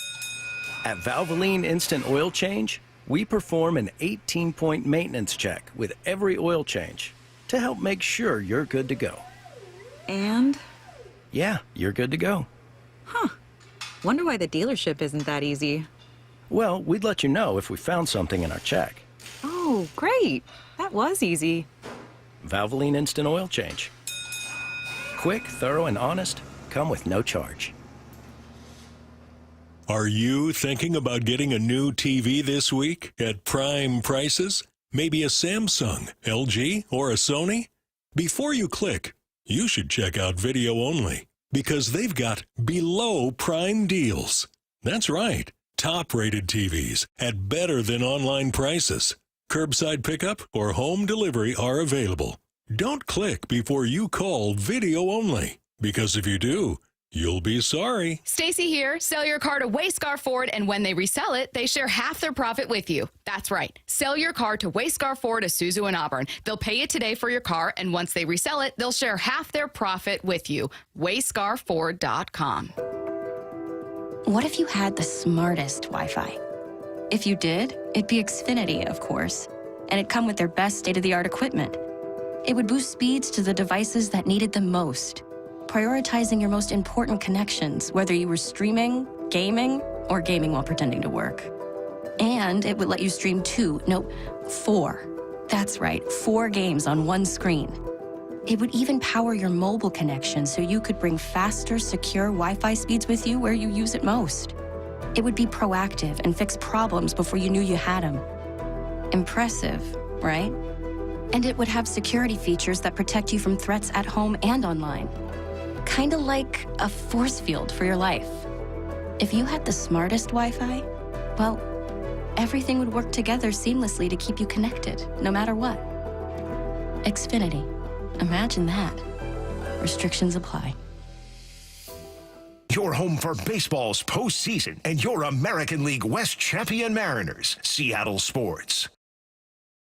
At Valvoline Instant Oil Change, we perform an 18-point maintenance check with every oil change to help make sure you're good to go. And? Yeah, you're good to go. Huh. Wonder why the dealership isn't that easy. Well, we'd let you know if we found something in our check. Oh, great. That was easy. Valvoline Instant Oil Change. Quick, thorough, and honest. Come with no charge. Are you thinking about getting a new TV this week at prime prices? Maybe a Samsung, LG, or a Sony? Before you click, you should check out Video Only, because they've got below prime deals. That's right, top-rated TVs at better than online prices. Curbside pickup or home delivery are available. Don't click before you call Video Only, because if you do, you'll be sorry. Stacy here. Sell your car to Wayscar Ford, and when they resell it, they share half their profit with you. That's right. Sell your car to Wayscar Ford, Isuzu, and Auburn. They'll pay you today for your car, and once they resell it, they'll share half their profit with you. WayscarFord.com. What if you had the smartest Wi-Fi? If you did, it'd be Xfinity, of course, and it'd come with their best state-of-the-art equipment. It would boost speeds to the devices that needed them most, prioritizing your most important connections, whether you were streaming, gaming, or gaming while pretending to work. And it would let you stream 4. That's right, 4 games on one screen. It would even power your mobile connection so you could bring faster, secure Wi-Fi speeds with you where you use it most. It would be proactive and fix problems before you knew you had them. Impressive, right? And it would have security features that protect you from threats at home and online. Kinda like a force field for your life. If you had the smartest Wi-Fi, well, everything would work together seamlessly to keep you connected, no matter what. Xfinity. Imagine that. Restrictions apply. Your home for baseball's postseason and your American League West champion Mariners. Seattle Sports.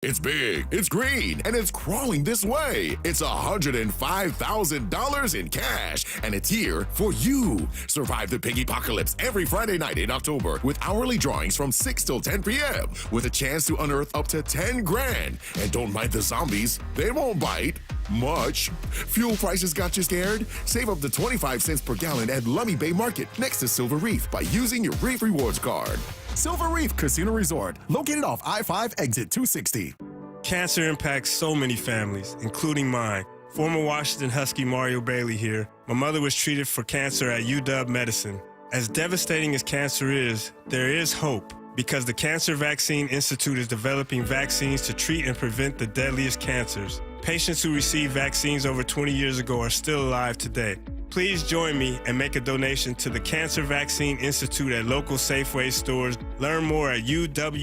It's big, it's green, and it's crawling this way. It's $105,000 in cash, and it's here for you. Survive the piggy apocalypse every Friday night in October with hourly drawings from 6 till 10 p.m. with a chance to unearth up to 10 grand. And don't mind the zombies, they won't bite much. Fuel prices got you scared? Save up to 25 cents per gallon at Lummi Bay Market next to Silver Reef by using your Reef Rewards card. Silver Reef Casino Resort, located off I-5 exit 260. Cancer impacts so many families, including mine. Former Washington Husky Mario Bailey here. My mother was treated for cancer at UW Medicine. As devastating as cancer is, there is hope because the Cancer Vaccine Institute is developing vaccines to treat and prevent the deadliest cancers. Patients who received vaccines over 20 years ago are still alive today. Please join me and make a donation to the Cancer Vaccine Institute at local Safeway stores. Learn more at uwcvi.org.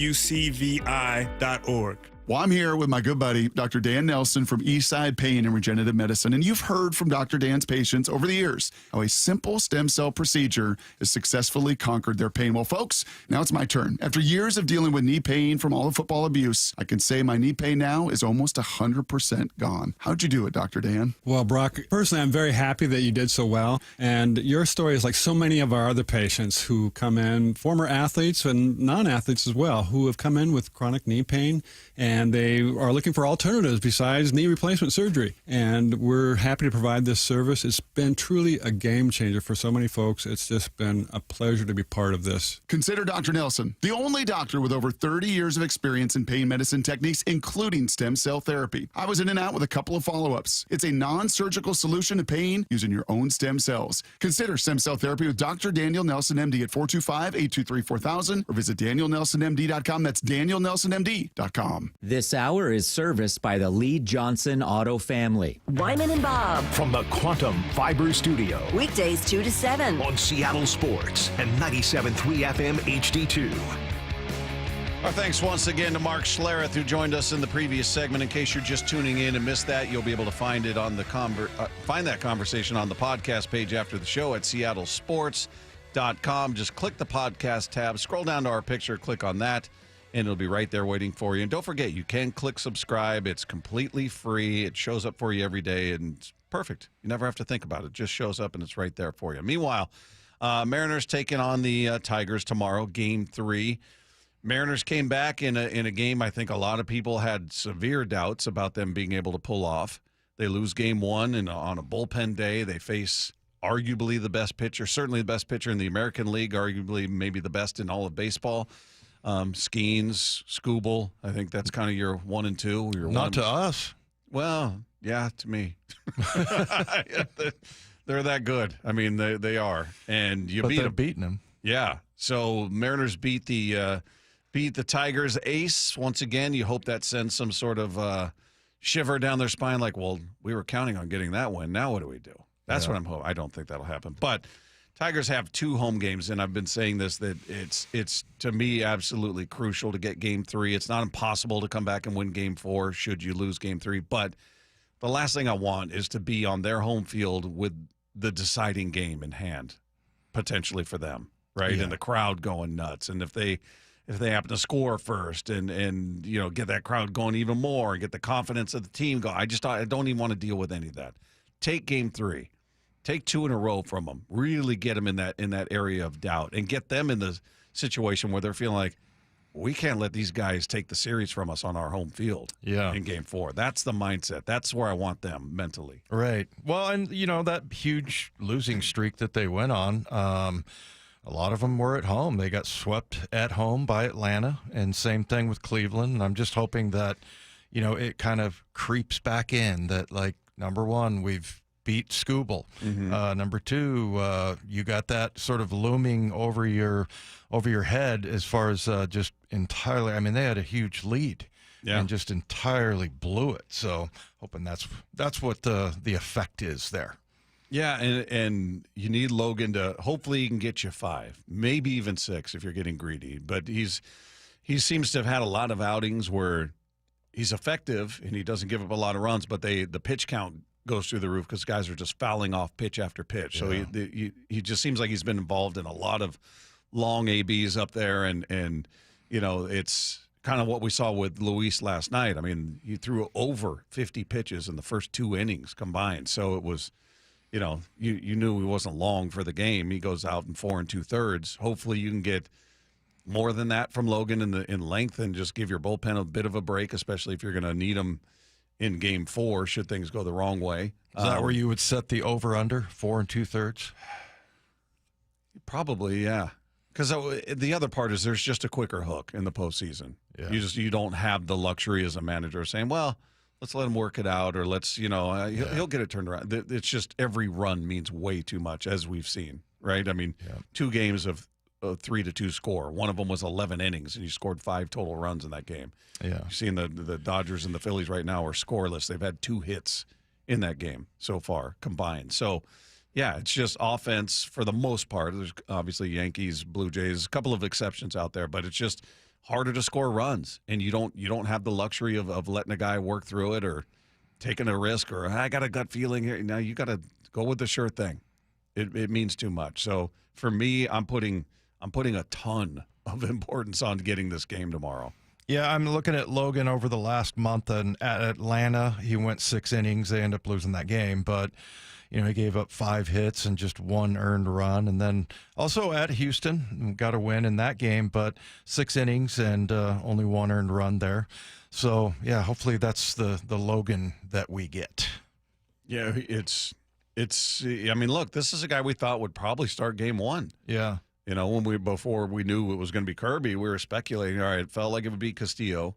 Well, I'm here with my good buddy, Dr. Dan Nelson from Eastside Pain and Regenerative Medicine. And you've heard from Dr. Dan's patients over the years how a simple stem cell procedure has successfully conquered their pain. Well, folks, now it's my turn. After years of dealing with knee pain from all the football abuse, I can say my knee pain now is almost 100% gone. How'd you do it, Dr. Dan? Well, Brock, personally, I'm very happy that you did so well. And your story is like so many of our other patients who come in, former athletes and non-athletes as well, who have come in with chronic knee pain, and they are looking for alternatives besides knee replacement surgery. And we're happy to provide this service. It's been truly a game changer for so many folks. It's just been a pleasure to be part of this. Consider Dr. Nelson, the only doctor with over 30 years of experience in pain medicine techniques, including stem cell therapy. I was in and out with a couple of follow-ups. It's a non-surgical solution to pain using your own stem cells. Consider stem cell therapy with Dr. Daniel Nelson, MD at 425-823-4000 or visit danielnelsonmd.com. That's danielnelsonmd.com. This hour is serviced by the Lee Johnson Auto family. Wyman and Bob. From the Quantum Fiber Studio. Weekdays 2 to 7. On Seattle Sports and 97.3 FM HD2. Our thanks once again to Mark Schlereth, who joined us in the previous segment. In case you're just tuning in and missed that, you'll be able to find it on the find that conversation on the podcast page after the show at seattlesports.com. Just click the podcast tab, scroll down to our picture, click on that, and it'll be right there waiting for you. And don't forget, you can click subscribe. It's completely free. It shows up for you every day, and it's perfect. You never have to think about it. It just shows up, and it's right there for you. Meanwhile, Mariners taking on the Tigers tomorrow, Game 3. Mariners came back in a game I think a lot of people had severe doubts about them being able to pull off. They lose Game 1 and on a bullpen day. They face arguably the best pitcher, certainly the best pitcher in the American League, arguably maybe the best in all of baseball. Skeens, Skubal, I think that's kind of your 1 and 2. Not to us. Well, yeah, to me. They're that good. I mean, they are. And you beat them. Beating them. Yeah. So Mariners beat the Tigers ace. Once again, you hope that sends some sort of shiver down their spine like, well, we were counting on getting that win. Now what do we do? That's what I'm hoping. I don't think that'll happen. But Tigers have 2 home games, and I've been saying this, that it's to me absolutely crucial to get Game 3. It's not impossible to come back and win Game 4 should you lose Game 3. But the last thing I want is to be on their home field with the deciding game in hand, potentially for them, right? Yeah. And the crowd going nuts. And if they happen to score first and you know, get that crowd going even more, get the confidence of the team going, I don't even want to deal with any of that. Take Game 3. Take 2 in a row from them. Really get them in that area of doubt and get them in the situation where they're feeling like, we can't let these guys take the series from us on our home field in Game 4. That's the mindset. That's where I want them mentally. Right. Well, and, that huge losing streak that they went on, a lot of them were at home. They got swept at home by Atlanta, and same thing with Cleveland. And I'm just hoping that, it kind of creeps back in that, like, number one, we've beat Scooble. Number 2, you got that sort of looming over your head as far as just entirely. I mean, they had a huge lead and just entirely blew it. So hoping that's what the effect is there. Yeah, and you need Logan to hopefully he can get you 5, maybe even 6 if you're getting greedy. But he seems to have had a lot of outings where he's effective and he doesn't give up a lot of runs, but the pitch count goes through the roof because guys are just fouling off pitch after pitch. So he just seems like he's been involved in a lot of long ABs up there, and it's kind of what we saw with Luis last night. I mean, he threw over 50 pitches in the first 2 innings combined. So it was, you knew he wasn't long for the game. He goes out in 4 2/3. Hopefully you can get more than that from Logan in length and just give your bullpen a bit of a break, especially if you're going to need him in Game 4 should things go the wrong way. Is that where you would set the over-under, 4 2/3? Probably, yeah. Because the other part is there's just a quicker hook in the postseason. Yeah. You don't have the luxury as a manager saying, well, let's let him work it out, or let's, he'll get it turned around. It's just every run means way too much, as we've seen, right? I mean, 2 games of 3-2 score. One of them was 11 innings, and you scored 5 total runs in that game. Yeah, you're seeing the Dodgers and the Phillies right now are scoreless. They've had 2 hits in that game so far combined. So, yeah, it's just offense for the most part. There's obviously Yankees, Blue Jays, a couple of exceptions out there, but it's just harder to score runs, and you don't have the luxury of letting a guy work through it or taking a risk or I got a gut feeling here. Now you got to go with the sure thing. It means too much. So for me, I'm putting a ton of importance on getting this game tomorrow. Yeah, I'm looking at Logan over the last month, and at Atlanta, he went 6 innings. They ended up losing that game, but he gave up 5 hits and just 1 earned run. And then also at Houston, got a win in that game, but 6 innings and only 1 earned run there. So, yeah, hopefully that's the Logan that we get. Yeah, it's. I mean, look, this is a guy we thought would probably start Game 1. Yeah. Before we knew it was going to be Kirby, we were speculating. All right, it felt like it would be Castillo.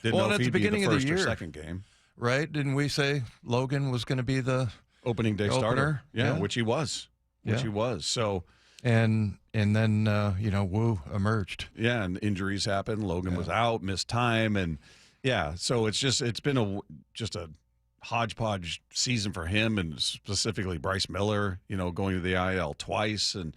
Didn't know if he'd be the first or second game, right? Didn't we say Logan was going to be the opening day starter? Yeah, which he was. He was. So, and then Wu emerged. Yeah, and injuries happened. Logan was out, missed time, and so it's been a hodgepodge season for him, and specifically Bryce Miller, going to the IL twice, and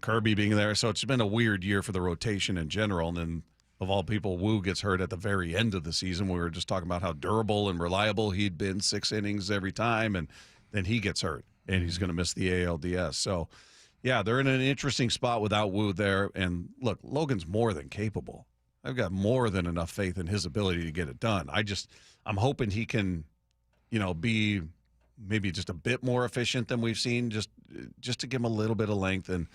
Kirby being there. So it's been a weird year for the rotation in general. And then, of all people, Wu gets hurt at the very end of the season. We were just talking about how durable and reliable he'd been, 6 innings every time, and then he gets hurt, and he's going to miss the ALDS. So, yeah, they're in an interesting spot without Wu there. And, look, Logan's more than capable. I've got more than enough faith in his ability to get it done. I'm hoping he can be maybe just a bit more efficient than we've seen, just to give him a little bit of length, and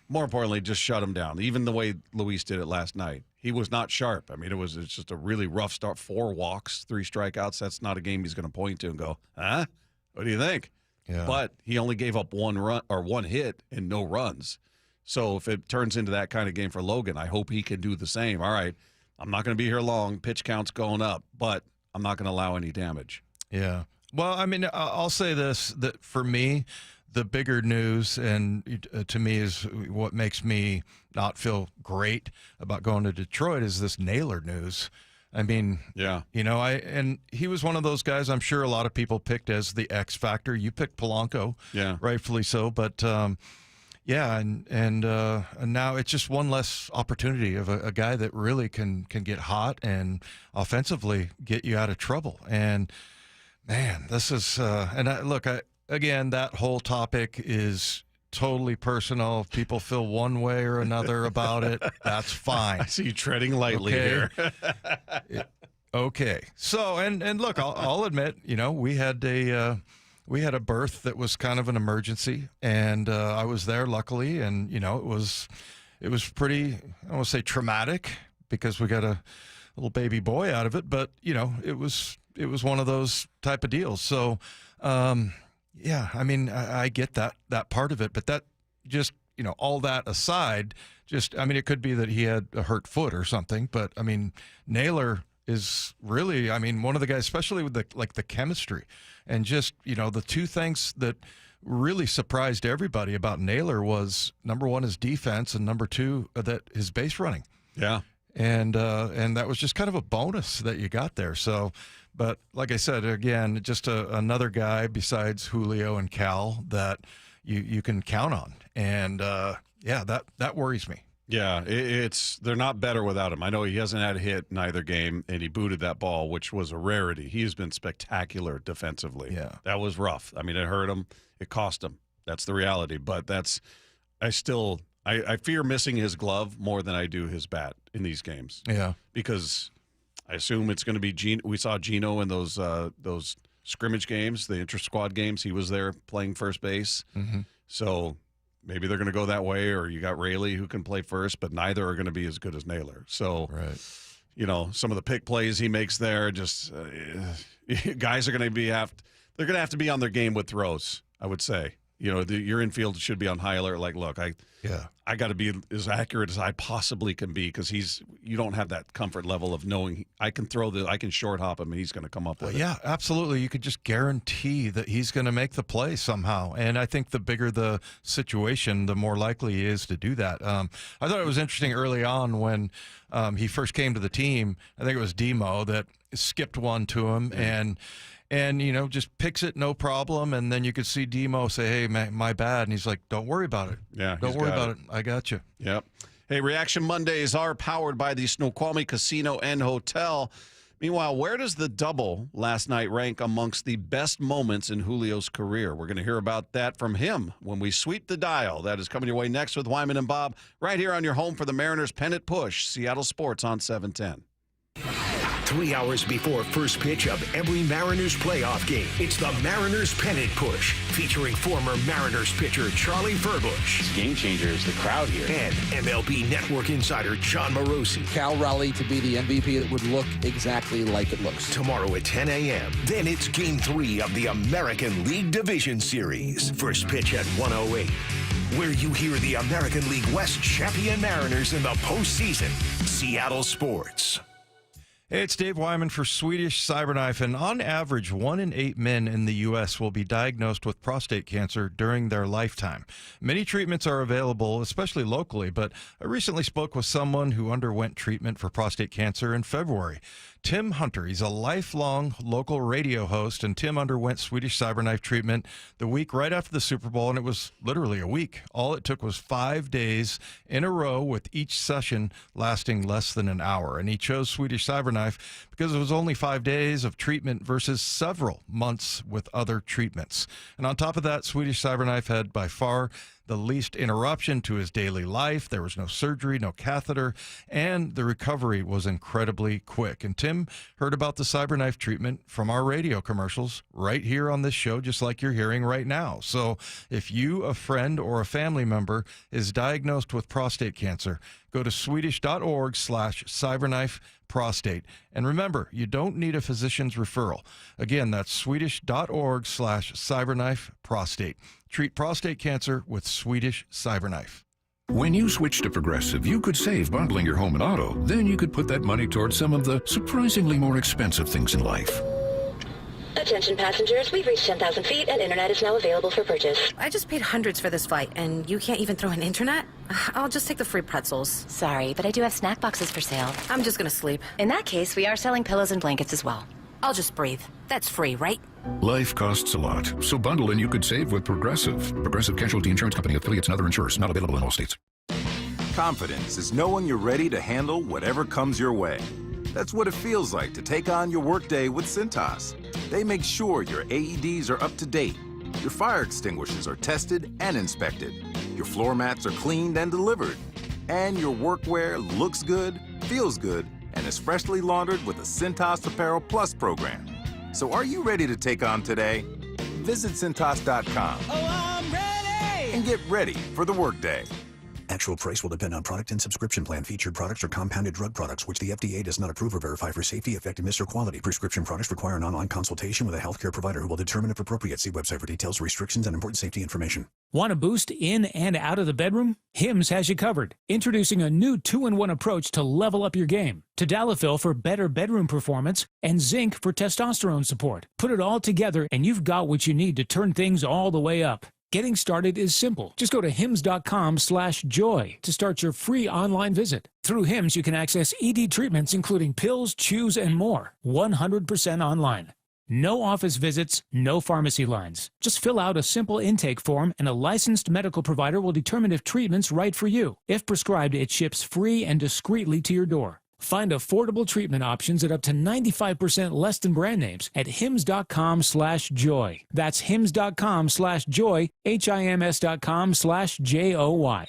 more importantly, just shut him down. Even the way Luis did it last night, he was not sharp. I mean, it's just a really rough start. 4 walks, 3 strikeouts. That's not a game he's going to point to and go, huh? What do you think? Yeah. But he only gave up 1 run or 1 hit and no runs. So if it turns into that kind of game for Logan, I hope he can do the same. All right, I'm not going to be here long. Pitch count's going up, but I'm not going to allow any damage. Yeah. Well, I mean, I'll say this, that for me, the bigger news, and to me is what makes me not feel great about going to Detroit, is this Naylor news. I mean, and he was one of those guys I'm sure a lot of people picked as the X factor. You picked Polanco, rightfully so, but and now it's just one less opportunity of a guy that really can get hot and offensively get you out of trouble. And man, this is again, that whole topic is totally personal. If people feel one way or another about it, that's fine. I see you treading lightly here. Okay. So, and look, I'll admit, we had a we had a birth that was kind of an emergency, and I was there luckily, and it was pretty, I don't want to say traumatic because we got a little baby boy out of it, but it was one of those type of deals. So yeah, I mean, I get that part of it, but that just all that aside, it could be that he had a hurt foot or something, but I mean, Naylor is really, one of the guys, especially with the chemistry, and just the two things that really surprised everybody about Naylor was, number one, his defense, and number two, that his base running. Yeah, and that was just kind of a bonus that you got there. So, but like I said, again, just another guy besides Julio and Cal that you can count on, and yeah, that worries me. Yeah, they're not better without him. I know he hasn't had a hit in either game, and he booted that ball, which was a rarity. He has been spectacular defensively. Yeah, that was rough. I mean, it hurt him. It cost him. That's the reality. But I fear missing his glove more than I do his bat in these games. Yeah, because I assume it's going to be Gino. We saw Gino in those scrimmage games, the inter-squad games. He was there playing first base. Mm-hmm. So maybe they're going to go that way, or you got Rayleigh who can play first, but neither are going to be as good as Naylor. So, right. Some of the pick plays he makes there, just guys are going to they're going to have to be on their game with throws, I would say. Your infield should be on high alert. Like, look, I got to be as accurate as I possibly can be, because you don't have that comfort level of knowing I can I can short hop him and he's going to come up with it. Yeah, absolutely. You could just guarantee that he's going to make the play somehow. And I think the bigger the situation, the more likely he is to do that. I thought it was interesting early on when he first came to the team. I think it was Demo that skipped one to him, and just picks it, no problem. And then you could see Demo say, hey, my bad. And he's like, don't worry about it. Yeah, don't worry about it. I got you. Yep. Hey, Reaction Mondays are powered by the Snoqualmie Casino and Hotel. Meanwhile, where does the double last night rank amongst the best moments in Julio's career? We're going to hear about that from him when we sweep the dial. That is coming your way next with Wyman and Bob, right here on your home for the Mariners pennant push, Seattle Sports on 710. 3 hours before first pitch of every Mariners playoff game, it's the Mariners Pennant Push, featuring former Mariners pitcher Charlie Furbush. Game changer is the crowd here. And MLB Network insider Jon Morosi. Cal rallied to be the MVP that would look exactly like it looks. Tomorrow at 10 a.m. Then it's Game 3 of the American League Division Series. First pitch at 1:08. Where you hear the American League West champion Mariners in the postseason. Seattle Sports. Hey, it's Dave Wyman for Swedish Cyberknife, and on average, 1 in 8 men in the U.S. will be diagnosed with prostate cancer during their lifetime. Many treatments are available, especially locally, but I recently spoke with someone who underwent treatment for prostate cancer in February. Tim Hunter, he's a lifelong local radio host, and Tim underwent Swedish Cyberknife treatment the week right after the Super Bowl, and it was literally a week. All it took was 5 days in a row, with each session lasting less than an hour. And he chose Swedish Cyberknife because it was only 5 days of treatment versus several months with other treatments. And on top of that, Swedish Cyberknife had by far the least interruption to his daily life. There was no surgery, no catheter, and the recovery was incredibly quick. And Tim heard about the Cyberknife treatment from our radio commercials right here on this show, just like you're hearing right now. So if you, a friend, or a family member is diagnosed with prostate cancer, go to swedish.org/cyberknife prostate. And remember, you don't need a physician's referral. Again, that's swedish.org/cyberknife prostate. Treat prostate cancer with Swedish Cyberknife. When you switch to Progressive, you could save bundling your home and auto. Then you could put that money towards some of the surprisingly more expensive things in life. Attention passengers, we've reached 10,000 feet and internet is now available for purchase. I just paid hundreds for this flight, and you can't even throw in internet? I'll just take the free pretzels. Sorry, but I do have snack boxes for sale. I'm just gonna sleep. In that case, we are selling pillows and blankets as well. I'll just breathe. That's free, right? Life costs a lot, so bundle and you could save with Progressive. Progressive Casualty Insurance Company, affiliates, and other insurers. Not available in all states. Confidence is knowing you're ready to handle whatever comes your way. That's what it feels like to take on your workday with Cintas. They make sure your AEDs are up to date, your fire extinguishers are tested and inspected, your floor mats are cleaned and delivered, and your workwear looks good, feels good, and is freshly laundered with the Cintas Apparel Plus program. So are you ready to take on today? Visit Cintas.com. Oh, I'm ready! And get ready for the workday. Actual price will depend on product and subscription plan. Featured products are compounded drug products, which the FDA does not approve or verify for safety, effectiveness, or quality. Prescription products require an online consultation with a healthcare provider who will determine if appropriate. See website for details, restrictions, and important safety information. Want a boost in and out of the bedroom? Hims has you covered. Introducing a new 2-in-1 approach to level up your game. Tadalafil for better bedroom performance and zinc for testosterone support. Put it all together and you've got what you need to turn things all the way up. Getting started is simple. Just go to hims.com/joy to start your free online visit. Through Hims, you can access ED treatments including pills, chews, and more. 100% online. No office visits, no pharmacy lines. Just fill out a simple intake form and a licensed medical provider will determine if treatment's right for you. If prescribed, it ships free and discreetly to your door. Find affordable treatment options at up to 95% less than brand names at hims.com/joy. That's hims.com/joy, hims.com/joy.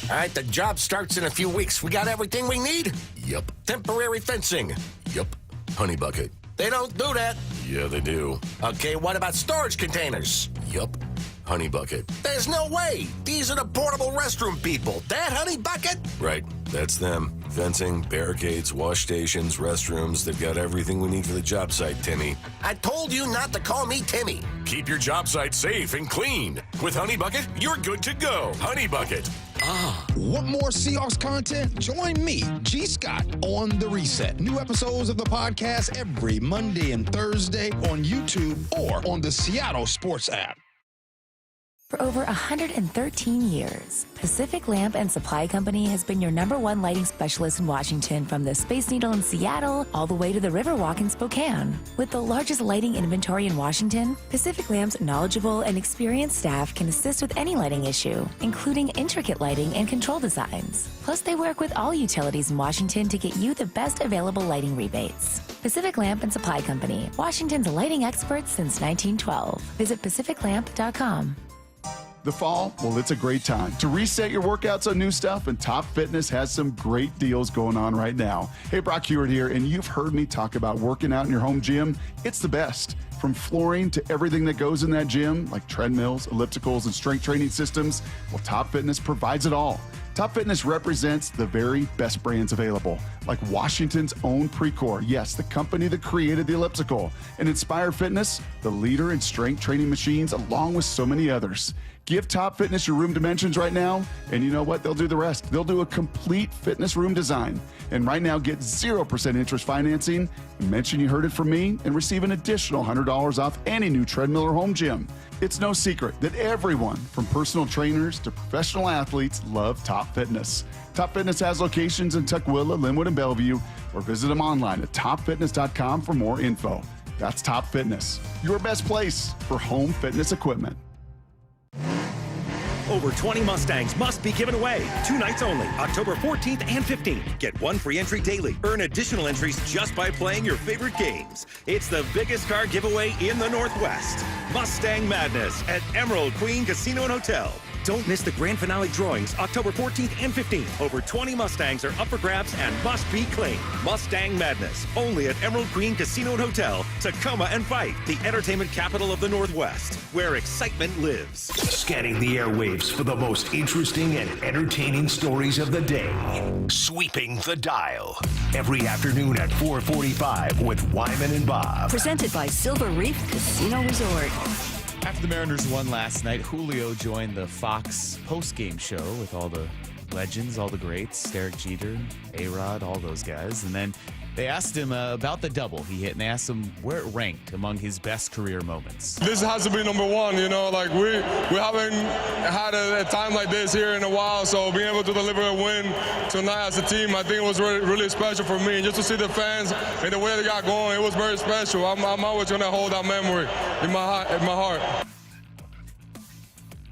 All right, the job starts in a few weeks. We got everything we need? Yup. Temporary fencing? Yup. Honey bucket. They don't do that. Yeah, they do. Okay, what about storage containers? Yup. Honey bucket. There's no way. These are the portable restroom people. That Honey Bucket? Right, that's them. Fencing, barricades, wash stations, restrooms. They've got everything we need for the job site, Timmy. I told you not to call me Timmy. Keep your job site safe and clean. With Honey Bucket, you're good to go. Honey Bucket. Want more Seahawks content? Join me, G. Scott, on The Reset. New episodes of the podcast every Monday and Thursday on YouTube or on the Seattle Sports app. For over 113 years, Pacific Lamp and Supply Company has been your #1 lighting specialist in Washington, from the Space Needle in Seattle all the way to the Riverwalk in Spokane. With the largest lighting inventory in Washington, Pacific Lamp's knowledgeable and experienced staff can assist with any lighting issue, including intricate lighting and control designs. Plus, they work with all utilities in Washington to get you the best available lighting rebates. Pacific Lamp and Supply Company, Washington's lighting experts since 1912. Visit pacificlamp.com. The fall, well, it's a great time to reset your workouts on new stuff, and Top Fitness has some great deals going on right now. Hey, Brock Hewitt here, and you've heard me talk about working out in your home gym. It's the best. From flooring to everything that goes in that gym, like treadmills, ellipticals, and strength training systems, well, Top Fitness provides it all. Top Fitness represents the very best brands available, like Washington's own Precor, yes, the company that created the elliptical, and Inspire Fitness, the leader in strength training machines, along with so many others. Give Top Fitness your room dimensions right now, and you know what? They'll do the rest. They'll do a complete fitness room design. And right now, get 0% interest financing, and mention you heard it from me, and receive an additional $100 off any new treadmill or home gym. It's no secret that everyone, from personal trainers to professional athletes, love Top Fitness. Top Fitness has locations in Tukwila, Linwood, and Bellevue, or visit them online at topfitness.com for more info. That's Top Fitness, your best place for home fitness equipment. Over 20 Mustangs must be given away. 2 nights only, October 14th and 15th. Get 1 free entry daily. Earn additional entries just by playing your favorite games. It's the biggest car giveaway in the Northwest. Mustang Madness at Emerald Queen Casino and Hotel. Don't miss the grand finale drawings October 14th and 15th. Over 20 Mustangs are up for grabs and must be claimed. Mustang Madness, only at Emerald Queen Casino and Hotel, Tacoma and Fife, the entertainment capital of the Northwest, where excitement lives. Scanning the airwaves for the most interesting and entertaining stories of the day. Sweeping the dial. Every afternoon at 4:45 with Wyman and Bob. Presented by Silver Reef Casino Resort. After the Mariners won last night, Julio joined the Fox post-game show with all the legends, all the greats, Derek Jeter, A-Rod, all those guys. And then they asked him about the double he hit, and they asked him where it ranked among his best career moments. This has to be number one, you know, like we haven't had a time like this here in a while, so being able to deliver a win tonight as a team, I think it was really, really special for me. Just to see the fans and the way they got going, it was very special. I'm always going to hold that memory in my heart.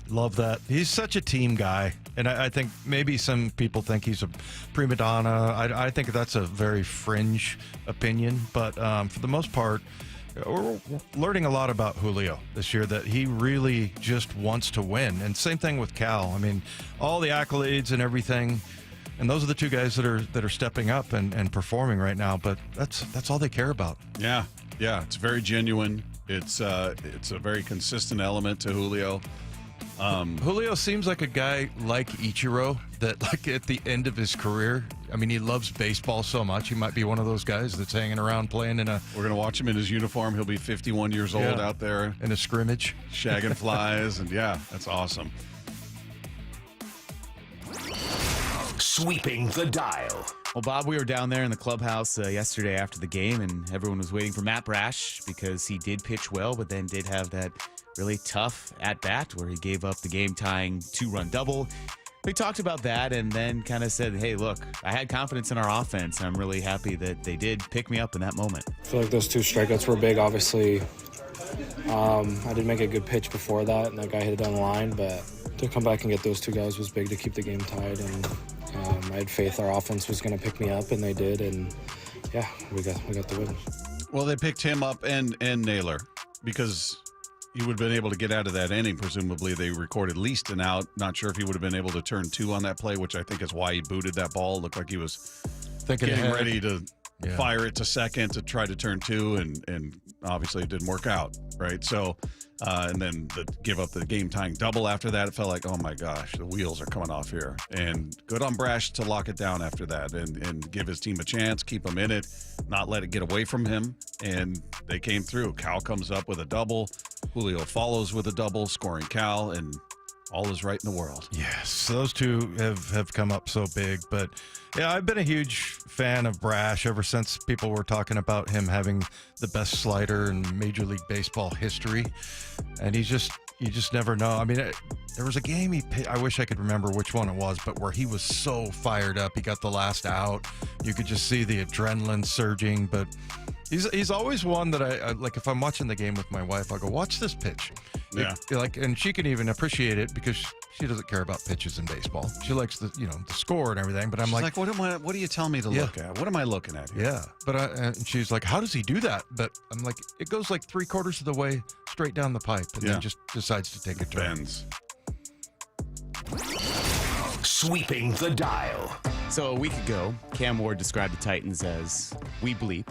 Love that. He's such a team guy. And I think maybe some people think he's a prima donna. I think that's a very fringe opinion. But for the most part, we're learning a lot about Julio this year, that he really just wants to win. And same thing with Cal. I mean, all the accolades and everything. And those are the two guys that are stepping up and performing right now. But that's all they care about. Yeah, it's very genuine. It's a very consistent element to Julio. Julio seems like a guy like Ichiro that, like, at the end of his career, I mean, he loves baseball so much. He might be one of those guys that's hanging around playing in a... We're going to watch him in his uniform. He'll be 51 years old out there. In a scrimmage. Shagging flies, and yeah, that's awesome. Sweeping the dial. Well, Bob, we were down there in the clubhouse yesterday after the game, and everyone was waiting for Matt Brash because he did pitch well, but then did have that really tough at-bat where he gave up the game-tying 2-run double. We talked about that and then kind of said, hey, look, I had confidence in our offense. I'm really happy that they did pick me up in that moment. I feel like those 2 strikeouts were big, obviously. I did make a good pitch before that, and that guy hit it down the line, but to come back and get those 2 guys was big to keep the game tied, and I had faith our offense was going to pick me up, and they did, and yeah, we got the win. Well, they picked him up and Naylor because he would have been able to get out of that inning. Presumably, they recorded at least an out. Not sure if he would have been able to turn 2 on that play, which I think is why he booted that ball. Looked like he was getting ready to fire it to second to try to turn 2, and obviously it didn't work out, right? So, and then give up the game-tying double after that. It felt like, oh my gosh, the wheels are coming off here. And good on Brash to lock it down after that and give his team a chance, keep them in it, not let it get away from him. And they came through. Cal comes up with a double. Julio follows with a double, scoring Cal, and all is right in the world. Yes, those 2 have come up so big. But, yeah, I've been a huge fan of Brash ever since people were talking about him having the best slider in Major League Baseball history. And you just never know. I mean, there was a game I wish I could remember which one it was, but where he was so fired up. He got the last out. You could just see the adrenaline surging. But he's always one that I like. If I'm watching the game with my wife, I'll go, watch this pitch. Yeah. And she can even appreciate it because she doesn't care about pitches in baseball. She likes the score and everything. But I'm she's like, what do you tell me to look at? What am I looking at here? Yeah. But and she's like, how does he do that? But I'm like, it goes like 3/4 of the way straight down the pipe and then just decides to take a turn. Bends. Sweeping the dial. So a week ago, Cam Ward described the Titans as we bleep.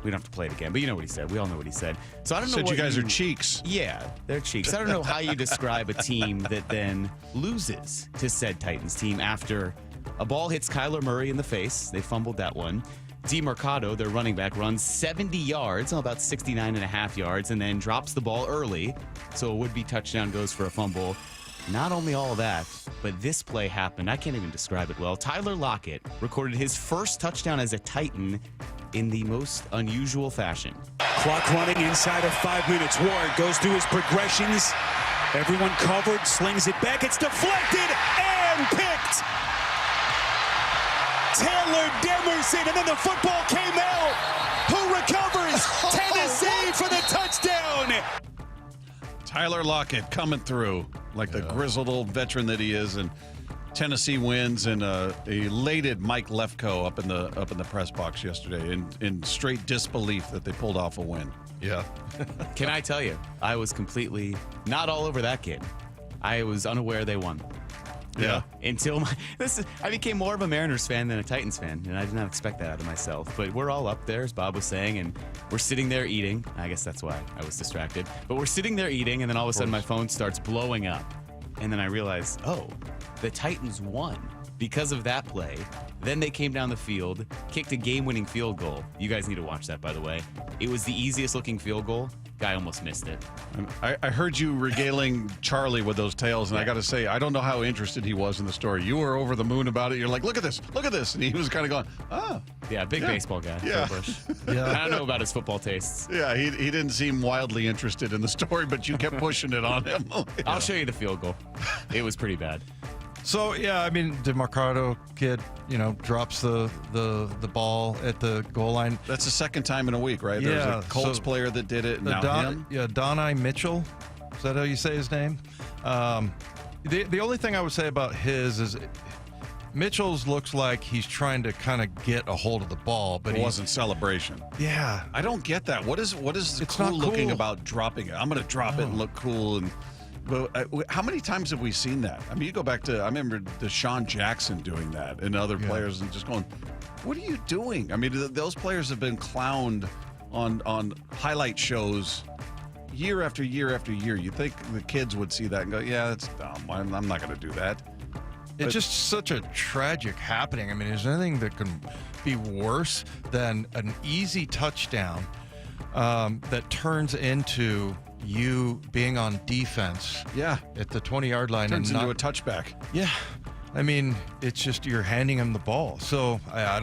We don't have to play it again, but you know what he said. We all know what he said. So I don't know Said what you guys are cheeks. Yeah, they're cheeks. I don't know how you describe a team that then loses to said Titans team after a ball hits Kyler Murray in the face. They fumbled that one. DeMarcado, their running back, runs 70 yards, about 69.5 yards, and then drops the ball early. So a would-be touchdown goes for a fumble. Not only all of that, but this play happened. I can't even describe it well. Tyler Lockett recorded his first touchdown as a Titan in the most unusual fashion. Clock running inside of 5 minutes. Ward goes through his progressions. Everyone covered, slings it back. It's deflected and picked. Taylor Demerson, and then the football came out. Who recovers? Tennessee for the touchdown. Tyler Lockett coming through like the grizzled old veteran that he is, and Tennessee wins, and elated Mike Lefko up in the press box yesterday in straight disbelief that they pulled off a win. Yeah. Can I tell you, I was completely not all over that game. I was unaware they won. Yeah. Until I became more of a Mariners fan than a Titans fan, and I did not expect that out of myself. But we're all up there, as Bob was saying, and we're sitting there eating. I guess that's why I was distracted. But we're sitting there eating, and then all of a sudden my phone starts blowing up. And then I realized, oh, the Titans won because of that play. Then they came down the field, kicked a game-winning field goal. You guys need to watch that, by the way. It was the easiest-looking field goal. Guy almost missed it. I heard you regaling Charlie with those tales, and I got to say, I don't know how interested he was in the story. You were over the moon about it. You're like, look at this, and he was kind of going, oh. Yeah, big baseball guy. Yeah. Yeah. I don't know about his football tastes. Yeah, he didn't seem wildly interested in the story, but you kept pushing it on him. I'll show you the field goal. It was pretty bad. So, yeah, I mean, DeMarcado kid, drops the ball at the goal line. That's the second time in a week, right? There's a Colts player that did it, and now him. Yeah, Donnie Mitchell. Is that how you say his name? The only thing I would say about his is Mitchell's looks like he's trying to kind of get a hold of the ball, but it wasn't celebration. Yeah. I don't get that. What is cool looking about dropping it? I'm going to drop it and look cool and... But how many times have we seen that? I mean, you go back to, I remember Deshaun Jackson doing that and other players and just going, what are you doing? I mean, those players have been clowned on highlight shows year after year after year. You think the kids would see that and go, yeah, that's dumb. I'm not going to do that. It's just such a tragic happening. I mean, is there anything that can be worse than an easy touchdown that turns into you being on defense? Yeah, at the 20-yard line, turns into a touchback. Yeah, I mean, it's just you're handing him the ball. So I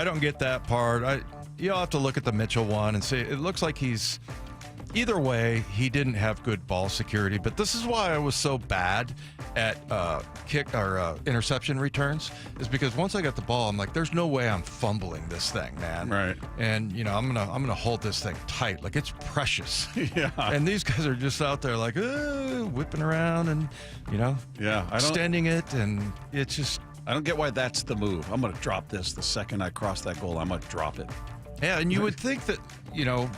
don't get that part. You'll have to look at the Mitchell one and say it looks like he's. Either way, he didn't have good ball security, but this is why I was so bad at interception returns, is because once I got the ball, I'm like, there's no way I'm fumbling this thing, man. Right. And I'm gonna hold this thing tight, like it's precious. Yeah. And these guys are just out there like whipping around and extending it, and it's just. I don't get why that's the move. I'm gonna drop this the second I cross that goal. I'm gonna drop it. Yeah, and you would think that,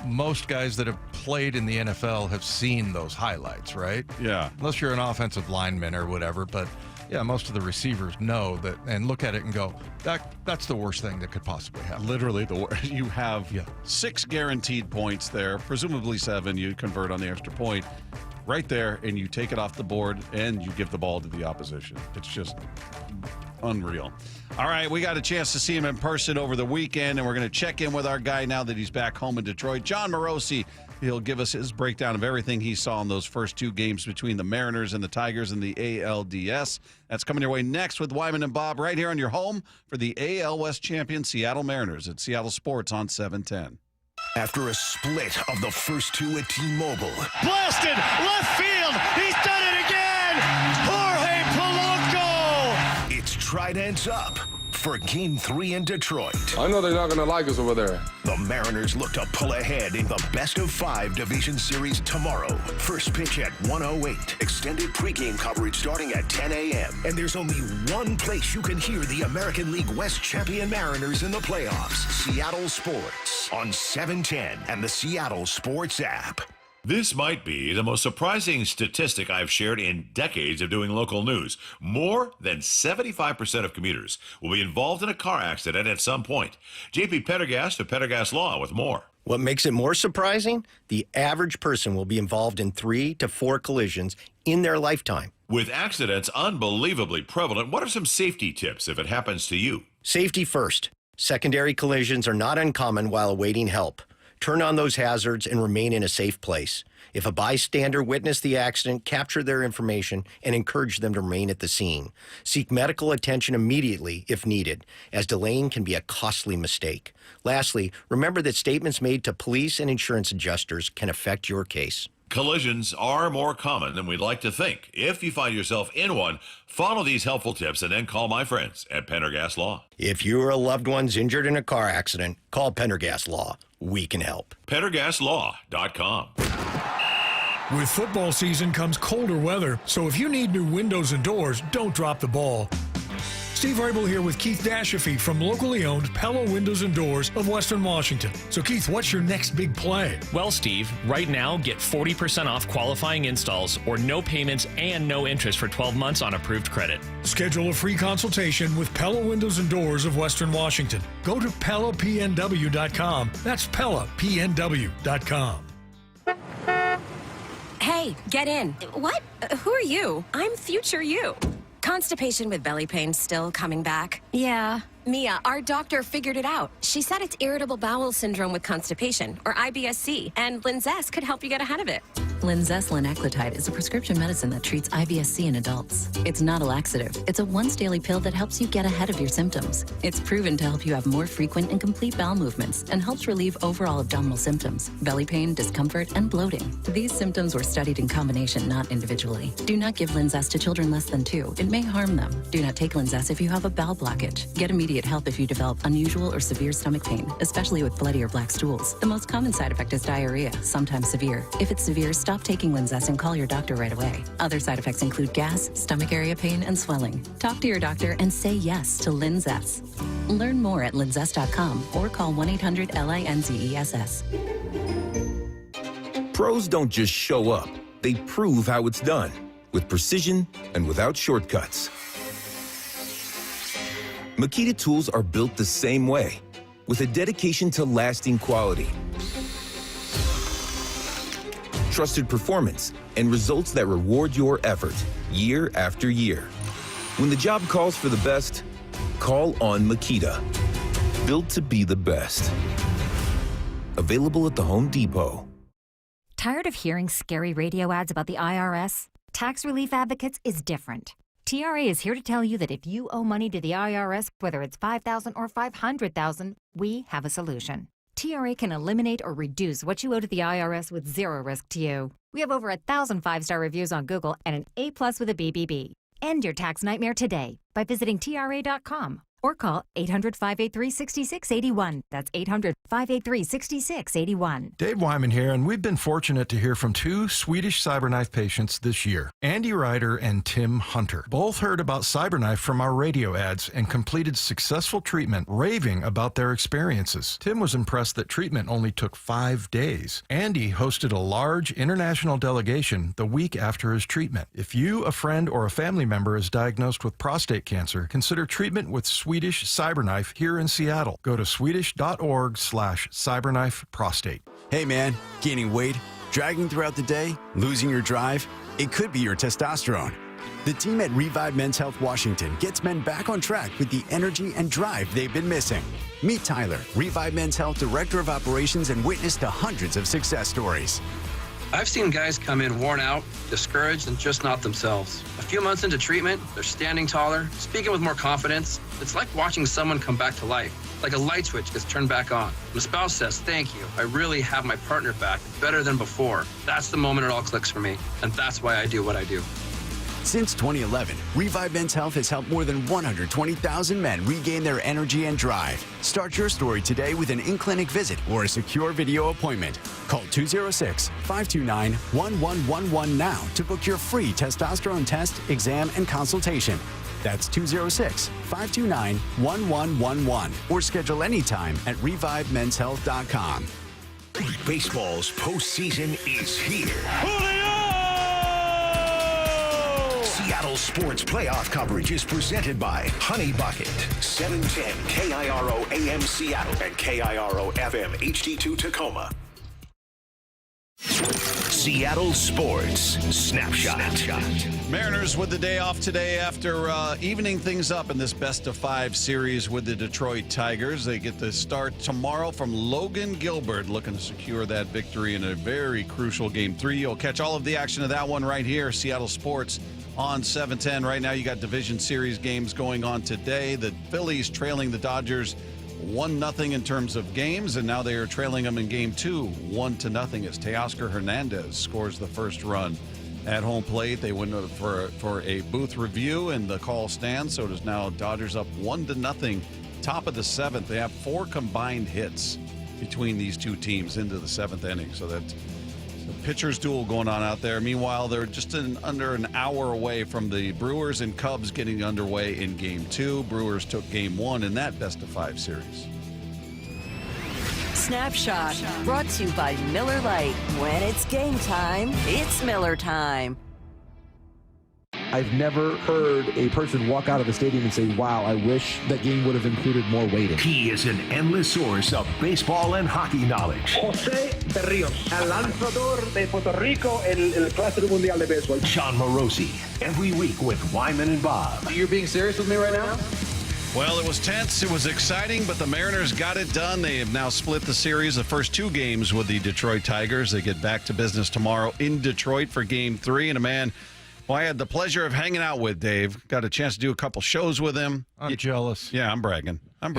most guys that have played in the NFL have seen those highlights, right? Yeah. Unless you're an offensive lineman or whatever. But, yeah, most of the receivers know that and look at it and go, that's the worst thing that could possibly happen. Literally the worst. You have 6 guaranteed points there, presumably 7. You convert on the extra point right there, and you take it off the board, and you give the ball to the opposition. It's just unreal. All right, we got a chance to see him in person over the weekend, and we're going to check in with our guy now that he's back home in Detroit. Jon Morosi, he'll give us his breakdown of everything he saw in those first 2 games between the Mariners and the Tigers in the ALDS. That's coming your way next with Wyman and Bob right here on your home for the AL West champion Seattle Mariners at Seattle Sports on 710. After a split of the first 2 at T-Mobile. Blasted! Left field! He's done it again! Jorge Polanco! It's Trident's up for Game 3 in Detroit. I know they're not going to like us over there. The Mariners look to pull ahead in the best-of-5 division series tomorrow. First pitch at 1:08. Extended pregame coverage starting at 10 a.m. And there's only one place you can hear the American League West champion Mariners in the playoffs. Seattle Sports on 710 and the Seattle Sports app. This might be the most surprising statistic I've shared in decades of doing local news. More than 75% of commuters will be involved in a car accident at some point. JP Pendergast of Pendergast Law with more. What makes it more surprising? The average person will be involved in 3 to 4 collisions in their lifetime. With accidents unbelievably prevalent, what are some safety tips if it happens to you? Safety first. Secondary collisions are not uncommon while awaiting help. Turn on those hazards and remain in a safe place. If a bystander witnessed the accident, capture their information and encourage them to remain at the scene. Seek medical attention immediately if needed, as delaying can be a costly mistake. Lastly, remember that statements made to police and insurance adjusters can affect your case. Collisions are more common than we'd like to think. If you find yourself in one, follow these helpful tips and then call my friends at Pendergast Law. If you or a loved one's injured in a car accident, call Pendergast Law. We can help. PendergastLaw.com. With football season comes colder weather, so if you need new windows and doors, don't drop the ball. Steve Rabel here with Keith Dashafee from locally owned Pella Windows and Doors of Western Washington. So Keith, what's your next big play? Well, Steve, right now get 40% off qualifying installs or no payments and no interest for 12 months on approved credit. Schedule a free consultation with Pella Windows and Doors of Western Washington. Go to PellaPNW.com. That's PellaPNW.com. Hey, get in. What? Who are you? I'm future you. Constipation with belly pain still coming back? Yeah. Mia, our doctor figured it out. She said it's irritable bowel syndrome with constipation, or IBS-C, and Linzess could help you get ahead of it. Linzess linaclotide is a prescription medicine that treats IBS-C in adults. It's not a laxative. It's a once-daily pill that helps you get ahead of your symptoms. It's proven to help you have more frequent and complete bowel movements and helps relieve overall abdominal symptoms, belly pain, discomfort, and bloating. These symptoms were studied in combination, not individually. Do not give Linzess to children less than 2. It may harm them. Do not take Linzess if you have a bowel blockage. Get immediate help if you develop unusual or severe stomach pain, especially with bloody or black stools. The most common side effect is diarrhea, sometimes severe. If it's severe, stop taking Linzess and call your doctor right away. Other side effects include gas, stomach area pain, and swelling. Talk to your doctor and say yes to Linzess. Learn more at linzess.com or call 1-800-LINZESS. Pros don't just show up. They prove how it's done, with precision and without shortcuts. Makita tools are built the same way, with a dedication to lasting quality. trusted performance, and results that reward your effort year after year. When the job calls for the best, call on Makita. Built to be the best. Available at the Home Depot. Tired of hearing scary radio ads about the IRS? Tax Relief Advocates is different. TRA is here to tell you that if you owe money to the IRS, whether it's $5,000 or $500,000, we have a solution. TRA can eliminate or reduce what you owe to the IRS with zero risk to you. We have over 1,000 5-star reviews on Google and an A+ with a BBB. End your tax nightmare today by visiting TRA.com or call 800-583-6681. That's 800-583-6681. Dave Wyman here, and we've been fortunate to hear from two Swedish CyberKnife patients this year, Andy Ryder and Tim Hunter. Both heard about CyberKnife from our radio ads and completed successful treatment, raving about their experiences. Tim was impressed that treatment only took 5 days. Andy hosted a large international delegation the week after his treatment. If you, a friend, or a family member is diagnosed with prostate cancer, consider treatment with Swedish CyberKnife here in Seattle. Go to swedish.org/CyberKnifeProstate. Hey man, gaining weight, dragging throughout the day, losing your drive? It could be your testosterone. The team at Revive Men's Health Washington gets men back on track with the energy and drive they've been missing. Meet Tyler, Revive Men's Health Director of Operations and witness to hundreds of success stories. I've seen guys come in worn out, discouraged, and just not themselves. A few months into treatment, they're standing taller, speaking with more confidence. It's like watching someone come back to life, like a light switch gets turned back on. When a spouse says, "Thank you, I really have my partner back, better than before," that's the moment it all clicks for me, and that's why I do what I do. Since 2011, Revive Men's Health has helped more than 120,000 men regain their energy and drive. Start your story today with an in-clinic visit or a secure video appointment. Call 206-529-1111 now to book your free testosterone test, exam, and consultation. That's 206-529-1111 or schedule anytime at revivemenshealth.com. Baseball's postseason is here. Seattle Sports Playoff coverage is presented by Honey Bucket, 710 KIRO AM Seattle and KIRO FM HD2 Tacoma. Seattle Sports Snapshot. Mariners with the day off today after evening things up in this best-of-5 series with the Detroit Tigers. They get the start tomorrow from Logan Gilbert, looking to secure that victory in a very crucial Game 3. You'll catch all of the action of that one right here, Seattle Sports on 710. Right now, you got Division Series games going on today. The Phillies trailing the Dodgers 1-0 in terms of games, and now they are trailing them in Game 2, 1-0 as Teoscar Hernandez scores the first run at home plate. They went for a booth review, and the call stands. So it is now Dodgers up 1-0, top of the 7th. They have 4 combined hits between these two teams into the 7th inning. So that's the pitcher's duel going on out there. Meanwhile, they're just under an hour away from the Brewers and Cubs getting underway in Game 2. Brewers took Game 1 in that best-of-5 series. Snapshot, brought to you by Miller Lite. When it's game time, it's Miller time. I've never heard a person walk out of a stadium and say, wow, I wish that game would have included more weighting. He is an endless source of baseball and hockey knowledge. José Berríos, el lanzador de Puerto Rico en el Clásico Mundial de Béisbol. Jon Morosi, every week with Wyman and Bob. You're being serious with me right now? Well, it was tense, it was exciting, but the Mariners got it done. They have now split the series, the first 2 games with the Detroit Tigers. They get back to business tomorrow in Detroit for Game 3, and a man who I had the pleasure of hanging out with, Dave. Got a chance to do a couple shows with him. I'm jealous. Yeah, I'm bragging. I'm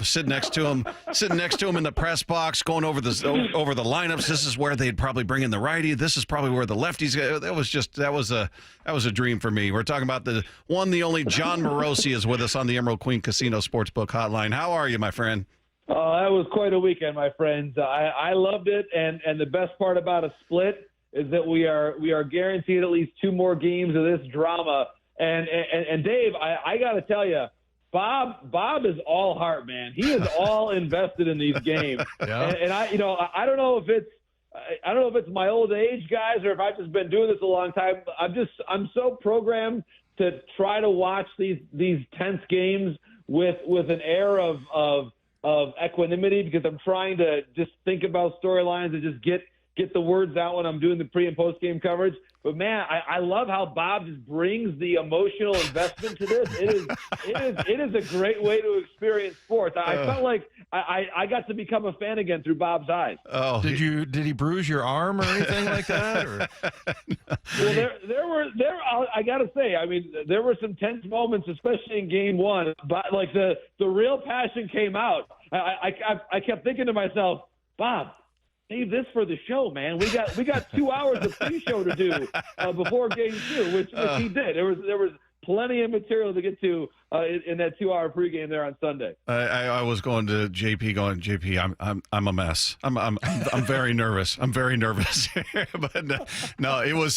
sitting next to him in the press box, going over the lineups. This is where they'd probably bring in the righty. This is probably where the lefties go. That was a dream for me. We're talking about the one, the only Jon Morosi is with us on the Emerald Queen Casino Sportsbook Hotline. How are you, my friend? Oh, that was quite a weekend, my friends. I loved it, and the best part about a split is that we are guaranteed at least 2 more games of this drama. And Dave, I got to tell you, Bob is all heart, man. He is all invested in these games. Yeah. And I don't know if it's my old age, guys, or if I've just been doing this a long time. I'm so programmed to try to watch these tense games with an air of equanimity, because I'm trying to just think about storylines and just get get the words out when I'm doing the pre- and post-game coverage. But, man, I love how Bob just brings the emotional investment to this. It is a great way to experience sports. I felt like I got to become a fan again through Bob's eyes. Oh, did he bruise your arm or anything like that? Or? Well, I got to say, I mean, there were some tense moments, especially in game one. But, like, the real passion came out. I kept thinking to myself, Bob, save this for the show, man. We got 2 hours of pre-show to do before game two, which he did. There was plenty of material to get to in that 2-hour pregame there on Sunday. I was going to JP, I'm a mess. I'm very nervous. I'm very nervous. But no, it was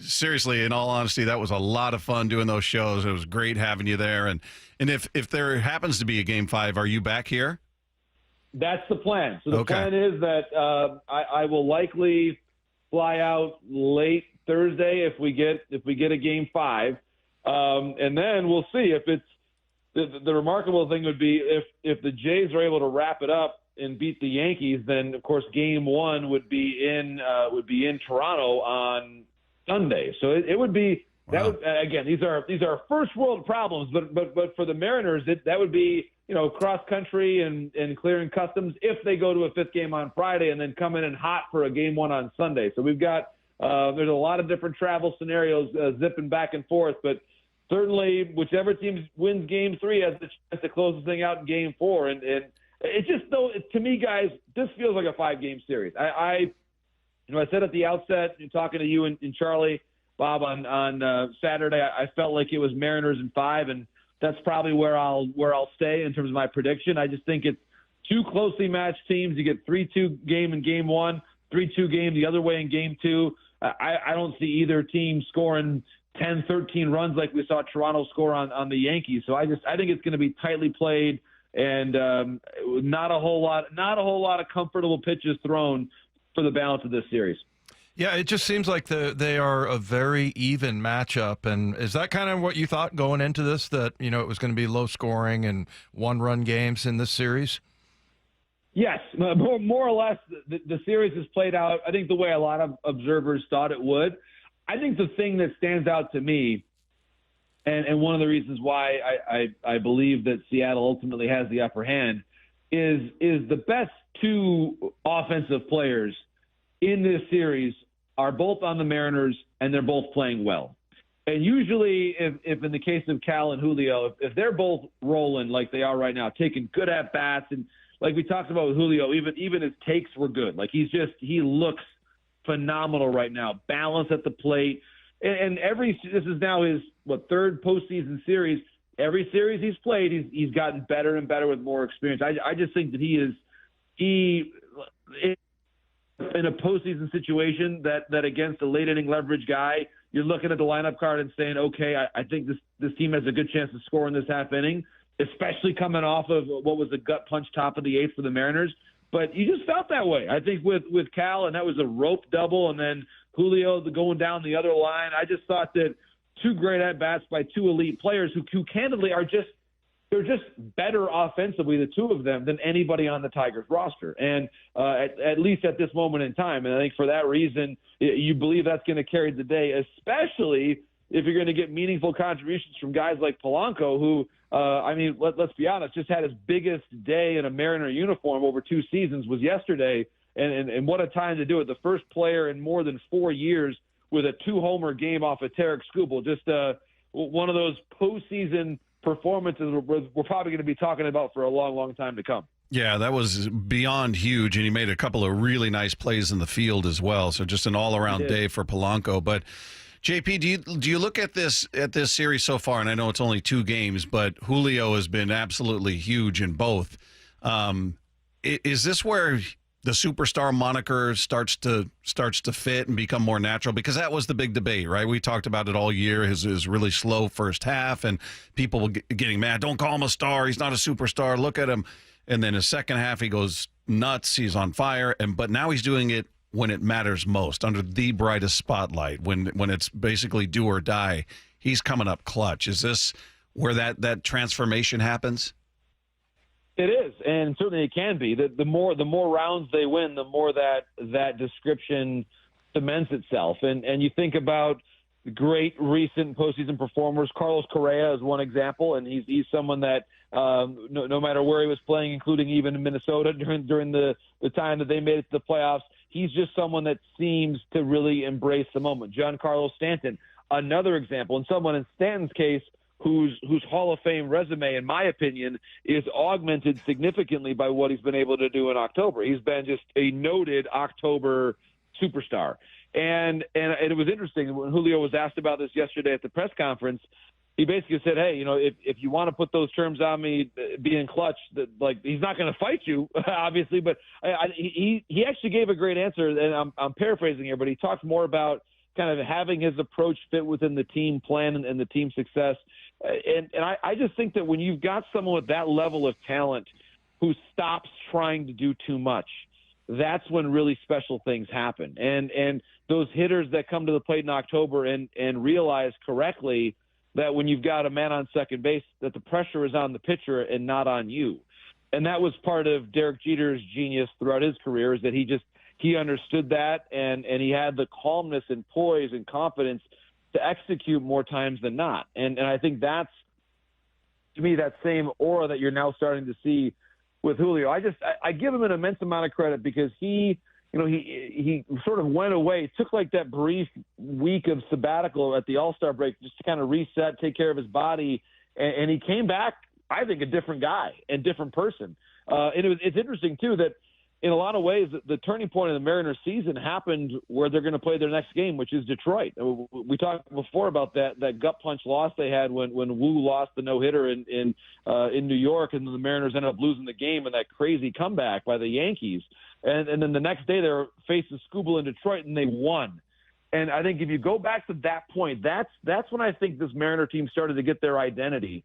seriously, in all honesty, that was a lot of fun doing those shows. It was great having you there. And if there happens to be a game 5, are you back here? That's the plan. So the plan is that I will likely fly out late Thursday if we get a game 5, and then we'll see if it's the remarkable thing would be if the Jays are able to wrap it up and beat the Yankees, then of course game 1 would be in Toronto on Sunday. So it would be that would, again, these are first world problems, but for the Mariners that would be, you know, cross country and clearing customs if they go to a 5th game on Friday and then come in hot for a game 1 on Sunday. So we've got there's a lot of different travel scenarios zipping back and forth, but certainly whichever team wins game 3 has the chance to close the thing out in game 4. And it just, though, to me, guys, this feels like a 5-game series. I said at the outset, talking to you and Charlie, Bob, on Saturday, I felt like it was Mariners in 5, and that's probably where I'll stay in terms of my prediction. I just think it's 2 closely matched teams. You get 3-2 game in game 1, 3-2 game the other way in game 2. I don't see either team scoring 10, 13 runs like we saw Toronto score on the Yankees. So I think it's going to be tightly played and not a whole lot of comfortable pitches thrown for the balance of this series. Yeah, it just seems like they are a very even matchup. And is that kind of what you thought going into this, that, you know, it was going to be low scoring and 1-run games in this series? Yes, more or less the series has played out, I think, the way a lot of observers thought it would. I think the thing that stands out to me, and one of the reasons why I believe that Seattle ultimately has the upper hand, is the best 2 offensive players in this series are both on the Mariners, and they're both playing well. And usually, if in the case of Cal and Julio, if they're both rolling like they are right now, taking good at-bats, and like we talked about with Julio, even his takes were good. Like he looks phenomenal right now, balance at the plate. And this is now his, 3rd postseason series. Every series he's played, he's gotten better and better with more experience. I just think that he in a postseason situation that against a late inning leverage guy, you're looking at the lineup card and saying, okay, I think this team has a good chance to score in this half inning, especially coming off of what was a gut punch top of the 8th for the Mariners. But you just felt that way. I think with Cal, and that was a rope double, and then Julio going down the other line. I just thought that 2 great at-bats by 2 elite players who candidly they're just better offensively, the 2 of them, than anybody on the Tigers roster. And at least at this moment in time. And I think for that reason, you believe that's going to carry the day, especially if you're going to get meaningful contributions from guys like Polanco, who, let's be honest, just had his biggest day in a Mariner uniform over 2 seasons was yesterday. And what a time to do it. The first player in more than 4 years with a 2-homer game off of Tarek Skubal. Just one of those postseason performances we're probably going to be talking about for a long, long time to come. Yeah, that was beyond huge, and he made a couple of really nice plays in the field as well. So just an all-around day for Polanco. But JP, do you look at this series so far? And I know it's only 2 games, but Julio has been absolutely huge in both. Is this where the superstar moniker starts to fit and become more natural? Because that was the big debate, right? We talked about it all year, his really slow first half, and people getting mad. Don't call him a star. He's not a superstar. Look at him. And then his second half, he goes nuts. He's on fire. But now he's doing it when it matters most, under the brightest spotlight, when it's basically do or die. He's coming up clutch. Is this where that transformation happens? It is, and certainly it can be. The more rounds they win, the more that description cements itself. And you think about great recent postseason performers. Carlos Correa is one example, and he's someone that no matter where he was playing, including even in Minnesota during the time that they made it to the playoffs, he's just someone that seems to really embrace the moment. Giancarlo Stanton, another example, and someone in Stanton's case whose Hall of Fame resume, in my opinion, is augmented significantly by what he's been able to do in October. He's been just a noted October superstar. And it was interesting when Julio was asked about this yesterday at the press conference. He basically said, hey, if you want to put those terms on me, being clutch, that like he's not going to fight you, obviously. But he actually gave a great answer, and I'm paraphrasing here, but he talked more about kind of having his approach fit within the team plan and the team success. And I just think that when you've got someone with that level of talent who stops trying to do too much, that's when really special things happen. And those hitters that come to the plate in October and realize correctly that when you've got a man on second base, that the pressure is on the pitcher and not on you. And that was part of Derek Jeter's genius throughout his career, is that he understood that and he had the calmness and poise and confidence to execute more times than not. And I think that's, to me, that same aura that you're now starting to see with Julio. I give him an immense amount of credit because he sort of went away, took like that brief week of sabbatical at the All-Star break just to kind of reset, take care of his body, and he came back, I think, a different guy and different person. And it's interesting, too, that in a lot of ways, the turning point of the Mariners season happened where they're going to play their next game, which is Detroit. We talked before about that gut punch loss they had when Wu lost the no-hitter in New York, and the Mariners ended up losing the game in that crazy comeback by the Yankees. And then the next day they were facing Skubal in Detroit, and they won. And I think if you go back to that point, that's when I think this Mariner team started to get their identity.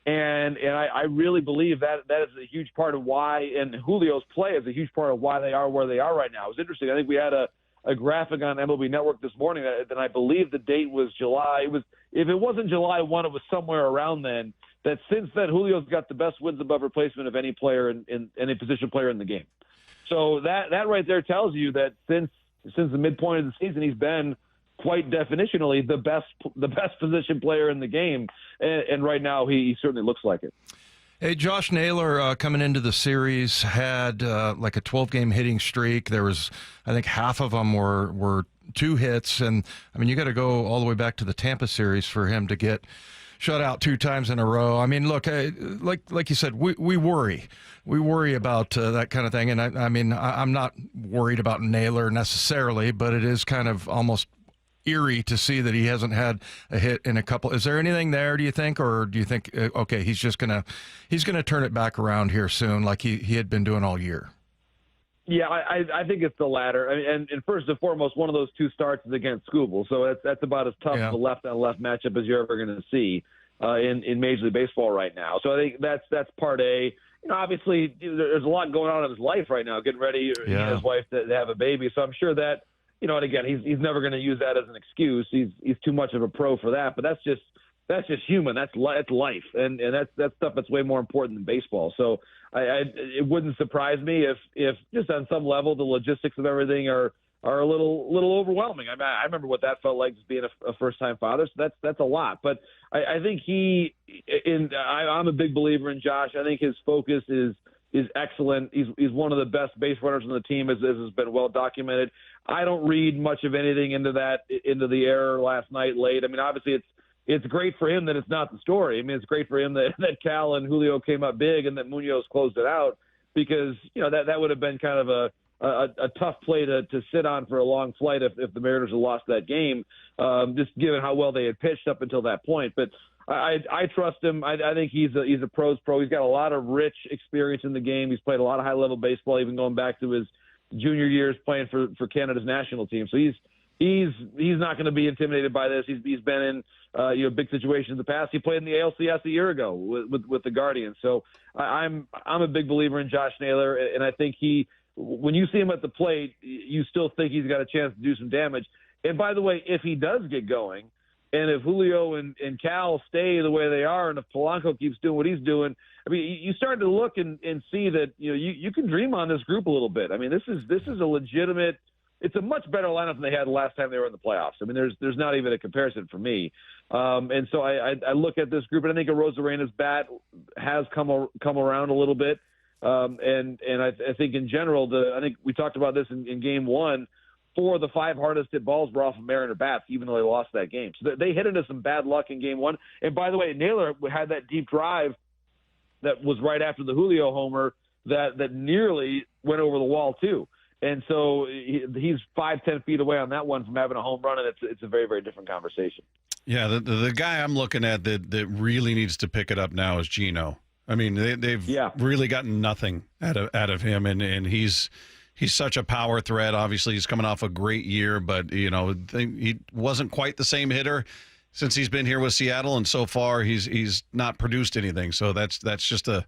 And I really believe that is a huge part of why, and Julio's play is a huge part of why they are where they are right now. It was interesting. I think we had a graphic on MLB Network this morning that I believe the date was July. If it wasn't July 1, it was somewhere around then. That since then, Julio's got the best wins above replacement of any player in any position player in the game. So that right there tells you that since the midpoint of the season, he's been quite definitionally the best position player in the game, and right now he certainly looks like it. Hey, Josh Naylor coming into the series had like a 12-game hitting streak. There was, I think, half of them were 2 hits, and I mean you got to go all the way back to the Tampa series for him to get shut out 2 times in a row. I mean, look, like you said, we worry about that kind of thing, and I mean I'm not worried about Naylor necessarily, but it is kind of almost eerie to see that he hasn't had a hit in a couple. Is there anything there, do you think, or do you think okay, he's gonna turn it back around here soon, like he had been doing all year? Yeah, I think it's the latter. I mean, and first and foremost, one of those 2 starts is against Skubal, so that's about as tough of a left-on-left matchup as you're ever going to see in Major League Baseball right now. So I think that's part A. Obviously, there's a lot going on in his life right now, getting ready, his wife to have a baby. So I'm sure that, and again, he's never going to use that as an excuse. He's too much of a pro for that. But that's just human. That's life, and that's stuff that's way more important than baseball. So it wouldn't surprise me if just on some level the logistics of everything are a little overwhelming. I mean, I remember what that felt like, just being a first-time father. So that's a lot. But I think I'm a big believer in Josh. I think his focus is excellent. He's one of the best base runners on the team, as has been well documented. I don't read much of anything into the error last night late. I mean, obviously it's great for him that it's not the story. I mean, it's great for him that Cal and Julio came up big and that Munoz closed it out, because that would have been kind of a tough play to sit on for a long flight if the Mariners had lost that game, just given how well they had pitched up until that point. But I trust him. I think he's a pro's pro. He's got a lot of rich experience in the game. He's played a lot of high-level baseball, even going back to his junior years playing for Canada's national team. So he's not going to be intimidated by this. He's been in big situations in the past. He played in the ALCS a year ago with the Guardians. So I'm a big believer in Josh Naylor, and I think when you see him at the plate, you still think he's got a chance to do some damage. And by the way, if he does get going, And if Julio and Cal stay the way they are, and if Polanco keeps doing what he's doing, I mean, you start to look and see that you can dream on this group a little bit. I mean, this is a legitimate. It's a much better lineup than they had the last time they were in the playoffs. I mean, there's not even a comparison for me. And so I look at this group, and I think Arozarena's bat has come around a little bit. And I think in general, I think we talked about this in game one. 4 of the 5 hardest hit balls were off of Mariner bats, even though they lost that game. So they hit into some bad luck in game one. And by the way, Naylor had that deep drive that was right after the Julio homer that nearly went over the wall too. And so he's 5-10 feet away on that one from having a home run, and it's a very, very different conversation. Yeah, the guy I'm looking at that really needs to pick it up now is Gino. I mean, they've really gotten nothing out of him, and he's such a power threat. Obviously, he's coming off a great year, but he wasn't quite the same hitter since he's been here with Seattle, and so far he's not produced anything. So that's just a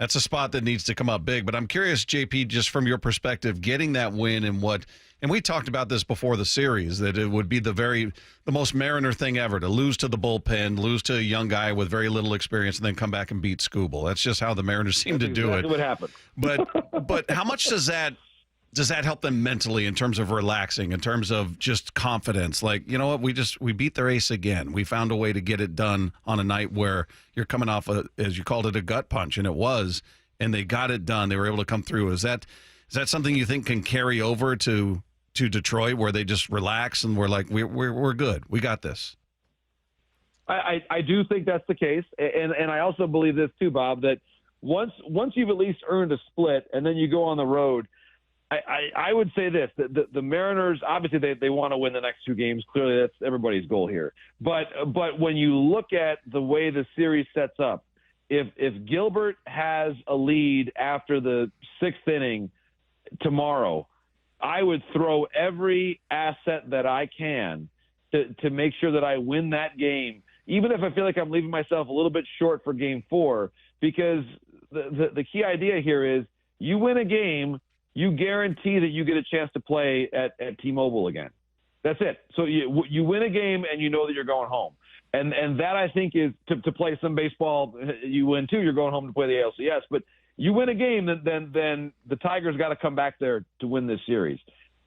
spot that needs to come up big. But I'm curious, JP, just from your perspective, getting that win and we talked about this before the series, that it would be the most Mariner thing ever to lose to the bullpen, lose to a young guy with very little experience, and then come back and beat Skubal. That's just how the Mariners seem to do it. That's what happened. But how much does that help them mentally in terms of relaxing, in terms of just confidence? Like, you know what, we beat their ace again. We found a way to get it done on a night where you're coming off as you called it, a gut punch, and it was, and they got it done. They were able to come through. Is that something you think can carry over to Detroit, where they just relax and we're like, we're good, we got this? I do think that's the case, and I also believe this too, Bob, that once you've at least earned a split and then you go on the road, I would say this, that the Mariners, obviously they want to win the next 2 games. Clearly that's everybody's goal here. But when you look at the way the series sets up, if Gilbert has a lead after the 6th inning tomorrow, I would throw every asset that I can to make sure that I win that game, even if I feel like I'm leaving myself a little bit short for game 4, because the key idea here is you win a game, you guarantee that you get a chance to play at T-Mobile again. That's it. So you win a game and you know that you're going home. And that, I think, is to play some baseball. You win 2, you're going home to play the ALCS. But you win a game, then the Tigers got to come back there to win this series.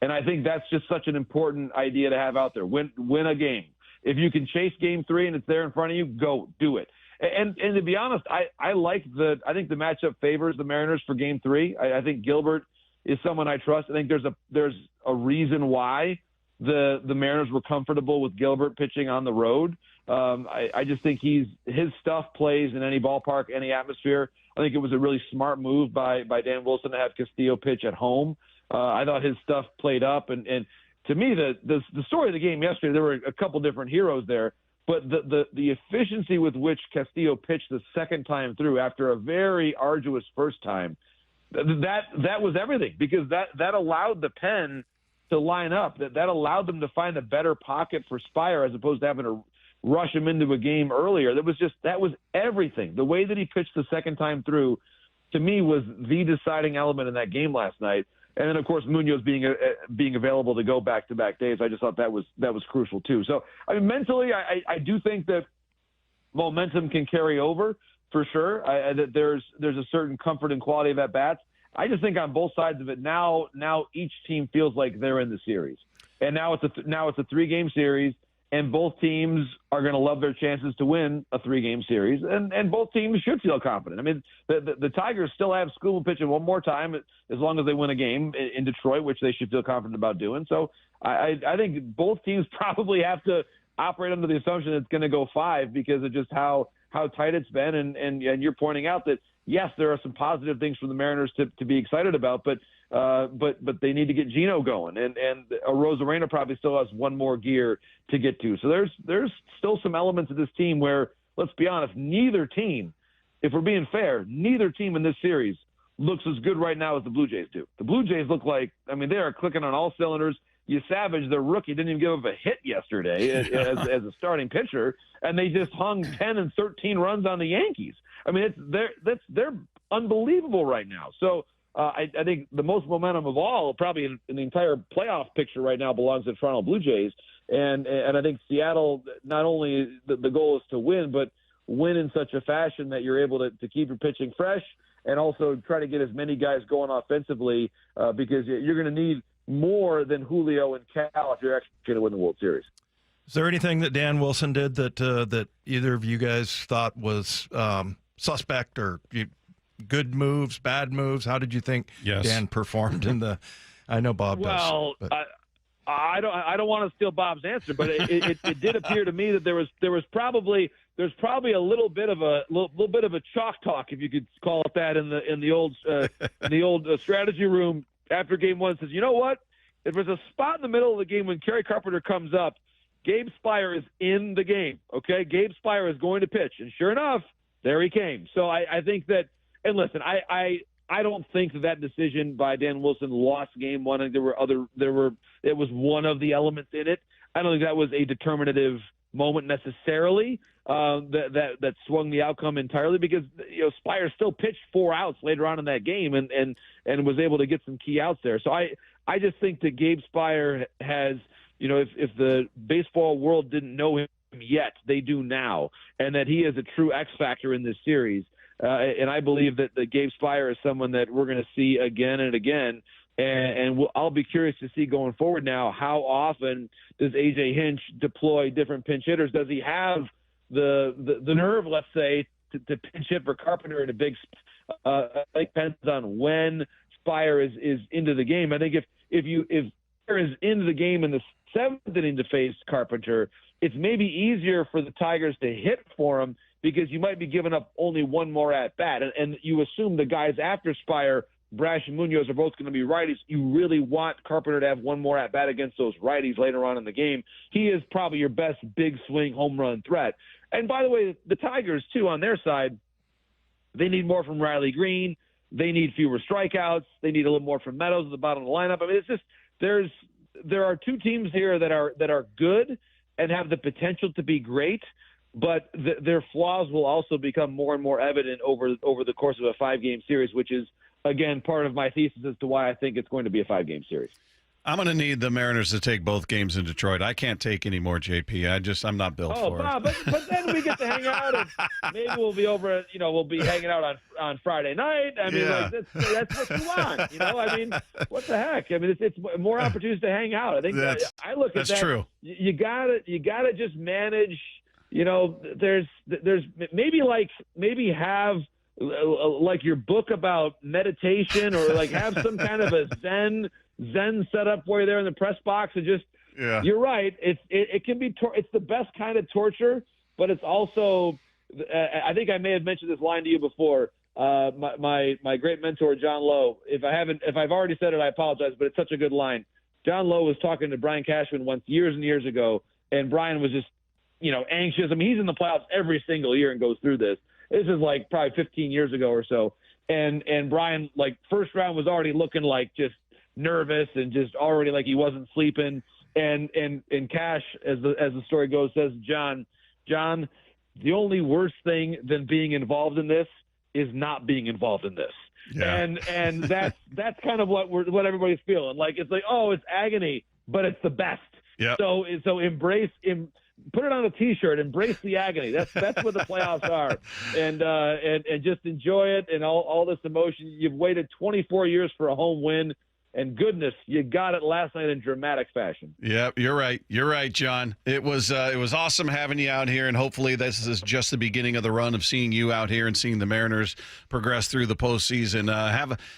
And I think that's just such an important idea to have out there. Win a game. If you can chase game 3 and it's there in front of you, go do it. And to be honest, I think the matchup favors the Mariners for game 3. I think Gilbert is someone I trust. I think there's a reason why the Mariners were comfortable with Gilbert pitching on the road. I just think his stuff plays in any ballpark, any atmosphere. I think it was a really smart move by Dan Wilson to have Castillo pitch at home. I thought his stuff played up, and to me, the story of the game yesterday, there were a couple different heroes there, but the efficiency with which Castillo pitched the second time through after a very arduous first time, that was everything, because that allowed the pen to line up. That allowed them to find a better pocket for Spire as opposed to having to rush him into a game earlier. That was everything. The way that he pitched the second time through, to me, was the deciding element in that game last night. And then, of course, Munoz being available to go back-to-back days, I just thought that was crucial too. So, I mean, mentally, I do think that momentum can carry over for sure. That there's a certain comfort and quality of at bats. I just think on both sides of it now each team feels like they're in the series, and now it's a 3-game series, and both teams are going to love their chances to win a 3-game series, and both teams should feel confident. I mean, the Tigers still have Skubal pitching one more time as long as they win a game in Detroit, which they should feel confident about doing. So I think both teams probably have to operate under the assumption it's going to go 5 because of just how tight it's been, and you're pointing out that yes, there are some positive things for the Mariners to be excited about, but they need to get Gino going, and Arozarena probably still has one more gear to get to. So there's still some elements of this team where, let's be honest, neither team, if we're being fair, neither team in this series looks as good right now as the Blue Jays do. The Blue Jays look like, I mean, they are clicking on all cylinders. Savage, their rookie, didn't even give up a hit yesterday as a starting pitcher, and they just hung 10 and 13 runs on the Yankees. I mean, they're unbelievable right now. So I think the most momentum of all, probably in the entire playoff picture right now, belongs to the Toronto Blue Jays. And I think Seattle, not only the goal is to win, but win in such a fashion that you're able to keep your pitching fresh and also try to get as many guys going offensively because you're going to need more than Julio and Cal if you're actually going to win the World Series. Is there anything that Dan Wilson did that either of you guys thought was suspect or good moves, bad moves? How did you think Dan performed in the? I know Bob does. Well, I don't want to steal Bob's answer, but it did appear to me that there's probably a little bit of a chalk talk, if you could call it that, in the old strategy room after game one. Says, you know what? If there's a spot in the middle of the game when Kerry Carpenter comes up, Gabe Spire is in the game. Okay, Gabe Spire is going to pitch, and sure enough, there he came. So I think that. And listen, I don't think that decision by Dan Wilson lost game one. I think it was one of the elements in it. I don't think that was a determinative moment necessarily that swung the outcome entirely because Spire still pitched 4 outs later on in that game and was able to get some key outs there. So I just think that Gabe Spire has, if the baseball world didn't know him yet, they do now, and that he is a true X factor in this series. And I believe that Gabe Spire is someone that we're going to see again and again. And I'll be curious to see going forward now, how often does A.J. Hinch deploy different pinch hitters? Does he have the nerve, let's say, to pinch hit for Carpenter in a big it depends on when Spire is into the game. I think if Spire is into the game in the 7th inning to face Carpenter, it's maybe easier for the Tigers to hit for him because you might be giving up only one more at-bat. And you assume the guys after Spire, Brash and Munoz, are both going to be righties. You really want Carpenter to have one more at-bat against those righties later on in the game. He is probably your best big swing home run threat. And by the way, the Tigers, too, on their side, they need more from Riley Green. They need fewer strikeouts. They need a little more from Meadows at the bottom of the lineup. I mean, it's just there are two teams here that are good and have the potential to be great, but their flaws will also become more and more evident over the course of a 5-game series, which is, again, part of my thesis as to why I think it's going to be a 5-game series. I'm going to need the Mariners to take both games in Detroit. I can't take any more, JP. I'm not built for Bob, it. But then we get to hang out, and maybe we'll be over. We'll be hanging out on Friday night. I mean, that's what you want. I mean, what the heck? I mean, it's more opportunities to hang out. I think I look at that. That's true. You gotta just manage. There's maybe have like your book about meditation, or like have some kind of a Zen set up for you there in the press box, and just you're right. It can be it's the best kind of torture, but it's also I think I may have mentioned this line to you before. My great mentor John Lowe. If I've already said it, I apologize, but it's such a good line. John Lowe was talking to Brian Cashman once years and years ago, and Brian was just anxious. I mean, he's in the playoffs every single year and goes through this. This is like probably 15 years ago or so, and Brian, like, first round was already looking like just nervous and just already like he wasn't sleeping, and Cash, as the story goes, says, John, the only worse thing than being involved in this is not being involved in this. And that's kind of what everybody's feeling like. It's like, oh, it's agony, but it's the best. So embrace put it on a T-shirt, embrace the agony. That's what the playoffs are, and just enjoy it and all this emotion. You've waited 24 years for a home win, and goodness, you got it last night in dramatic fashion. Yeah, you're right. You're right, John. It was awesome having you out here, and hopefully this is just the beginning of the run of seeing you out here and seeing the Mariners progress through the postseason.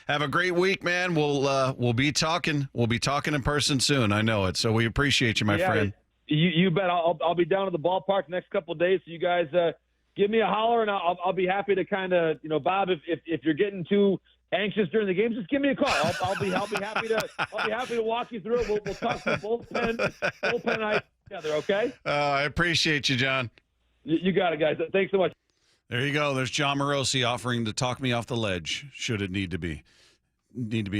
Have a great week, man. We'll be talking. We'll be talking in person soon. I know it. So we appreciate you, my friend. You bet. I'll be down at the ballpark next couple of days. So you guys give me a holler, and I'll be happy to kind of, Bob, if you're getting too anxious during the game, just give me a call. I'll be happy to walk you through it. We'll talk to bullpen night together. Okay. I appreciate you, John. You got it, guys. Thanks so much. There you go. There's Jon Morosi offering to talk me off the ledge, should it need to be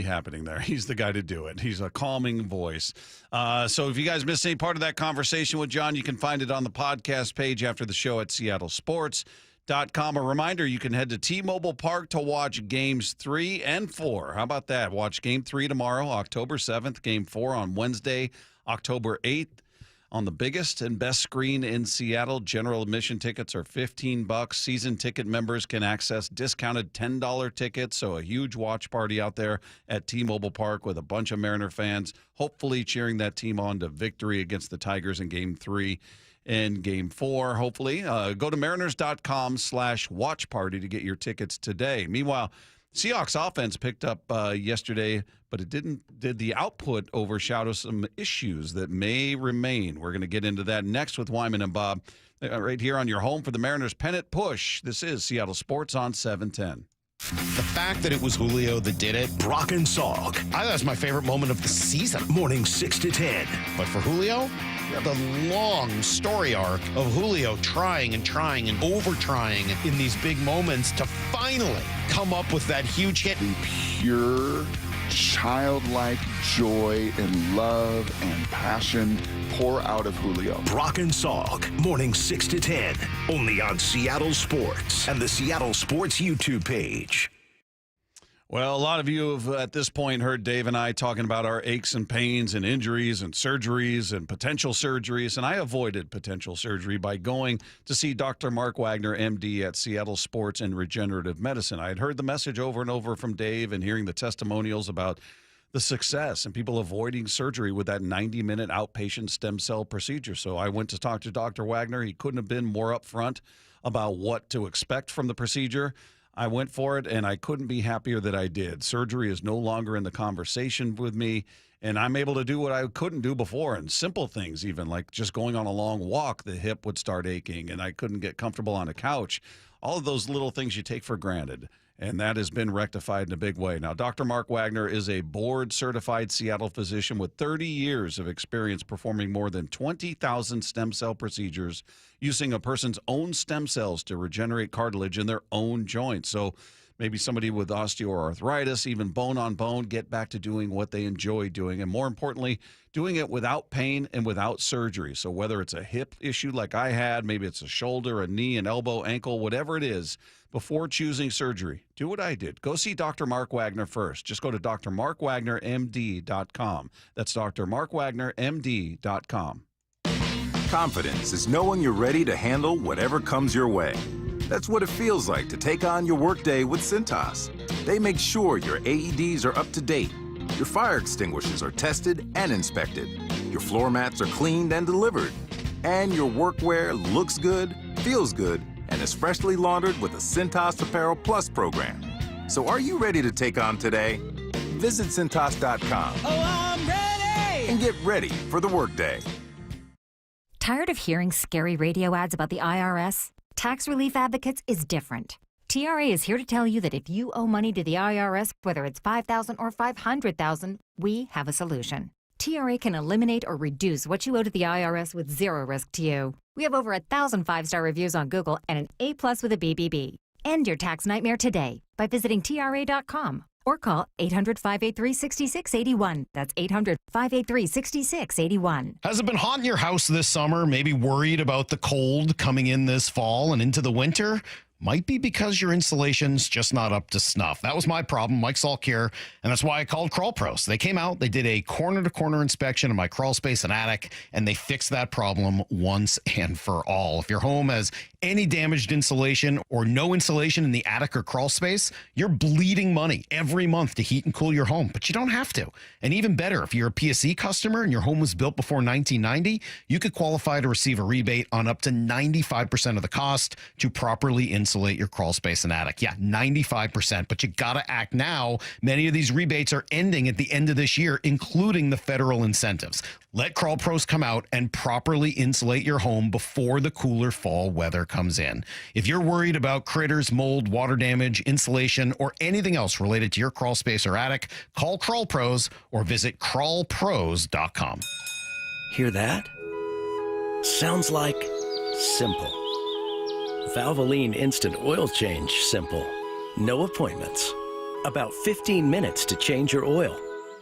happening there. He's the guy to do it. He's a calming voice. So if you guys missed any part of that conversation with John, you can find it on the podcast page after the show at Seattle Sports. A reminder, you can head to T-Mobile Park to watch Games 3 and 4. How about that? Watch Game 3 tomorrow, October 7th. Game 4 on Wednesday, October 8th. On the biggest and best screen in Seattle, general admission tickets are $15. Season ticket members can access discounted $10 tickets. So a huge watch party out there at T-Mobile Park with a bunch of Mariner fans, hopefully cheering that team on to victory against the Tigers in Game 3 and Game 4, hopefully. Go to mariners.com/watch party to get your tickets today. Meanwhile, Seahawks offense picked up yesterday, but did the output overshadow some issues that may remain? We're going to get into that next with Wyman and Bob right here on your home for the Mariners pennant push. This is Seattle Sports on 710. The fact that it was Julio that did it. Brock and Salk. I thought it was my favorite moment of the season. Morning 6 to 10. But for Julio, the long story arc of Julio trying and over-trying in these big moments to finally come up with that huge hit. The pure, childlike joy and love and passion pour out of Julio. Brock and Salk, morning 6 to 10, only on Seattle Sports and the Seattle Sports YouTube page. Well, a lot of you have at this point heard Dave and I talking about our aches and pains and injuries and surgeries and potential surgeries, and I avoided potential surgery by going to see Dr. Mark Wagner, MD, at Seattle Sports and Regenerative Medicine. I had heard the message over and over from Dave and hearing the testimonials about the success and people avoiding surgery with that 90-minute outpatient stem cell procedure. So I went to talk to Dr. Wagner. He couldn't have been more upfront about what to expect from the procedure. I went for it, and I couldn't be happier that I did. Surgery is no longer in the conversation with me, and I'm able to do what I couldn't do before, and simple things even, like just going on a long walk, the hip would start aching, and I couldn't get comfortable on a couch. All of those little things you take for granted, and that has been rectified in a big way. Now, Dr. Mark Wagner is a board-certified Seattle physician with 30 years of experience performing more than 20,000 stem cell procedures using a person's own stem cells to regenerate cartilage in their own joints. So maybe somebody with osteoarthritis, even bone on bone, get back to doing what they enjoy doing. And more importantly, doing it without pain and without surgery. So whether it's a hip issue like I had, maybe it's a shoulder, a knee, an elbow, ankle, whatever it is, before choosing surgery, do what I did. Go see Dr. Mark Wagner first. Just go to drmarkwagnermd.com. That's drmarkwagnermd.com. Confidence is knowing you're ready to handle whatever comes your way. That's what it feels like to take on your workday with Cintas. They make sure your AEDs are up to date, your fire extinguishers are tested and inspected, your floor mats are cleaned and delivered, and your workwear looks good, feels good, and is freshly laundered with a Cintas Apparel Plus program. So are you ready to take on today? Visit Cintas.com. Oh, I'm ready! And get ready for the workday. Tired of hearing scary radio ads about the IRS? Tax Relief Advocates is different. TRA is here to tell you that if you owe money to the IRS, whether it's $5,000 or $500,000, we have a solution. TRA can eliminate or reduce what you owe to the IRS with zero risk to you. We have over 1,000 five-star reviews on Google and an A+ with a BBB. End your tax nightmare today by visiting TRA.com or call 800-583-6681. That's 800-583-6681. Has it been hot in your house this summer? Maybe worried about the cold coming in this fall and into the winter? Might be because your insulation's just not up to snuff. That was my problem, Mike Salk here, and that's why I called Crawl Pros. They came out, they did a corner-to-corner inspection of my crawl space and attic, and they fixed that problem once and for all. If your home has any damaged insulation or no insulation in the attic or crawl space, you're bleeding money every month to heat and cool your home, but you don't have to. And even better, if you're a PSE customer and your home was built before 1990, you could qualify to receive a rebate on up to 95% of the cost to properly insulate your crawl space and attic. Yeah, 95%, but you gotta act now. Many of these rebates are ending at the end of this year, including the federal incentives. Let Crawl Pros come out and properly insulate your home before the cooler fall weather comes in. If you're worried about critters, mold, water damage, insulation, or anything else related to your crawl space or attic, call Crawl Pros or visit crawlpros.com. Hear that? Sounds like simple. Valvoline Instant Oil Change simple. No appointments. About 15 minutes to change your oil.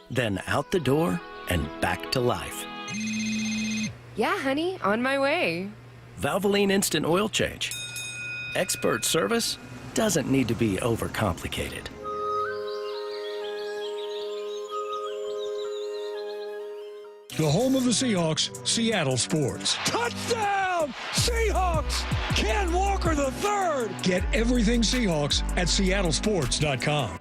Then out the door and back to life. Yeah, honey, on my way. Valvoline Instant Oil Change. expert service doesn't need to be overcomplicated. The home of the Seahawks, Seattle Sports. Touchdown! Seahawks! Ken Walker III! Get everything Seahawks at seattlesports.com.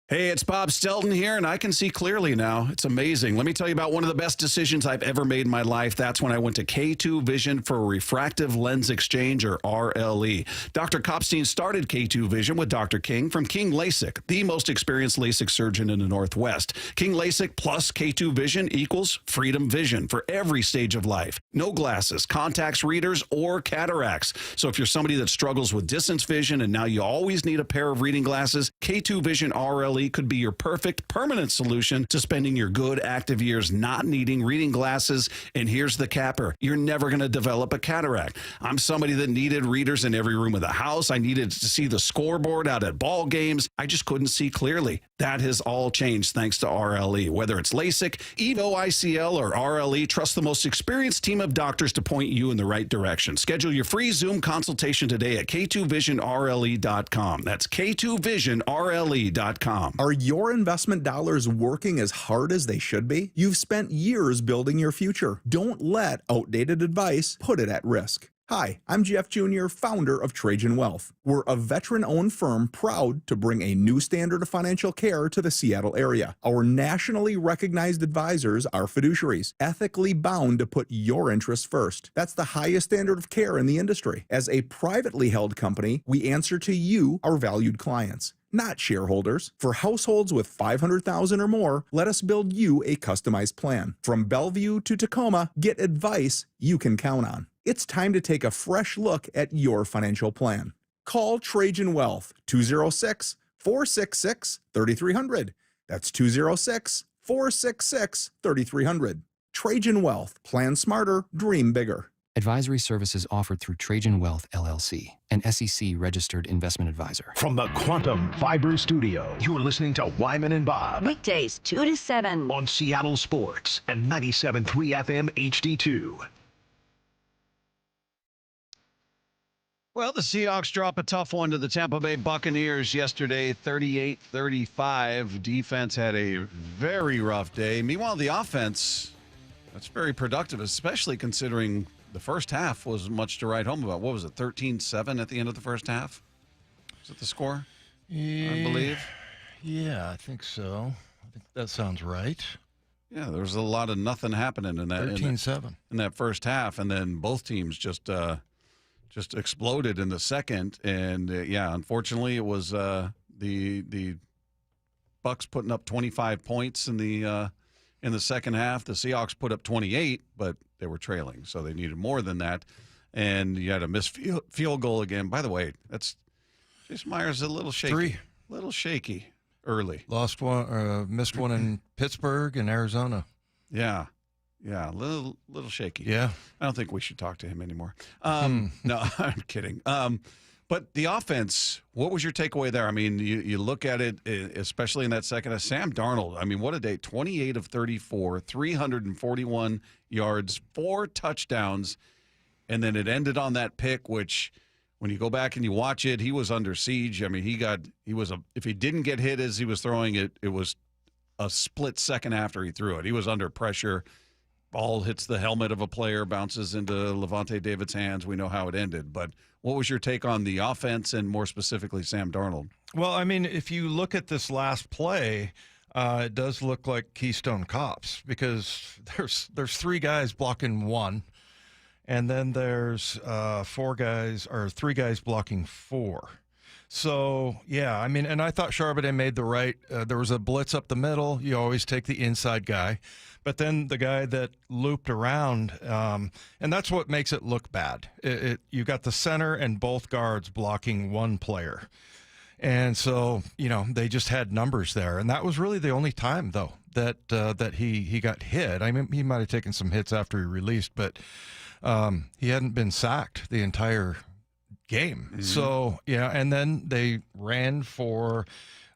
Hey, it's Bob Stelton here, and I can see clearly now. It's amazing. Let me tell you about one of the best decisions I've ever made in my life. That's when I went to K2 Vision for refractive lens exchange, or RLE. Dr. Kopstein started K2 Vision with Dr. King from King LASIK, the most experienced LASIK surgeon in the Northwest. King LASIK plus K2 Vision equals freedom vision for every stage of life. No glasses, contacts, readers, or cataracts. So if you're somebody that struggles with distance vision and now you always need a pair of reading glasses, K2 Vision RLE could be your perfect permanent solution to spending your good active years not needing reading glasses. And here's the capper. You're never going to develop a cataract. I'm somebody that needed readers in every room of the house. I needed to see the scoreboard out at ball games. I just couldn't see clearly. That has all changed thanks to RLE. Whether it's LASIK, EVO ICL, or RLE, trust the most experienced team of doctors to point you in the right direction. Schedule your free Zoom consultation today at K2VisionRLE.com. That's K2VisionRLE.com. Are your investment dollars working as hard as they should be? You've spent years building your future. Don't let outdated advice put it at risk. Hi, I'm Jeff Jr., founder of Trajan Wealth. We're a veteran-owned firm proud to bring a new standard of financial care to the Seattle area. Our nationally recognized advisors are fiduciaries, ethically bound to put your interests first. That's the highest standard of care in the industry. As a privately held company, we answer to you, our valued clients, not shareholders. For households with $500,000 or more, let us build you a customized plan. From Bellevue to Tacoma, get advice you can count on. It's time to take a fresh look at your financial plan. Call Trajan Wealth, 206-466-3300. That's 206-466-3300. Trajan Wealth. Plan smarter, dream bigger. Advisory services offered through Trajan Wealth, LLC, an SEC-registered investment advisor. From the Quantum Fiber Studio, you're listening to Wyman and Bob. Weekdays, 2 to 7. On Seattle Sports and 97.3 FM HD2. Well, the Seahawks drop a tough one to the Tampa Bay Buccaneers yesterday, 38-35. Defense had a very rough day. Meanwhile, the offense, that's very productive, especially considering the first half was much to write home about. What was it, 13-7 at the end of the first half? Was it the score? Yeah, I believe. Yeah, I think so. I think that sounds right. Yeah, there was a lot of nothing happening in that 13-7 in that first half, and then both teams just exploded in the second. And unfortunately, it was the Bucs putting up 25 points in the second half. The Seahawks put up 28, but they were trailing, so they needed more than that. And you had a missed field goal again. By the way, that's Jason Myers a little shaky. Little shaky early. Lost one, missed one in Pittsburgh and Arizona. Yeah, little shaky. Yeah. I don't think we should talk to him anymore. No, I'm kidding. But the offense, what was your takeaway there? I mean, you look at it, especially in that second half. Sam Darnold, I mean, what a day. 28 of 34, 341 yards, 4 touchdowns, and then it ended on that pick, which when you go back and you watch it, he was under siege. I mean, if he didn't get hit as he was throwing it, it was a split second after he threw it. He was under pressure. Ball hits the helmet of a player, bounces into Levante David's hands. We know how it ended. But what was your take on the offense and more specifically Sam Darnold? Well, I mean, if you look at this last play, it does look like Keystone Cops because there's 3 guys blocking 1, and then there's 3 guys blocking 4. So, yeah, I mean, and I thought Charbonnet made the right. There was a blitz up the middle. You always take the inside guy. But then the guy that looped around, and that's what makes it look bad. You got the center and both guards blocking 1 player. And so, they just had numbers there. And that was really the only time, though, that he got hit. I mean, he might have taken some hits after he released, but he hadn't been sacked the entire game. Mm-hmm. So, yeah, and then they ran for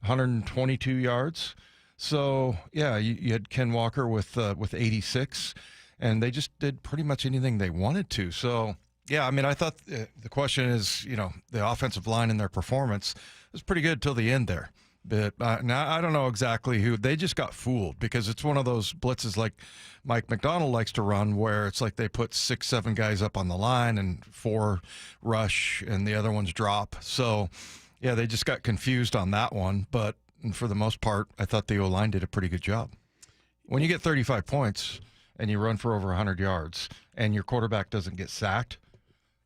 122 yards. So, yeah, you had Ken Walker with 86, and they just did pretty much anything they wanted to. So, Yeah, I mean, I thought the question is, the offensive line and their performance was pretty good till the end there. But now I don't know exactly who. They just got fooled because it's one of those blitzes like Mike McDonald likes to run where it's like they put 6-7 guys up on the line and 4 rush and the other ones drop. So, yeah, they just got confused on that one. But for the most part, I thought the O-line did a pretty good job. When you get 35 points and you run for over 100 yards and your quarterback doesn't get sacked,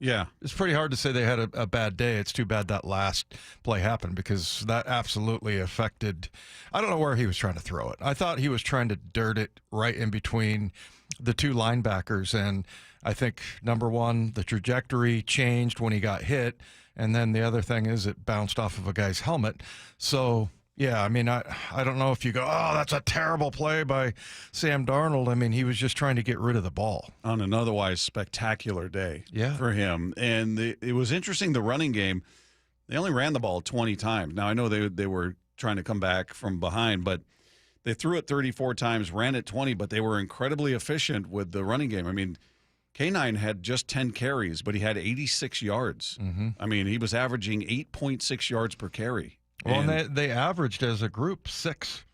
yeah, it's pretty hard to say they had a bad day. It's too bad that last play happened because that absolutely affected. I don't know where he was trying to throw it. I thought he was trying to dirt it right in between the 2 linebackers. And I think, number one, the trajectory changed when he got hit. And then the other thing is it bounced off of a guy's helmet. So, yeah, I mean, I don't know if you go, oh, that's a terrible play by Sam Darnold. I mean, he was just trying to get rid of the ball. On an otherwise spectacular day Yeah. for him. And it was interesting, the running game, they only ran the ball 20 times. Now, I know they were trying to come back from behind, but they threw it 34 times, ran it 20, but they were incredibly efficient with the running game. I mean, K9 had just 10 carries, but he had 86 yards. Mm-hmm. I mean, he was averaging 8.6 yards per carry. Well, and they averaged as a group 6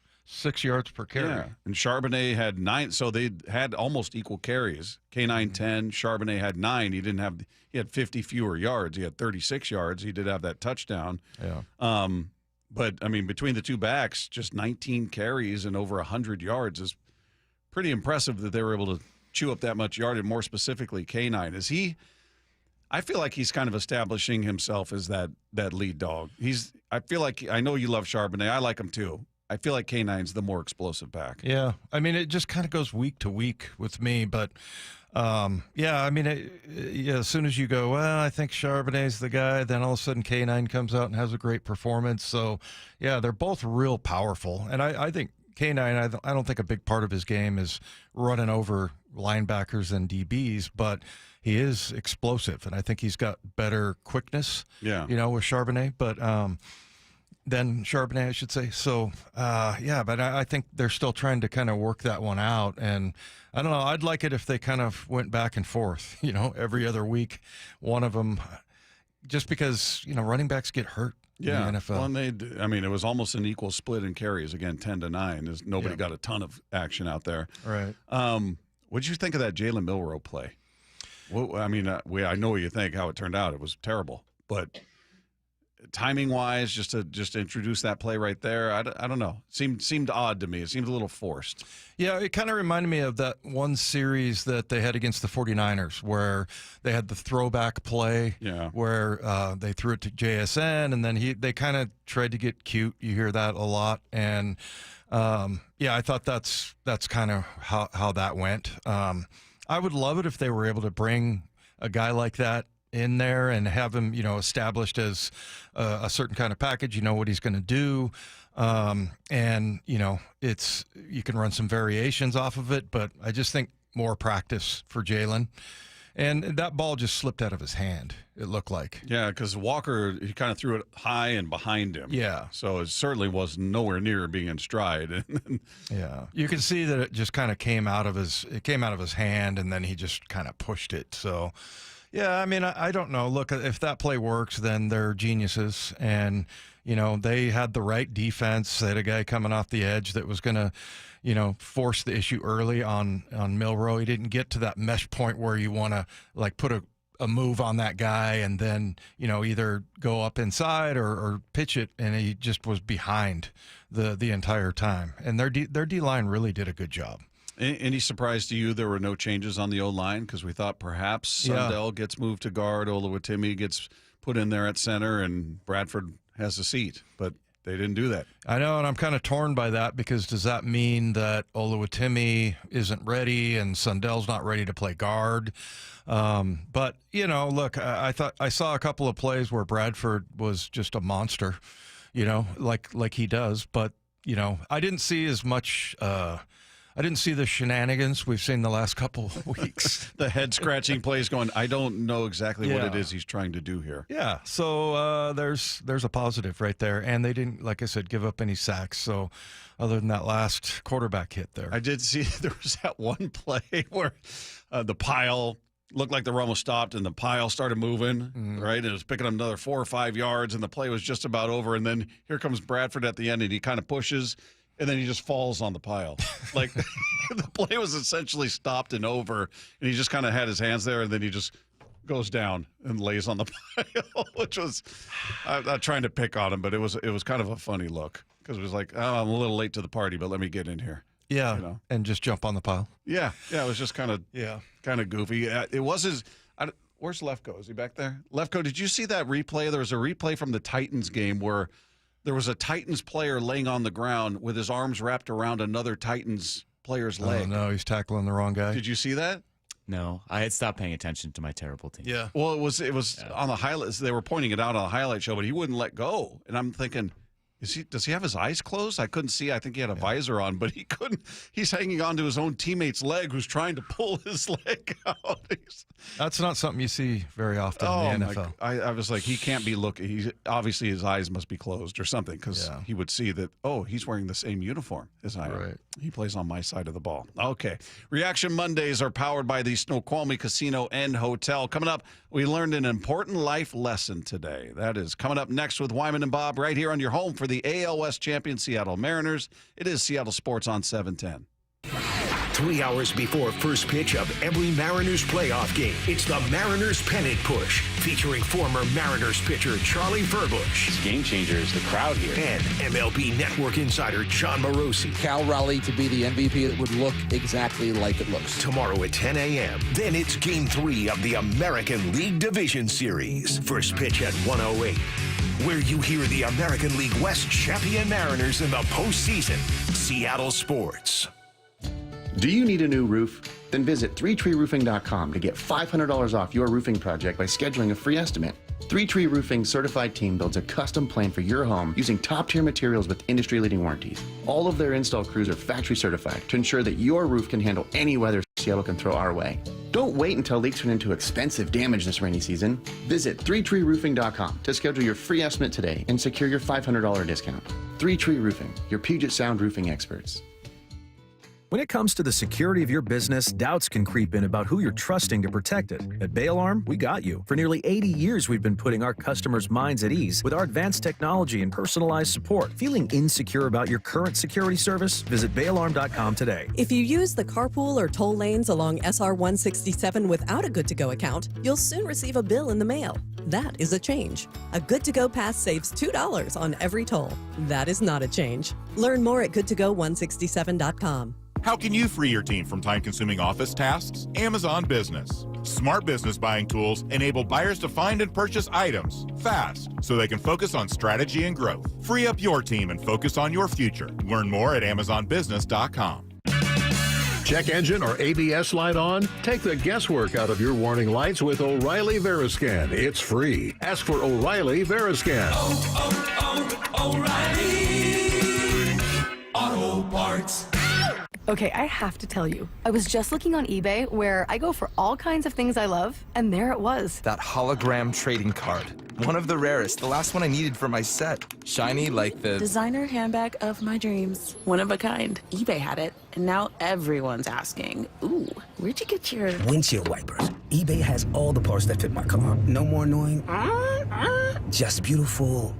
yards per carry. Yeah, and Charbonnet had 9, so they had almost equal carries. K9 10, Charbonnet had 9. He had 50 fewer yards. He had 36 yards. He did have that touchdown. Yeah. But I mean, between the 2 backs, just 19 carries and over 100 yards is pretty impressive that they were able to chew up that much yardage. More specifically, K9 I feel like he's kind of establishing himself as that lead dog. I feel like, I know you love Charbonnet. I like him too. I feel like K9's the more explosive back. Yeah. I mean, it just kind of goes week to week with me. But, yeah, I mean, as soon as you go, well, I think Charbonnet's the guy, then all of a sudden K9 comes out and has a great performance. So, yeah, they're both real powerful. And I think K9, I don't think a big part of his game is running over linebackers and DBs, but he is explosive, and I think he's got better quickness, with Charbonnet, but than Charbonnet, I should say. So, yeah, but I think they're still trying to kind of work that one out, and I don't know. I'd like it if they kind of went back and forth, every other week, one of them, just because, running backs get hurt. Yeah, in the NFL. Well, it was almost an equal split in carries, again, 10-9. Nobody got a ton of action out there. Right. What did you think of that Jalen Milroe play? Well, I mean, I know what you think, how it turned out. It was terrible. But timing-wise, just to introduce that play right there, I don't know. It seemed odd to me. It seemed a little forced. Yeah, it kind of reminded me of that one series that they had against the 49ers where they had the throwback play where they threw it to JSN, and then they kind of tried to get cute. You hear that a lot. And, I thought that's kind of how that went. I would love it if they were able to bring a guy like that in there and have him, established as a certain kind of package. You know what he's going to do. And, you can run some variations off of it, but I just think more practice for Jalen. And that ball just slipped out of his hand, it looked like. Yeah, because Walker, he kind of threw it high and behind him. Yeah. So it certainly was nowhere near being in stride. Yeah. You can see that it just kind of came out of his hand, and then he just kind of pushed it. So, yeah, I mean, I don't know. Look, if that play works, then they're geniuses. And, they had the right defense. They had a guy coming off the edge that was going to, force the issue early on Milroe. He didn't get to that mesh point where you want to, put a move on that guy and then, either go up inside or pitch it, and he just was behind the entire time. And their D-line really did a good job. Any surprise to you there were no changes on the O-line? Because we thought perhaps Sundell gets moved to guard, Oluwatimi gets put in there at center, and Bradford has a seat. But they didn't do that. I know, and I'm kind of torn by that, because does that mean that Oluwatimi isn't ready and Sundell's not ready to play guard? But, look, I thought I saw a couple of plays where Bradford was just a monster, like he does. But, I didn't see as much I didn't see the shenanigans we've seen the last couple of weeks. The head-scratching plays going, I don't know exactly what it is he's trying to do here. Yeah, so there's a positive right there. And they didn't, like I said, give up any sacks. So other than that last quarterback hit there. I did see there was that one play where the pile looked like the run was stopped and the pile started moving, right? And it was picking up another 4 or 5 yards and the play was just about over. And then here comes Bradford at the end and he kind of pushes and then he just falls on the pile. Like the play was essentially stopped and over and he just kind of had his hands there and then he just goes down and lays on the pile, which was, I'm not trying to pick on him, but it was kind of a funny look because it was like, oh, I'm a little late to the party, but let me get in here. Yeah, you know? and just jump on the pile. Yeah, it was just kind of goofy. It was his. Where's Lefko? Is he back there? Lefko, did you see that replay? There was a replay from the Titans game where there was a Titans player laying on the ground with his arms wrapped around another Titans player's leg. Oh no, he's tackling the wrong guy. Did you see that? No, I had stopped paying attention to my terrible team. Yeah. Well, it was on the highlights. They were pointing it out on the highlight show, but he wouldn't let go. And I'm thinking, does he have his eyes closed? I couldn't see. I think he had a visor on, but he couldn't. He's hanging on to his own teammate's leg who's trying to pull his leg out. That's not something you see very often in the NFL. I was like, he can't be looking. He's obviously his eyes must be closed or something because he would see that, he's wearing the same uniform as I am. Right. He plays on my side of the ball. Okay. Reaction Mondays are powered by the Snoqualmie Casino and Hotel. Coming up, we learned an important life lesson today. That is coming up next with Wyman and Bob right here on your home for the AL West champion Seattle Mariners. It is Seattle Sports on 710. 3 hours before first pitch of every Mariners playoff game, it's the Mariners Pennant Push, featuring former Mariners pitcher Charlie Furbush. It's game changers, the crowd here. And MLB Network insider Jon Morosi. Cal Raleigh to be the MVP, it would look exactly like it looks. Tomorrow at 10 a.m. Then it's Game 3 of the American League Division Series. First pitch at 1:08. Where you hear the American League West champion Mariners in the postseason. Seattle Sports. Do you need a new roof? Then visit 3treeroofing.com to get $500 off your roofing project by scheduling a free estimate. 3Tree Roofing's certified team builds a custom plan for your home using top-tier materials with industry-leading warranties. All of their install crews are factory certified to ensure that your roof can handle any weather Seattle can throw our way. Don't wait until leaks turn into expensive damage this rainy season. Visit 3treeroofing.com to schedule your free estimate today and secure your $500 discount. 3Tree Roofing, your Puget Sound roofing experts. When it comes to the security of your business, doubts can creep in about who you're trusting to protect it. At Bail Arm, we got you. For nearly 80 years, we've been putting our customers' minds at ease with our advanced technology and personalized support. Feeling insecure about your current security service? Visit bailarm.com today. If you use the carpool or toll lanes along SR 167 without a good-to-go account, you'll soon receive a bill in the mail. That is a change. A good-to-go pass saves $2 on every toll. That is not a change. Learn more at goodtogo167.com. How can you free your team from time-consuming office tasks? Amazon Business. Smart business buying tools enable buyers to find and purchase items fast so they can focus on strategy and growth. Free up your team and focus on your future. Learn more at amazonbusiness.com. Check engine or ABS light on? Take the guesswork out of your warning lights with O'Reilly Veriscan. It's free. Ask for O'Reilly Veriscan. O'Reilly Auto Parts. Okay, I have to tell you, I was just looking on eBay where I go for all kinds of things I love, and there it was. That hologram trading card. One of the rarest, the last one I needed for my set. Shiny like the designer handbag of my dreams. One of a kind. eBay had it, and now everyone's asking, ooh, where'd you get your windshield wipers? eBay has all the parts that fit my car. No more annoying, just beautiful.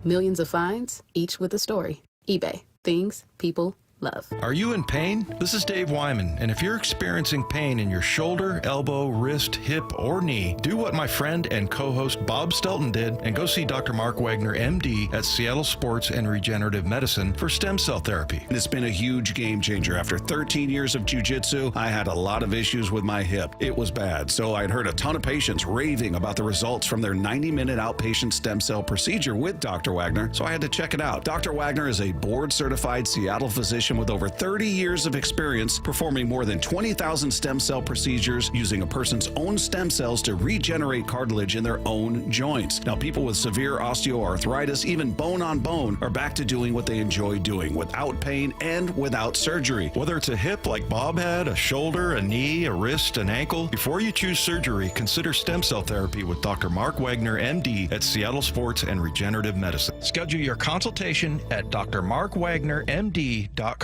Millions of finds, each with a story. eBay. Things people love. Are you in pain? This is Dave Wyman, and if you're experiencing pain in your shoulder, elbow, wrist, hip, or knee, do what my friend and co-host Bob Stelton did and go see Dr. Mark Wagner, MD, at Seattle Sports and Regenerative Medicine for stem cell therapy. It's been a huge game changer. After 13 years of jiu-jitsu, I had a lot of issues with my hip. It was bad, so I'd heard a ton of patients raving about the results from their 90-minute outpatient stem cell procedure with Dr. Wagner, so I had to check it out. Dr. Wagner is a board-certified Seattle physician with over 30 years of experience performing more than 20,000 stem cell procedures using a person's own stem cells to regenerate cartilage in their own joints. Now, people with severe osteoarthritis, even bone on bone, are back to doing what they enjoy doing without pain and without surgery. Whether it's a hip like Bob had, a shoulder, a knee, a wrist, an ankle, before you choose surgery, consider stem cell therapy with Dr. Mark Wagner, MD, at Seattle Sports and Regenerative Medicine. Schedule your consultation at drmarkwagnermd.com. We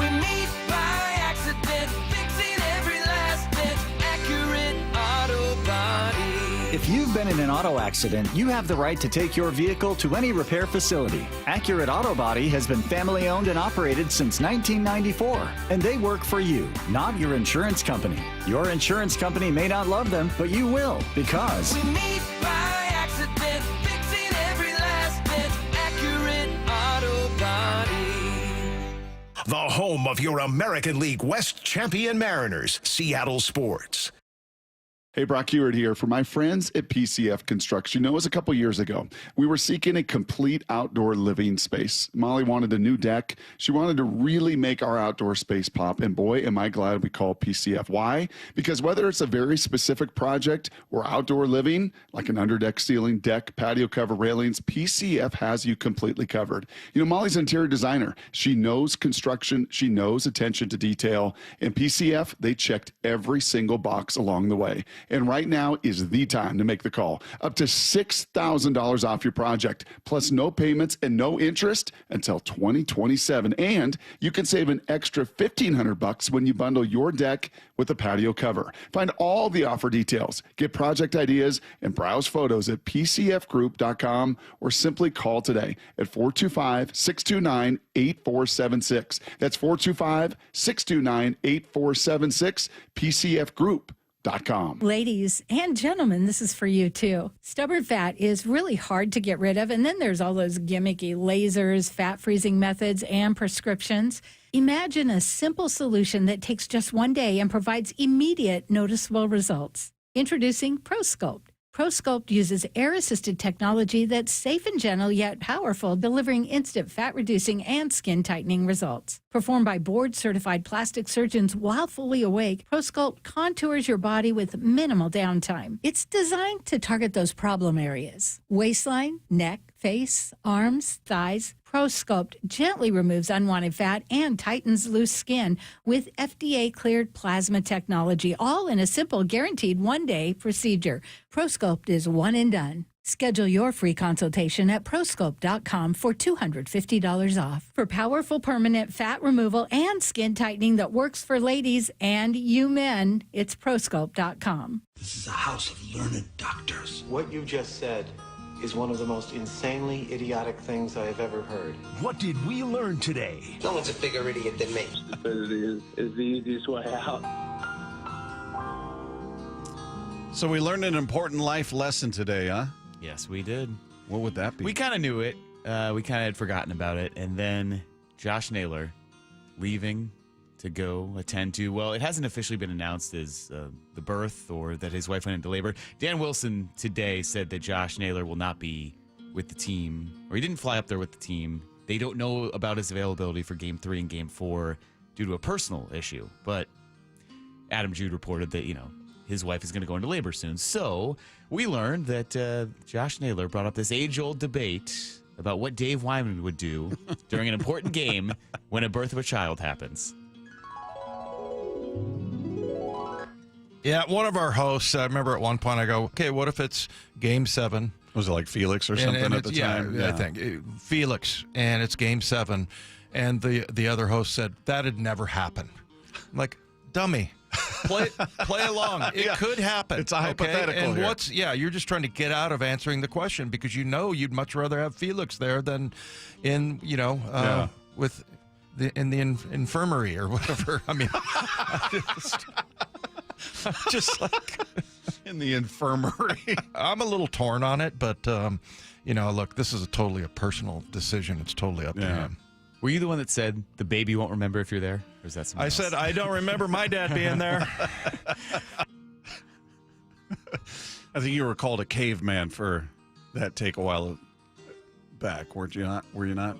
meet by accident, fixing every last bit. Accurate If you've been in an auto accident, you have the right to take your vehicle to any repair facility. Accurate Auto Body has been family owned and operated since 1994, and they work for you, not your insurance company. Your insurance company may not love them, but you will, because We meet by accident, fixing every last bit. Accurate Auto Body. The home of your American League West champion Mariners, Seattle Sports. Hey, Brock Heward here for my friends at PCF Construction. You know, it was a couple years ago. We were seeking a complete outdoor living space. Molly wanted a new deck. She wanted to really make our outdoor space pop. And boy, am I glad we called PCF. Why? Because whether it's a very specific project or outdoor living, like an underdeck ceiling, deck, patio cover, railings, PCF has you completely covered. You know, Molly's an interior designer. She knows construction. She knows attention to detail. And PCF, they checked every single box along the way. And right now is the time to make the call. Up to $6,000 off your project, plus no payments and no interest until 2027. And you can save an extra $1,500 when you bundle your deck with a patio cover. Find all the offer details, get project ideas, and browse photos at pcfgroup.com or simply call today at 425-629-8476. That's 425-629-8476, PCFgroup.com. Ladies and gentlemen, this is for you too. Stubborn fat is really hard to get rid of, and then there's all those gimmicky lasers, fat freezing methods, and prescriptions. Imagine a simple solution that takes just one day and provides immediate noticeable results. Introducing ProSculpt. ProSculpt uses air-assisted technology that's safe and gentle yet powerful, delivering instant fat-reducing and skin-tightening results. Performed by board-certified plastic surgeons while fully awake, ProSculpt contours your body with minimal downtime. It's designed to target those problem areas: waistline, neck, face, arms, thighs. ProSculpt gently removes unwanted fat and tightens loose skin with FDA-cleared plasma technology, all in a simple, guaranteed one-day procedure. ProSculpt is one and done. Schedule your free consultation at prosculpt.com for $250 off. For powerful permanent fat removal and skin tightening that works for ladies and you men, it's prosculpt.com. This is a house of learned doctors. What you just said is one of the most insanely idiotic things I have ever heard. What did we learn today? No one's a bigger idiot than me. Stupidity is the easiest way out. So we learned an important life lesson today, huh? Yes, we did. What would that be? We kind of knew it. We kind of had forgotten about it. And then Josh Naylor leaving to go attend to, well, it hasn't officially been announced as the birth or that his wife went into labor. Dan Wilson today said that Josh Naylor will not be with the team, or he didn't fly up there with the team. They don't know about his availability for Game 3 and Game 4 due to a personal issue. But Adam Jude reported that, his wife is going to go into labor soon. So we learned that Josh Naylor brought up this age-old debate about what Dave Wyman would do during an important game when a birth of a child happens. Yeah, one of our hosts, I remember at one point I go, okay, what if it's Game 7? Was it like Felix or something at the time? Yeah, I think. Felix, and it's Game 7. And the other host said, that'd never happen. I'm like, dummy. Play along. It could happen. It's a hypothetical. And here. you're just trying to get out of answering the question because you'd much rather have Felix there than in, with in the infirmary or whatever. I mean, just like in the infirmary. I'm a little torn on it, but look, this is totally a personal decision. It's totally up to him. Were you the one that said the baby won't remember if you're there? Or is that something else? Said, I don't remember my dad being there. I think you were called a caveman for that take a while back, weren't you not? Were you not?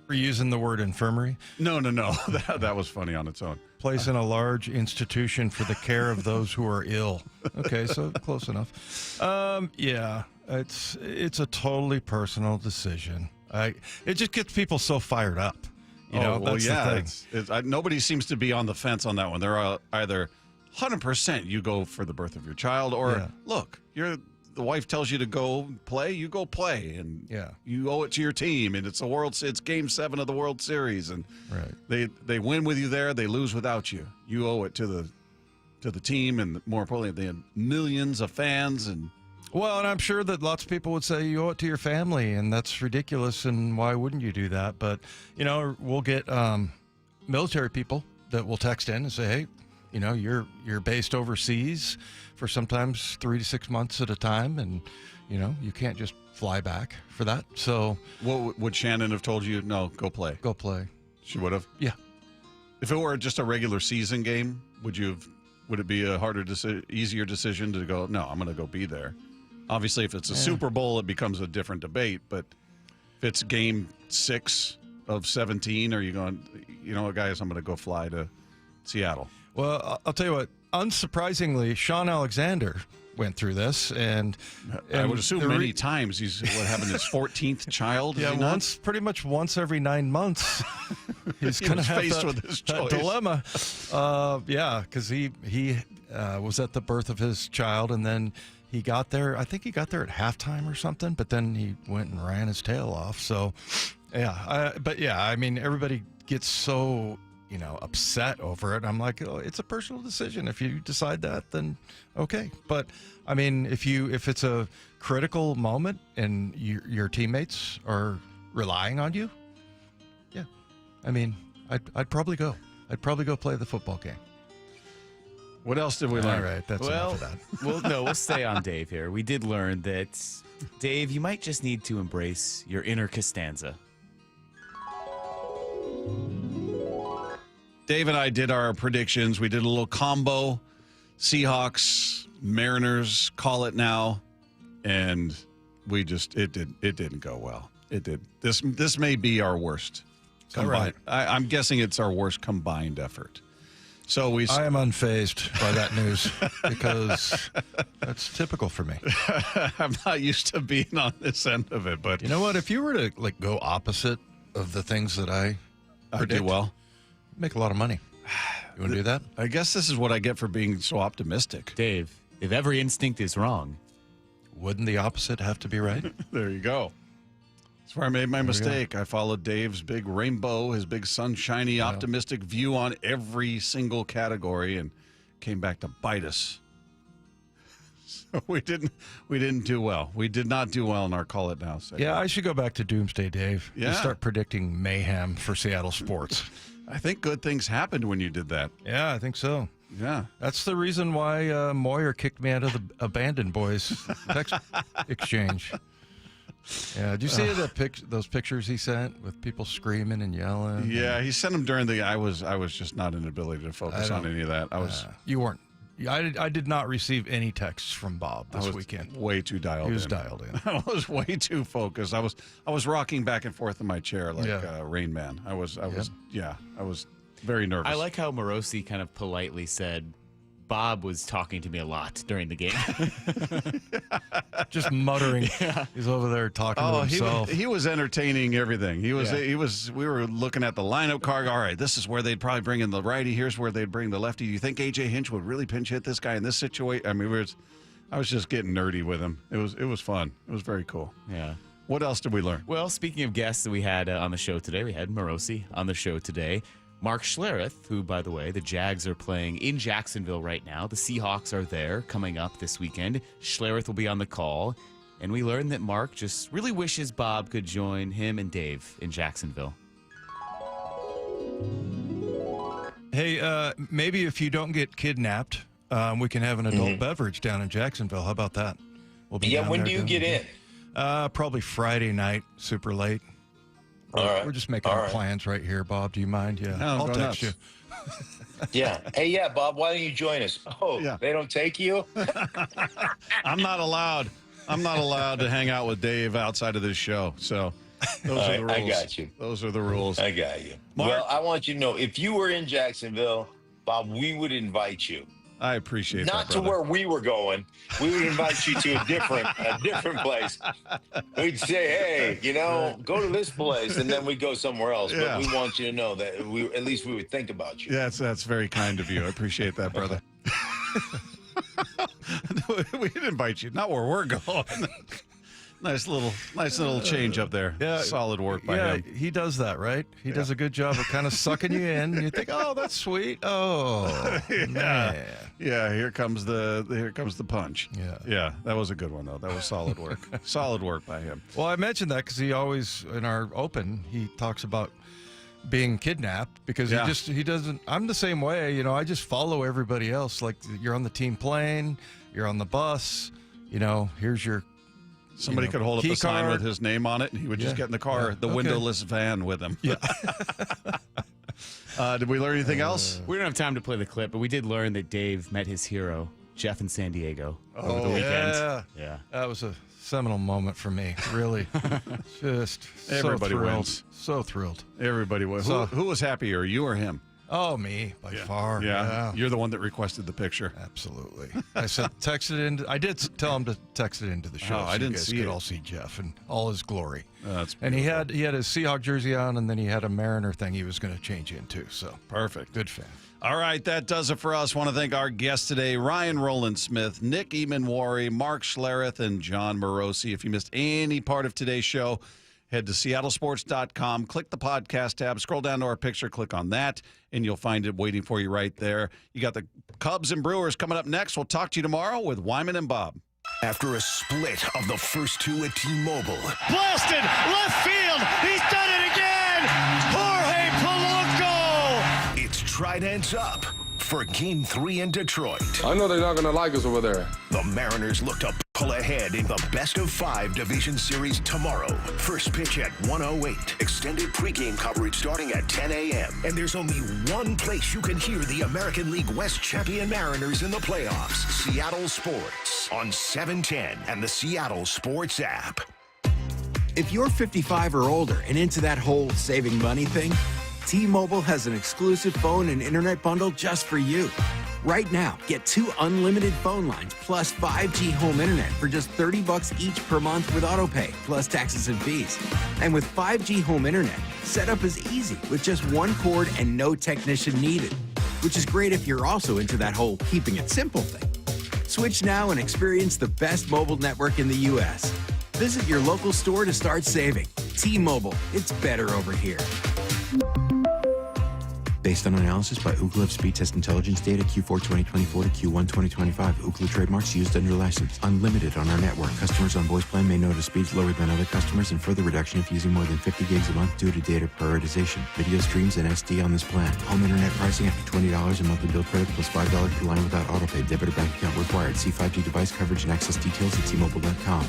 Were you using the word infirmary? No. That was funny on its own. Place in a large institution for the care of those who are ill. Okay, so close enough. Yeah, it's a totally personal decision. It just gets people so fired up. That's the thing. Nobody seems to be on the fence on that one. They're either 100% you go for the birth of your child, or look, the wife tells you to go play, you go play, and you owe it to your team, and it's Game 7 of the World Series, and they win with you there, they lose without you. You owe it to the team, and more importantly, they had millions of fans, and Well, and I'm sure that lots of people would say you owe it to your family, and that's ridiculous, and why wouldn't you do that? But, we'll get military people that will text in and say, hey, you're based overseas for sometimes 3 to 6 months at a time, and, you can't just fly back for that. So what would Shannon have told you? No, go play. Go play. She would have? Yeah. If it were just a regular season game, would it be a easier decision to go, no, I'm going to go be there? Obviously, if it's a Super Bowl, it becomes a different debate. But if it's game 6 of 17, are you going, guys, I'm going to go fly to Seattle? Well, I'll tell you what, unsurprisingly, Sean Alexander went through this. And I would assume many times he's having his 14th child. Yeah, pretty much once every 9 months. He's going to have faced with this that dilemma. Because he was at the birth of his child, and then he got there. I think he got there at halftime or something, but then he went and ran his tail off. So, everybody gets so upset over it. I'm like, it's a personal decision. If you decide that, then okay. But I mean, if it's a critical moment and your teammates are relying on you, yeah. I mean, I'd probably go. I'd probably go play the football game. What else did we learn? All right, that's enough of that. We'll stay on Dave here. We did learn that, Dave, you might just need to embrace your inner Costanza. Dave and I did our predictions. We did a little combo. Seahawks, Mariners, call it now. And it didn't go well. It did. This may be our worst combined. Right? I'm guessing it's our worst combined effort. So I am unfazed by that news because that's typical for me. I'm not used to being on this end of it, but you know what? If you were to go opposite of the things that I predict, do well, make a lot of money. You want to do that? I guess this is what I get for being so optimistic. Dave, if every instinct is wrong, wouldn't the opposite have to be right? There you go. That's where I made my mistake. I followed Dave's big rainbow, his big sunshiny, optimistic view on every single category, and came back to bite us. So we didn't do well. We did not do well in our Call It Now segment. Yeah, I should go back to Doomsday Dave. Yeah. And start predicting mayhem for Seattle sports. I think good things happened when you did that. Yeah, I think so. Yeah. That's the reason why Moyer kicked me out of the Abandoned Boys text exchange. Yeah, did you see those pictures he sent with people screaming and yelling? Yeah, he sent them during I was just not in ability to focus on any of that. You weren't. I did not receive any texts from Bob this weekend. Way too dialed in. He was dialed in. I was way too focused. I was rocking back and forth in my chair like Rain Man. I was very nervous. I like how Morosi kind of politely said, Bob was talking to me a lot during the game. Just muttering. Yeah. He's over there talking to himself. He was entertaining everything. We were looking at the lineup card. All right, this is where they'd probably bring in the righty. Here's where they'd bring the lefty. Do you think AJ Hinch would really pinch hit this guy in this situation? I mean, I was just getting nerdy with him. It was fun. It was very cool. Yeah. What else did we learn? Well, speaking of guests that we had on the show today, we had Morosi on the show today. Mark Schlereth, who, by the way, the Jags are playing in Jacksonville right now. The Seahawks are there coming up this weekend. Schlereth will be on the call. And we learned that Mark just really wishes Bob could join him and Dave in Jacksonville. Hey, maybe if you don't get kidnapped, we can have an adult beverage down in Jacksonville. How about that? We'll be when do you get in? Probably Friday night, super late. All right. We're just making our plans right here, Bob. Do you mind? Yeah. No, I'll text you. Yeah. Hey, Bob, why don't you join us? Oh, they don't take you? I'm not allowed to hang out with Dave outside of this show. So those are the rules. I got you. Those are the rules. I got you. Mark? Well, I want you to know, if you were in Jacksonville, Bob, we would invite you. I appreciate that, Not to where we were going. We would invite you to a different place. We'd say, hey, go to this place, and then we'd go somewhere else. Yeah. But we want you to know that at least we would think about you. Yeah, that's very kind of you. I appreciate that, brother. We'd invite you, not where we're going. Nice little change up there. Yeah, solid work by him. He does that, right? He does a good job of kind of sucking you in. And you think, oh, that's sweet. Oh, man. Yeah. Here comes the punch. Yeah. That was a good one though. That was solid work. Solid work by him. Well, I mentioned that because he always in our open he talks about being kidnapped because he doesn't. I'm the same way. You know, I just follow everybody else. Like you're on the team plane, you're on the bus. You know, here's your. Somebody could hold up a sign with his name on it, and he would just get in the car, the windowless van with him. Yeah. Did we learn anything else? We don't have time to play the clip, but we did learn that Dave met his hero, Jeff, in San Diego over the weekend. Yeah. That was a seminal moment for me. Really, just everybody so thrilled. wins. So thrilled. Everybody wins. So, who was happier, you or him? Oh, me by far. Yeah, you're the one that requested the picture. Absolutely. I texted it in. I did tell him to text it into the show. I didn't you guys see could it. all see Jeff in all his glory. That's and he had his Seahawk jersey on, and then he had a Mariner thing he was going to change into. So perfect. Good fan. All right, that does it for us. Want to thank our guests today, Ryan Rowland-Smith, Nick Emmanwori, Mark Schlereth, and Jon Morosi. If you missed any part of today's show, head to seattlesports.com, click the podcast tab, scroll down to our picture, click on that, and you'll find it waiting for you right there. You got the Cubs and Brewers coming up next. We'll talk to you tomorrow with Wyman and Bob. After a split of the first two at T-Mobile. Blasted left field. He's done it again. Jorge Polanco. It's Tridents up for Game 3 in Detroit. I know they're not going to like us over there. The Mariners look to pull ahead in the best-of-5 division series tomorrow. First pitch at 1:08. Extended pregame coverage starting at 10 a.m. And there's only one place you can hear the American League West champion Mariners in the playoffs. Seattle Sports on 710 and the Seattle Sports app. If you're 55 or older and into that whole saving money thing, T-Mobile has an exclusive phone and internet bundle just for you. Right now, get 2 unlimited phone lines plus 5G home internet for just $30 each per month with AutoPay, plus taxes and fees. And with 5G home internet, setup is easy with just one cord and no technician needed, which is great if you're also into that whole keeping it simple thing. Switch now and experience the best mobile network in the U.S. Visit your local store to start saving. T-Mobile, it's better over here. Based on analysis by Ookla of speed test intelligence data Q4 2024 to Q1 2025. Ookla trademarks used under license. Unlimited on our network. Customers on voice plan may notice speeds lower than other customers and further reduction if using more than 50 gigs a month due to data prioritization. Video streams and SD on this plan. Home internet pricing after $20 a monthly bill credit plus $5 per line without autopay. Debit or bank account required. See 5G device coverage and access details at T-Mobile.com.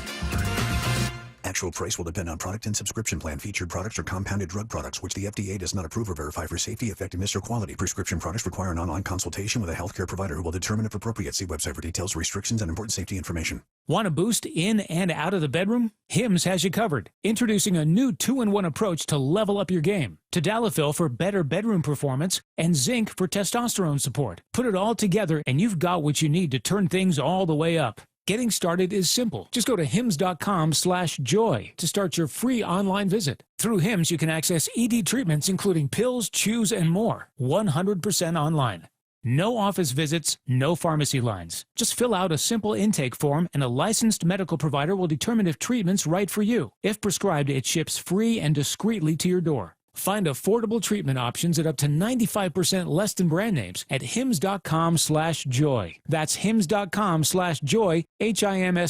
Actual price will depend on product and subscription plan. Featured products are compounded drug products, which the FDA does not approve or verify for safety, effectiveness, or quality. Prescription products require an online consultation with a healthcare provider who will determine if appropriate. See website for details, restrictions, and important safety information. Want a boost in and out of the bedroom? Hims has you covered. Introducing a new 2-in-1 approach to level up your game. Tadalafil for better bedroom performance and zinc for testosterone support. Put it all together and you've got what you need to turn things all the way up. Getting started is simple. Just go to hims.com/joy to start your free online visit. Through Hims, you can access ED treatments including pills, chews, and more. 100% online. No office visits, no pharmacy lines. Just fill out a simple intake form and a licensed medical provider will determine if treatment's right for you. If prescribed, it ships free and discreetly to your door. Find affordable treatment options at up to 95% less than brand names at hims.com/joy. That's hims.com/joy, hims.com/joy.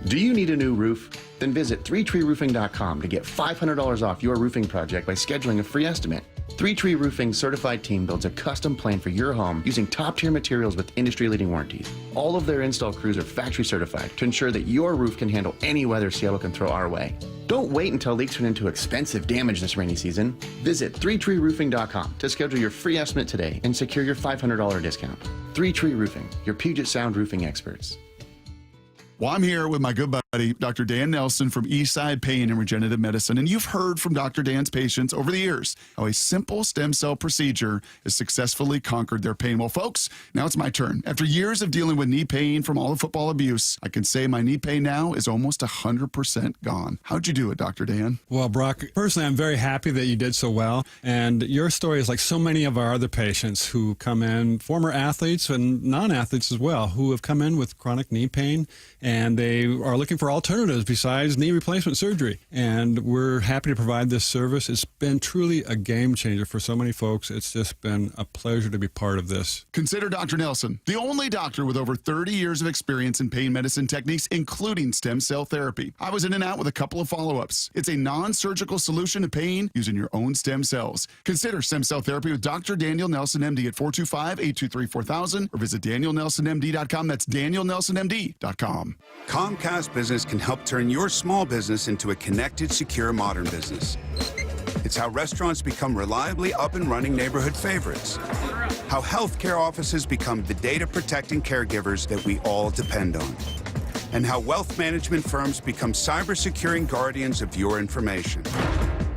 Do you need a new roof? Then visit 3treeroofing.com to get $500 off your roofing project by scheduling a free estimate. 3Tree Roofing's certified team builds a custom plan for your home using top-tier materials with industry-leading warranties. All of their install crews are factory certified to ensure that your roof can handle any weather Seattle can throw our way. Don't wait until leaks turn into expensive damage this rainy season. Visit 3treeroofing.com to schedule your free estimate today and secure your $500 discount. 3Tree Roofing, your Puget Sound roofing experts. Well, I'm here with my good buddy, Dr. Dan Nelson from Eastside Pain and Regenerative Medicine. And you've heard from Dr. Dan's patients over the years how a simple stem cell procedure has successfully conquered their pain. Well, folks, now it's my turn. After years of dealing with knee pain from all the football abuse, I can say my knee pain now is almost 100% gone. How'd you do it, Dr. Dan? Well, Brock, personally, I'm very happy that you did so well. And your story is like so many of our other patients who come in, former athletes and non-athletes as well, who have come in with chronic knee pain and they are looking for alternatives besides knee replacement surgery. And we're happy to provide this service. It's been truly a game changer for so many folks. It's just been a pleasure to be part of this. Consider Dr. Nelson, the only doctor with over 30 years of experience in pain medicine techniques, including stem cell therapy. I was in and out with a couple of follow-ups. It's a non-surgical solution to pain using your own stem cells. Consider stem cell therapy with Dr. Daniel Nelson, MD at 425-823-4000 or visit danielnelsonmd.com. That's danielnelsonmd.com. Comcast Business can help turn your small business into a connected, secure, modern business. It's how restaurants become reliably up and running neighborhood favorites. How healthcare offices become the data-protecting caregivers that we all depend on. And how wealth management firms become cyber-securing guardians of your information.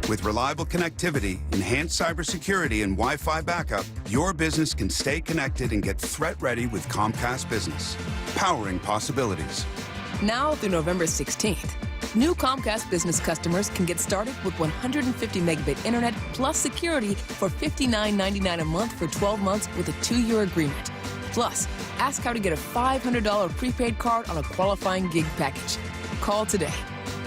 With reliable connectivity, enhanced cybersecurity, and Wi-Fi backup, your business can stay connected and get threat-ready with Comcast Business. Powering possibilities. Now through November 16th, new Comcast Business customers can get started with 150 megabit internet plus security for $59.99 a month for 12 months with a 2-year agreement. Plus, ask how to get a $500 prepaid card on a qualifying gig package. Call today.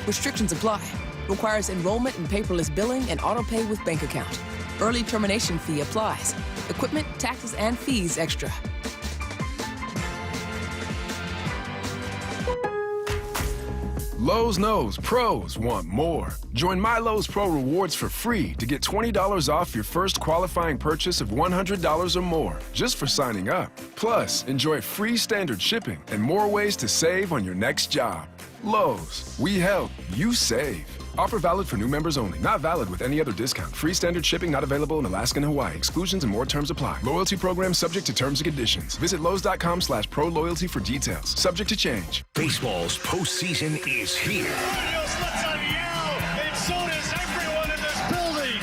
Restrictions apply. Requires enrollment in paperless billing and auto pay with bank account. Early termination fee applies. Equipment, taxes, and fees extra. Lowe's knows pros want more. Join My Lowe's Pro Rewards for free to get $20 off your first qualifying purchase of $100 or more just for signing up. Plus, enjoy free standard shipping and more ways to save on your next job. Lowe's, we help, you save. Offer valid for new members only. Not valid with any other discount. Free standard shipping not available in Alaska and Hawaii. Exclusions and more terms apply. Loyalty program subject to terms and conditions. Visit Lowe's.com/pro loyalty for details. Subject to change. Baseball's postseason is here.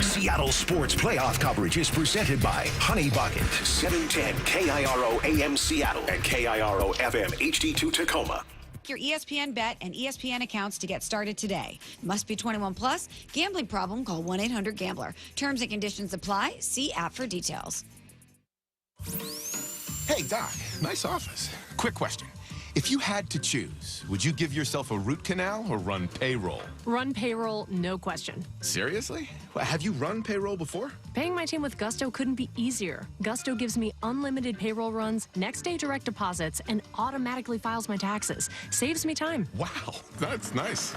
Seattle Sports Playoff coverage is presented by Honey Bucket, 710 KIRO AM Seattle and KIRO FM HD2 Tacoma. Your ESPN Bet and ESPN accounts to get started today. Must be 21 plus. Gambling problem? Call 1-800-GAMBLER. Terms and conditions apply. See app for details. Hey, Doc. Nice office. Quick question. If you had to choose, would you give yourself a root canal or run payroll? Run payroll, no question. Seriously? Well, have you run payroll before? Paying my team with Gusto couldn't be easier. Gusto gives me unlimited payroll runs, next-day direct deposits, and automatically files my taxes. Saves me time. Wow, that's nice.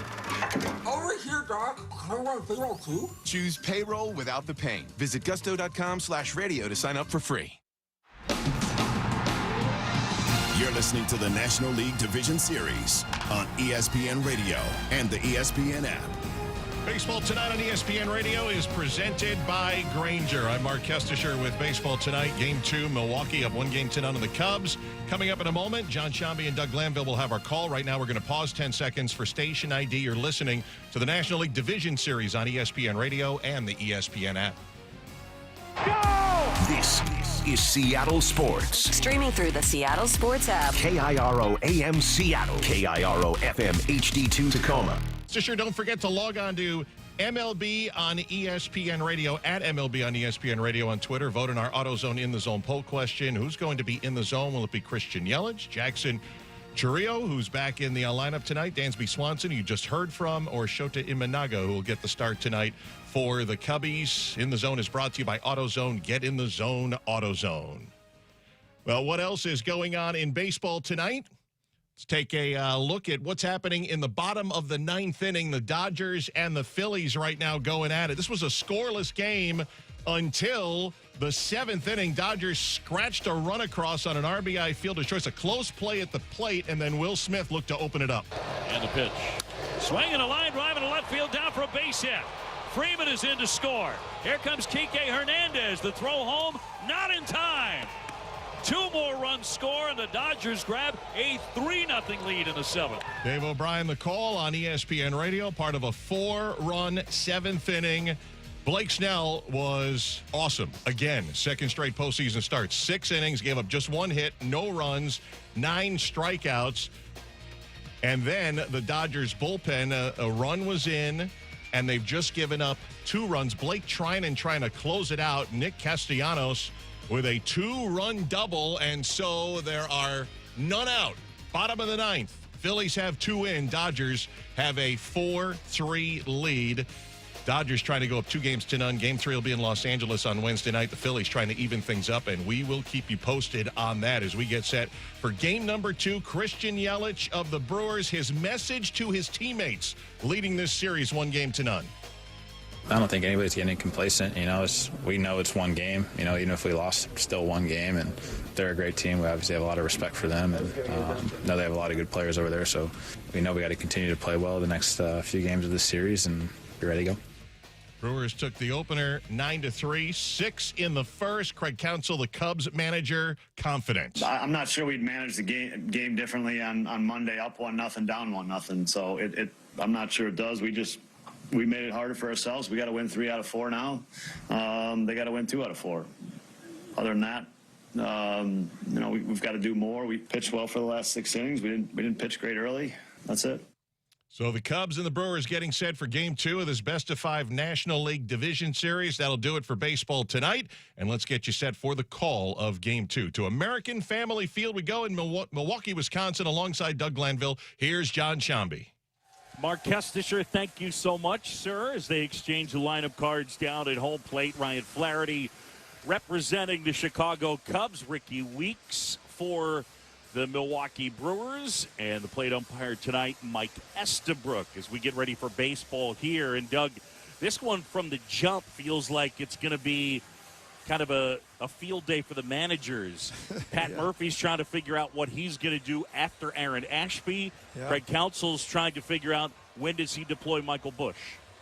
Over here, Doc. Can I run payroll too? Choose payroll without the pain. Visit gusto.com/radio to sign up for free. You're listening to the National League Division Series on ESPN Radio and the ESPN app. Baseball Tonight on ESPN Radio is presented by Grainger. I'm Mark Kestisher with Baseball Tonight. Game 2, Milwaukee up 1-0 on the Cubs. Coming up in a moment, John Shambi and Doug Glanville will have our call. Right now, we're going to pause 10 seconds for station ID. You're listening to the National League Division Series on ESPN Radio and the ESPN app. This is Seattle Sports. Streaming through the Seattle Sports app. KIRO AM Seattle. KIRO FM HD2 Tacoma. So sure, don't forget to log on to MLB on ESPN Radio, at MLB on ESPN Radio on Twitter. Vote in our AutoZone In the Zone poll question. Who's going to be in the zone? Will it be Christian Yelich, Jackson Julio, who's back in the lineup tonight, Dansby Swanson, who you just heard from, or Shota Imanaga, who will get the start tonight for the Cubbies? In the Zone is brought to you by AutoZone. Get in the zone, AutoZone. Well, what else is going on in baseball tonight? Let's take a look at what's happening in the bottom of the 9th inning. The Dodgers and the Phillies right now going at it. This was a scoreless game until the 7th inning. Dodgers scratched a run across on an RBI fielder's choice. A close play at the plate, and then Will Smith looked to open it up. And the pitch. Swinging a line drive in left field, down for a base hit. Freeman is in to score. Here comes Kike Hernandez. The throw home, not in time. 2 more runs score, and the Dodgers grab a 3-0 lead in the 7th. Dave O'Brien, the call on ESPN Radio, part of a 4-run 7th inning. Blake Snell was awesome. Again, second straight postseason start. 6 innings, gave up just 1 hit, no runs, 9 strikeouts. And then the Dodgers bullpen, a run was in, and they've just given up 2 runs. Blake Trinan trying to close it out. Nick Castellanos with a 2-run double, and so there are none out. Bottom of the 9th. Phillies have 2 in. Dodgers have a 4-3 lead. Dodgers trying to go up 2-0. Game 3 will be in Los Angeles on Wednesday night. The Phillies trying to even things up, and we will keep you posted on that as we get set for game number 2. Christian Yelich of the Brewers, his message to his teammates leading this series 1-0. I don't think anybody's getting complacent. We know it's one game. Even if we lost, still one game, and they're a great team. We obviously have a lot of respect for them, and know they have a lot of good players over there. So we know we got to continue to play well the next few games of this series and be ready to go. Brewers took the opener 9-3, 6 in the first. Craig Counsell, the Cubs manager, confident. I'm not sure we'd manage the game differently on Monday, up 1-0, down 1-0. So I'm not sure it does. We made it harder for ourselves. We got to win 3 out of 4 now. They got to win 2 out of 4. Other than that, we've got to do more. We pitched well for the last 6 innings. We didn't pitch great early. That's it. So the Cubs and the Brewers getting set for Game 2 of this best-of-5 National League Division Series. That'll do it for baseball tonight. And let's get you set for the call of Game 2. To American Family Field we go in Milwaukee, Wisconsin, alongside Doug Glanville. Here's John Shambi. Mark Kestisher, thank you so much, sir, as they exchange the lineup cards down at home plate. Ryan Flaherty representing the Chicago Cubs. Ricky Weeks for the Milwaukee Brewers, and the plate umpire tonight, Mike Estabrook, as we get ready for baseball here. And Doug, this one from the jump feels like it's going to be kind of a field day for the managers. Pat Murphy's trying to figure out what he's going to do after Aaron Ashby. Craig Counsell's trying to figure out when does he deploy Michael Busch.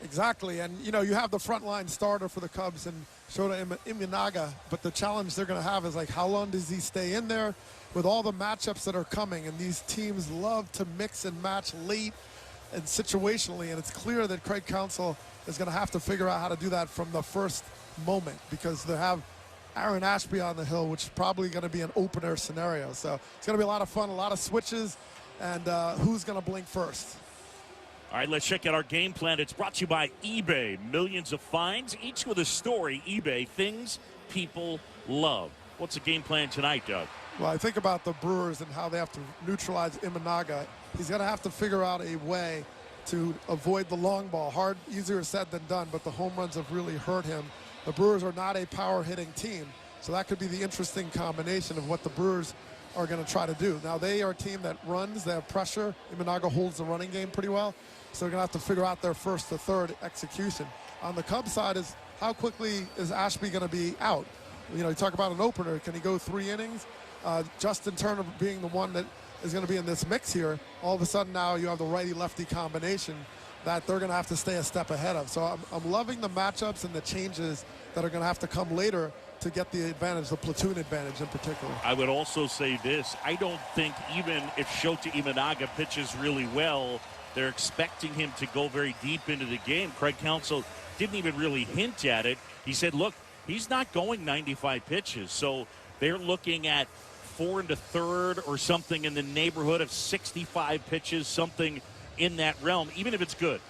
Exactly, and you have the frontline starter for the Cubs and Shota Imanaga, but the challenge they're going to have is how long does he stay in there with all the matchups that are coming, and these teams love to mix and match late and situationally, and it's clear that Craig Counsell is going to have to figure out how to do that from the first moment because they have Aaron Ashby on the hill, which is probably going to be an opener scenario. So it's going to be a lot of fun, a lot of switches, and who's going to blink first. All right, let's check out our game plan. It's brought to you by eBay. Millions of finds, each with a story. eBay, things people love. What's the game plan tonight, Doug? Well, I think about the Brewers and how they have to neutralize Imanaga. He's going to have to figure out a way to avoid the long ball. Hard, easier said than done, but the home runs have really hurt him. The Brewers are not a power-hitting team, so that could be the interesting combination of what the Brewers are going to try to do. Now, they are a team that runs. They have pressure. Imanaga holds the running game pretty well, so they're going to have to figure out their first to third execution. On the Cubs side is how quickly is Ashby going to be out? You talk about an opener. Can he go 3 innings? Justin Turner being the one that is going to be in this mix here, all of a sudden now you have the righty-lefty combination that they're going to have to stay a step ahead of. So I'm loving the matchups and the changes that are going to have to come later to get the advantage, the platoon advantage in particular. I would also say this. I don't think even if Shota Imanaga pitches really well, they're expecting him to go very deep into the game. Craig Counsell didn't even really hint at it. He said, look, he's not going 95 pitches. So they're looking at 4 1/3 or something in the neighborhood of 65 pitches, something in that realm, even if it's good.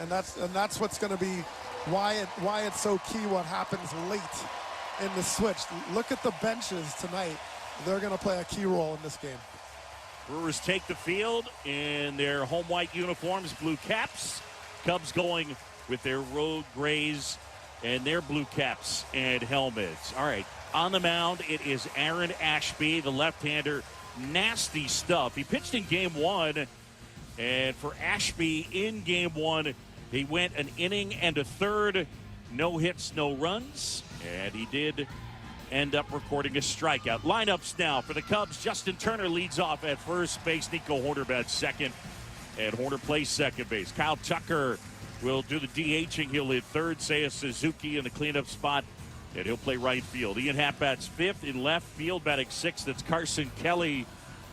And that's what's going to be why it's so key what happens late in the switch. Look at the benches tonight. They're going to play a key role in this game. Brewers take the field in their home white uniforms, blue caps. Cubs going with their road grays and their blue caps and helmets. All right, on the mound, it is Aaron Ashby, the left-hander. Nasty stuff. He pitched in Game 1, and for Ashby in Game 1, he went an inning and a third. No hits, no runs, and he did end up recording a strikeout. Lineups now for the Cubs. Justin Turner leads off at first base. Nico Horner bats second, and Horner plays second base. Kyle Tucker will do the DHing. He'll hit third. Seiya Suzuki in the cleanup spot, and he'll play right field. Ian Happ bats fifth. In left field, batting sixth, that's Carson Kelly,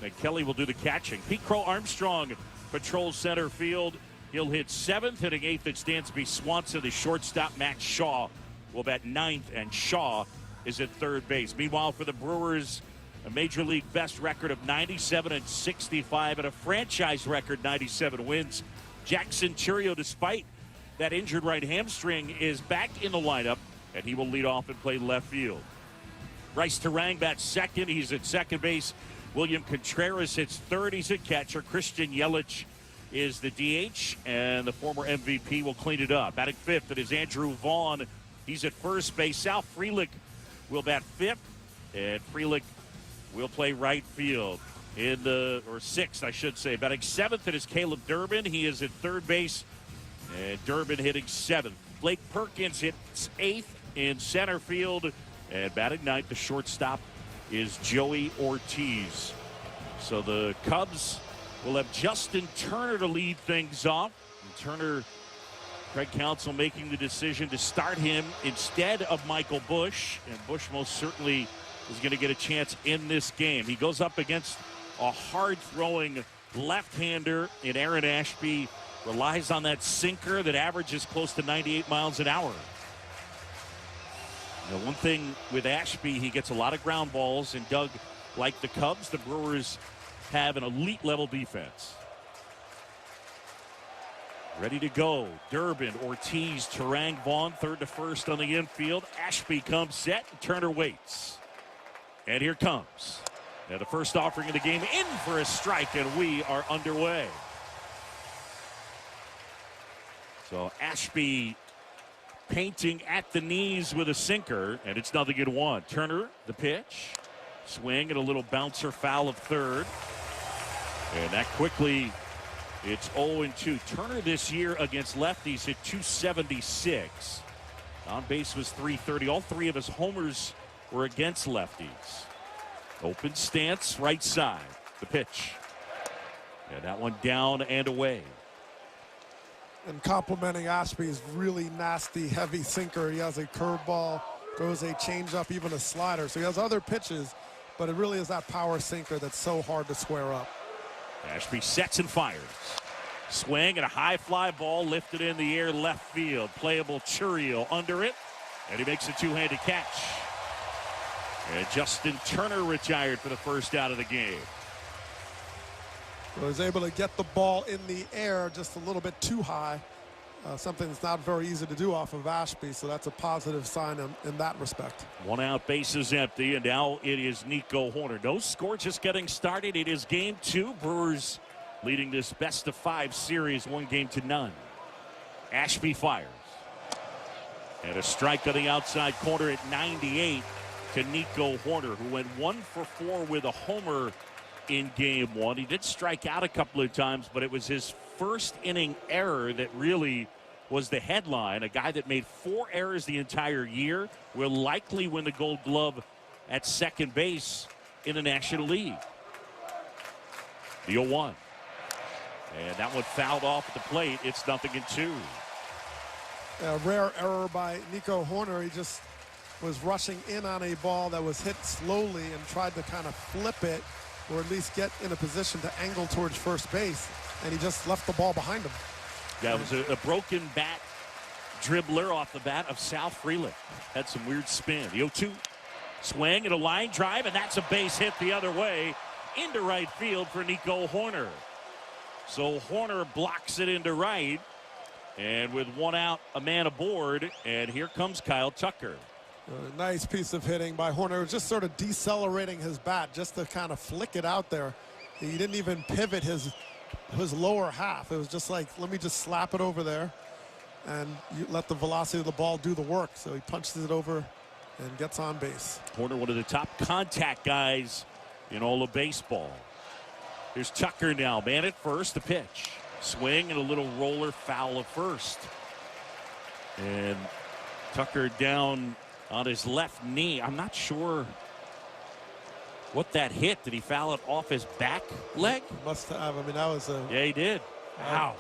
and Kelly will do the catching. Pete Crow Armstrong patrols center field. He'll hit seventh. Hitting eighth, it's Dansby Swanson. The shortstop, Max Shaw, will bat ninth, and Shaw is at third base. Meanwhile, for the Brewers, a major league best record of 97-65 and a franchise record 97 wins. Jackson Churio, despite that injured right hamstring, is back in the lineup, and he will lead off and play left field. Bryce Terang bats second. He's at second base. William Contreras hits third. He's a catcher. Christian Yelich is the DH, and the former MVP will clean it up. Batting fifth, it is Andrew Vaughn. He's at first base. Sal Frelick will bat fifth, and Frelick will play right field. Sixth, I should say. Batting seventh, it is Caleb Durbin. He is at third base, and Durbin hitting seventh. Blake Perkins hits eighth in center field, and batting ninth, the shortstop is Joey Ortiz. So the Cubs will have Justin Turner to lead things off. And Turner, Craig Counsell making the decision to start him instead of Michael Busch. And Busch most certainly is going to get a chance in this game. He goes up against a hard-throwing left-hander in Aaron Ashby. Relies on that sinker that averages close to 98 miles an hour. You know, one thing with Ashby, he gets a lot of ground balls. And Doug, like the Cubs, the Brewers have an elite-level defense. Ready to go. Durbin, Ortiz, Turang, Vaughn, third to first on the infield. Ashby comes set, and Turner waits. And here comes. Now the first offering of the game in for a strike, and we are underway. So Ashby painting at the knees with a sinker, and it's 0-1. Turner, the pitch. Swing and a little bouncer foul of third. And that quickly, it's 0-2. Turner this year against lefties hit .276. On base was .330. All three of his homers were against lefties. Open stance, right side. The pitch. And that one down and away. And complimenting Ashby's really nasty, heavy sinker. He has a curveball, throws a changeup, even a slider. So he has other pitches, but it really is that power sinker that's so hard to square up. Ashby sets and fires. Swing and a high fly ball lifted in the air left field. Playable Churio under it, and he makes a two-handed catch. And Justin Turner retired for the first out of the game. So he's able to get the ball in the air just a little bit too high. Something that's not very easy to do off of Ashby, so that's a positive sign in that respect. One out, bases empty, and now it is Nico Hoerner. No score, just getting started. It is game two. Brewers leading this best-of-5 series 1-0. Ashby fires. And a strike on the outside corner at 98 to Nico Hoerner, who went 1 for 4 with a homer in game one. He did strike out a couple of times, but it was his first inning error that really was the headline. A guy that made 4 errors the entire year will likely win the Gold Glove at second base in the National League. The 0-1. And that one fouled off at the plate. It's 0-2. A rare error by Nico Hoerner. He just was rushing in on a ball that was hit slowly and tried to kind of flip it, or at least get in a position to angle towards first base, and he just left the ball behind him. Yeah, it was a broken bat dribbler off the bat of Sal Frelick. Had some weird spin. The 0-2 swing and a line drive, and that's a base hit the other way into right field for Nico Hoerner. So Hoerner blocks it into right, and with 1 out, a man aboard, and here comes Kyle Tucker. A nice piece of hitting by Hoerner. It was just sort of decelerating his bat just to kind of flick it out there. He didn't even pivot his lower half. It was just like, let me just slap it over there and you let the velocity of the ball do the work. So he punches it over and gets on base. Hoerner, one of the top contact guys in all of baseball. Here's Tucker now, man at first, the pitch. Swing and a little roller foul of first. And Tucker down on his left knee. I'm not sure what that hit. Did he foul it off his back leg? Must have. I mean, that was a... Yeah, he did. Wow.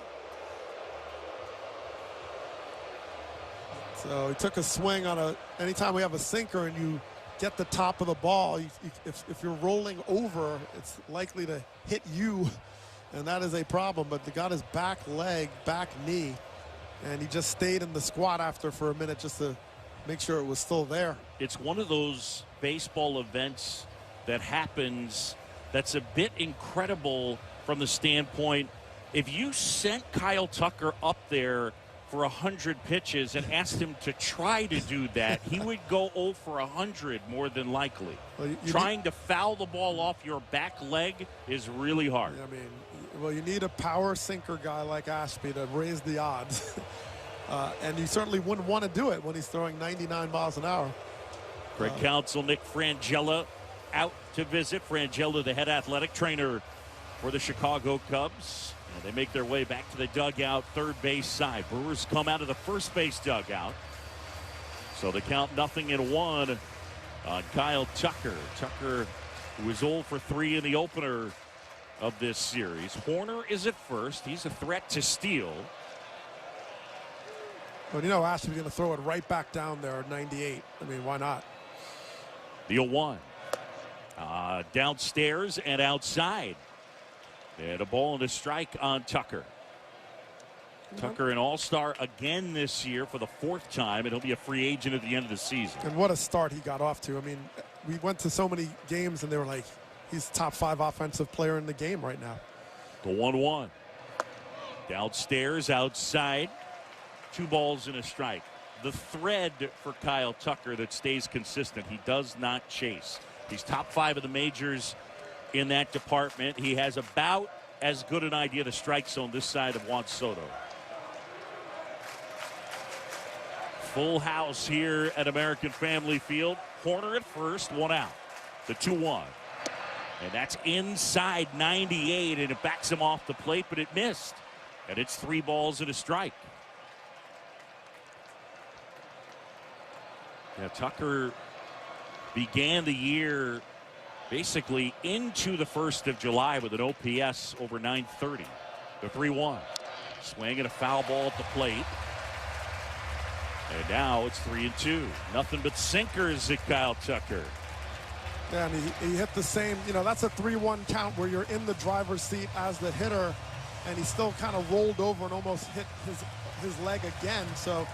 So he took a swing on a... Anytime we have a sinker and you get the top of the ball, if you're rolling over, it's likely to hit you, and that is a problem. But they got his back leg, back knee, and he just stayed in the squat after for a minute just to make sure it was still there. It's one of those baseball events that happens that's a bit incredible from the standpoint, if you sent Kyle Tucker up there for 100 pitches and asked him to try to do that, he would go 0 for 100 more than likely. Well, Trying to foul the ball off your back leg is really hard. I mean, well, you need a power sinker guy like Ashby to raise the odds. And you certainly wouldn't want to do it when he's throwing 99 miles an hour. Greg Counsell, Nick Frangella out to visit. Frangella, the head athletic trainer for the Chicago Cubs. And they make their way back to the dugout, third base side. Brewers come out of the first base dugout. So they count 0-1 on Kyle Tucker. Tucker, who was 0 for 3 in the opener of this series. Horner is at first. He's a threat to steal. Well, you know, Ashby's going to throw it right back down there at 98. I mean, why not? The 0-1. Downstairs and outside. And a ball and a strike on Tucker. Tucker, an all-star again this year for the 4th time, and he'll be a free agent at the end of the season. And what a start he got off to. I mean, we went to so many games, and they were like, he's top 5 offensive player in the game right now. The 1-1. Downstairs, outside. 2 balls and a strike. The thread for Kyle Tucker that stays consistent. He does not chase. He's top 5 of the majors in that department. He has about as good an idea of the strike zone this side of Juan Soto. Full house here at American Family Field. Horner at first, 1 out. The 2-1. And that's inside 98, and it backs him off the plate, but it missed. And it's 3 balls and a strike. Yeah, Tucker began the year basically into the 1st of July with an OPS over 930. The 3-1. Swing and a foul ball at the plate. And now it's 3-2. Nothing but sinkers at Kyle Tucker. Yeah, and he hit the same, you know, that's a 3-1 count where you're in the driver's seat as the hitter, and he still kind of rolled over and almost hit his leg again. So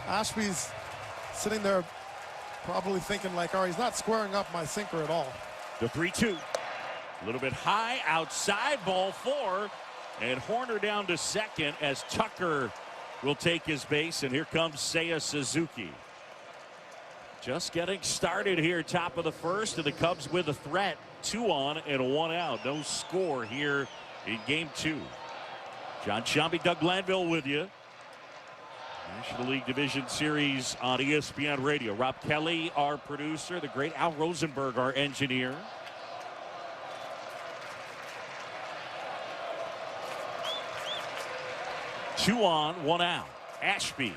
Ashby's sitting there probably thinking like, all right, he's not squaring up my sinker at all. The 3-2. A little bit high outside, ball 4. And Horner down to second as Tucker will take his base. And here comes Seiya Suzuki. Just getting started here, top of the 1st. And the Cubs with a threat. 2 on and 1 out. No score here in game 2. John Sciambi, Doug Glanville with you. National League Division Series on ESPN Radio. Rob Kelly, our producer. The great Al Rosenberg, our engineer. Two on, 1 out. Ashby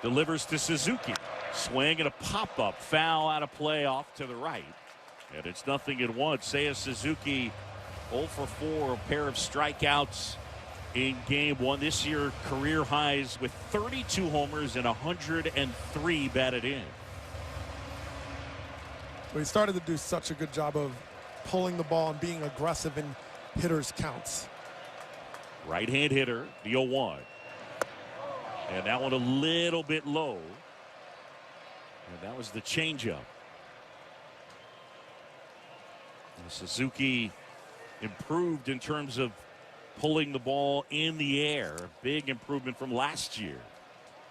delivers to Suzuki. Swing and a pop-up. Foul out of play off to the right. And it's 0-1. Seiya Suzuki 0 for 4. A pair of strikeouts in game 1 this year, career highs with 32 homers and 103 batted in. Well, he started to do such a good job of pulling the ball and being aggressive in hitters' counts. Right-hand hitter, the 0-1. And that one a little bit low. And that was the changeup. Suzuki improved in terms of pulling the ball in the air. Big improvement from last year.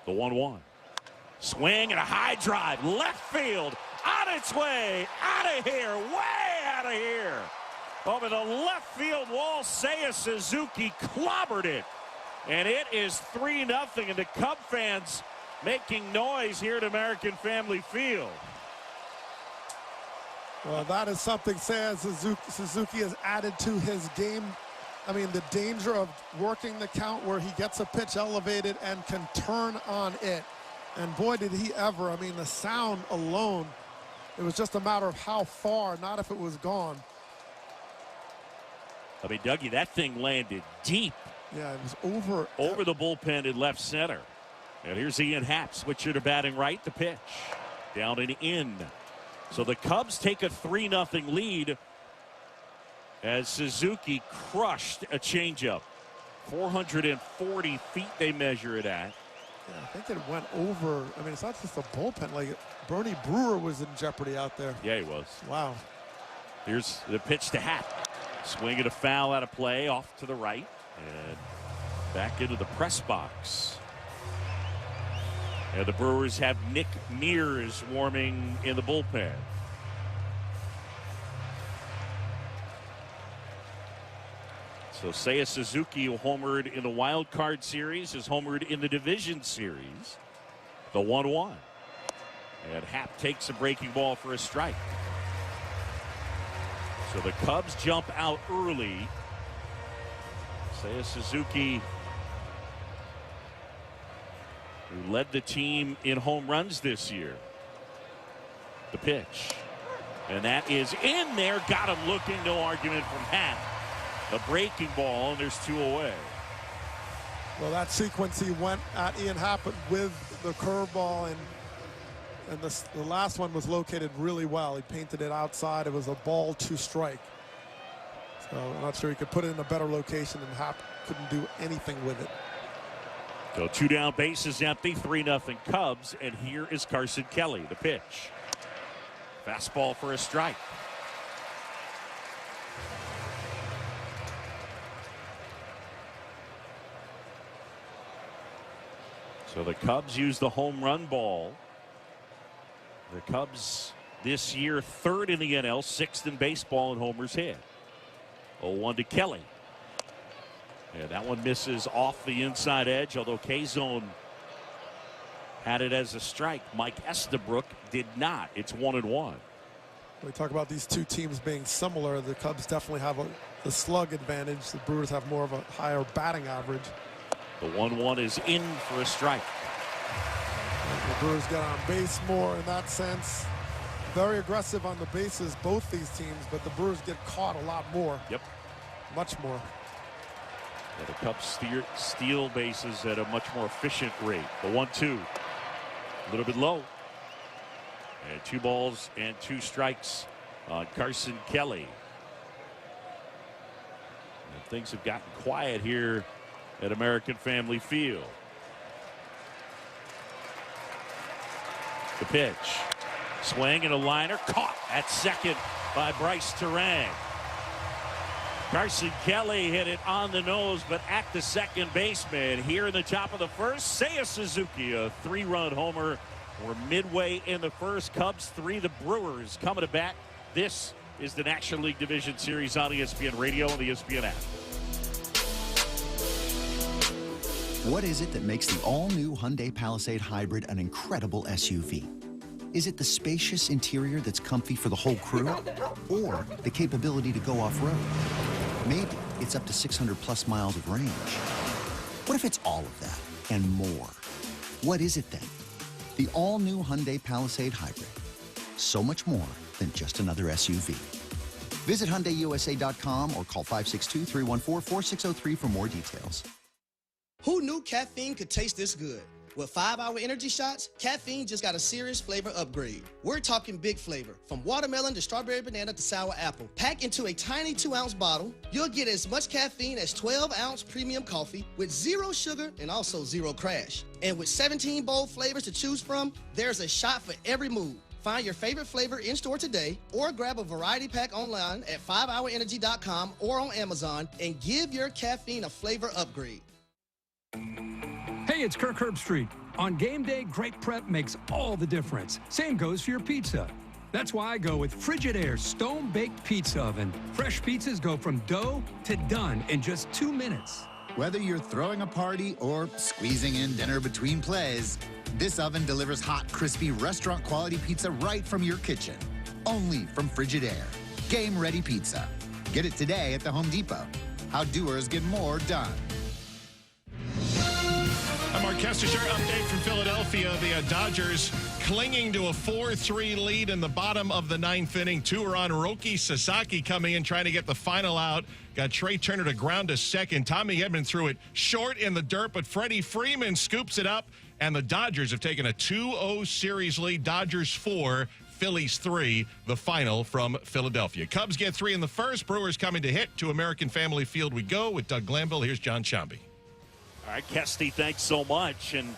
The 1-1. Swing and a high drive. Left field. On its way. Out of here. Way out of here. Over the left field wall, Seiya Suzuki clobbered it. And it is 3-0. And the Cub fans making noise here at American Family Field. Well, that is something Seiya Suzuki has added to his game. I mean, the danger of working the count where he gets a pitch elevated and can turn on it. And boy, did he ever. I mean, the sound alone, it was just a matter of how far, not if it was gone. I mean, Dougie, that thing landed deep. Yeah, it was over the bullpen in left center. And here's Ian Happ, switcher to batting right. The pitch down and in. So the Cubs take a 3-0 lead as Suzuki crushed a changeup. 440 feet they measure it at. Yeah, I think it went over. I mean, it's not just the bullpen. Like, Bernie Brewer was in jeopardy out there. Yeah, he was. Wow. Here's the pitch to Happ. Swing and a foul out of play off to the right. And back into the press box. And the Brewers have Nick Mears warming in the bullpen. So Seiya Suzuki, who homered in the wild card series, has homered in the division series. The 1-1. And Happ takes a breaking ball for a strike. So the Cubs jump out early. Seiya Suzuki, who led the team in home runs this year. The pitch. And that is in there. Got him looking. No argument from Happ. The breaking ball, and there's 2 away. Well, that sequence, he went at Ian Happ with the curveball, and the last one was located really well. He painted it outside. It was a ball to strike. So I'm not sure he could put it in a better location, and Happ couldn't do anything with it. So 2 down, bases empty, 3-0 Cubs, and here is Carson Kelly, the pitch. Fastball for a strike. So the Cubs use the home run ball. The Cubs this year 3rd in the NL, 6th in baseball in homers hit. 0-1 to Kelly. And that one misses off the inside edge, although K-Zone had it as a strike. Mike Estabrook did not. It's 1-1. We talk about these two teams being similar. The Cubs definitely have the slug advantage. The Brewers have more of a higher batting average. The 1-1 is in for a strike. The Brewers get on base more in that sense. Very aggressive on the bases, both these teams, but the Brewers get caught a lot more. Yep. Much more. Yeah, the Cubs steal bases at a much more efficient rate. The 1-2. A little bit low. And 2 balls and 2 strikes on Carson Kelly. And things have gotten quiet here at American Family Field. The pitch. Swing and a liner. Caught at second by Bryce Terang. Carson Kelly hit it on the nose, but at the second baseman. Here in the top of the first, Seiya Suzuki, a 3-run homer. We're midway in the first. Cubs 3, the Brewers coming to bat. This is the National League Division Series on ESPN Radio and the ESPN app. What is it that makes the all-new Hyundai Palisade Hybrid an incredible SUV? Is it the spacious interior that's comfy for the whole crew? Or the capability to go off-road? Maybe it's up to 600-plus miles of range. What if it's all of that and more? What is it then? The all-new Hyundai Palisade Hybrid. So much more than just another SUV. Visit HyundaiUSA.com or call 562-314-4603 for more details. Who knew caffeine could taste this good? With 5-Hour Energy Shots, caffeine just got a serious flavor upgrade. We're talking big flavor, from watermelon to strawberry banana to sour apple. Packed into a tiny 2-ounce bottle, you'll get as much caffeine as 12-ounce premium coffee with 0 sugar and also 0 crash. And with 17 bold flavors to choose from, there's a shot for every mood. Find your favorite flavor in-store today or grab a variety pack online at 5hourenergy.com or on Amazon and give your caffeine a flavor upgrade. Hey, it's Kirk Herbstreit. On game day, great prep makes all the difference. Same goes for your pizza. That's why I go with Frigidaire Stone-Baked Pizza Oven. Fresh pizzas go from dough to done in just 2 minutes. Whether you're throwing a party or squeezing in dinner between plays, this oven delivers hot, crispy, restaurant-quality pizza right from your kitchen. Only from Frigidaire. Game-ready pizza. Get it today at the Home Depot. How doers get more done. A Mark Kestecher update from Philadelphia. The Dodgers clinging to a 4-3 lead in the bottom of the 9th inning. 2 are on. Roki Sasaki coming in, trying to get the final out. Got Trey Turner to ground to second. Tommy Edman threw it short in the dirt, but Freddie Freeman scoops it up. And the Dodgers have taken a 2-0 series lead. Dodgers 4, Phillies 3, the final from Philadelphia. Cubs get 3 in the first. Brewers coming to hit. To American Family Field we go with Doug Glanville. Here's John Sciambi. All right, Kesty, thanks so much. And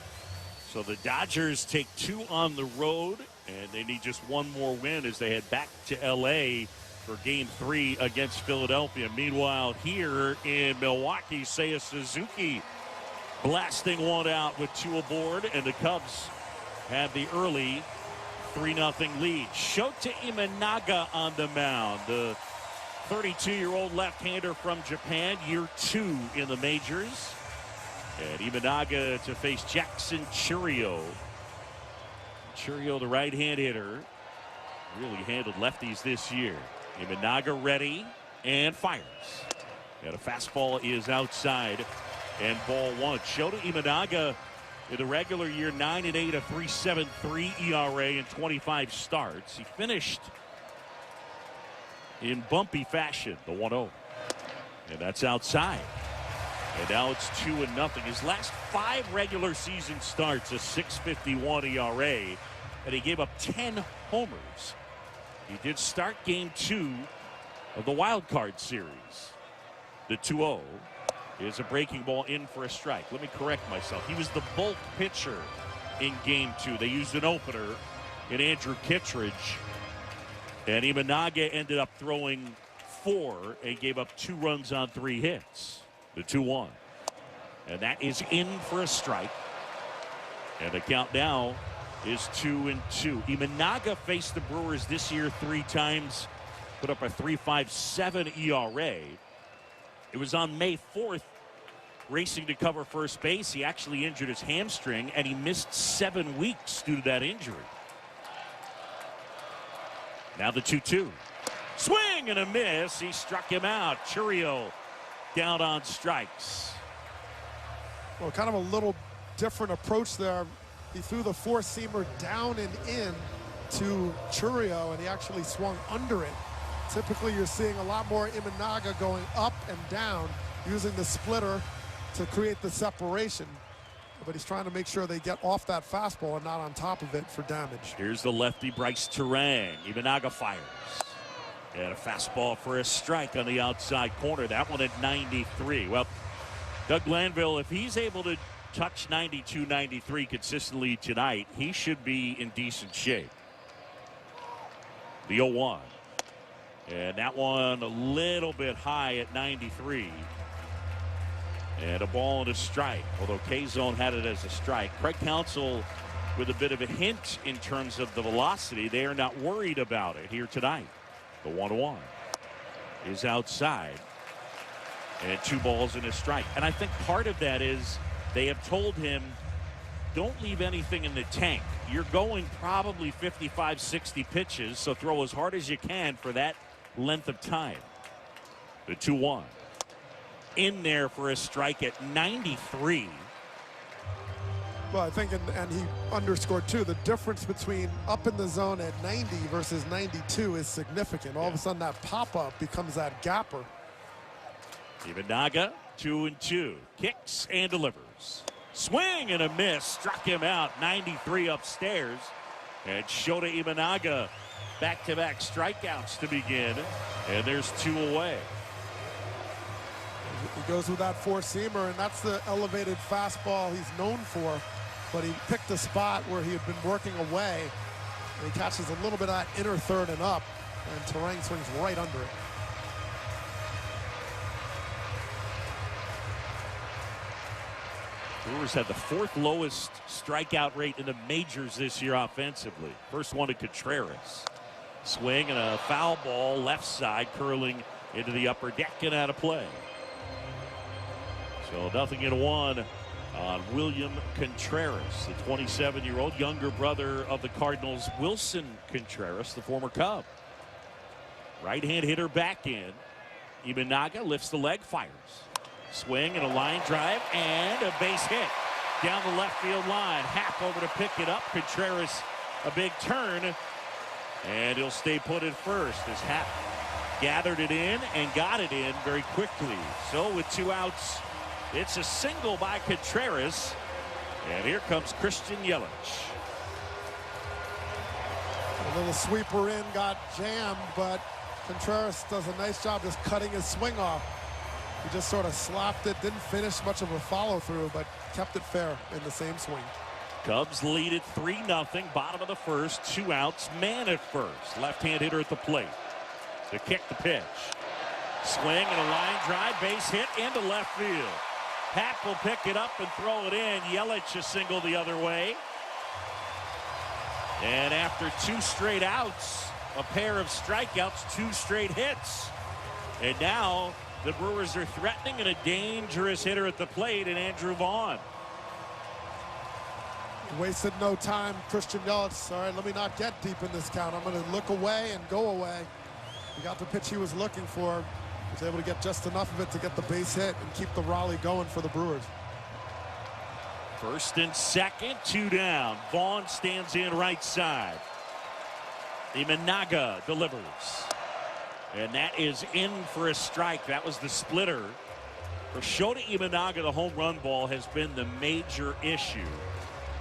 so the Dodgers take 2 on the road, and they need just 1 more win as they head back to L.A. for Game 3 against Philadelphia. Meanwhile, here in Milwaukee, Seiya Suzuki Blasting one out with 2 aboard, and the Cubs have the early 3-0 lead. Shota Imanaga on the mound. The 32-year-old left-hander from Japan, year 2 in the majors. And Imanaga to face Jackson Chourio. Chourio, the right-hand hitter, really handled lefties this year. Imanaga ready and fires. And a fastball is outside and ball 1. Shota Imanaga in the regular year, 9-8, a 3.73 ERA in 25 starts. He finished in bumpy fashion, the 1-0. And that's outside. And now it's 2-0. His last 5 regular season starts, a 6.51 ERA, and he gave up 10 homers. He did start game 2 of the wild card series. The 2-0 is a breaking ball in for a strike. Let me correct myself. He was the bulk pitcher in game 2. They used an opener in Andrew Kittredge, and Imanaga ended up throwing 4 and gave up 2 runs on 3 hits. The 2-1. And that is in for a strike. And the count now is 2-2. Imanaga faced the Brewers this year 3 times. Put up a 3.57 ERA. It was on May 4th, racing to cover first base. He actually injured his hamstring, and he missed 7 weeks due to that injury. Now the 2-2. Swing and a miss. He struck him out. Chourio down on strikes. Well, kind of a little different approach there. He threw the 4-seamer down and in to Chourio, and he actually swung under it. Typically, you're seeing a lot more Imanaga going up and down, using the splitter to create the separation. But he's trying to make sure they get off that fastball and not on top of it for damage. Here's the lefty Bryce Terang. Imanaga fires. And a fastball for a strike on the outside corner. That one at 93. Well, Doug Glanville, if he's able to touch 92, 93 consistently tonight, he should be in decent shape. The 0-1. And that one a little bit high at 93. And a ball and a strike. Although K-Zone had it as a strike. Craig Counsell with a bit of a hint in terms of the velocity. They are not worried about it here tonight. The 1-1 is outside. And 2 balls and a strike. And I think part of that is they have told him, don't leave anything in the tank. You're going probably 55, 60 pitches, so throw as hard as you can for that length of time. The 2-1. In there for a strike at 93. Well, I think, and he underscored too, the difference between up in the zone at 90 versus 92 is significant. All of a sudden that pop-up becomes that gapper. Imanaga, 2-2. Kicks and delivers. Swing and a miss. Struck him out. 93 upstairs. And Shota Imanaga, back-to-back strikeouts to begin. And there's 2 away. He goes with that 4-seamer, and that's the elevated fastball he's known for. But he picked a spot where he had been working away, and he catches a little bit of that inner third and up, and Terang swings right under it. Brewers had the 4th lowest strikeout rate in the majors this year offensively. First one to Contreras. Swing and a foul ball left side curling into the upper deck and out of play. So 0-1 on William Contreras, the 27-year-old younger brother of the Cardinals, Wilson Contreras, the former Cub. Right-hand hitter back in. Imanaga lifts the leg, fires. Swing and a line drive and a base hit down the left field line. Happ over to pick it up. Contreras a big turn, and he'll stay put at first as Happ gathered it in and got it in very quickly. So with 2 outs, it's a single by Contreras, and here comes Christian Yelich. A little sweeper in, got jammed, but Contreras does a nice job just cutting his swing off. He just sort of slapped it, didn't finish much of a follow-through, but kept it fair in the same swing. Cubs lead it 3-0, bottom of the first, 2 outs, man at first. Left-hand hitter at the plate to kick the pitch. Swing and a line drive, base hit into left field. Happ will pick it up and throw it in. Yelich a single the other way. And after 2 straight outs, a pair of strikeouts, 2 straight hits. And now the Brewers are threatening and a dangerous hitter at the plate in Andrew Vaughn. Wasted no time. Christian Yelich, all right, let me not get deep in this count. I'm going to look away and go away. He got the pitch he was looking for. Was able to get just enough of it to get the base hit and keep the rally going for the Brewers. First and second, 2 down. Vaughn stands in right side. Imanaga delivers. And that is in for a strike. That was the splitter. For Shota Imanaga, the home run ball has been the major issue.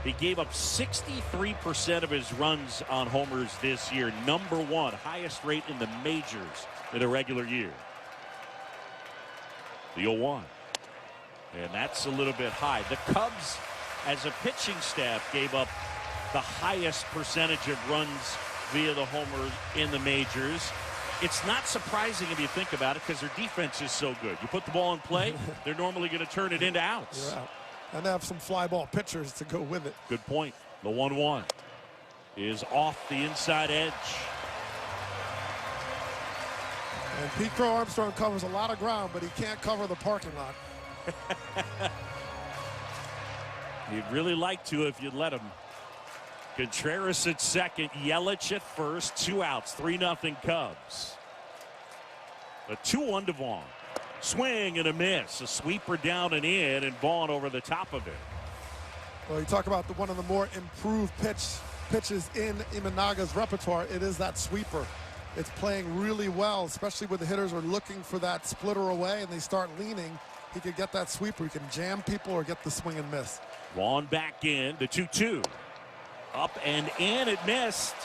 He gave up 63% of his runs on homers this year. Number 1, highest rate in the majors in a regular year. The 0-1. And that's a little bit high. The Cubs, as a pitching staff, gave up the highest percentage of runs via the homer in the majors. It's not surprising if you think about it because their defense is so good. You put the ball in play, they're normally going to turn it into outs. Yeah. And they have some fly ball pitchers to go with it. Good point. The 1-1 is off the inside edge. And Pete Crow Armstrong covers a lot of ground, but he can't cover the parking lot. You'd really like to if you'd let him. Contreras at second, Yelich at first, 2 outs, 3-0 Cubs. A 2-1 to Vaughn. Swing and a miss. A sweeper down and in, and Vaughn over the top of it. Well, you talk about one of the more improved pitches in Imanaga's repertoire. It is that sweeper. It's playing really well, especially when the hitters are looking for that splitter away and they start leaning. He could get that sweeper. He can jam people or get the swing and miss. Vaughn back in, the 2-2. Up and in, it missed.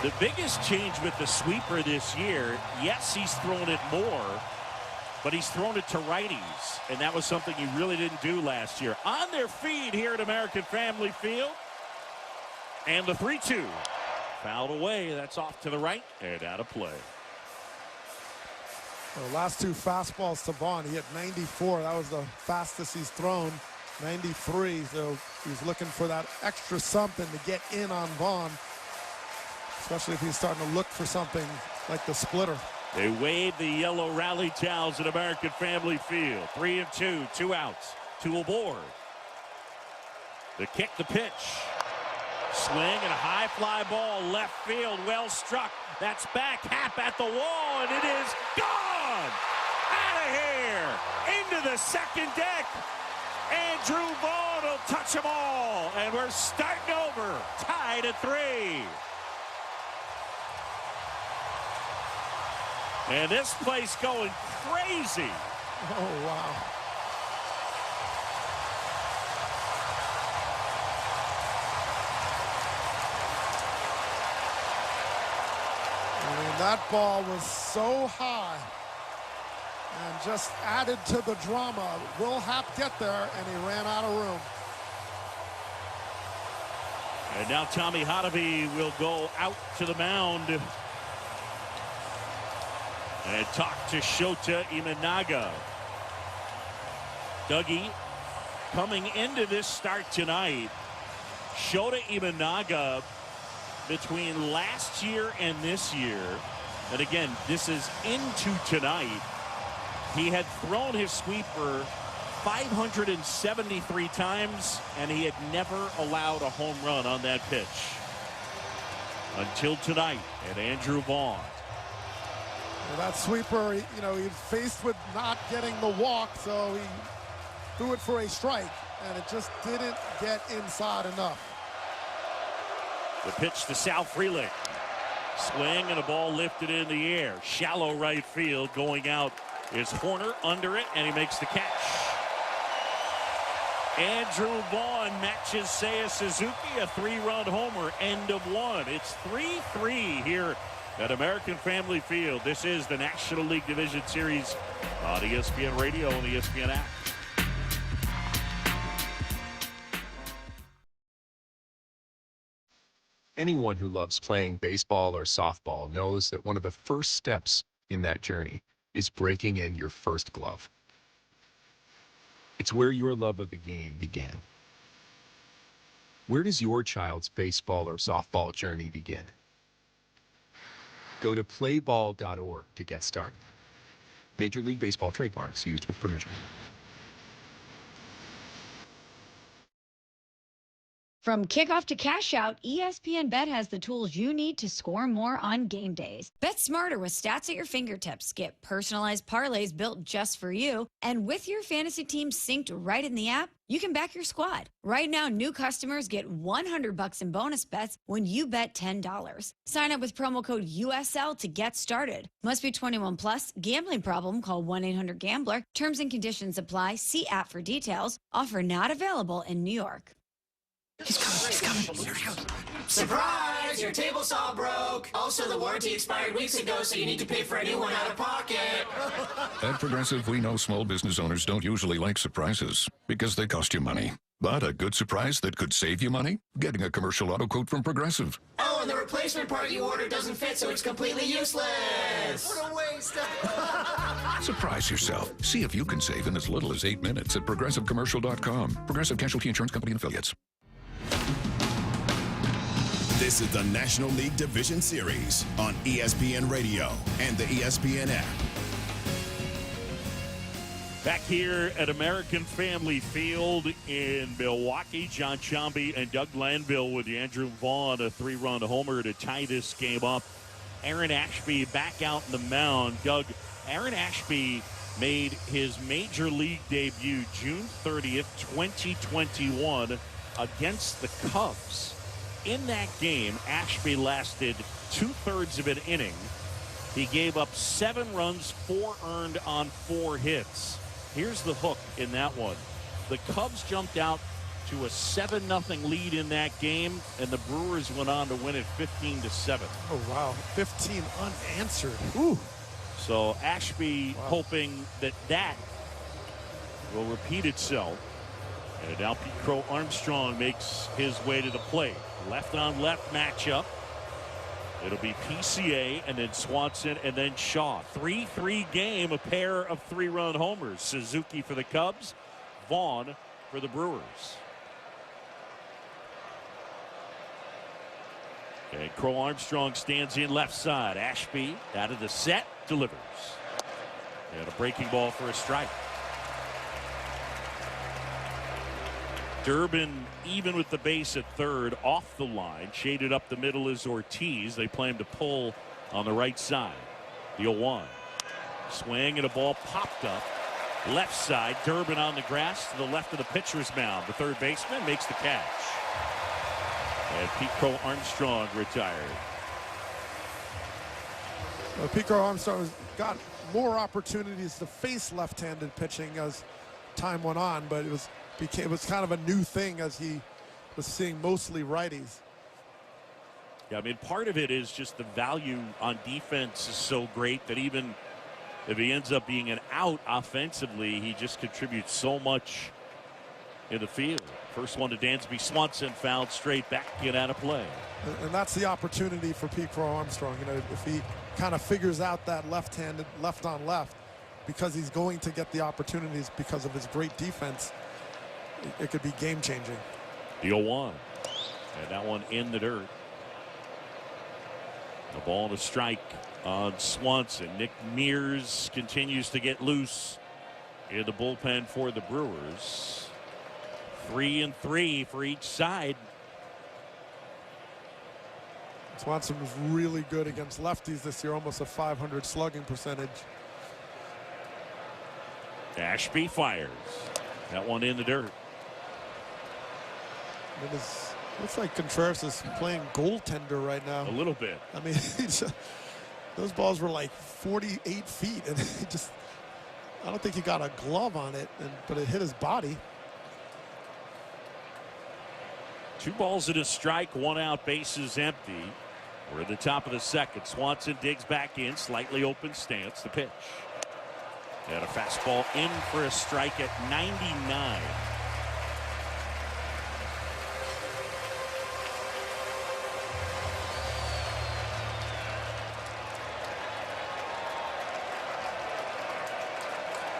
The biggest change with the sweeper this year, yes, he's thrown it more, but he's thrown it to righties, and that was something he really didn't do last year. On their feet here at American Family Field, and the 3-2. Fouled away, that's off to the right, and out of play. The last 2 fastballs to Vaughn, he hit 94. That was the fastest he's thrown, 93. So he's looking for that extra something to get in on Vaughn, especially if he's starting to look for something like the splitter. They wave the yellow rally towels at American Family Field. 3-2, 2 outs, 2 aboard. The kick, the pitch. Swing and a high fly ball left field, well struck. That's back, Happ at the wall, and it is gone! Out of here! Into the second deck. Andrew Vaughn will touch them all, and we're starting over. Tied at 3. And this place going crazy. Oh, wow. I mean, that ball was so high and just added to the drama. Will Happ get there? And he ran out of room. And now Tommy Hotovy will go out to the mound and talk to Shota Imanaga. Dougie, coming into this start tonight, Shota Imanaga, between last year and this year, and again, this is into tonight, he had thrown his sweeper 573 times, and he had never allowed a home run on that pitch. Until tonight, and Andrew Vaughn. Well, that sweeper, you know, he's faced with not getting the walk, so he threw it for a strike, and it just didn't get inside enough. The pitch to Sal Frelick. Swing and a ball lifted in the air. Shallow right field. Going out is Horner under it, and he makes the catch. Andrew Vaughn matches Seiya Suzuki, a 3-run homer. End of 1. It's 3-3 here at American Family Field. This is the National League Division Series on ESPN Radio and the ESPN app. Anyone who loves playing baseball or softball knows that one of the first steps in that journey is breaking in your first glove. It's where your love of the game began. Where does your child's baseball or softball journey begin? Go to playball.org to get started. Major League Baseball trademarks used with permission. From kickoff to cash out, ESPN Bet has the tools you need to score more on game days. Bet smarter with stats at your fingertips. Get personalized parlays built just for you. And with your fantasy team synced right in the app, you can back your squad. Right now, new customers get $100 in bonus bets when you bet $10. Sign up with promo code USL to get started. Must be 21 plus. Gambling problem? Call 1-800-GAMBLER. Terms and conditions apply. See app for details. Offer not available in New York. He's coming. Here he goes. Surprise! Your table saw broke. Also, the warranty expired weeks ago, so you need to pay for a new one out of pocket. At Progressive, we know small business owners don't usually like surprises because they cost you money. But a good surprise that could save you money? Getting a commercial auto quote from Progressive. Oh, and the replacement part you ordered doesn't fit, so it's completely useless. What a waste. Surprise yourself. See if you can save in as little as 8 minutes at ProgressiveCommercial.com. Progressive Casualty Insurance Company and Affiliates. This is the National League Division Series on ESPN Radio and the ESPN app. Back here at American Family Field in Milwaukee, John Chomby and Doug Glanville with Andrew Vaughn, a 3-run homer to tie this game up. Aaron Ashby back out in the mound. Doug, Aaron Ashby made his major league debut June 30th, 2021 against the Cubs. In that game, Ashby lasted 2/3 of an inning. He gave up 7 runs, 4 earned on 4 hits. Here's the hook in that one. The Cubs jumped out to a 7-0 lead in that game, and the Brewers went on to win it 15-7. Oh, wow. 15 unanswered. Ooh. So Ashby hoping that will repeat itself. And now Pete Crow Armstrong makes his way to the plate. Left-on-left matchup. It'll be PCA and then Swanson and then Shaw. 3-3 game, a pair of 3-run homers. Suzuki for the Cubs, Vaughn for the Brewers. Okay, Crow Armstrong stands in left side. Ashby out of the set, delivers. And a breaking ball for a strike. Durbin even with the base at third, off the line. Shaded up the middle is Ortiz. They plan to pull on the right side. The 0-1. Swing and a ball popped up. Left side. Durbin on the grass to the left of the pitcher's mound. The third baseman makes the catch. And Pete Crow Armstrong retired. Pete Crow Armstrong has got more opportunities to face left-handed pitching as time went on, but it was kind of a new thing as he was seeing mostly righties. Yeah, I mean, part of it is just the value on defense is so great that even if he ends up being an out offensively, he just contributes so much in the field. First one to Dansby Swanson, fouled straight back, get out of play. And that's the opportunity for Pete Crow Armstrong. You know, if he kind of figures out that left-handed left on left, because he's going to get the opportunities because of his great defense, it could be game-changing. The 0-1. And that one in the dirt. The ball to strike on Swanson. Nick Mears continues to get loose in the bullpen for the Brewers. 3-3 for each side. Swanson was really good against lefties this year, almost a .500 slugging percentage. Ashby fires. That one in the dirt. Looks like Contreras is playing goaltender right now. A little bit. I mean, those balls were like 48 feet, and he just, I don't think he got a glove on it, but it hit his body. 2 balls and a strike, 1 out, bases empty. We're at the top of the second. Swanson digs back in, slightly open stance. The pitch. And a fastball in for a strike at 99.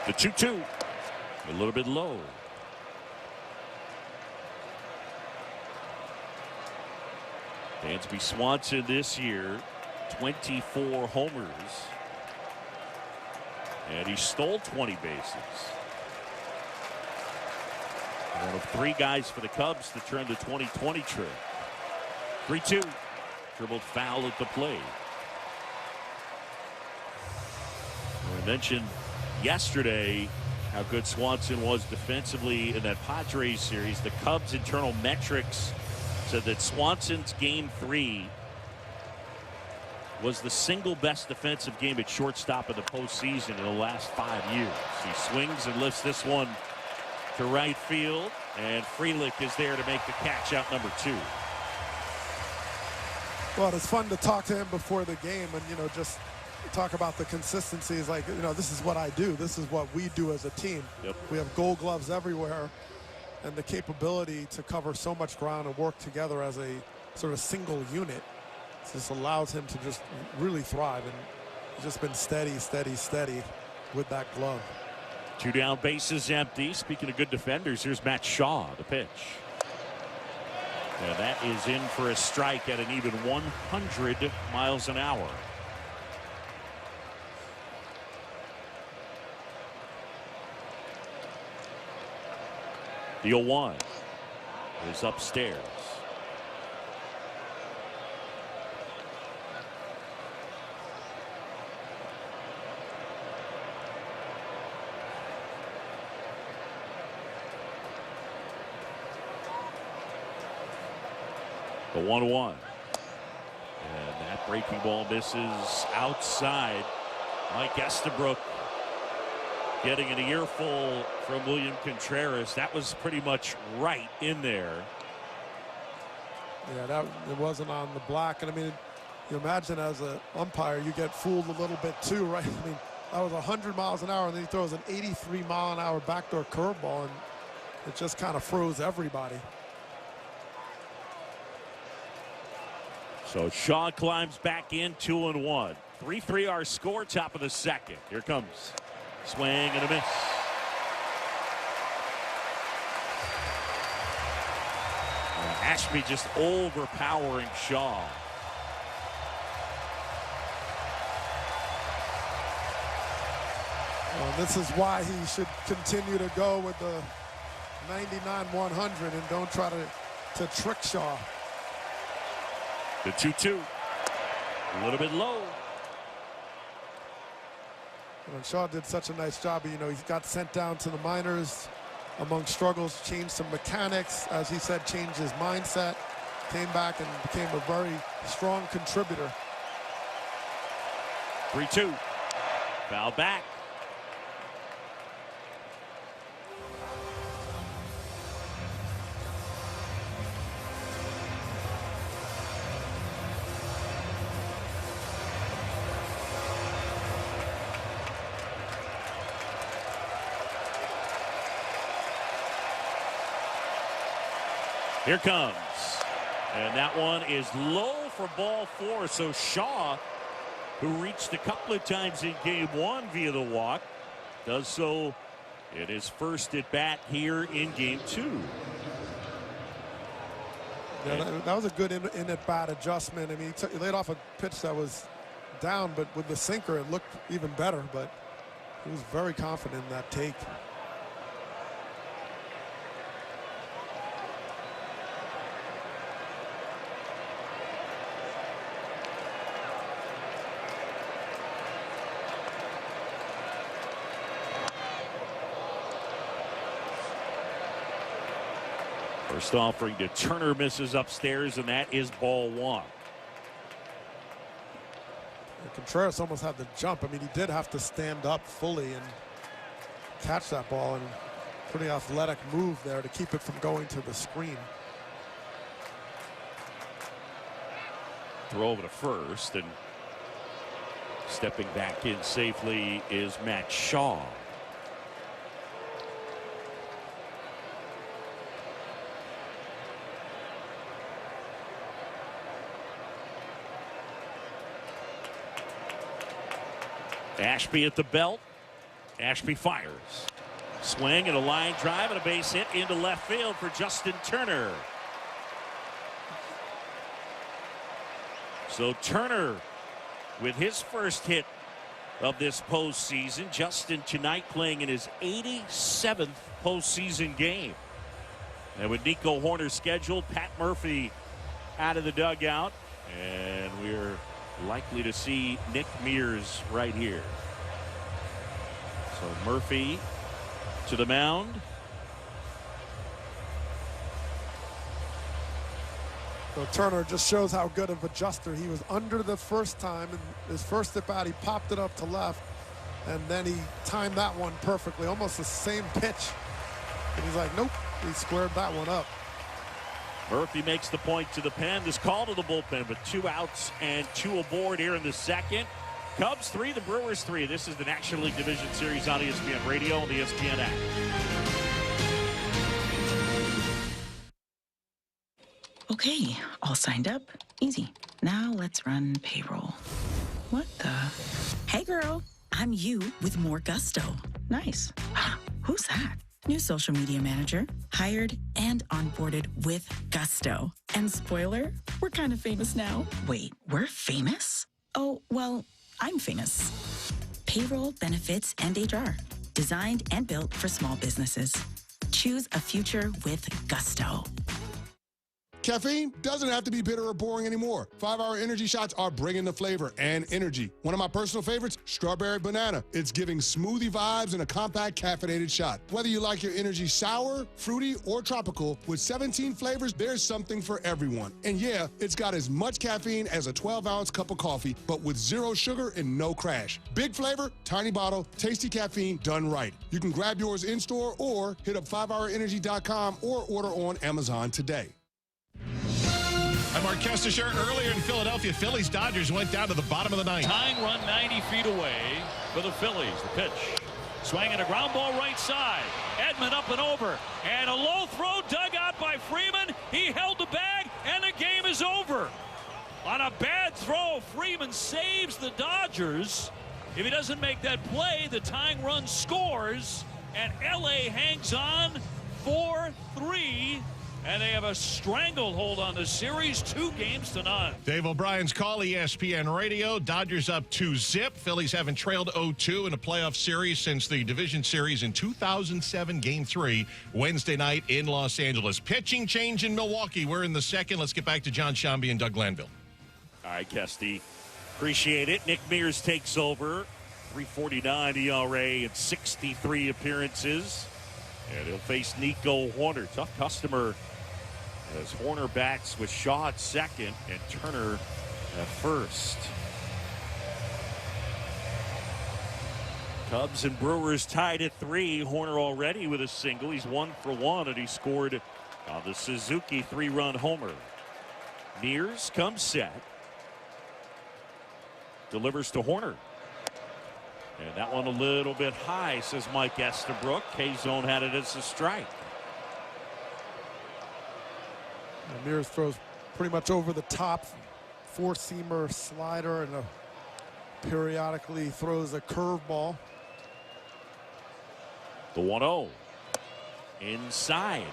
The 2-2. A little bit low. Dansby Swanson this year, 24 homers. And he stole 20 bases. One of 3 guys for the Cubs to turn the 2020 trick. 3-2. Dribbled foul at the plate. We mentioned yesterday how good Swanson was defensively in that Padres series. The Cubs' internal metrics said that Swanson's game 3 was the single best defensive game at shortstop in the postseason in the last 5 years. He swings and lifts this one to right field, and Frelick is there to make the catch out number 2. Well, it's fun to talk to him before the game and, just talk about the consistency. It's like, this is what I do. This is what we do as a team. Yep. We have Gold Gloves everywhere, and the capability to cover so much ground and work together as a sort of single unit just allows him to just really thrive. And he's just been steady, steady, steady with that glove. 2 down, bases empty. Speaking of good defenders, here's Matt Shaw, the pitch. And that is in for a strike at an even 100 miles an hour. The 0-1 is upstairs. The 1-1. And that breaking ball misses outside. Mike Estabrook getting an earful from William Contreras. That was pretty much right in there. Yeah, it wasn't on the block. And I mean, you imagine as an umpire, you get fooled a little bit too, right? I mean, that was 100 miles an hour, and then he throws an 83-mile-an-hour backdoor curveball, and it just kind of froze everybody. So Shaw climbs back in, 2-1. 3-3 our score, top of the second. Here comes swing and a miss. Ashby just overpowering Shaw. Well, this is why he should continue to go with the 99-100 and don't try to trick Shaw. The 2-2. A little bit low. And Shaw did such a nice job. He got sent down to the minors among struggles, changed some mechanics, as he said, changed his mindset, came back and became a very strong contributor. 3-2. Foul back. Here comes. And that one is low for ball 4. So Shaw, who reached a couple of times in game 1 via the walk, does so in his first at bat here in game 2. Yeah, that was a good in-at-bat adjustment. I mean, he laid off a pitch that was down, but with the sinker, it looked even better. But he was very confident in that take. First offering to Turner misses upstairs, and that is ball 1. Contreras almost had the jump. I mean, he did have to stand up fully and catch that ball, and pretty athletic move there to keep it from going to the screen. Throw over to first, and stepping back in safely is Matt Shaw. Ashby at the belt. Ashby fires. Swing and a line drive and a base hit into left field for Justin Turner. So Turner with his first hit of this postseason. Justin tonight playing in his 87th postseason game. And with Nico Hoerner scheduled, Pat Murphy out of the dugout. And we're likely to see Nick Mears right here. So Murphy to the mound. So Turner just shows how good of adjuster. He was under the first time, and his first at bat, he popped it up to left, and then he timed that one perfectly, almost the same pitch. And he's like, nope, he squared that one up. Murphy makes the point to the pen. This call to the bullpen, but 2 outs and 2 aboard here in the second. Cubs 3, the Brewers 3. This is the National League Division Series on ESPN Radio and the ESPN app. Okay, all signed up. Easy. Now let's run payroll. What the? Hey girl, I'm you with more gusto. Nice. Who's that? New social media manager, hired and onboarded with gusto. And spoiler, we're kind of famous now. Wait, we're famous? Oh, well, I'm famous. Payroll, benefits, and HR. Designed and built for small businesses. Choose a future with gusto. Caffeine doesn't have to be bitter or boring anymore. 5-Hour Energy shots are bringing the flavor and energy. One of my personal favorites, strawberry banana. It's giving smoothie vibes in a compact caffeinated shot. Whether you like your energy sour, fruity, or tropical, with 17 flavors, there's something for everyone. And yeah, it's got as much caffeine as a 12-ounce cup of coffee, but with 0 sugar and no crash. Big flavor, tiny bottle, tasty caffeine done right. You can grab yours in-store or hit up 5hourenergy.com or order on Amazon today. I'm Mark Kestecher. Earlier in Philadelphia, Phillies-Dodgers went down to the bottom of the ninth. Tying run 90 feet away for the Phillies. The pitch. Swinging a ground ball right side. Edman up and over. And a low throw dug out by Freeman. He held the bag, and the game is over. On a bad throw, Freeman saves the Dodgers. If he doesn't make that play, the tying run scores. And L.A. hangs on 4-3. And they have a stranglehold on the series, 2 games to none. Dave O'Brien's call, ESPN Radio. Dodgers up 2-0. Phillies haven't trailed 0-2 in a playoff series since the division series in 2007, Game 3, Wednesday night in Los Angeles. Pitching change in Milwaukee. We're in the second. Let's get back to John Shambi and Doug Glanville. All right, Kesty. Appreciate it. Nick Mears takes over. 3.49 ERA and 63 appearances. And he'll face Nico Hoerner. Tough customer as Hoerner bats with Shaw at second and Turner at first. Cubs and Brewers tied at 3. Hoerner already with a single. He's 1 for 1, and he scored on the Suzuki 3-run homer. Mears comes set. Delivers to Hoerner. And that one a little bit high, says Mike Estabrook. K-Zone had it as a strike. And Mears throws pretty much over the top, 4-seamer slider, and periodically throws a curveball. The 1-0 inside.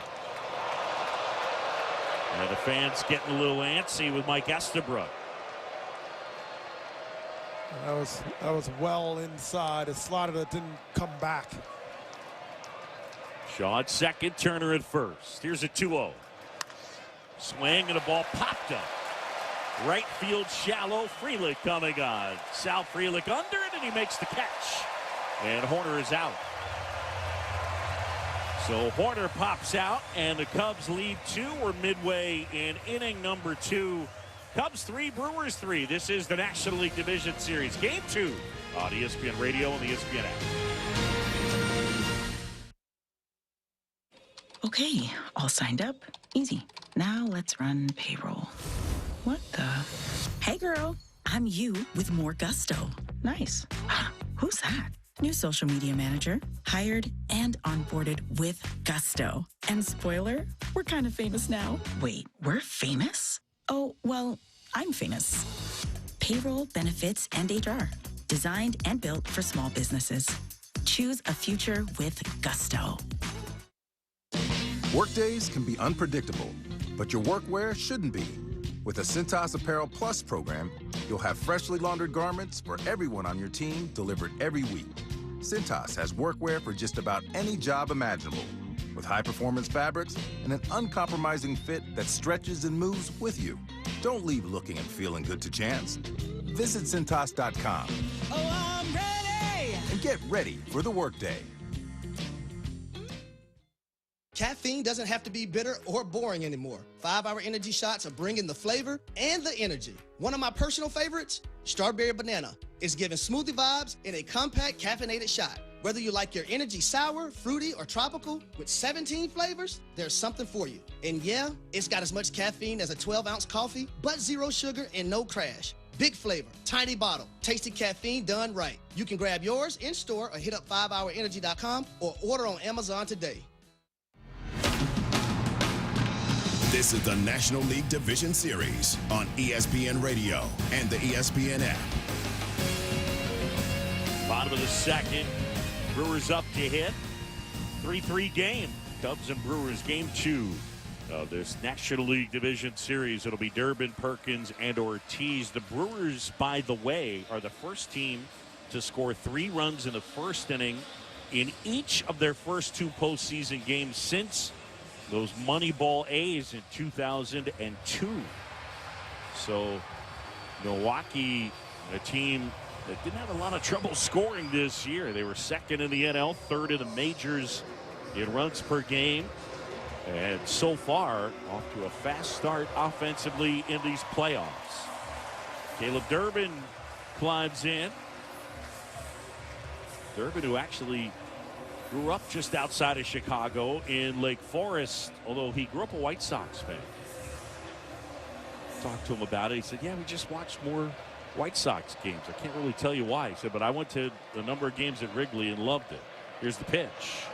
And the fans getting a little antsy with Mike Estabrook. That was well inside. A slider that didn't come back. Shaw at second, Turner at first. Here's a 2-0. Swing and a ball popped up. Right field shallow. Frelick coming on. Sal Frelick under it, and he makes the catch. And Hoerner is out. So Hoerner pops out, and the Cubs lead 2. We're midway in inning number 2. Cubs 3, Brewers 3. This is the National League Division Series. Game 2 on ESPN Radio and the ESPN app. Okay, all signed up. Easy. Now let's run payroll. What the? Hey girl, I'm you with more gusto. Nice. Who's that? New social media manager, hired and onboarded with gusto. And spoiler, we're kind of famous now. Wait, we're famous? Oh, well, I'm famous. Payroll, benefits, and HR. Designed and built for small businesses. Choose a future with gusto. Workdays can be unpredictable, but your workwear shouldn't be. With the Cintas Apparel Plus program, you'll have freshly laundered garments for everyone on your team delivered every week. Cintas has workwear for just about any job imaginable, with high-performance fabrics and an uncompromising fit that stretches and moves with you. Don't leave looking and feeling good to chance. Visit Cintas.com. Oh, I'm ready! And get ready for the workday. Caffeine doesn't have to be bitter or boring anymore. 5-Hour Energy shots are bringing the flavor and the energy. One of my personal favorites, Strawberry Banana, is giving smoothie vibes in a compact caffeinated shot. Whether you like your energy sour, fruity, or tropical, with 17 flavors, there's something for you. And yeah, it's got as much caffeine as a 12-ounce coffee, but 0 sugar and no crash. Big flavor, tiny bottle, tasty caffeine done right. You can grab yours in store or hit up 5hourenergy.com or order on Amazon today. This is the National League Division Series on ESPN Radio and the ESPN app. Bottom of the second, Brewers up to hit. 3-3 game. Cubs and Brewers, game 2 of this National League Division Series. It'll be Durbin, Perkins, and Ortiz. The Brewers, by the way, are the first team to score 3 runs in the first inning in each of their first 2 postseason games since those Moneyball A's in 2002. So Milwaukee, a team that didn't have a lot of trouble scoring this year. They were second in the NL, third in the majors in runs per game. And so far, off to a fast start offensively in these playoffs. Caleb Durbin climbs in. Durbin, who actually grew up just outside of Chicago in Lake Forest, although he grew up a White Sox fan. Talked to him about it. He said, yeah, we just watched more White Sox games. I can't really tell you why. He said, but I went to a number of games at Wrigley and loved it. Here's the pitch.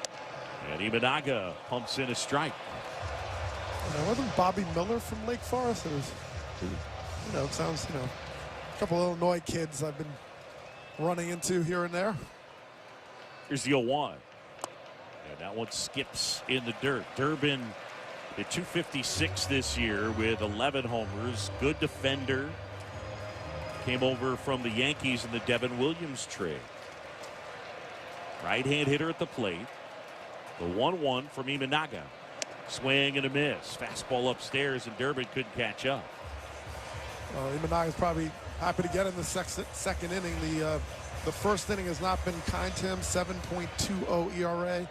And Imanaga pumps in a strike. Wasn't Bobby Miller from Lake Forest? It was, it sounds, a couple of Illinois kids I've been running into here and there. Here's the 0-1. And that one skips in the dirt. Durbin at 256 this year with 11 homers. Good defender. Came over from the Yankees in the Devin Williams trade. Right-hand hitter at the plate. The 1-1 from Imanaga. Swing and a miss. Fastball upstairs, and Durbin couldn't catch up. Imanaga's probably happy to get in the second inning. The first inning has not been kind to him. 7.20 ERA.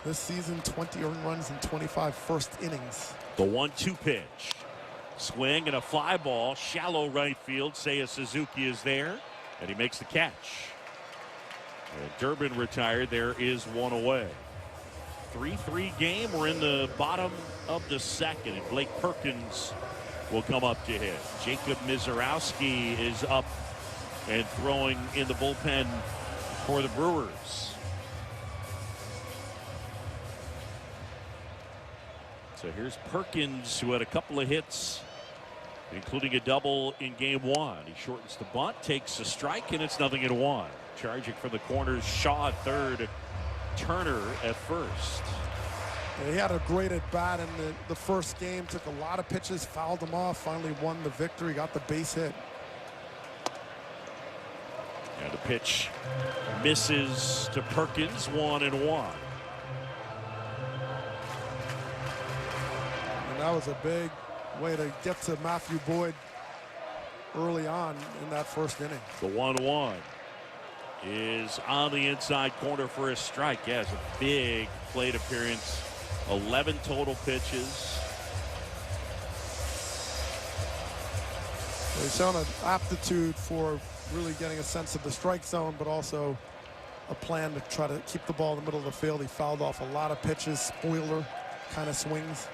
This season, 20 earned runs in 25 first innings. The 1-2 pitch. Swing and a fly ball. Shallow right field. Seiya Suzuki is there, and he makes the catch. And Durbin retired. There is one away. 3-3 game. We're in the bottom of the second, and Blake Perkins will come up to hit. Jacob Mizorowski is up and throwing in the bullpen for the Brewers. So here's Perkins, who had a couple of hits, including a double in game 1. He shortens the bunt, takes a strike, and it's 0-1. Charging from the corners, Shaw at third, Turner at first. He had a great at bat in the first game. Took a lot of pitches, fouled them off, finally won the victory, got the base hit. And the pitch misses to Perkins, 1-1. And that was a big way to get to Matthew Boyd early on in that first inning. The 1-1 is on the inside corner for a strike. Yeah, it's a big plate appearance. 11 total pitches. He's shown an aptitude for really getting a sense of the strike zone, but also a plan to try to keep the ball in the middle of the field. He fouled off a lot of pitches, spoiler kind of swings.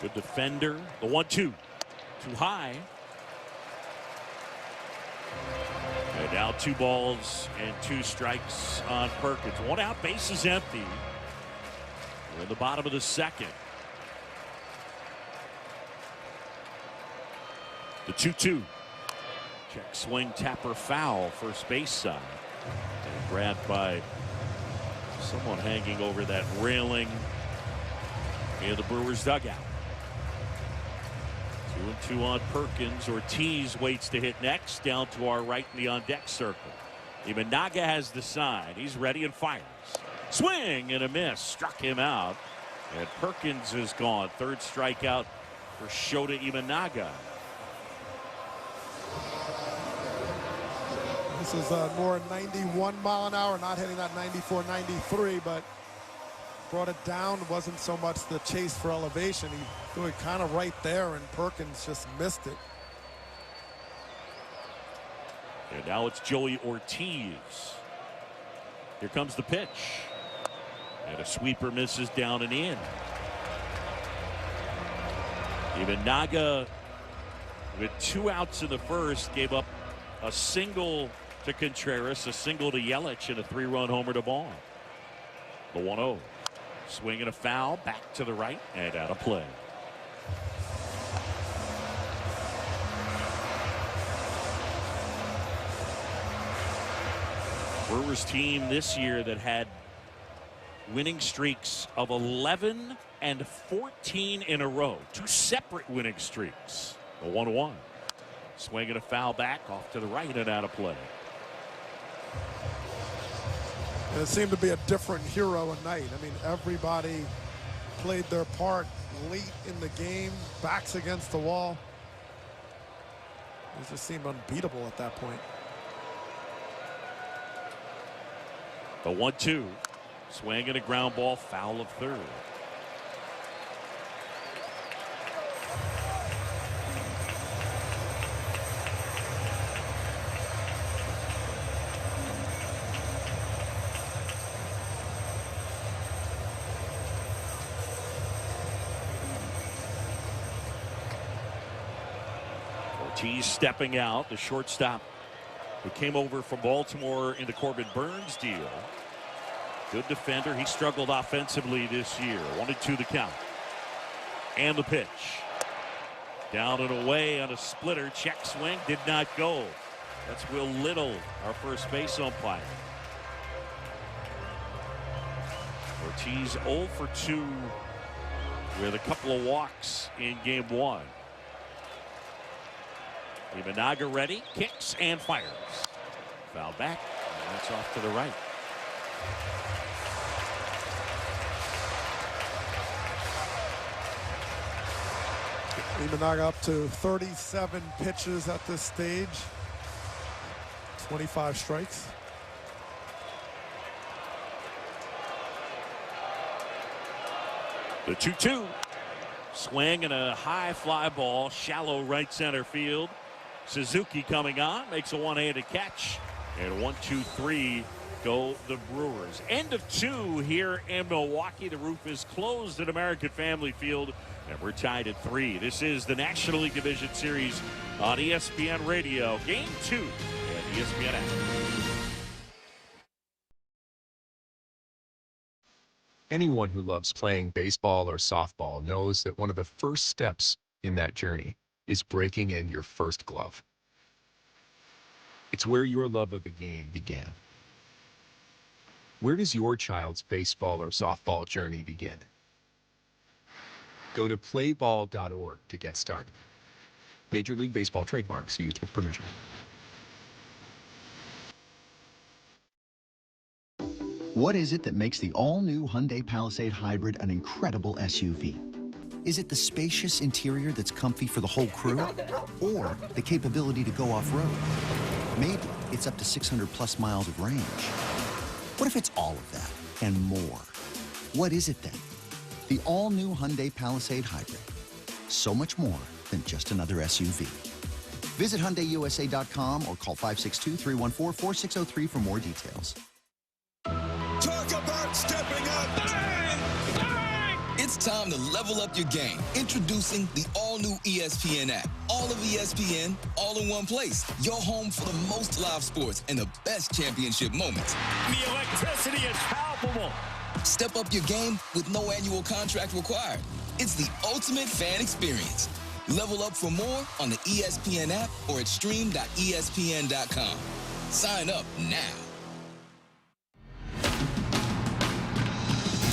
Good defender. The 1-2. Too high. And now 2 balls and 2 strikes on Perkins. 1 out, base is empty. We're in the bottom of the second. The 2-2. Check swing, tapper foul, first base side. And grabbed by Someone hanging over that railing in the Brewers dugout. 2-2 on Perkins. Ortiz waits to hit next. Down to our right in the on-deck circle. Imanaga has the sign. He's ready and fires. Swing and a miss. Struck him out. And Perkins is gone. Third strikeout for Shota Imanaga. This is more 91 mile an hour, not hitting that 94, 93, but brought it down. It wasn't so much the chase for elevation. He threw it kind of right there, and Perkins just missed it. And now it's Joey Ortiz. Here comes the pitch. And a sweeper misses down and in. Imanaga, with 2 outs in the first, gave up a single to Contreras, a single to Yelich, and a 3-run homer to Vaughn. The 1-0. Swing and a foul, back to the right, and out of play. Brewers team this year that had winning streaks of 11 and 14 in a row. 2 separate winning streaks. The 1-1. Swing and a foul back off to the right and out of play. And it seemed to be a different hero at night. I mean, everybody played their part late in the game, backs against the wall. It just seemed unbeatable at that point. The 1-2. Swing and a ground ball, foul of third. Ortiz stepping out, the shortstop who came over from Baltimore in the Corbin Burns deal. Good defender. He struggled offensively this year. 1-2 the count. And the pitch. Down and away on a splitter. Check swing. Did not go. That's Will Little, our first base umpire. Ortiz 0 for 2 with a couple of walks in game 1. Imanaga ready, kicks and fires. Foul back, and that's off to the right. Imanaga up to 37 pitches at this stage. 25 strikes. The 2-2. Swing and a high fly ball, shallow right center field. Suzuki coming on, makes a one-handed catch. And 1-2-3 go the Brewers. End of 2 here in Milwaukee. The roof is closed at American Family Field, and we're tied at 3. This is the National League Division Series on ESPN Radio. Game 2 at ESPN app. Anyone who loves playing baseball or softball knows that one of the first steps in that journey is breaking in your first glove. It's where your love of the game began. Where does your child's baseball or softball journey begin? Go to playball.org to get started. Major League Baseball trademarks used with permission. What is it that makes the all-new Hyundai Palisade Hybrid an incredible SUV? Is it the spacious interior that's comfy for the whole crew? Or the capability to go off-road? Maybe it's up to 600-plus miles of range. What if it's all of that and more? What is it then? The all-new Hyundai Palisade Hybrid. So much more than just another SUV. Visit HyundaiUSA.com or call 562-314-4603 for more details. Talk about stepping up. Bang! Bang! It's time to level up your game. Introducing the all-new ESPN app. All of ESPN, all in one place. Your home for the most live sports and the best championship moments. The electricity is palpable. Step up your game with no annual contract required. It's the ultimate fan experience. Level up for more on the ESPN app or at stream.espn.com. Sign up now.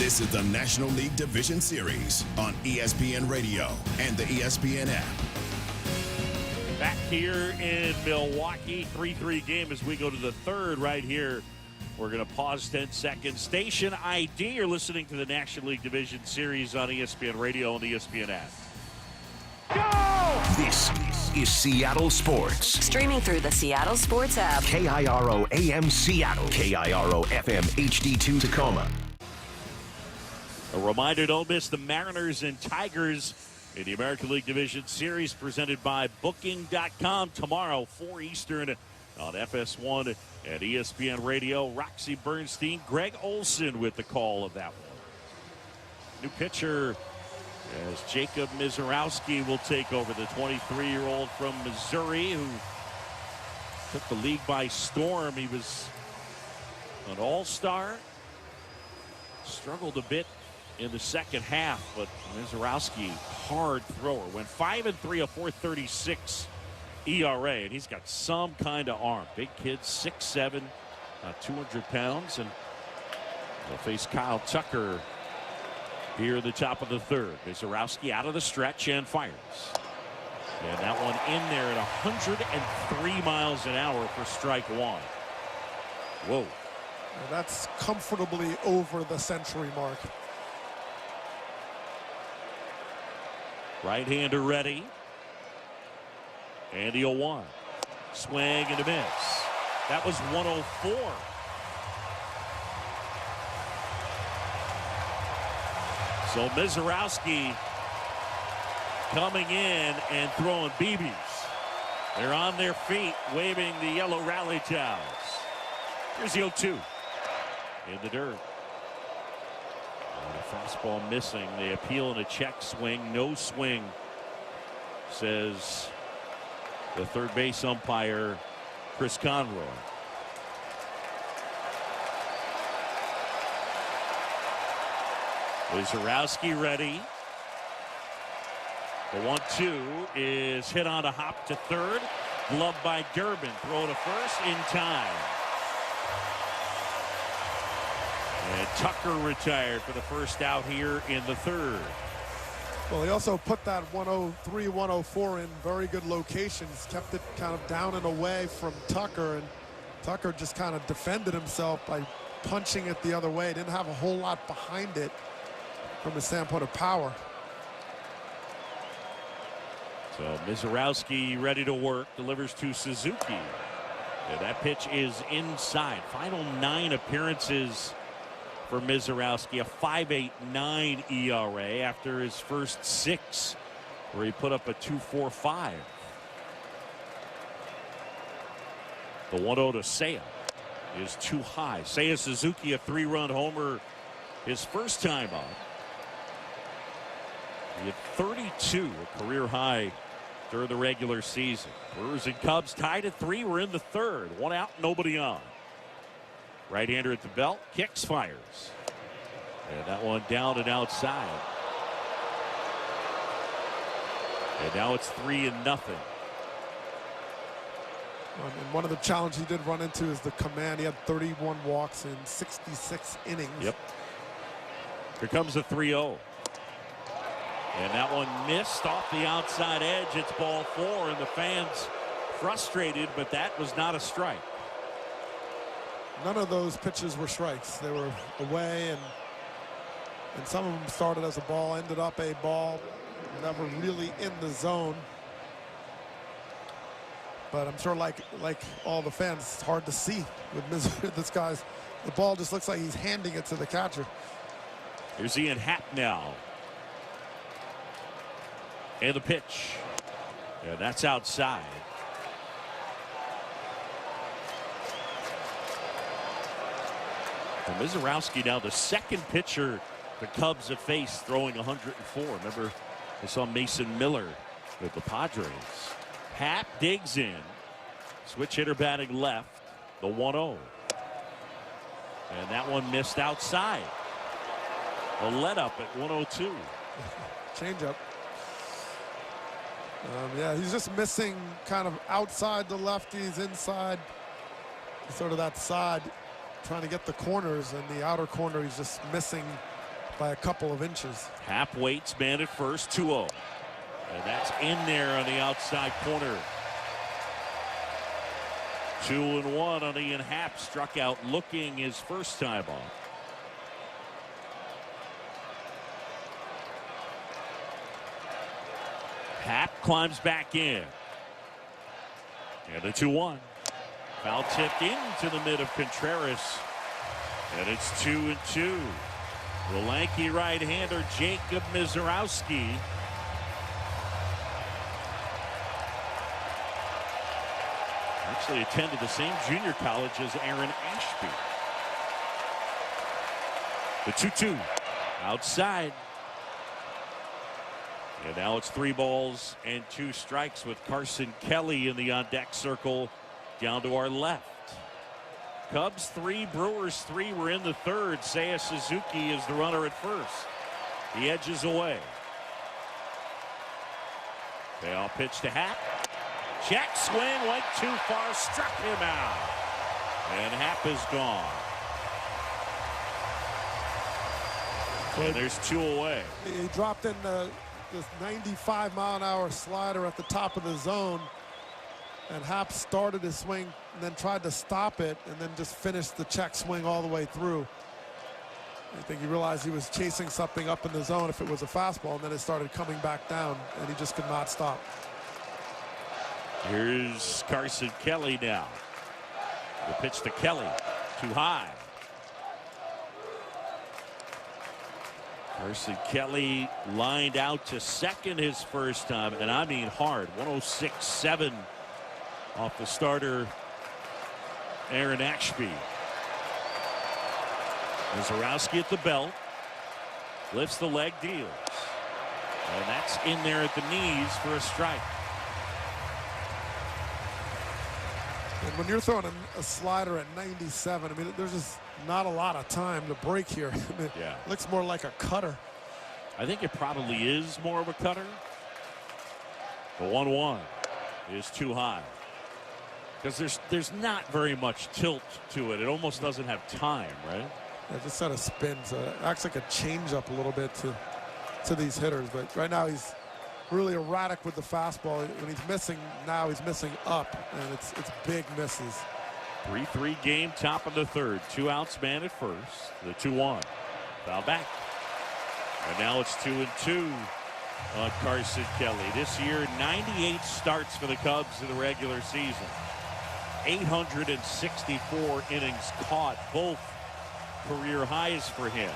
This is the National League Division Series on ESPN Radio and the ESPN app. Back here in Milwaukee, 3-3 game as we go to the third right here. We're going to pause 10 seconds. Station ID. You're listening to the National League Division Series on ESPN Radio and the ESPN app. This is Seattle Sports. Streaming through the Seattle Sports app. KIRO AM Seattle. KIRO FM HD2 Tacoma. A reminder, don't miss the Mariners and Tigers in the American League Division Series presented by Booking.com tomorrow, 4 Eastern on FS1 and ESPN Radio. Roxy Bernstein, Greg Olson with the call of that one. New pitcher as Jacob Mizorowski will take over, the 23-year-old from Missouri who took the league by storm. He was an all-star, struggled a bit in the second half, but Mizorowski, hard thrower, went 5-3, a 4.36 ERA, and he's got some kind of arm. Big kid, 6'7", 200 pounds, and they'll face Kyle Tucker here at the top of the third. Mizorowski out of the stretch and fires. And that one in there at 103 miles an hour for strike one. Whoa. Well, that's comfortably over the century mark. Right-hander ready. And the 0-1. Swing and a miss. That was 104. So Mizorowski coming in and throwing BBs. They're on their feet, waving the yellow rally towels. Here's the 0-2 in the dirt. And a fastball missing. They appeal in a check swing. No swing, says the third base umpire, Chris Conroy. Mizorowski ready. The 1-2 is hit on a hop to third. Gloved by Durbin. Throw to first in time. And Tucker retired for the first out here in the third. Well, he also put that 103, 104 in very good locations. Kept it kind of down and away from Tucker. And Tucker just kind of defended himself by punching it the other way. Didn't have a whole lot behind it from the standpoint of power. So Mizorowski ready to work, delivers to Suzuki. And that pitch is inside. Final 9 appearances for Mizorowski, a 5.89 ERA after his first 6, where he put up a 2.45. The 1-0 to Seiya is too high. Seiya Suzuki, a 3-run homer his first time up. He had 32, a career high during the regular season. Brewers and Cubs tied at 3. We're in the third. 1 out, nobody on. Right-hander at the belt, kicks, fires. And that one down and outside. And now it's 3-0. And one of the challenges he did run into is the command. He had 31 walks in 66 innings. Yep. Here comes the 3-0. And that one missed off the outside edge. It's ball 4, and the fans frustrated, but that was not a strike. None of those pitches were strikes. They were away, and some of them started as a ball, ended up a ball, never really in the zone. But I'm sure like all the fans, it's hard to see with this guy's. The ball just looks like he's handing it to the catcher. Here's Ian Happ now. And the pitch. And that's outside. And Mizorowski now the second pitcher the Cubs have faced throwing 104. Remember, they saw Mason Miller with the Padres. Happ digs in. Switch hitter batting left. The 1-0. And that one missed outside. A let up at 102. Change up. Yeah, he's just missing kind of outside the lefties, inside sort of that side, trying to get the corners, and the outer corner he's just missing by a couple of inches. Happ waits, man at first, 2-0. And that's in there on the outside corner. 2-1 on Ian Happ. Struck out looking his first time off. Happ climbs back in. And a 2-1. Foul tip into the mid of Contreras. And it's 2-2. The lanky right-hander Jacob Mizorowski actually attended the same junior college as Aaron Ashby. The 2-2 outside. And now it's 3 balls and 2 strikes with Carson Kelly in the on-deck circle down to our left. Cubs 3, Brewers 3. We're in the third. Seiya Suzuki is the runner at first. He edges away. Payoff pitch to Happ. Check swing, went too far, struck him out. And Happ is gone. And there's 2 away. He dropped in this 95-mile-an-hour slider at the top of the zone, and Happ started his swing and then tried to stop it and then just finished the check swing all the way through. I think he realized he was chasing something up in the zone if it was a fastball, and then it started coming back down, and he just could not stop. Here's Carson Kelly now. The pitch to Kelly, too high. Carson Kelly lined out to second his first time, and I mean hard. 106.7 off the starter, Aaron Ashby. Mizorowski at the belt. Lifts the leg, deals. And that's in there at the knees for a strike. And when you're throwing a slider at 97, I mean, there's just not a lot of time to break here. I mean, Yeah. It looks more like a cutter. I think it probably is more of a cutter. The 1-1 is too high. Because there's not very much tilt to it. It almost doesn't have time, right? Yeah, just sort of spins. It acts like a change-up a little bit to these hitters. But right now he's really erratic with the fastball. When he's missing now, he's missing up, and it's big misses. 3-3 game, top of the third. 2 outs, man at first. The 2-1. Foul back. And now it's 2-2 on Carson Kelly. This year, 98 starts for the Cubs in the regular season. 864 innings caught, both career highs for him.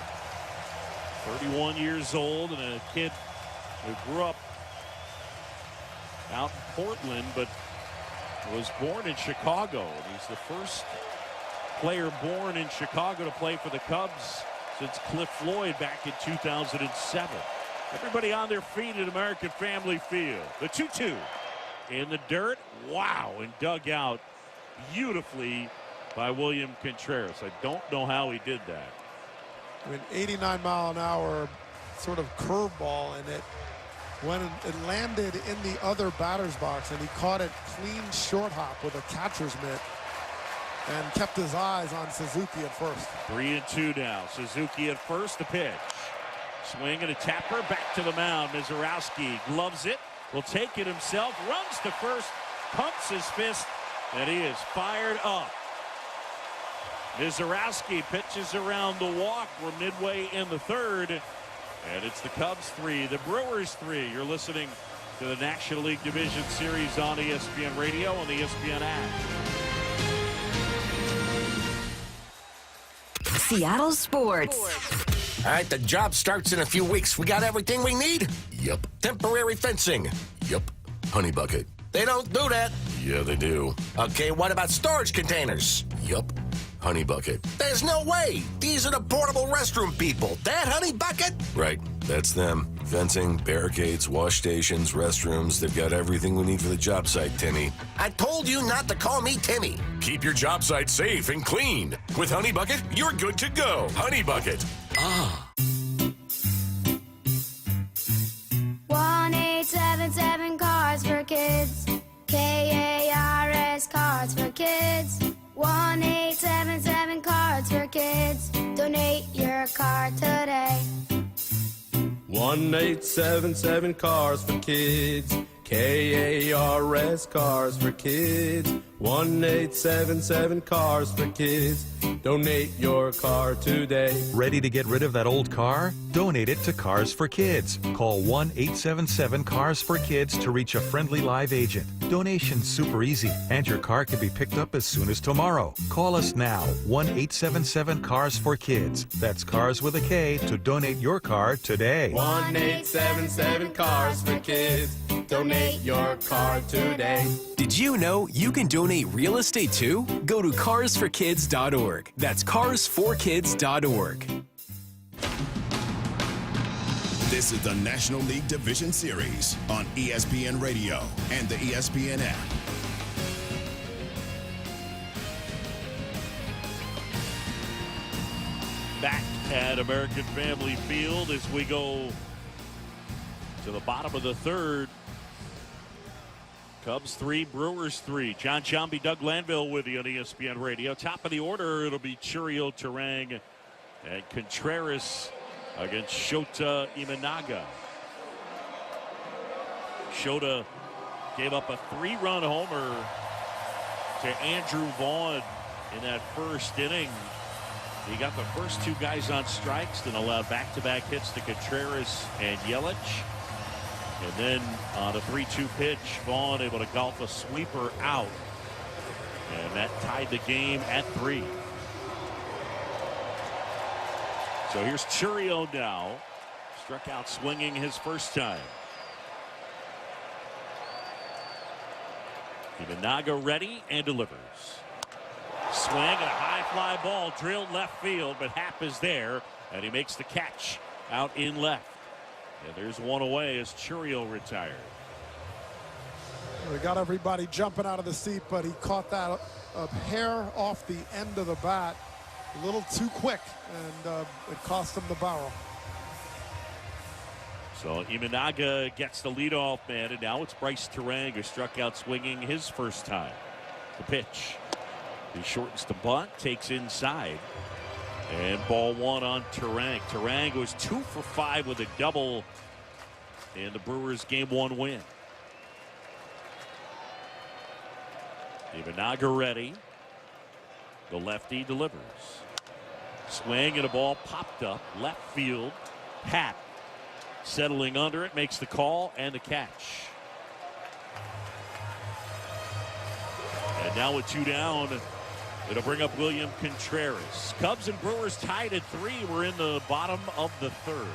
31 years old and a kid who grew up out in Portland but was born in Chicago. And he's the first player born in Chicago to play for the Cubs since Cliff Floyd back in 2007. Everybody on their feet at American Family Field. The 2-2 in the dirt. Wow, and dug out beautifully by William Contreras. I don't know how he did that. I mean, 89-mile-an-hour sort of curveball, and when it landed in the other batter's box, and he caught it clean short hop with a catcher's mitt and kept his eyes on Suzuki at first. 3-2 now. Suzuki at first. The pitch. Swing and a tapper back to the mound. Mizorowski gloves it. Will take it himself. Runs to first. Pumps his fist. And he is fired up. Mizorowski pitches around the walk. We're midway in the third. And it's the Cubs 3, the Brewers 3. You're listening to the National League Division Series on ESPN Radio and the ESPN app. Seattle Sports. All right, the job starts in a few weeks. We got everything we need? Yup. Temporary fencing? Yup. Honey bucket. They don't do that. Yeah, they do. Okay, what about storage containers? Yup. Honey bucket. There's no way. These are the portable restroom people. That Honey bucket? Right, that's them. Fencing, barricades, wash stations, restrooms. They've got everything we need for the job site, Timmy. I told you not to call me Timmy. Keep your job site safe and clean. With Honey Bucket, you're good to go. Honey Bucket. Ah. 1-877 Cards for Kids. KARS Cards for Kids. 1-877 Cards for Kids. Donate your card today. 1877 Cars for Kids. KARS Cars for Kids. 1877 Cars for Kids. Donate your car today. Ready to get rid of that old car? Donate it to Cars for Kids. Call 1-877-CARS-FOR-KIDS to reach a friendly live agent. Donation's super easy, and your car can be picked up as soon as tomorrow. Call us now, 1-877-CARS-FOR-KIDS. That's Cars with a K to donate your car today. 1877 Cars for Kids. Donate your car today. Did you know you can donate real estate too? Go to carsforkids.org. That's carsforkids.org. This is the National League Division Series on ESPN Radio and the ESPN app. Back at American Family Field as we go to the bottom of the third. Cubs 3, Brewers 3. John Sciambi, Doug Lanville with you on ESPN Radio. Top of the order, it'll be Churio, Turang, and Contreras against Shota Imanaga. Shota gave up a 3-run homer to Andrew Vaughn in that first inning. He got the first two guys on strikes, then allowed back-to-back hits to Contreras and Yelich. And then on a 3-2 pitch, Vaughn able to golf a sweeper out. And that tied the game at 3. So here's Churio now. Struck out swinging his first time. Imanaga ready and delivers. Swing and a high fly ball drilled left field, but Happ is there, and he makes the catch out in left. And there's one away as Churio retired. We got everybody jumping out of the seat, but he caught that a hair off the end of the bat. A little too quick, and it cost him the barrel. So Imanaga gets the leadoff man, and now it's Bryce Turang who struck out swinging his first time. The pitch. He shortens the bunt, takes inside. And ball one on Turang. Turang was 2 for 5 with a double in the Brewers game 1 win. Imanaga ready. The lefty delivers. Swing and a ball popped up left field. Happ settling under it, makes the call and the catch. And now with 2 down, it'll bring up William Contreras. Cubs and Brewers tied at 3. We're in the bottom of the third.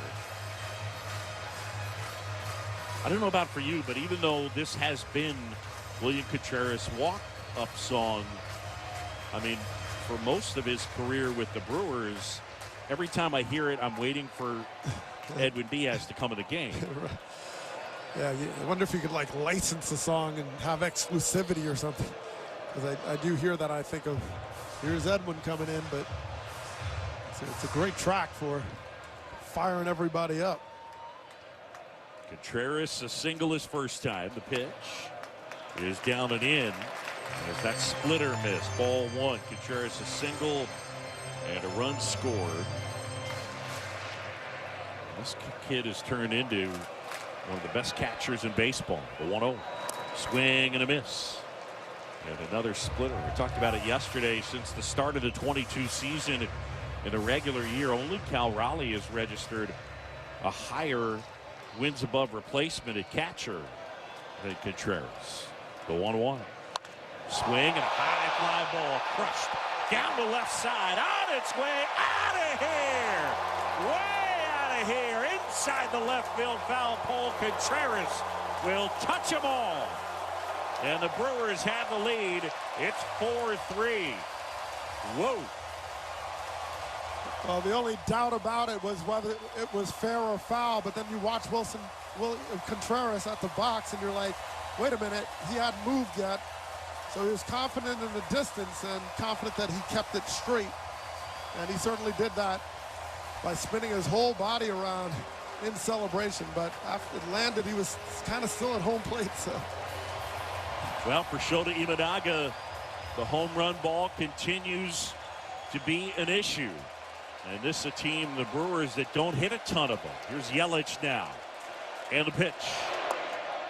I don't know about for you, but even though this has been William Contreras' walk-up song, I mean, for most of his career with the Brewers, every time I hear it, I'm waiting for Edwin Diaz to come in the game. Yeah, I wonder if you could like license the song and have exclusivity or something. Because I do hear that. I think of here's Edwin coming in, but it's a great track for firing everybody up. Contreras a single his first time. The pitch is down and in as that splitter missed. Ball 1. Contreras a single and a run scored. This kid has turned into one of the best catchers in baseball. The 1-0. Swing and a miss. And another splitter. We talked about it yesterday. Since the start of the 22 season in a regular year, only Cal Raleigh has registered a higher wins above replacement at catcher than Contreras. The 1-1. Swing and a high fly ball crushed down the left side. On its way out of here. Way out of here. Inside the left field foul pole. Contreras will touch them all. And the Brewers have the lead. It's 4-3. Whoa. Well, the only doubt about it was whether it was fair or foul, but then you watch Contreras at the box, and you're like, wait a minute, he hadn't moved yet. So he was confident in the distance and confident that he kept it straight. And he certainly did that by spinning his whole body around in celebration. But after it landed, he was kind of still at home plate. So. Well, for Shota Imanaga, the home run ball continues to be an issue. And this is a team, the Brewers, that don't hit a ton of them. Here's Yelich now. And the pitch.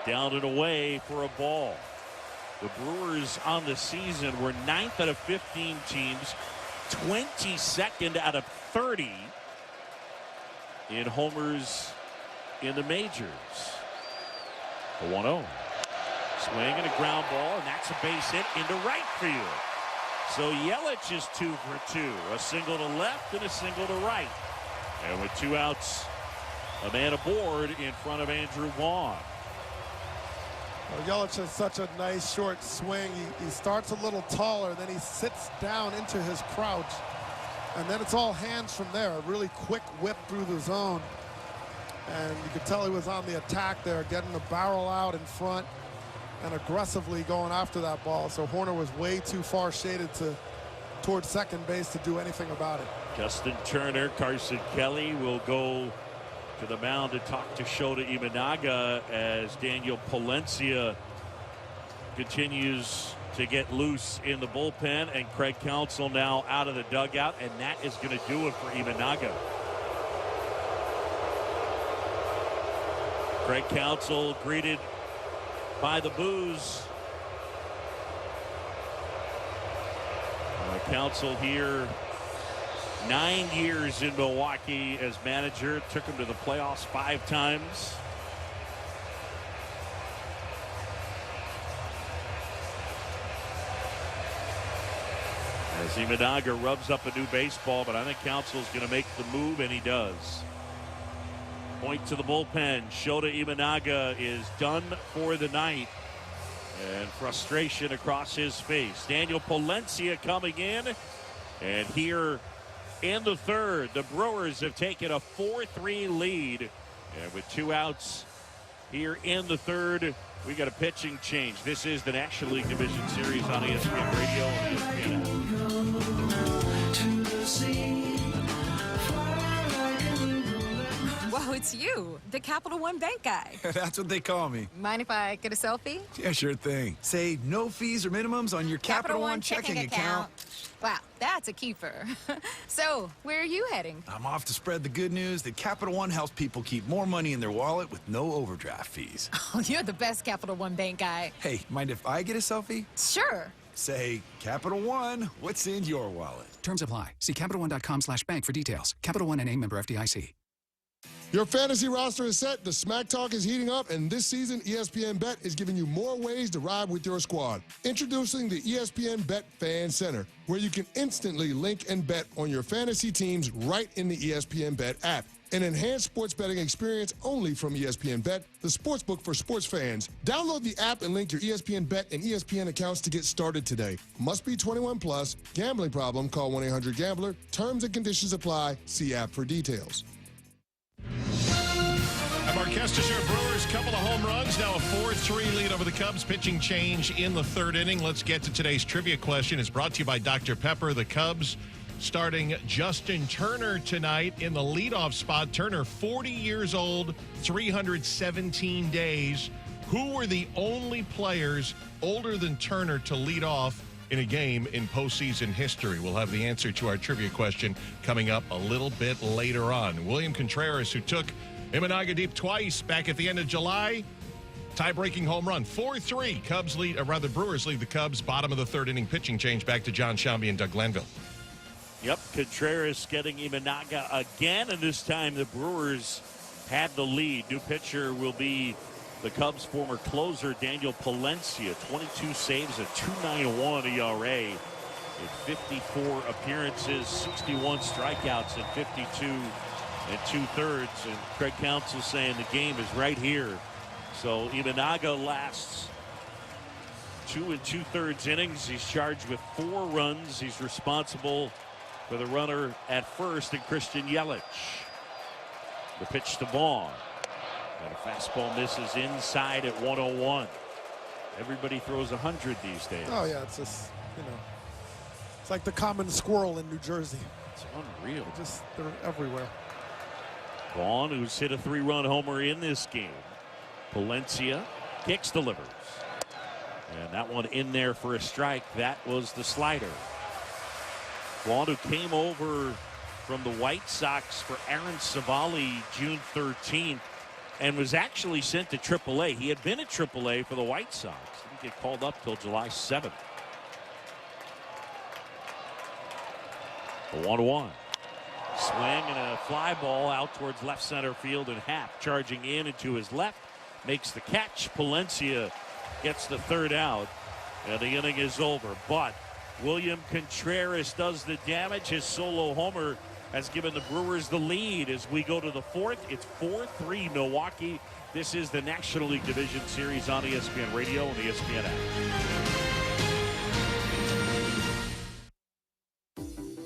Down and away for a ball. The Brewers on the season were 9th out of 15 teams, 22nd out of 30 in homers in the majors. The 1-0. Swing and a ground ball, and that's a base hit into right field. So Yelich is 2 for 2. A single to left and a single to right. And with 2 outs, a man aboard in front of Andrew Vaughn. Well, Yelich has such a nice short swing. He starts a little taller, then he sits down into his crouch. And then it's all hands from there. A really quick whip through the zone. And you could tell he was on the attack there, getting the barrel out in front and aggressively going after that ball. So Hoerner was way too far shaded towards second base to do anything about it. Justin Turner, Carson Kelly will go to the mound to talk to Shota Imanaga as Daniel Palencia continues to get loose in the bullpen, and Craig Counsell now out of the dugout, and that is going to do it for Imanaga. Craig Counsell greeted by the boos. Counsell here, 9 years in Milwaukee as manager, took him to the playoffs 5 times. As Imanaga rubs up a new baseball, but I think Counsell's going to make the move, and he does. Point to the bullpen. Shota Imanaga is done for the night. And frustration across his face. Daniel Palencia coming in. And here in the third, the Brewers have taken a 4-3 lead. And with 2 outs here in the third, we got a pitching change. This is the National League Division Series on ESPN Radio and ESPN app. Whoa, it's you, the Capital One Bank guy. That's what they call me. Mind if I get a selfie? Yeah, sure thing. Say no fees or minimums on your Capital One checking account. Wow, that's a keeper. So, where are you heading? I'm off to spread the good news that Capital One helps people keep more money in their wallet with no overdraft fees. Oh, you're the best Capital One Bank guy. Hey, mind if I get a selfie? Sure. Say, Capital One, what's in your wallet? Terms apply. See CapitalOne.com/bank for details. Capital One NA, member FDIC. Your fantasy roster is set, the Smack Talk is heating up, and this season, ESPN Bet is giving you more ways to ride with your squad. Introducing the ESPN Bet Fan Center, where you can instantly link and bet on your fantasy teams right in the ESPN Bet app. An enhanced sports betting experience only from ESPN Bet, the sportsbook for sports fans. Download the app and link your ESPN Bet and ESPN accounts to get started today. Must be 21 plus. Gambling problem? Call 1-800-GAMBLER. Terms and conditions apply. See app for details. Marquez to serve Brewers, couple of home runs, now a 4-3 lead over the Cubs. Pitching change in the third inning. Let's get to today's trivia question. It's brought to you by Dr. Pepper. The Cubs starting Justin Turner tonight in the leadoff spot. Turner, 40 years old, 317 days. Who were the only players older than Turner to lead off in a game in postseason history? We'll have the answer to our trivia question coming up a little bit later on. William Contreras, who took Imanaga deep twice back at the end of July. Tie-breaking home run. 4-3. Cubs lead, or rather Brewers lead the Cubs. Bottom of the third inning pitching change back to John Shambi and Doug Glanville. Yep, Contreras getting Imanaga again, and this time the Brewers had the lead. New pitcher will be the Cubs' former closer, Daniel Palencia. 22 saves, a 2.91 ERA in 54 appearances, 61 strikeouts in 52 and 2/3, and Craig Counsell saying the game is right here. So Imanaga lasts 2 2/3 innings. He's charged with 4 runs. He's responsible for the runner at first, and Christian Yelich. The pitch to Vaughn, and a fastball misses inside at 101. Everybody throws 100 these days. Oh yeah, it's just, it's like the common squirrel in New Jersey. It's unreal. They're everywhere. Vaughn, who's hit a 3-run homer in this game. Palencia kicks, delivers. And that one in there for a strike. That was the slider. Vaughn, who came over from the White Sox for Aaron Savali June 13th and was actually sent to AAA. He had been at AAA for the White Sox. Didn't get called up till July 7th. The 1-1. Swing and a fly ball out towards left center field, and Happ charging in and to his left makes the catch. Palencia gets the third out, and the inning is over. But William Contreras does the damage. His solo homer has given the Brewers the lead as we go to the fourth. It's 4-3 Milwaukee. This is the National League Division Series on ESPN Radio and the ESPN app.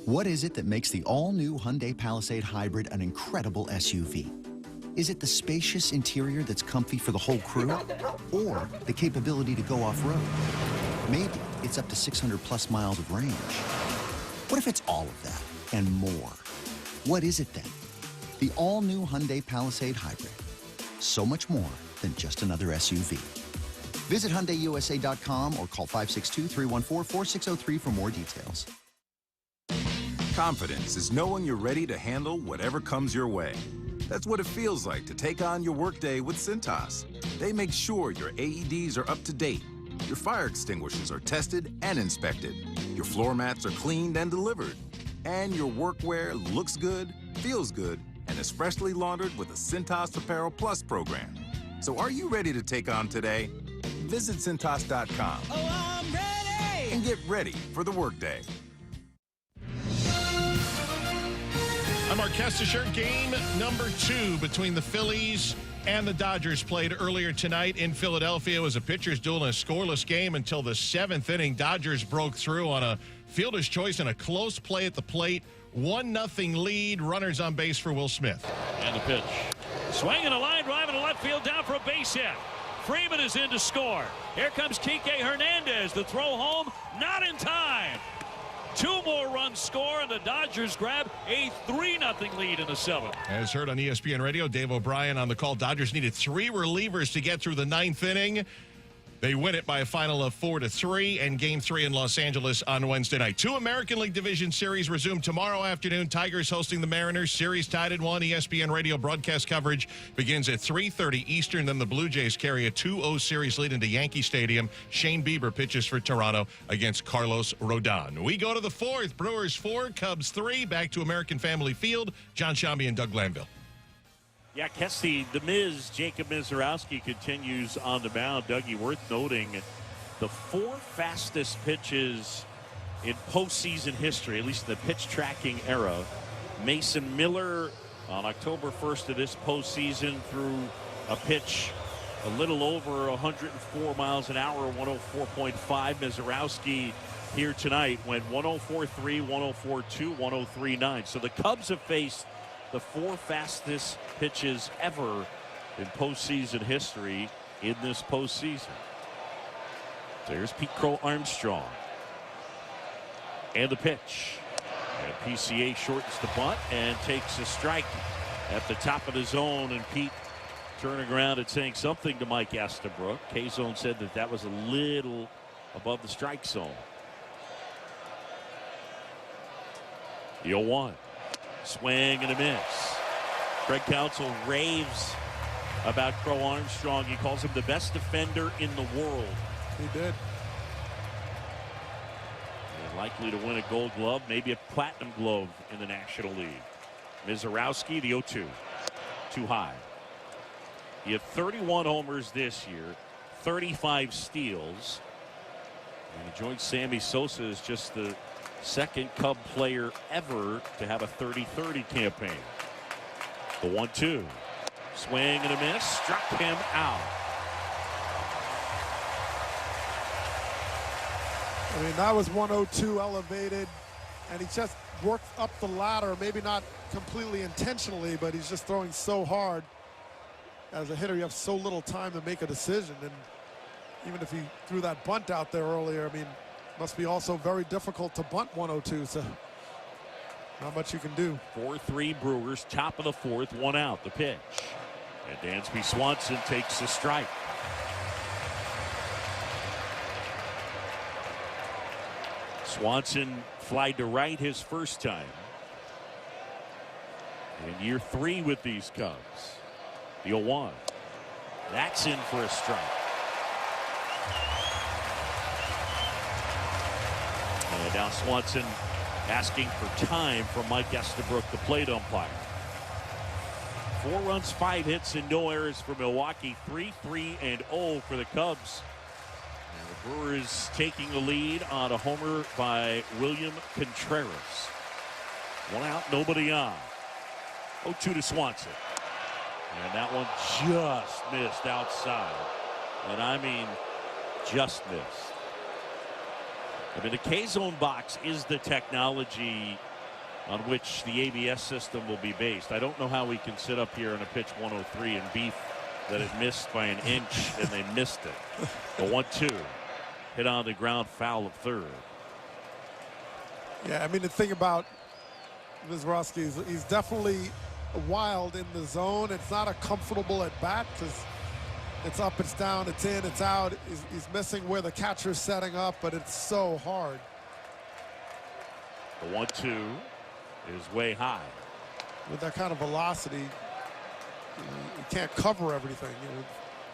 What is it that makes the all-new Hyundai Palisade Hybrid an incredible SUV? Is it the spacious interior that's comfy for the whole crew? Or the capability to go off-road? Maybe it's up to 600-plus miles of range. What if it's all of that and more? What is it then? The all-new Hyundai Palisade Hybrid. So much more than just another SUV. Visit HyundaiUSA.com or call 562-314-4603 for more details. Confidence is knowing you're ready to handle whatever comes your way. That's what it feels like to take on your workday with Cintas. They make sure your AEDs are up to date, your fire extinguishers are tested and inspected, your floor mats are cleaned and delivered, and your workwear looks good, feels good, and is freshly laundered with a Cintas Apparel Plus program. So are you ready to take on today? Visit Cintas.com. Oh, I'm ready! And get ready for the workday. I'm Mark Kestisher. Game number 2 between the Phillies and the Dodgers played earlier tonight in Philadelphia. It was a pitcher's duel in a scoreless game until the 7th inning. Dodgers broke through on a fielder's choice and a close play at the plate. 1-0 lead. Runners on base for Will Smith. And the pitch. Swing and a line drive in the left field down for a base hit. Freeman is in to score. Here comes Kike Hernandez. The throw home, not in time. 2 more runs score, and the Dodgers grab a 3-0 lead in the 7th. As heard on ESPN Radio, Dave O'Brien on the call. Dodgers needed 3 relievers to get through the 9th inning. They win it by a final of 4-3, and Game 3 in Los Angeles on Wednesday night. 2 American League Division Series resume tomorrow afternoon. Tigers hosting the Mariners. Series tied at 1. ESPN Radio broadcast coverage begins at 3:30 Eastern. Then the Blue Jays carry a 2-0 series lead into Yankee Stadium. Shane Bieber pitches for Toronto against Carlos Rodon. We go to the 4th. Brewers 4, Cubs 3. Back to American Family Field. John Shambi and Doug Glanville. Yeah, Kesty, the Miz, Jacob Mizorowski continues on the mound. Dougie, worth noting, the 4 fastest pitches in postseason history, at least in the pitch tracking era. Mason Miller on October 1st of this postseason threw a pitch a little over 104 miles an hour, 104.5. Mizorowski here tonight went 104.3, 104.2, 103.9. So the Cubs have faced the 4 fastest pitches ever in postseason history in this postseason. There's Pete Crow Armstrong. And the pitch. And PCA shortens the bunt and takes a strike at the top of the zone. And Pete turning around and saying something to Mike Estabrook. K-Zone said that that was a little above the strike zone. The 0-1. Swing and a miss. Craig Counsell raves about Crow Armstrong. He calls him the best defender in the world. He did. And likely to win a Gold Glove, maybe a Platinum Glove in the National League. Mizorowski, the 0-2. Too high. He had 31 homers this year, 35 steals. And he joined Sammy Sosa as just the 2nd Cub player ever to have a 30-30 campaign. The 1-2. Swing and a miss. Struck him out. I mean, that was 102 elevated, and he just worked up the ladder, maybe not completely intentionally, but he's just throwing so hard. As a hitter, you have so little time to make a decision, and even if he threw that bunt out there earlier, I mean, must be also very difficult to bunt 102, so not much you can do. 4-3 Brewers, top of the 4th, 1 out. The pitch. And Dansby Swanson takes a strike. Swanson flied to right his first time. in year 3 with these Cubs. The 0-1. That's in for a strike. And now Swanson asking for time from Mike Estabrook, the plate umpire. 4 runs, 5 hits, and no errors for Milwaukee. 3-3-0 for the Cubs. And the Brewers taking the lead on a homer by William Contreras. 1 out, nobody on. 0-2 to Swanson. And that one just missed outside. And I mean, just missed. I mean, the K-zone box is the technology on which the ABS system will be based. I don't know how we can sit up here on a pitch 103 and beef that it missed by an inch, and they missed it. The 1-2 hit on the ground, foul of third. Yeah, I mean, the thing about Morosi is he's definitely wild in the zone. It's not a comfortable at bat because it's up, it's down, it's in, it's out. He's missing where the catcher's setting up, but it's so hard. The 1-2 is way high. With that kind of velocity, you can't cover everything. You know,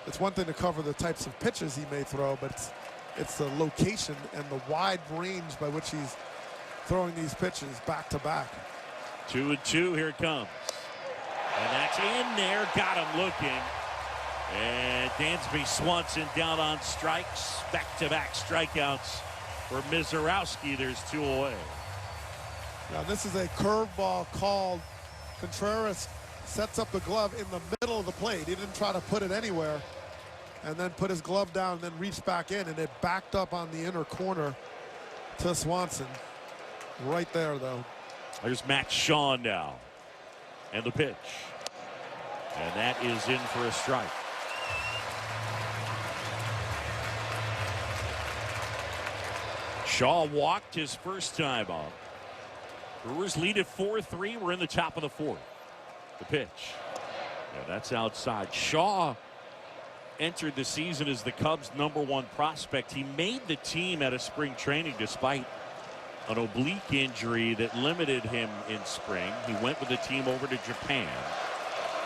it's one thing to cover the types of pitches he may throw, but it's the location and the wide range by which he's throwing these pitches back to back. 2-2, here it comes. And that's in there, got him looking. And Dansby Swanson down on strikes. Back-to-back strikeouts for Mizorowski. There's 2 away. Now this is a curveball called. Contreras sets up the glove in the middle of the plate. He didn't try to put it anywhere and then put his glove down and then reached back in, and it backed up on the inner corner to Swanson. Right there, though. There's Matt Shaw now. And the pitch. And that is in for a strike. Shaw walked his first time up. Brewers lead at 4-3. We're in the top of the 4th. The pitch. Yeah, that's outside. Shaw entered the season as the Cubs' #1 prospect. He made the team out of spring training despite an oblique injury that limited him in spring. He went with the team over to Japan.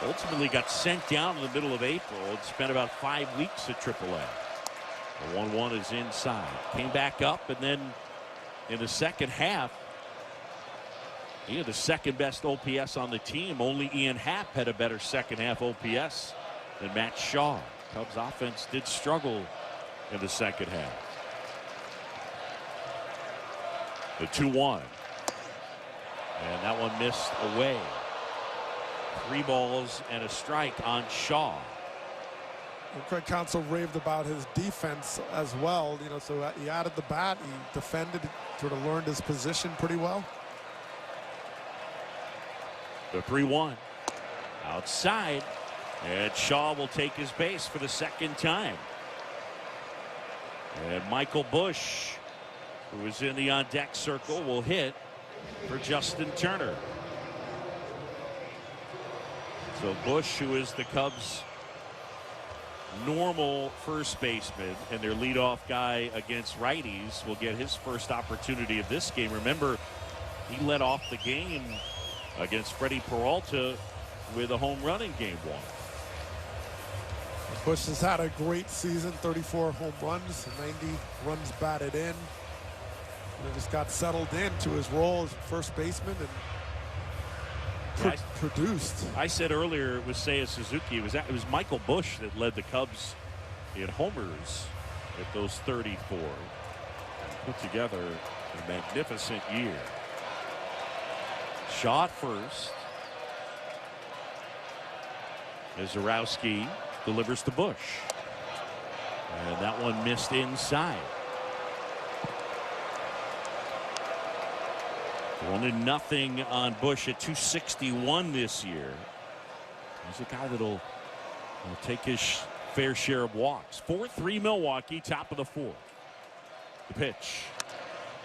Ultimately got sent down in the middle of April and spent about 5 weeks at AAA. The 1-1 is inside. Came back up, and then in the second half, he had the second best OPS on the team. Only Ian Happ had a better second half OPS than Matt Shaw. Cubs offense did struggle in the second half. The 2-1. And that one missed away. 3 balls and a strike on Shaw. And Craig Counsell raved about his defense as well. You know, so he added the bat, he defended, sort of learned his position pretty well. The 3-1 outside, and Shaw will take his base for the second time. And Michael Busch, who is in the on-deck circle, will hit for Justin Turner. So Busch, who is the Cubs' normal first baseman and their leadoff guy against righties, will get his first opportunity of this game. Remember, he led off the game against Freddie Peralta with a home run in game 1. Busch has had a great season, 34 home runs, 90 runs batted in. And just got settled into his role as first baseman and produced. I said earlier it was Seiya Suzuki. It was Michael Busch that led the Cubs in homers at those 34. And put together a magnificent year. Shot first. Mizorowski delivers to Busch. And that one missed inside. 1-0 on Busch at 261 this year. He's a guy that'll take his fair share of walks. 4-3 Milwaukee, top of the 4th. The pitch.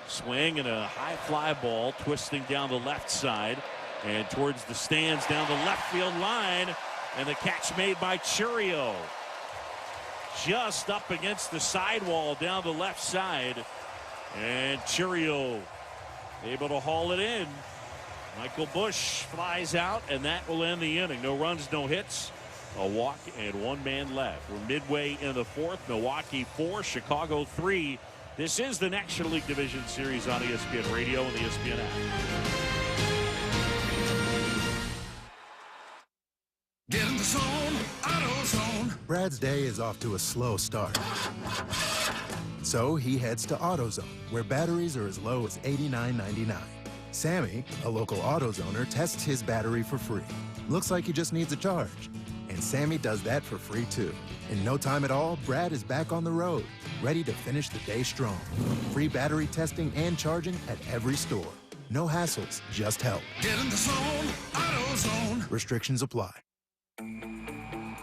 Swing and a high fly ball twisting down the left side and towards the stands down the left field line, and the catch made by Julio. Just up against the sidewall down the left side, and Julio able to haul it in. Michael Busch flies out, and that will end the inning. No runs, no hits, a walk, and one man left. We're midway in the fourth. Milwaukee 4, Chicago 3. This is the National League Division Series on ESPN Radio and the ESPN app. Get in the zone, AutoZone. Brad's day is off to a slow start. So he heads to AutoZone, where batteries are as low as $89.99. Sammy, a local AutoZoner, tests his battery for free. Looks like he just needs a charge. And Sammy does that for free too. In no time at all, Brad is back on the road, ready to finish the day strong. Free battery testing and charging at every store. No hassles, just help. Get in the zone, AutoZone. Restrictions apply.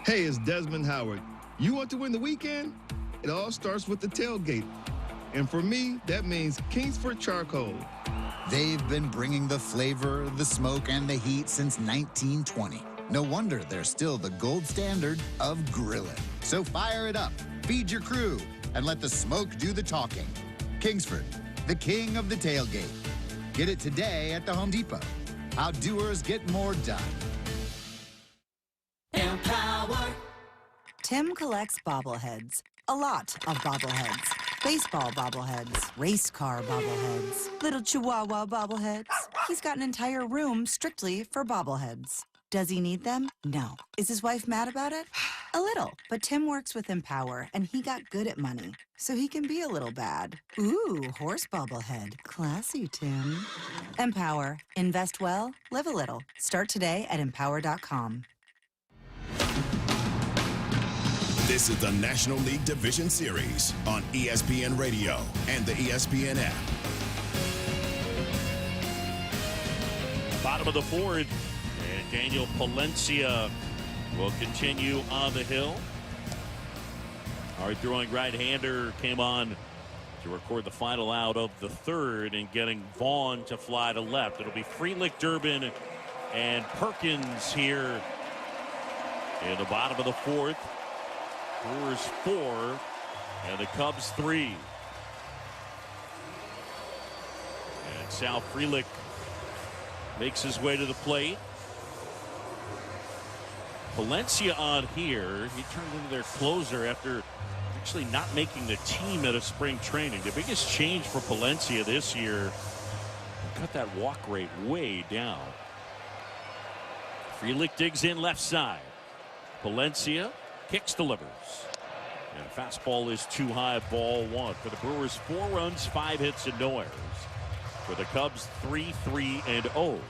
Hey, it's Desmond Howard. You want to win the weekend? It all starts with the tailgate. And for me, that means Kingsford Charcoal. They've been bringing the flavor, the smoke, and the heat since 1920. No wonder they're still the gold standard of grilling. So fire it up, feed your crew, and let the smoke do the talking. Kingsford, the king of the tailgate. Get it today at the Home Depot. How doers get more done. Empower. Tim collects bobbleheads. A lot of bobbleheads. Baseball bobbleheads, race car bobbleheads, little chihuahua bobbleheads. He's got an entire room strictly for bobbleheads. Does he need them? No. Is his wife mad about it? A little. But Tim works with Empower, and he got good at money, so he can be a little bad. Ooh, horse bobblehead. Classy, Tim. Empower. Invest well, live a little. Start today at empower.com. This is the National League Division Series on ESPN Radio and the ESPN app. Bottom of the fourth, and Daniel Palencia will continue on the hill. Our throwing right-hander came on to record the final out of the third and getting Vaughn to fly to left. It'll be Frelick, Durbin, and Perkins here in the bottom of the fourth. Brewers 4 and the Cubs 3. And Sal Frelick makes his way to the plate. Palencia on here. He turned into their closer after actually not making the team at a spring training. The biggest change for Palencia this year, cut that walk rate way down. Frelick digs in left side. Palencia kicks, delivers. And fastball is too high, ball one. For the Brewers, 4 runs, 5 hits, and no errors. For the Cubs, 3-3-0.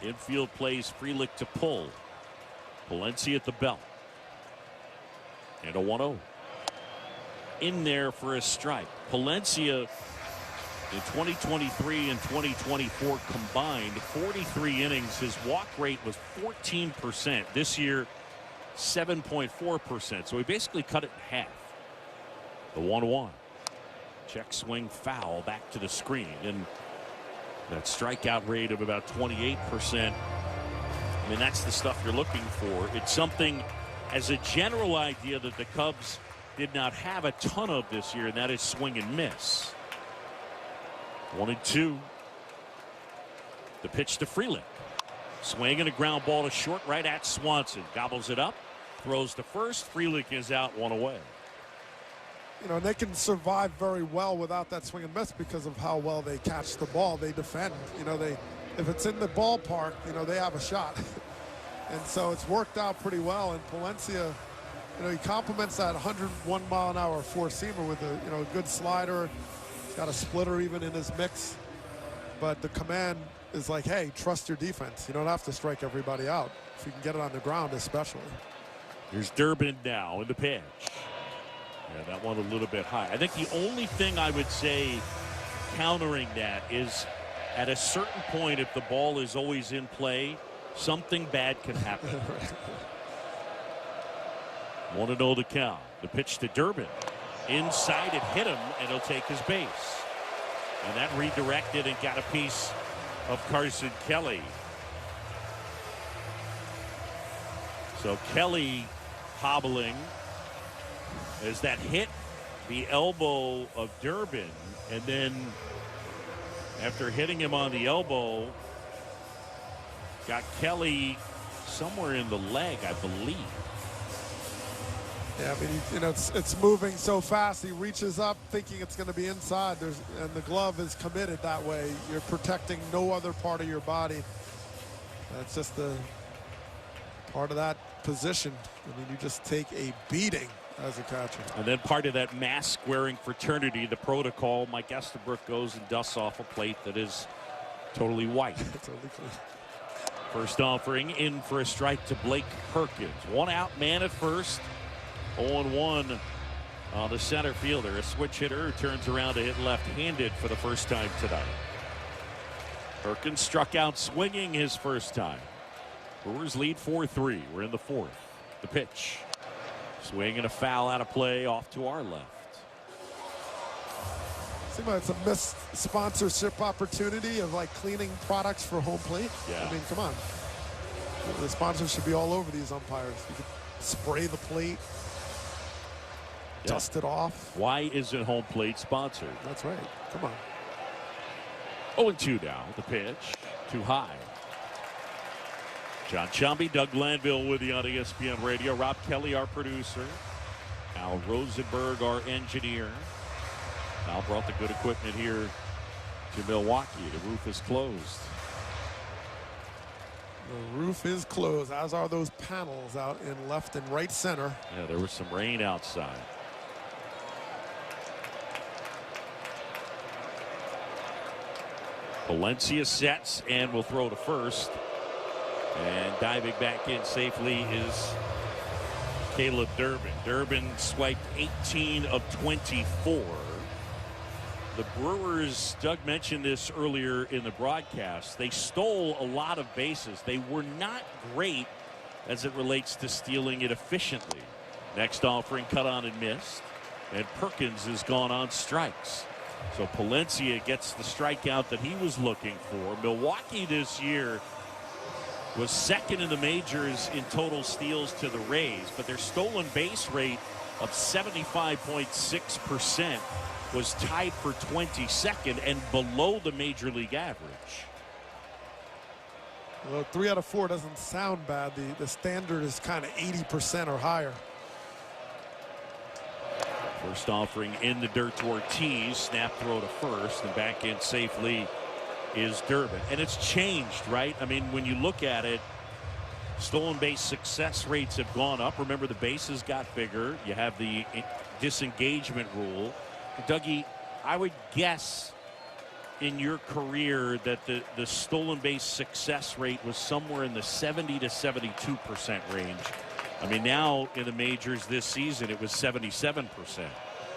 Infield plays Frelick to pull. Palencia at the belt. And a 1-0. In there for a strike. Palencia in 2023 and 2024 combined, 43 innings. His walk rate was 14%. This year, 7.4%. So he basically cut it in half. The 1-1. Check swing foul back to the screen. And that strikeout rate of about 28%. I mean, that's the stuff you're looking for. It's something as a general idea that the Cubs did not have a ton of this year, and that is swing and miss. 1-2. The pitch to Frelick. Swing and a ground ball to short right at Swanson. Gobbles it up. Throws to first. Frelick is out, 1 away. You know, they can survive very well without that swing and miss because of how well they catch the ball. They defend. You know, if it's in the ballpark, you know, they have a shot. And so it's worked out pretty well. And Palencia, you know, he complements that 101-mile-an-hour four-seamer with a, you know, good slider. He's got a splitter even in his mix. But the command is like, hey, trust your defense. You don't have to strike everybody out if you can get it on the ground, especially. Here's Durbin now in the pitch. Yeah, that one a little bit high. I think the only thing I would say countering that is at a certain point, if the ball is always in play, something bad can happen. 1-0 the count. The pitch to Durbin. Inside it hit him, and he'll take his base. And that redirected and got a piece of Carson Kelly. So Kelly hobbling as that hit the elbow of Durbin, and then after hitting him on the elbow. Got Kelly somewhere in the leg, I believe. Yeah, I mean, it's moving so fast. He reaches up thinking it's going to be inside. And the glove is committed that way. You're protecting no other part of your body. That's just the part of that position. I mean, you just take a beating as a catcher. And then part of that mask-wearing fraternity, the protocol, Mike Estabrook goes and dusts off a plate that is totally white. Totally clean. First offering in for a strike to Blake Perkins. One out, man at first. 0-1 on the center fielder. A switch hitter turns around to hit left-handed for the first time tonight. Perkins struck out swinging his first time. Brewers lead 4-3. We're in the fourth. The pitch. Swing and a foul out of play off to our left. Seems like it's a missed sponsorship opportunity of like cleaning products for home plate. Yeah. I mean, come on. The sponsors should be all over these umpires. You could spray the plate. Dust it off. Why isn't home plate sponsored? That's right. Come on. 0-2 now. The pitch. Too high. John Chomby, Doug Glanville with you on ESPN Radio. Rob Kelly, our producer. Al Rosenberg, our engineer. Al brought the good equipment here to Milwaukee. The roof is closed. The roof is closed, as are those panels out in left and right center. Yeah, there was some rain outside. Palencia sets and will throw to first. And diving back in safely is Caleb Durbin. Durbin swiped 18 of 24. The Brewers, Doug mentioned this earlier in the broadcast, they stole a lot of bases. They were not great as it relates to stealing it efficiently. Next offering cut on and missed. And Perkins has gone on strikes. So Palencia gets the strikeout that he was looking for. Milwaukee this year was second in the majors in total steals to the Rays, but their stolen base rate of 75.6% was tied for 22nd and below the major league average. Well, 3 out of 4 doesn't sound bad. The standard is kind of 80% or higher. First offering in the dirt to Ortiz. Snap throw to first, and back in safely is Durbin. And it's changed, right? I mean, when you look at it, stolen base success rates have gone up. Remember, the bases got bigger. You have the disengagement rule. Dougie, I would guess in your career that the stolen base success rate was somewhere in the 70 to 72% range. I mean, now in the majors this season, it was 77%.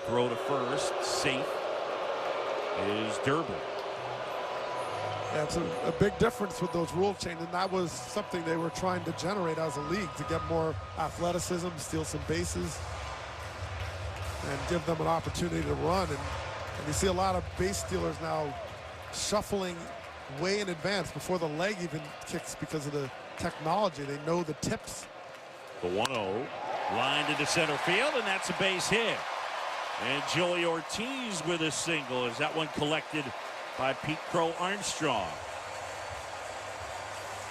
Throw to first, safe is Durbin. That's a big difference with those rule changes, and that was something they were trying to generate as a league, to get more athleticism, steal some bases, and give them an opportunity to run. And you see a lot of base stealers now shuffling way in advance before the leg even kicks because of the technology. They know the tips. The 1-0 lined into center field, and that's a base hit. And Joey Ortiz with a single. Is that one collected by Pete Crow Armstrong?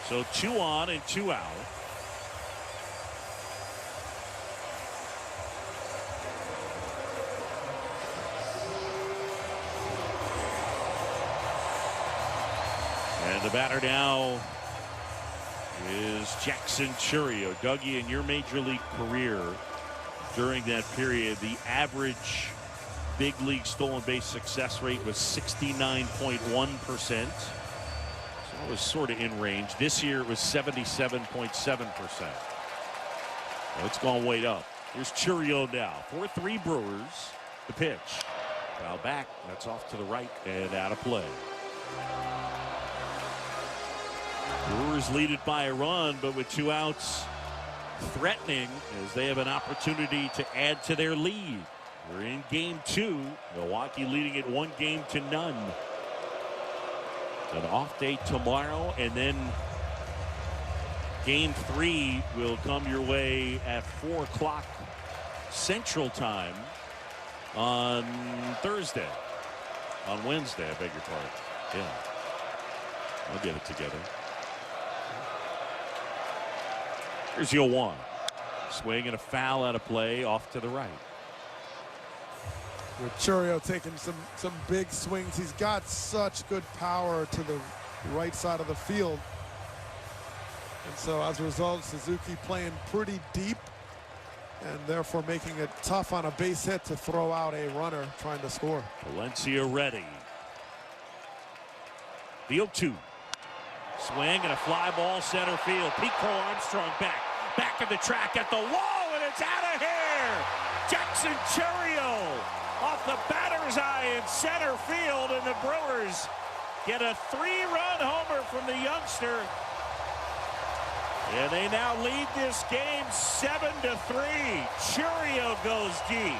So 2 on and 2 out. And the batter now is Jackson Churio. Dougie, in your major league career, during that period, the average big league stolen base success rate was 69.1%. So it was sort of in range. This year it was 77.7%. Well, it's gone way up. Here's Churio now. 4-3 Brewers. The pitch. Foul back. That's off to the right and out of play. Brewers lead it by a run, but with 2 outs, threatening as they have an opportunity to add to their lead. We're in game 2. Milwaukee leading it 1-0. An off day tomorrow, and then game 3 will come your way at 4 o'clock Central Time on Thursday. On Wednesday, I beg your pardon. Yeah. I'll get it together. Here's 0-1. Swing and a foul out of play off to the right. With Churio taking some big swings. He's got such good power to the right side of the field. And so as a result, Suzuki playing pretty deep and therefore making it tough on a base hit to throw out a runner trying to score. Valencia ready. The 0-2. Swing and a fly ball center field. Pico Armstrong back of the track at the wall, and it's out of here. Jackson Churio off the batter's eye in center field, and the Brewers get a 3-run homer from the youngster. And they now lead this game 7-3. Churio goes deep.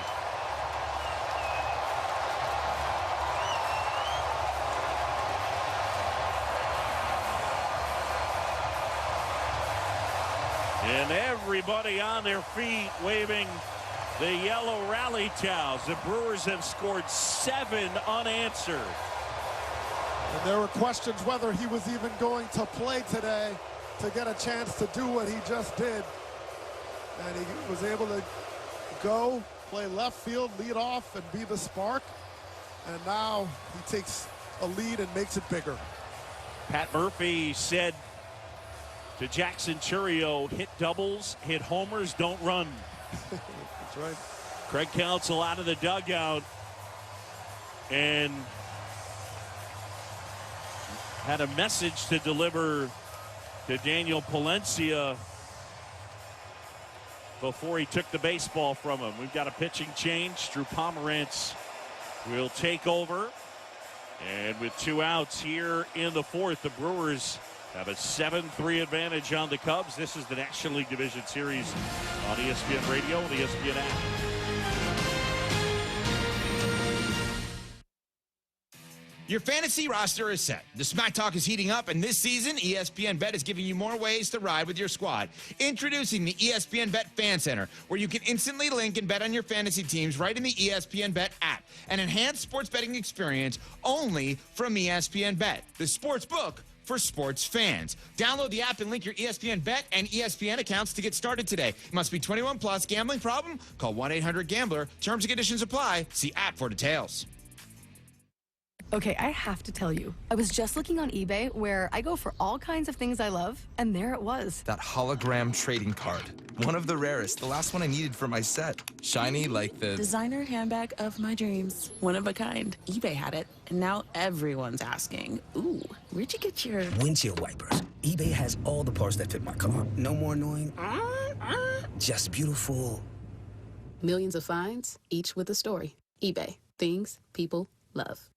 And everybody on their feet waving the yellow rally towels. The Brewers have scored 7 unanswered. And there were questions whether he was even going to play today to get a chance to do what he just did. And he was able to go, play left field, lead off, and be the spark. And now he takes a lead and makes it bigger. Pat Murphy said to Jackson Churio, hit doubles, hit homers, don't run. That's right. Craig Counsell out of the dugout and had a message to deliver to Daniel Palencia before he took the baseball from him. We've got a pitching change. Drew Pomerantz will take over. And with 2 outs here in the 4th, the Brewers have a 7-3 advantage on the Cubs. This is the National League Division Series on ESPN Radio and the ESPN app. Your fantasy roster is set. The Smack Talk is heating up, and this season, ESPN Bet is giving you more ways to ride with your squad. Introducing the ESPN Bet Fan Center, where you can instantly link and bet on your fantasy teams right in the ESPN Bet app. An enhanced sports betting experience only from ESPN Bet, the sports book for sports fans. Download the app and link your ESPN Bet and ESPN accounts to get started today. Must be 21 plus. Gambling problem? Call 1-800-GAMBLER. Terms and conditions apply. See app for details. Okay, I have to tell you, I was just looking on eBay where I go for all kinds of things I love, and there it was. That hologram trading card. One of the rarest, the last one I needed for my set. Shiny like the designer handbag of my dreams. One of a kind. eBay had it, and now everyone's asking, ooh, where'd you get your windshield wipers? eBay has all the parts that fit my car. No more annoying. Just beautiful. Millions of finds, each with a story. eBay. Things people love.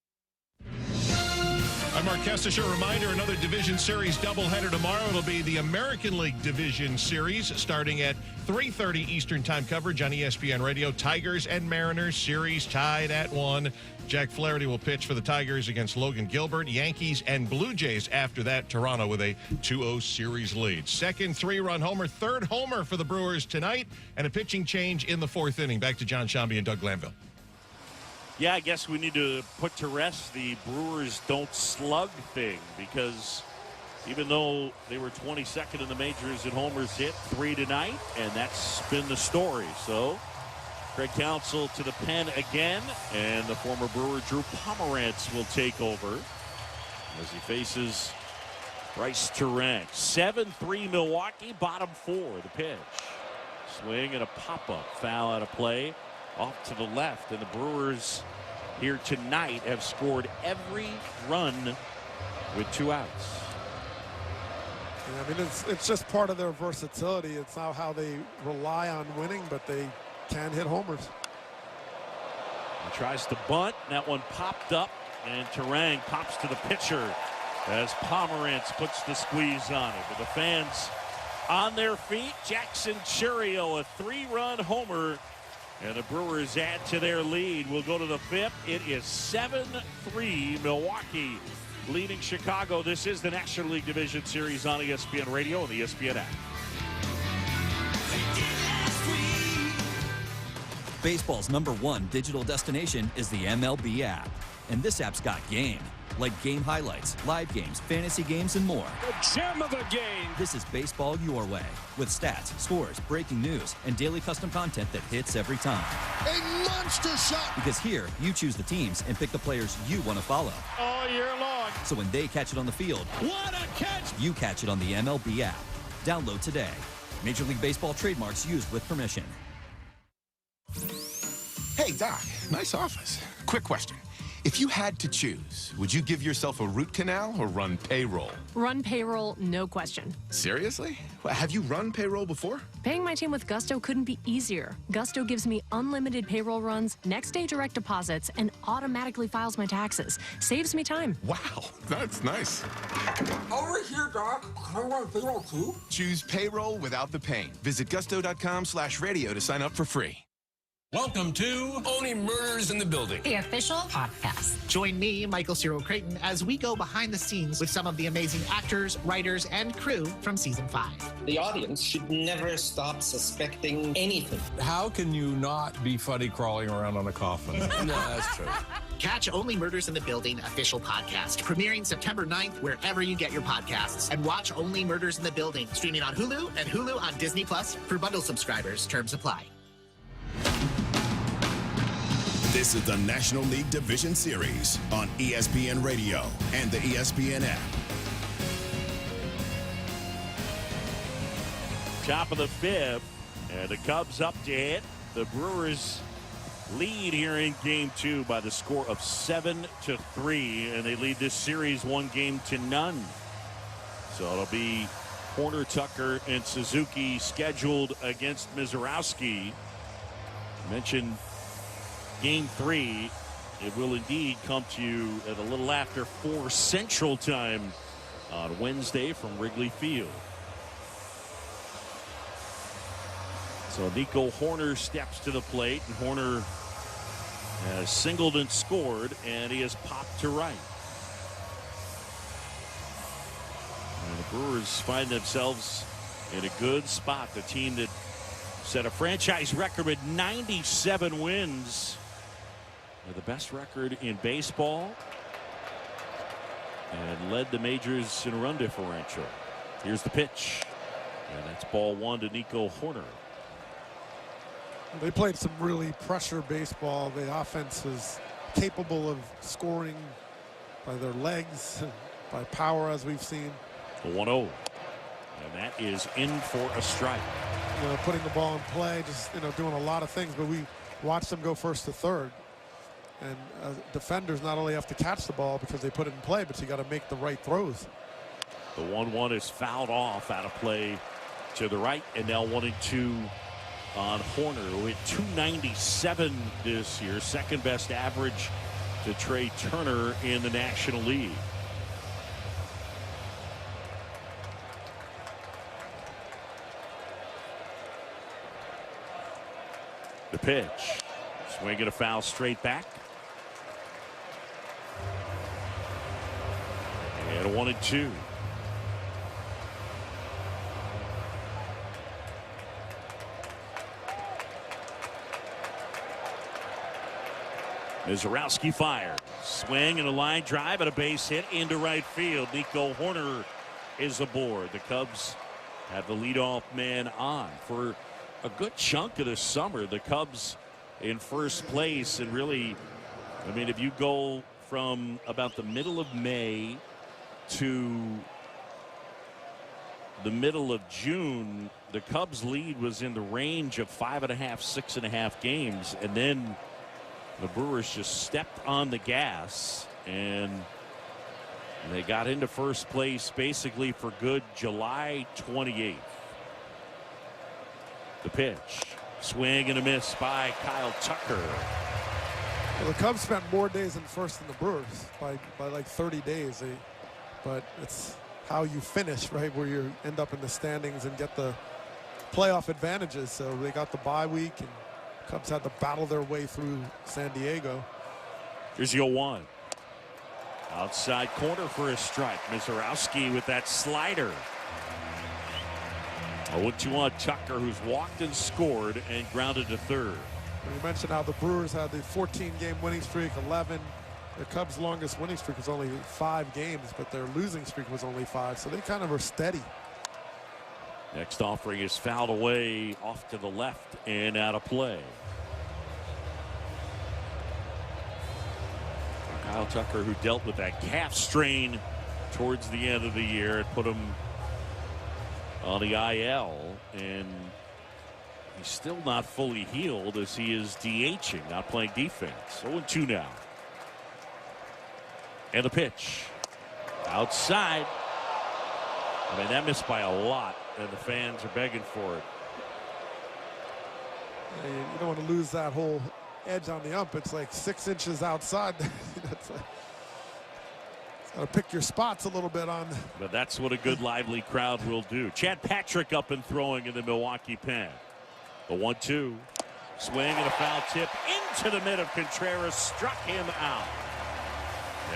I'm Mark Kestisher. Reminder, another Division Series doubleheader tomorrow. It'll be the American League Division Series starting at 3:30 Eastern Time coverage on ESPN Radio. Tigers and Mariners series tied at 1. Jack Flaherty will pitch for the Tigers against Logan Gilbert. Yankees and Blue Jays after that. Toronto with a 2-0 series lead. Second 3-run homer, third homer for the Brewers tonight, and a pitching change in the 4th inning. Back to John Shambi and Doug Glanville. Yeah, I guess we need to put to rest the Brewers don't slug thing, because even though they were 22nd in the majors in homers hit, 3 tonight, and that's been the story. So Craig Counsell to the pen again, and the former Brewer Drew Pomerantz will take over as he faces Bryce Turang. 7-3 Milwaukee, bottom 4, the pitch. Swing and a pop-up, foul out of play. Off to the left, and the Brewers here tonight have scored every run with 2 outs. Yeah, I mean, it's just part of their versatility. It's not how they rely on winning, but they can hit homers. He tries to bunt. That one popped up, and Turang pops to the pitcher as Pomerantz puts the squeeze on it. But the fans on their feet. Jackson Churio, a 3-run homer. And the Brewers add to their lead. We'll go to the 5th. It is 7-3 Milwaukee leading Chicago. This is the National League Division Series on ESPN Radio and the ESPN app. Baseball's #1 digital destination is the MLB app. And this app's got game. like game highlights, live games, fantasy games, and more. The gem of a game. This is baseball your way, with stats, scores, breaking news, and daily custom content that hits every time. A monster shot. Because here, you choose the teams and pick the players you want to follow. All year long. So when they catch it on the field, what a catch! You catch it on the MLB app. Download today. Major League Baseball trademarks used with permission. Hey, Doc, nice office. Quick question. If you had to choose, would you give yourself a root canal or run payroll? Run payroll, no question. Seriously? Well, have you run payroll before? Paying my team with Gusto couldn't be easier. Gusto gives me unlimited payroll runs, next day direct deposits, and automatically files my taxes. Saves me time. Wow, that's nice. Over here, Doc. Can I run payroll too? Choose payroll without the pain. Visit gusto.com/radio to sign up for free. Welcome to Only Murders in the Building, the official podcast. Join me, Michael Cyril Creighton, as we go behind the scenes with some of the amazing actors, writers, and crew from season 5. The audience should never stop suspecting anything. How can you not be funny crawling around on a coffin? No, that's true. Catch Only Murders in the Building official podcast, premiering September 9th wherever you get your podcasts. And watch Only Murders in the Building, streaming on Hulu and Hulu on Disney Plus for bundle subscribers. Terms apply. This is the National League Division Series on ESPN Radio and the ESPN app. Top of the 5th, and the Cubs up to hit. The Brewers lead here in Game 2 by the score of 7-3, and they lead this series 1-0. So it'll be Horner, Tucker, and Suzuki scheduled against Mizorowski. Mentioned Game 3, it will indeed come to you at a little after 4 Central Time on Wednesday from Wrigley Field. So Nico Hoerner steps to the plate, and Hoerner has singled and scored, and he has popped to right. And the Brewers find themselves in a good spot. The team that set a franchise record with 97 wins. They're the best record in baseball and led the majors in run differential. Here's the pitch, and that's ball 1 to Nico Hoerner. They played some really pressure baseball. The offense is capable of scoring by their legs, by power, as we've seen. The 1-0, and that is in for a strike. Putting the ball in play, just doing a lot of things, but we watched them go first to third. And defenders not only have to catch the ball because they put it in play, but you got to make the right throws. The 1-1 is fouled off out of play to the right, and now 1-2 on Hoerner with 297 this year, second best average to Trey Turner in the National League. The pitch, swinging a foul straight back. And a 1-2. Mizorowski fired. Swing and a line drive and a base hit into right field. Nico Hoerner is aboard. The Cubs have the leadoff man on. For a good chunk of the summer, the Cubs in first place. And really, I mean, if you go from about the middle of May to the middle of June, the Cubs lead was in the range of 5.5, 6.5 games. And then the Brewers just stepped on the gas, and they got into first place basically for good July 28th. The pitch, swing and a miss by Kyle Tucker. Well, the Cubs spent more days in first than the Brewers by like 30 days. But it's how you finish, right, where you end up in the standings and get the playoff advantages. So they got the bye week, and Cubs had to battle their way through San Diego. Here's the 0-1. Outside corner for a strike. Mizorowski with that slider. 0-2 on Tucker, who's walked and scored and grounded to third. You mentioned how the Brewers had the 14-game winning streak, 11 The Cubs' longest winning streak was only 5 games, but their losing streak was only 5, so they kind of are steady. Next offering is fouled away off to the left and out of play. Kyle Tucker, who dealt with that calf strain towards the end of the year, and put him on the IL, and he's still not fully healed as he is DHing, not playing defense. 0-2 now. And the pitch outside. I mean, that missed by a lot, and the fans are begging for it. Yeah, you don't want to lose that whole edge on the ump. It's like 6 inches outside. It's like, got to pick your spots a little bit on. But that's what a good lively crowd will do. Chad Patrick up and throwing in the Milwaukee pen. The 1-2. Swing and a foul tip into the mid of Contreras. Struck him out.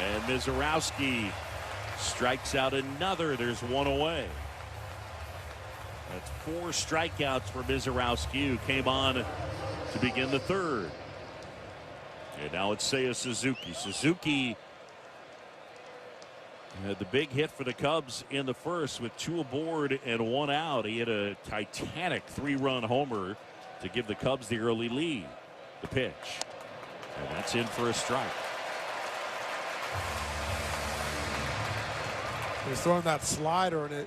And Mizorowski strikes out another. There's one away. That's 4 strikeouts for Mizorowski, who came on to begin the third. And now it's Seiya Suzuki. Suzuki had the big hit for the Cubs in the first with 2 aboard and 1 out. He had a titanic 3-run homer to give the Cubs the early lead. The pitch. And that's in for a strike. He's throwing that slider, and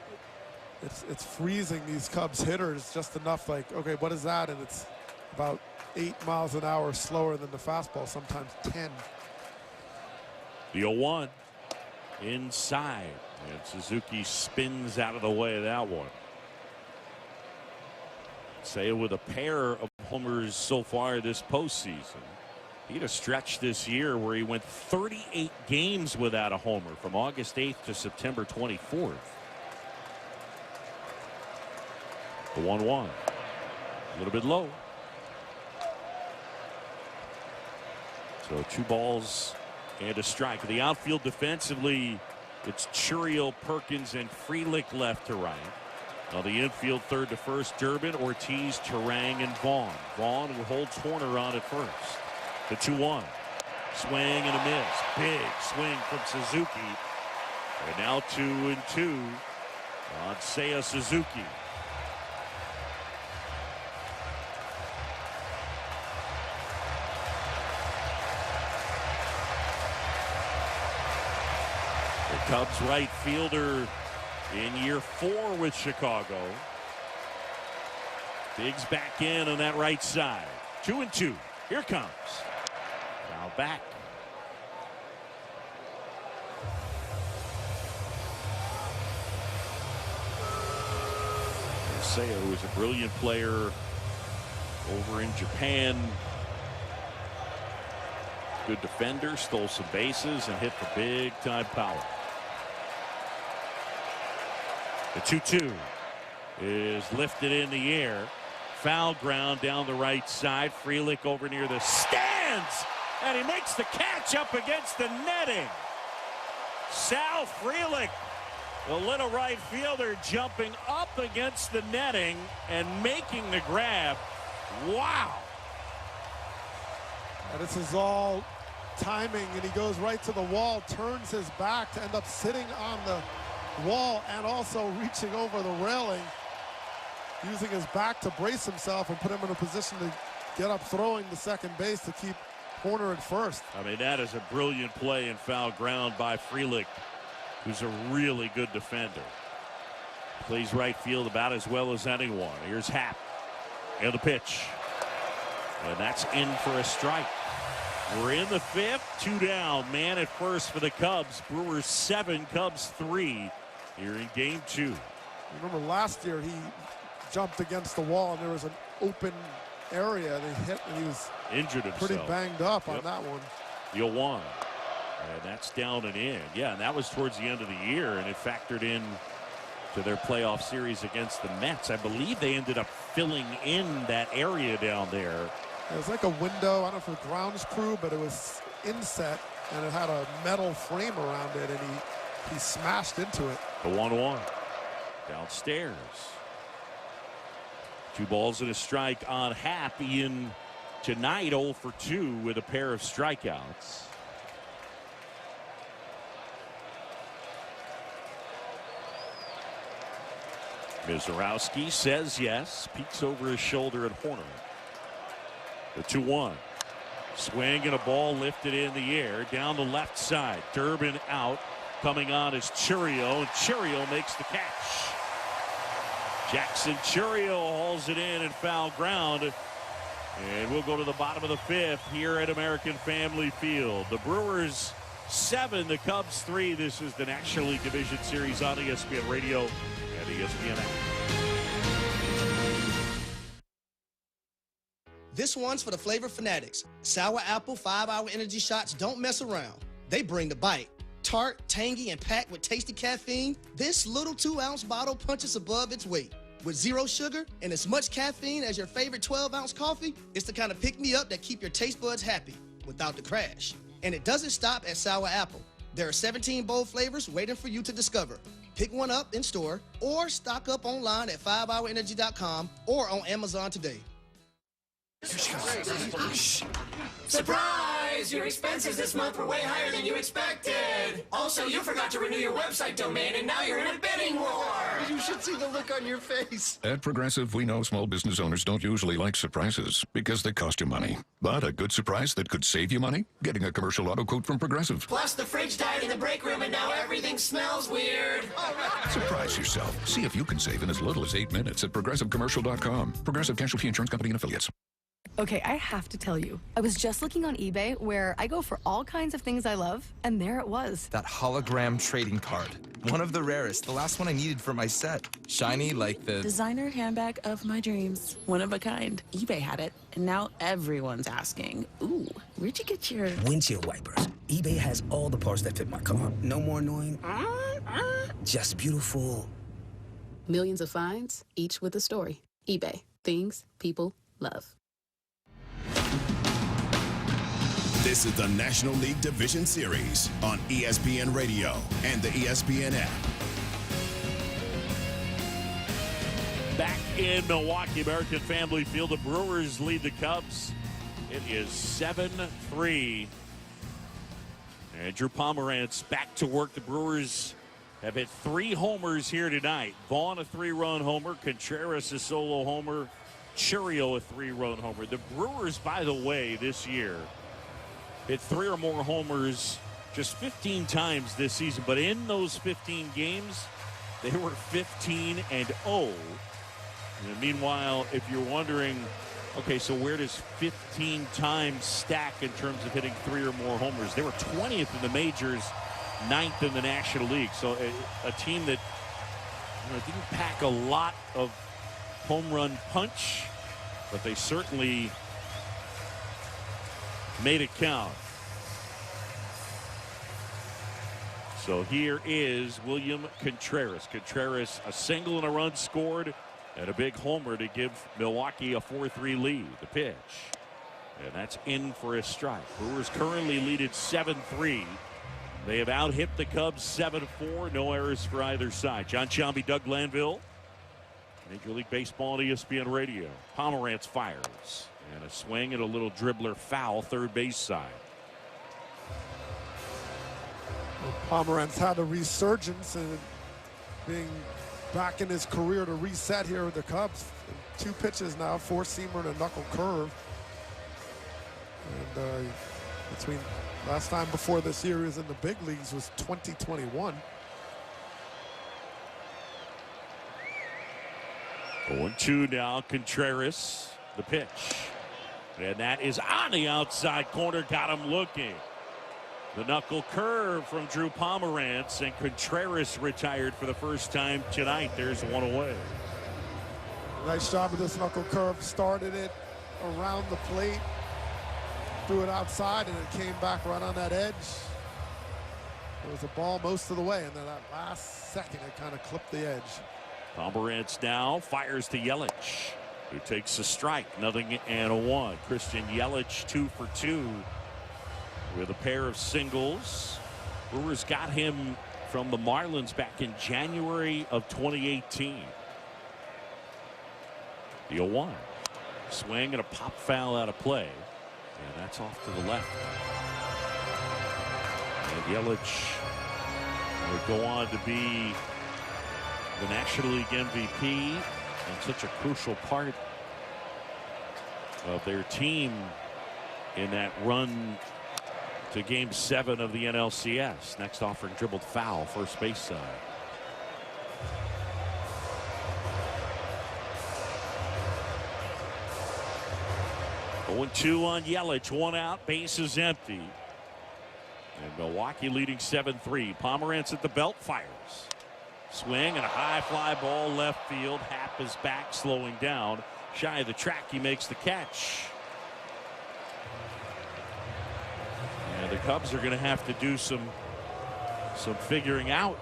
it's freezing these Cubs hitters just enough. Like, okay, what is that? And it's about 8 miles an hour slower than the fastball, sometimes 10. The 0-1 inside, and Suzuki spins out of the way of that one. Seiya with a pair of homers so far this postseason. He had a stretch this year where he went 38 games without a homer from August 8th to September 24th. The 1-1. A little bit low. So 2 balls and a strike. The outfield defensively, it's Churiel, Perkins, and Frelick left to right. On the infield, third to first, Durbin, Ortiz, Turang, and Vaughn. Vaughn will hold Turner on at first. The 2-1. Swing and a miss. Big swing from Suzuki. And now 2-2 on Seiya Suzuki. The Cubs right fielder in year 4 with Chicago. Biggs back in on that right side. 2-2. Here comes. Now back. Seiya, who is a brilliant player over in Japan. Good defender, stole some bases and hit for big time power. The 2-2 is lifted in the air. Foul ground down the right side. Frelick over near the stands, and he makes the catch up against the netting. Sal Frelick, the little right fielder, jumping up against the netting and making the grab. Wow. And this is all timing, and he goes right to the wall, turns his back to end up sitting on the wall and also reaching over the railing, using his back to brace himself and put him in a position to get up throwing to second base to keep Horner at first. I mean, that is a brilliant play and foul ground by Frelick, who's a really good defender. Plays right field about as well as anyone. Here's Happ. And the pitch. And that's in for a strike. We're in the 5th. 2 down. Man at first for the Cubs. Brewers 7, Cubs 3 here in game 2. Remember last year he jumped against the wall and there was an open area and he hit and he was injured himself. Pretty banged up on that one. The 0-1. And that's down and in. Yeah, and that was towards the end of the year, and it factored in to their playoff series against the Mets. I believe they ended up filling in that area down there. It was like a window, I don't know if it was grounds crew, but it was inset and it had a metal frame around it, and he smashed into it. The 1-1 downstairs. 2 balls and a strike on Happ. Ian tonight 0 for 2 with a pair of strikeouts. Mizorowski says yes. Peeks over his shoulder at Horner. The 2-1. Swing and a ball lifted in the air down the left side. Durbin out. Coming on is Chourio, and Chourio makes the catch. Jackson Chourio hauls it in and foul ground. And we'll go to the bottom of the fifth here at American Family Field. The Brewers 7, the Cubs 3. This is the National League Division Series on ESPN Radio and ESPN app. This one's for the flavor fanatics. Sour apple 5-hour energy shots don't mess around. They bring the bite. Tart, tangy, and packed with tasty caffeine, this little 2-ounce bottle punches above its weight. With 0 sugar and as much caffeine as your favorite 12-ounce coffee, it's the kind of pick-me-up that keep your taste buds happy without the crash. And it doesn't stop at sour apple. There are 17 bold flavors waiting for you to discover. Pick one up in store or stock up online at 5hourenergy.com or on Amazon today. Surprise! Your expenses this month were way higher than you expected. Also, you forgot to renew your website domain, and now you're in a bidding war. You should see the look on your face. At Progressive, we know small business owners don't usually like surprises because they cost you money. But a good surprise that could save you money? Getting a commercial auto quote from Progressive. Plus, the fridge died in the break room, and now everything smells weird. Surprise yourself. See if you can save in as little as 8 minutes at ProgressiveCommercial.com. Progressive Casualty Insurance Company and Affiliates. Okay, I have to tell you, I was just looking on eBay where I go for all kinds of things I love, and there it was. That hologram trading card. One of the rarest. The last one I needed for my set. Shiny like the designer handbag of my dreams. One of a kind. eBay had it, and now everyone's asking, ooh, where'd you get your windshield wipers? eBay has all the parts that fit my car. No more annoying. Just beautiful. Millions of finds, each with a story. eBay. Things people love. This is the National League Division Series on ESPN Radio and the ESPN app. Back in Milwaukee, American Family Field, the Brewers lead the Cubs. It is 7-3. And Drew Pomerantz back to work. The Brewers have hit 3 homers here tonight. Vaughn, a 3-run homer. Contreras, a solo homer. Chourio, a 3-run homer. The Brewers, by the way, this year hit 3 or more homers just 15 times this season. But in those 15 games, they were 15-0. And meanwhile, if you're wondering, okay, so where does 15 times stack in terms of hitting 3 or more homers? They were 20th in the majors, 9th in the National League. So a team that didn't pack a lot of home run punch, but they certainly made it count. So here is William Contreras. Contreras, a single and a run scored, and a big homer to give Milwaukee a 4-3 lead. The pitch, and that's in for a strike. Brewers currently lead at 7-3. They have out-hit the Cubs 7-4. No errors for either side. John Chambi, Doug Glanville. Major League Baseball on ESPN Radio. Pomerantz fires. And a swing and a little dribbler foul, third base side. Well, Pomerantz had a resurgence and being back in his career to reset here with the Cubs. 2 pitches now, 4-seamer and a knuckle curve. And between last time before the series in the big leagues was 2021. 0-2 now, Contreras, the pitch. And that is on the outside corner, got him looking. The knuckle curve from Drew Pomerantz, and Contreras retired for the first time tonight. There's one away. Nice job with this knuckle curve. Started it around the plate, threw it outside, and it came back right on that edge. It was a ball most of the way, and then that last second, it kind of clipped the edge. Pomerantz now fires to Yelich, who takes a strike, 0-1. Christian Yelich 2 for 2 with a pair of singles. Brewers got him from the Marlins back in January of 2018. The 0-1. Swing and a pop foul out of play. And that's off to the left. And Yelich would go on to be the National League MVP and such a crucial part of their team in that run to Game 7 of the NLCS. Next offering dribbled foul, first base side. Going 2 on Yelich, 1 out, bases empty. And Milwaukee leading 7-3. Pomerantz at the belt, fires. Swing and a high fly ball left field. Happ is back, slowing down. Shy of the track, he makes the catch. And the Cubs are going to have to do some figuring out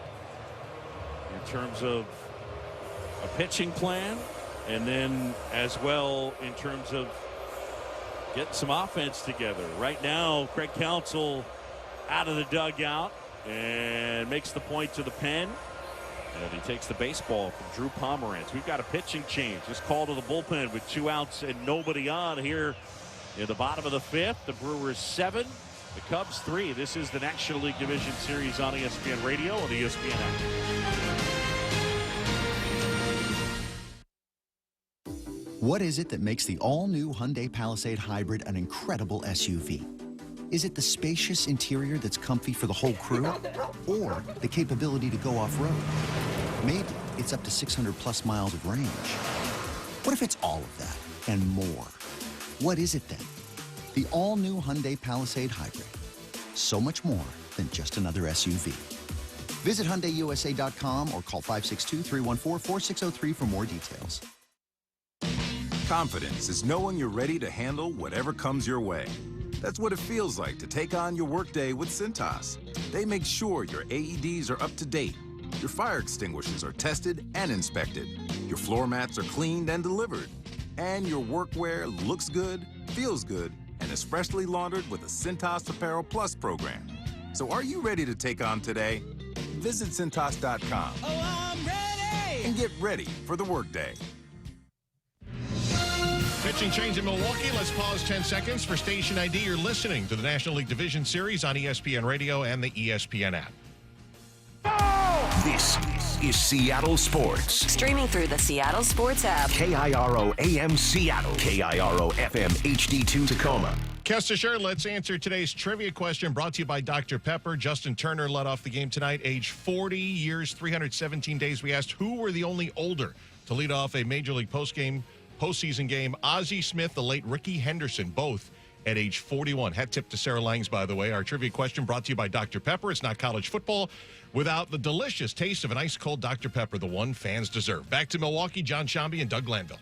in terms of a pitching plan, and then as well in terms of getting some offense together. Right now, Craig Counsell out of the dugout and makes the point to the pen. And he takes the baseball from Drew Pomerantz. We've got a pitching change. Just call to the bullpen with 2 outs and nobody on here in the bottom of the 5th. The Brewers 7, the Cubs 3. This is the National League Division Series on ESPN Radio and the ESPN app. What is it that makes the all-new Hyundai Palisade Hybrid an incredible SUV? Is it the spacious interior that's comfy for the whole crew? Or the capability to go off-road? Maybe it's up to 600-plus miles of range. What if it's all of that and more? What is it then? The all-new Hyundai Palisade Hybrid. So much more than just another SUV. Visit HyundaiUSA.com or call 562-314-4603 for more details. Confidence is knowing you're ready to handle whatever comes your way. That's what it feels like to take on your workday with Cintas. They make sure your AEDs are up to date, your fire extinguishers are tested and inspected, your floor mats are cleaned and delivered, and your workwear looks good, feels good, and is freshly laundered with a Cintas Apparel Plus program. So are you ready to take on today? Visit Cintas.com. Oh, I'm ready! And get ready for the workday. Pitching change in Milwaukee. Let's pause 10 seconds for station ID. You're listening to the National League Division Series on ESPN Radio and the ESPN app. This is Seattle Sports. Streaming through the Seattle Sports app. KIRO AM Seattle. KIRO FM HD2 Tacoma. Kestisher, let's answer today's trivia question brought to you by Dr. Pepper. Justin Turner led off the game tonight, age 40 years, 317 days. We asked who were the only older to lead off a Major League postseason game. Ozzie Smith, the late Ricky Henderson, both at age 41. Hat tip to Sarah Langs, by the way. Our trivia question brought to you by Dr. Pepper. It's not college football without the delicious taste of an ice-cold Dr. Pepper, the one fans deserve. Back to Milwaukee, John Shambi and Doug Glanville.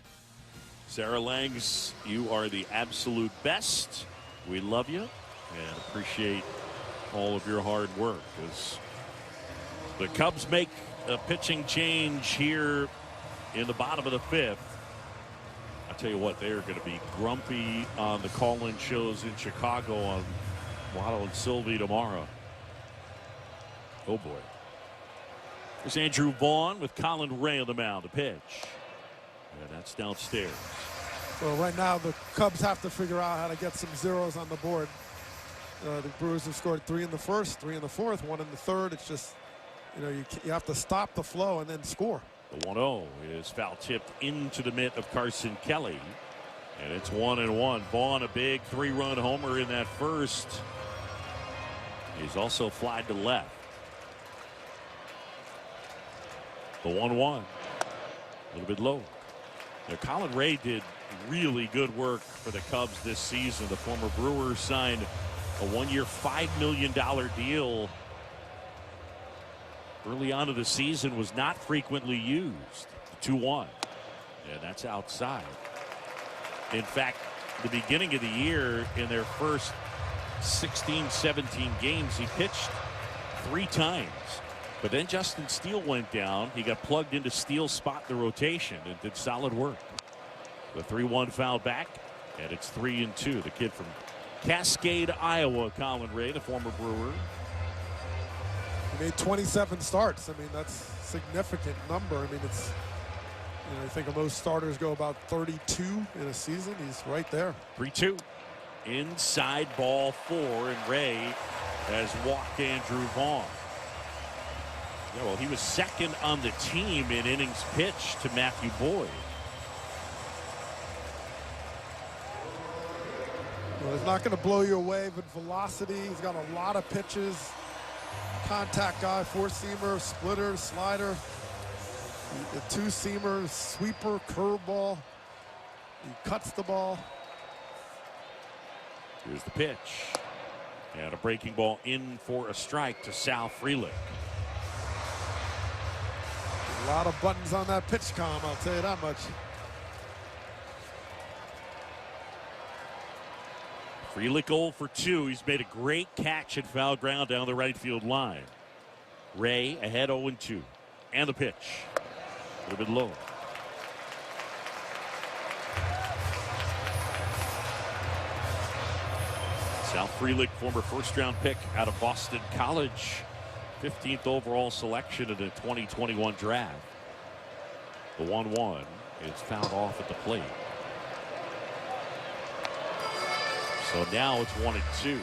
Sarah Langs, you are the absolute best. We love you and appreciate all of your hard work. As the Cubs make a pitching change here in the bottom of the 5th, I tell you what, they are going to be grumpy on the call-in shows in Chicago on Waddle and Sylvie tomorrow. Oh, boy. There's Andrew Vaughn with Colin Ray on the mound, the pitch. And that's downstairs. Well, right now, the Cubs have to figure out how to get some zeros on the board. The Brewers have scored 3 in the first, 3 in the fourth, 1 in the third. It's just, you have to stop the flow and then score. The 1-0 is foul tipped into the mitt of Carson Kelly. And it's 1-1. Vaughn, a big 3-run homer in that first. He's also flied to left. The 1-1. A little bit low. Now, Colin Ray did really good work for the Cubs this season. The former Brewer signed a 1-year, $5 million deal. Early on of the season was not frequently used. 2-1. And that's outside. In fact, the beginning of the year, in their first 16, 17 games, he pitched 3 times. But then Justin Steele went down. He got plugged into Steele's spot in the rotation and did solid work. The 3-1 foul back, and it's 3-2. The kid from Cascade, Iowa, Colin Ray, the former Brewer. He made 27 starts. I mean, that's a significant number. I mean, it's, I think of most starters go about 32 in a season. He's right there. 3-2. Inside ball 4, and Ray has walked Andrew Vaughn. Yeah, well, he was second on the team in innings pitched to Matthew Boyd. Well, he's not going to blow you away, but velocity, he's got a lot of pitches. Contact guy, four-seamer, splitter, slider, a two-seamer, sweeper, curveball. He cuts the ball. Here's the pitch. And a breaking ball in for a strike to Sal Frelick. A lot of buttons on that pitch column, I'll tell you that much. Frelick 0 for 2. He's made a great catch at foul ground down the right field line. Ray ahead 0-2. And the pitch. A little bit low. Sal Frelick, former first-round pick out of Boston College. 15th overall selection in the 2021 draft. The 1-1 is fouled off at the plate. So now it's 1-2.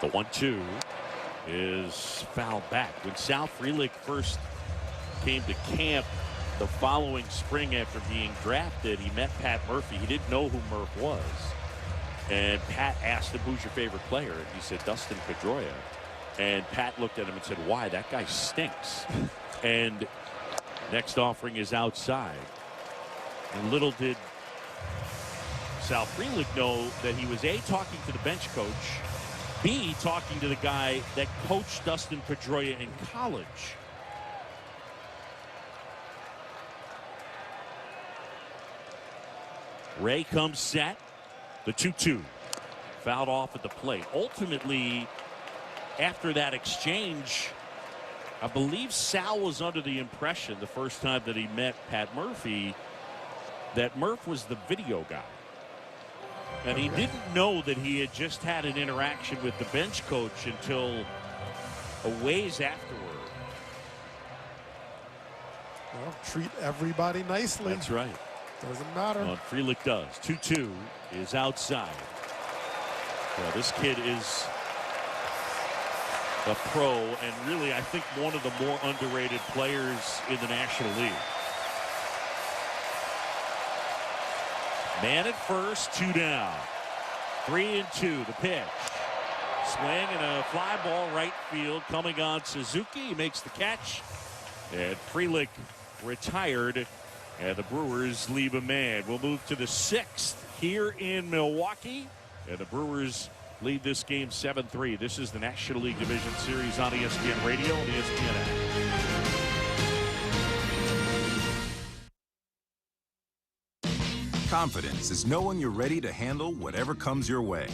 The 1-2 is fouled back. When Sal Frelick first came to camp the following spring after being drafted, he met Pat Murphy. He didn't know who Murph was. And Pat asked him, who's your favorite player? And he said, Dustin Pedroia. And Pat looked at him and said, why? That guy stinks. And next offering is outside. And little did Sal Frelick know that he was A, talking to the bench coach, B, talking to the guy that coached Dustin Pedroia in college. Ray comes set. The 2-2 fouled off at the plate. Ultimately, after that exchange, I believe Sal was under the impression the first time that he met Pat Murphy that Murph was the video guy. And he didn't know that he had just had an interaction with the bench coach until a ways afterward. Well, treat everybody nicely. That's right. Doesn't matter. Well, Frelick does. 2-2 is outside. Well, this kid is a pro and really, I think, one of the more underrated players in the National League. Man at first, 2 down. 3-2, the pitch. Swing and a fly ball right field coming on Suzuki. He makes the catch. And Frelick retired. And the Brewers leave a man. We'll move to the 6th here in Milwaukee. And the Brewers lead this game 7-3. This is the National League Division Series on ESPN Radio and ESPN app. Confidence is knowing you're ready to handle whatever comes your way.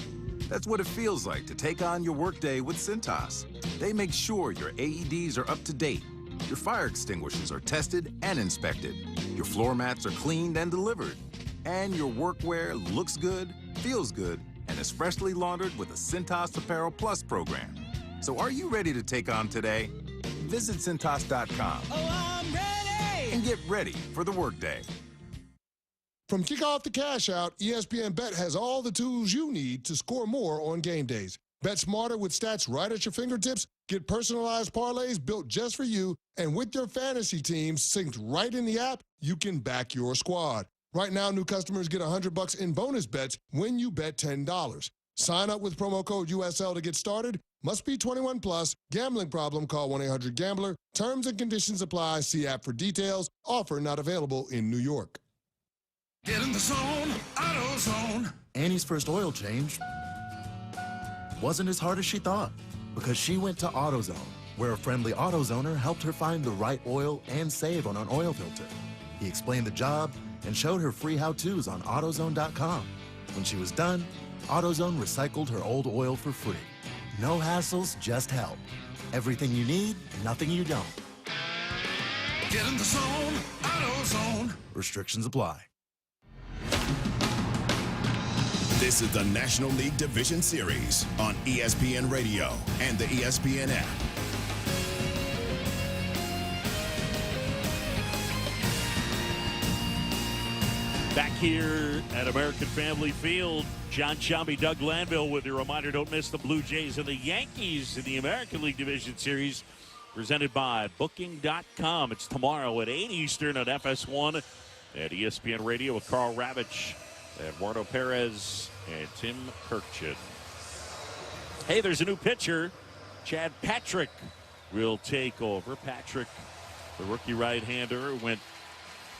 That's what it feels like to take on your workday with Cintas. They make sure your AEDs are up to date, your fire extinguishers are tested and inspected, your floor mats are cleaned and delivered, and your workwear looks good, feels good, and is freshly laundered with a Cintas Apparel Plus program. So are you ready to take on today? Visit Cintas.com and get ready for the workday. From kickoff to cash out, ESPN Bet has all the tools you need to score more on game days. Bet smarter with stats right at your fingertips. Get personalized parlays built just for you. And with your fantasy teams synced right in the app, you can back your squad. Right now, new customers get $100 in bonus bets when you bet $10. Sign up with promo code USL to get started. Must be 21 plus. Gambling problem? Call 1-800-GAMBLER. Terms and conditions apply. See app for details. Offer not available in New York. Get in the zone, AutoZone. Annie's first oil change wasn't as hard as she thought because she went to AutoZone, where a friendly AutoZoner helped her find the right oil and save on an oil filter. He explained the job and showed her free how-tos on AutoZone.com. When she was done, AutoZone recycled her old oil for free. No hassles, just help. Everything you need, nothing you don't. Get in the zone, AutoZone. Restrictions apply. This is the National League Division Series on ESPN Radio and the ESPN app. Back here at American Family Field, John Chambee, Doug Glanville with your reminder, don't miss the Blue Jays and the Yankees in the American League Division Series, presented by Booking.com. It's tomorrow at 8 Eastern on FS1 at ESPN Radio with Carl Ravitch, Eduardo Perez, and Tim Kirkchin. Hey, there's a new pitcher. Chad Patrick will take over. Patrick, the rookie right-hander, went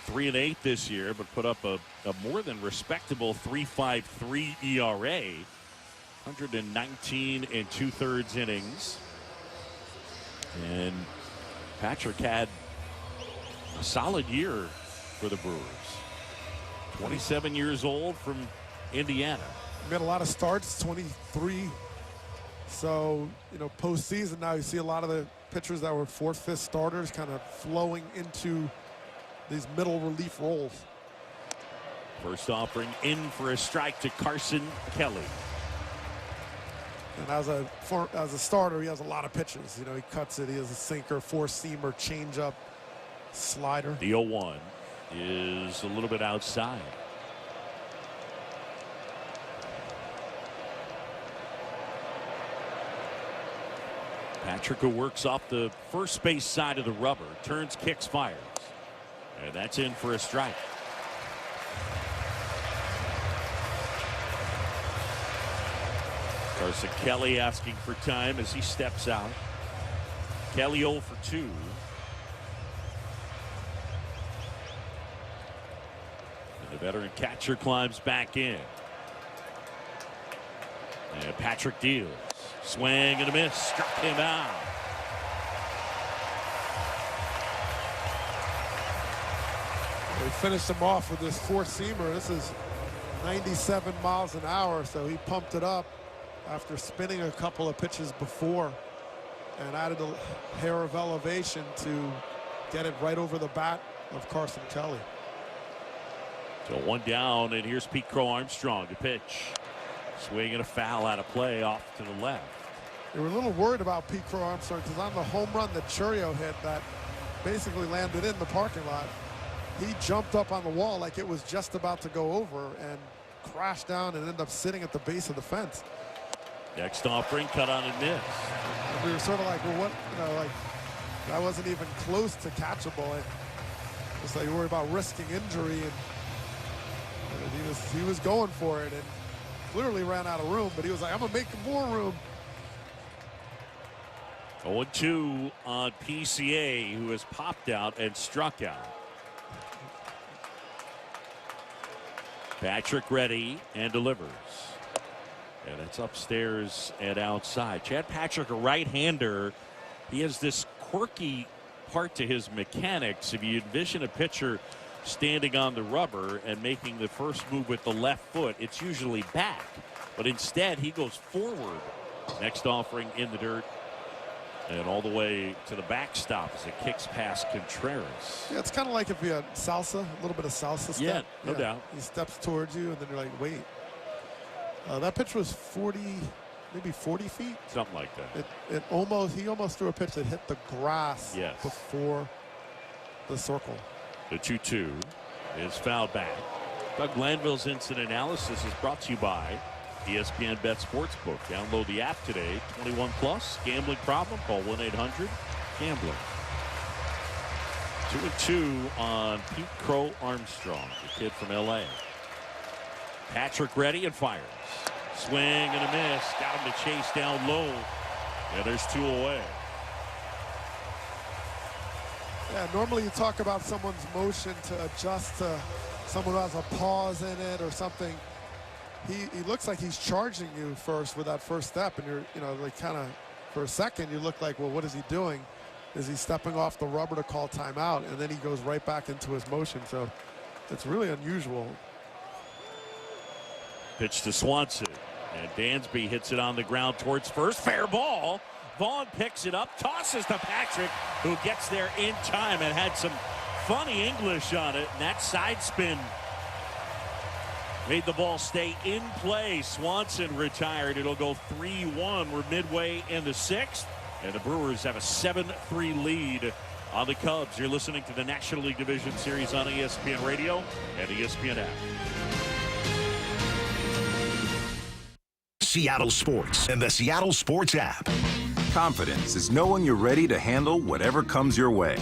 3-8 this year, but put up a more than respectable 3.53 ERA. 119 2/3 innings. And Patrick had a solid year for the Brewers. 27 years old from Indiana. Made a lot of starts, 23. So, postseason now you see a lot of the pitchers that were 4th, 5th starters kind of flowing into these middle relief roles. First offering in for a strike to Carson Kelly. And as a starter, he has a lot of pitches. He cuts it. He has a sinker, 4-seamer, changeup, slider. The 0-1 is a little bit outside. Patrick, who works off the first base side of the rubber, turns, kicks, fires. And that's in for a strike. Carson Kelly asking for time as he steps out. Kelly 0 for 2. And the veteran catcher climbs back in. And Patrick deals. Swing and a miss. Struck him out. They finished him off with this 4-seamer. This is 97 miles an hour, so he pumped it up after spinning a couple of pitches before and added a hair of elevation to get it right over the bat of Carson Kelly. So 1 down, and here's Pete Crow Armstrong to pitch. Swing and a foul out of play off to the left. They were a little worried about Pete Crow Armstrong because on the home run that Churio hit that basically landed in the parking lot, he jumped up on the wall like it was just about to go over and crashed down and ended up sitting at the base of the fence. Next offering, cut on and miss. And we were sort of like, well, what, that wasn't even close to catchable. It's like you worry about risking injury, and he was going for it and clearly ran out of room, but he was like, I'm gonna make more room. 0-2 on PCA, who has popped out and struck out. Patrick ready and delivers. And it's upstairs and outside. Chad Patrick, a right-hander. He has this quirky part to his mechanics. If you envision a pitcher standing on the rubber and making the first move with the left foot, it's usually back. But instead, he goes forward. Next offering in the dirt. And all the way to the backstop as it kicks past Contreras. Yeah, it's kind of like if you had salsa, a little bit of salsa step. Yeah, no doubt. He steps towards you, and then you're like, wait. That pitch was 40, maybe 40 feet. Something like that. He almost threw a pitch that hit the grass before the circle. The 2-2 is fouled back. Doug Glanville's instant analysis is brought to you by ESPN Bet Sportsbook. Download the app today. 21 plus. Gambling problem? Call 1-800-GAMBLER. 2-2 on Pete Crow Armstrong, the kid from L.A. Patrick ready and fires. Swing and a miss. Got him to chase down low. And there's 2 away. Yeah, normally you talk about someone's motion to adjust to someone who has a pause in it or something. He looks like he's charging you first with that first step, and you're, like kind of for a second you look like, well, what is he doing? Is he stepping off the rubber to call timeout? And then he goes right back into his motion. So it's really unusual. Pitch to Swanson, and Dansby hits it on the ground towards first. Fair ball. Vaughn picks it up, tosses to Patrick, who gets there in time and had some funny English on it. And that side spin made the ball stay in play. Swanson retired. It'll go 3-1. We're midway in the 6th, and the Brewers have a 7-3 lead on the Cubs. You're listening to the National League Division Series on ESPN Radio and ESPN app. Seattle Sports and the Seattle Sports app. Confidence is knowing you're ready to handle whatever comes your way.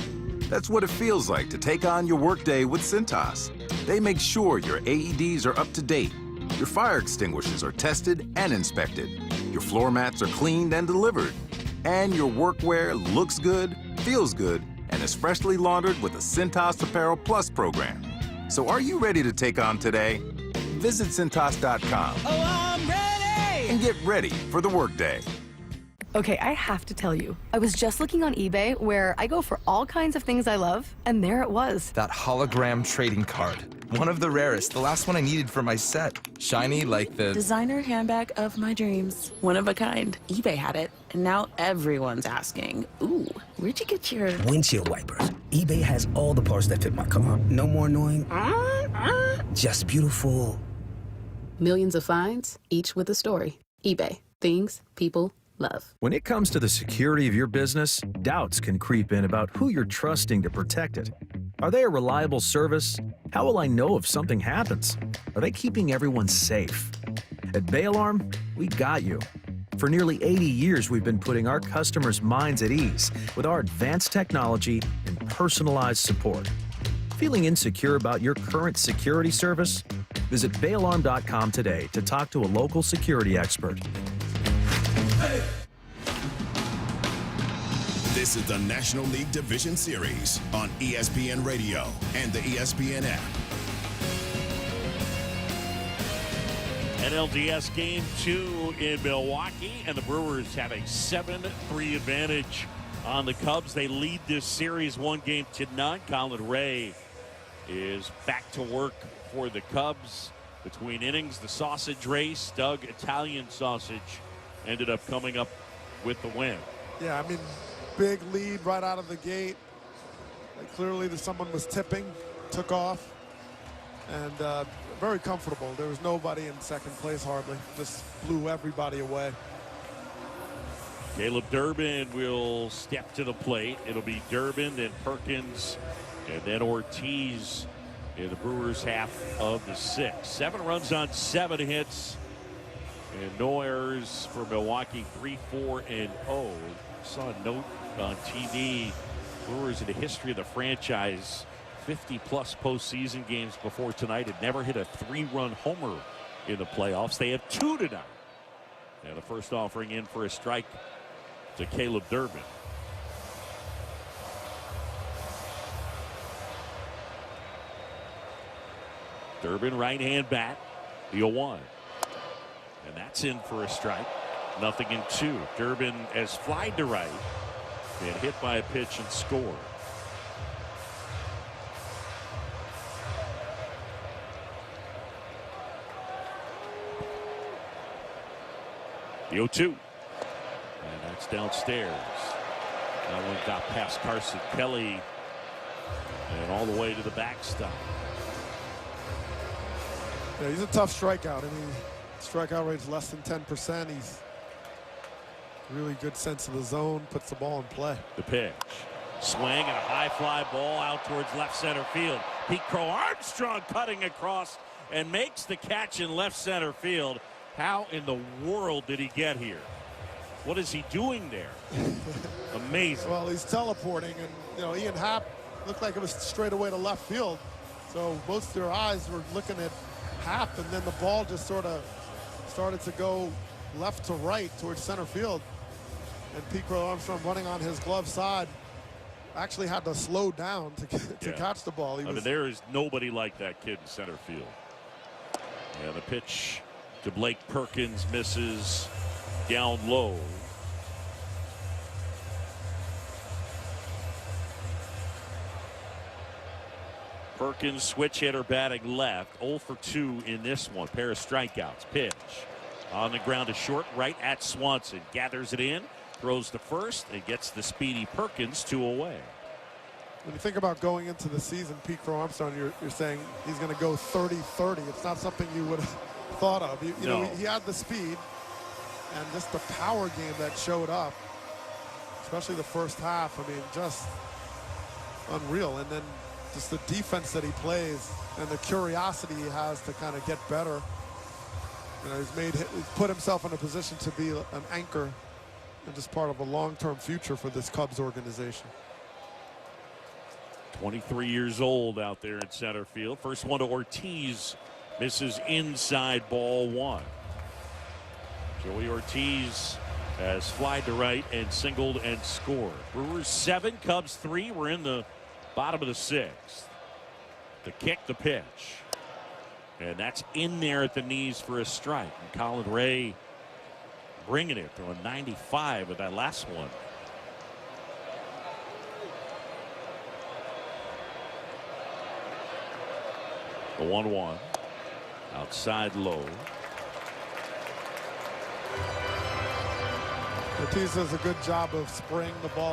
That's what it feels like to take on your workday with Cintas. They make sure your AEDs are up to date, your fire extinguishers are tested and inspected, your floor mats are cleaned and delivered, and your workwear looks good, feels good, and is freshly laundered with the Cintas Apparel Plus program. So are you ready to take on today? Visit Cintas.com. Oh, I'm ready! And get ready for the workday. Okay, I have to tell you, I was just looking on eBay where I go for all kinds of things I love, and there it was. That hologram trading card. One of the rarest, the last one I needed for my set. Shiny like the designer handbag of my dreams. One of a kind. eBay had it, and now everyone's asking, ooh, where'd you get your windshield wipers? eBay has all the parts that fit my car. No more annoying, just beautiful. Millions of finds, each with a story. eBay. Things people love. When it comes to the security of your business, doubts can creep in about who you're trusting to protect it. Are they a reliable service? How will I know if something happens? Are they keeping everyone safe? At Bay Alarm, we got you. For nearly 80 years, we've been putting our customers' minds at ease with our advanced technology and personalized support. Feeling insecure about your current security service? Visit bayalarm.com today to talk to a local security expert. This is the National League Division Series on ESPN Radio and the ESPN app. NLDS Game 2 in Milwaukee, and the Brewers have a 7-3 advantage on the Cubs. They lead this series 1-0. Colin Ray is back to work for the Cubs. Between innings, the sausage race, Doug Italian Sausage ended up coming up with the win. Yeah, I mean, big lead right out of the gate. Like, clearly someone was tipping, took off, and very comfortable. There was nobody in second place hardly. Just blew everybody away. Caleb Durbin will step to the plate. It'll be Durbin, then Perkins, and then Ortiz in the Brewers' half of the sixth. 7 runs on 7 hits. And no errors for Milwaukee, 3-4-0. Saw a note on TV. Brewers in the history of the franchise, 50-plus postseason games before tonight, had never hit a 3-run homer in the playoffs. They have 2 tonight. And the first offering in for a strike to Caleb Durbin. Durbin, right-hand bat, the 0-1. And that's in for a strike. 0-2. Durbin has flied to right and hit by a pitch and scored. The 0-2. And that's downstairs. That one got past Carson Kelly and all the way to the backstop. Yeah, he's a tough strikeout. I mean, strikeout rate's less than 10%. He's really good sense of the zone, puts the ball in play. The pitch. Swing and a high fly ball out towards left center field. Pete Crow Armstrong cutting across and makes the catch in left center field. How in the world did he get here? What is he doing there? Amazing. Well, he's teleporting, and you know, Ian Happ looked like it was straight away to left field. So both their eyes were looking at Happ, and then the ball just sort of started to go left to right towards center field. And Pete Crow Armstrong, running on his glove side, actually had to slow down to catch the ball. I mean, there is nobody like that kid in center field. Yeah, the pitch to Blake Perkins misses down low. Perkins, switch hitter, batting left. 0 for 2 in this one. Pair of strikeouts. Pitch on the ground to short, right at Swanson. Gathers it in, throws to first, and gets the speedy Perkins 2 away. When you think about going into the season, Pete Crow Armstrong, you're saying he's going to go 30-30. It's not something you would have thought of. You know, he had the speed and just the power game that showed up, especially the first half. I mean, just unreal. And then just the defense that he plays and the curiosity he has to kind of get better. You know, he's put himself in a position to be an anchor and just part of a long-term future for this Cubs organization. 23 years old out there in center field. First one to Ortiz, misses inside, ball one. Joey Ortiz has flied to right and singled and scored. Brewers 7, Cubs 3. We're in the bottom of the 6th. The kick, the pitch. And that's in there at the knees for a strike. And Colin Ray bringing it to a 95 with that last one. The 1-1. Outside low. Ortiz does a good job of spraying the ball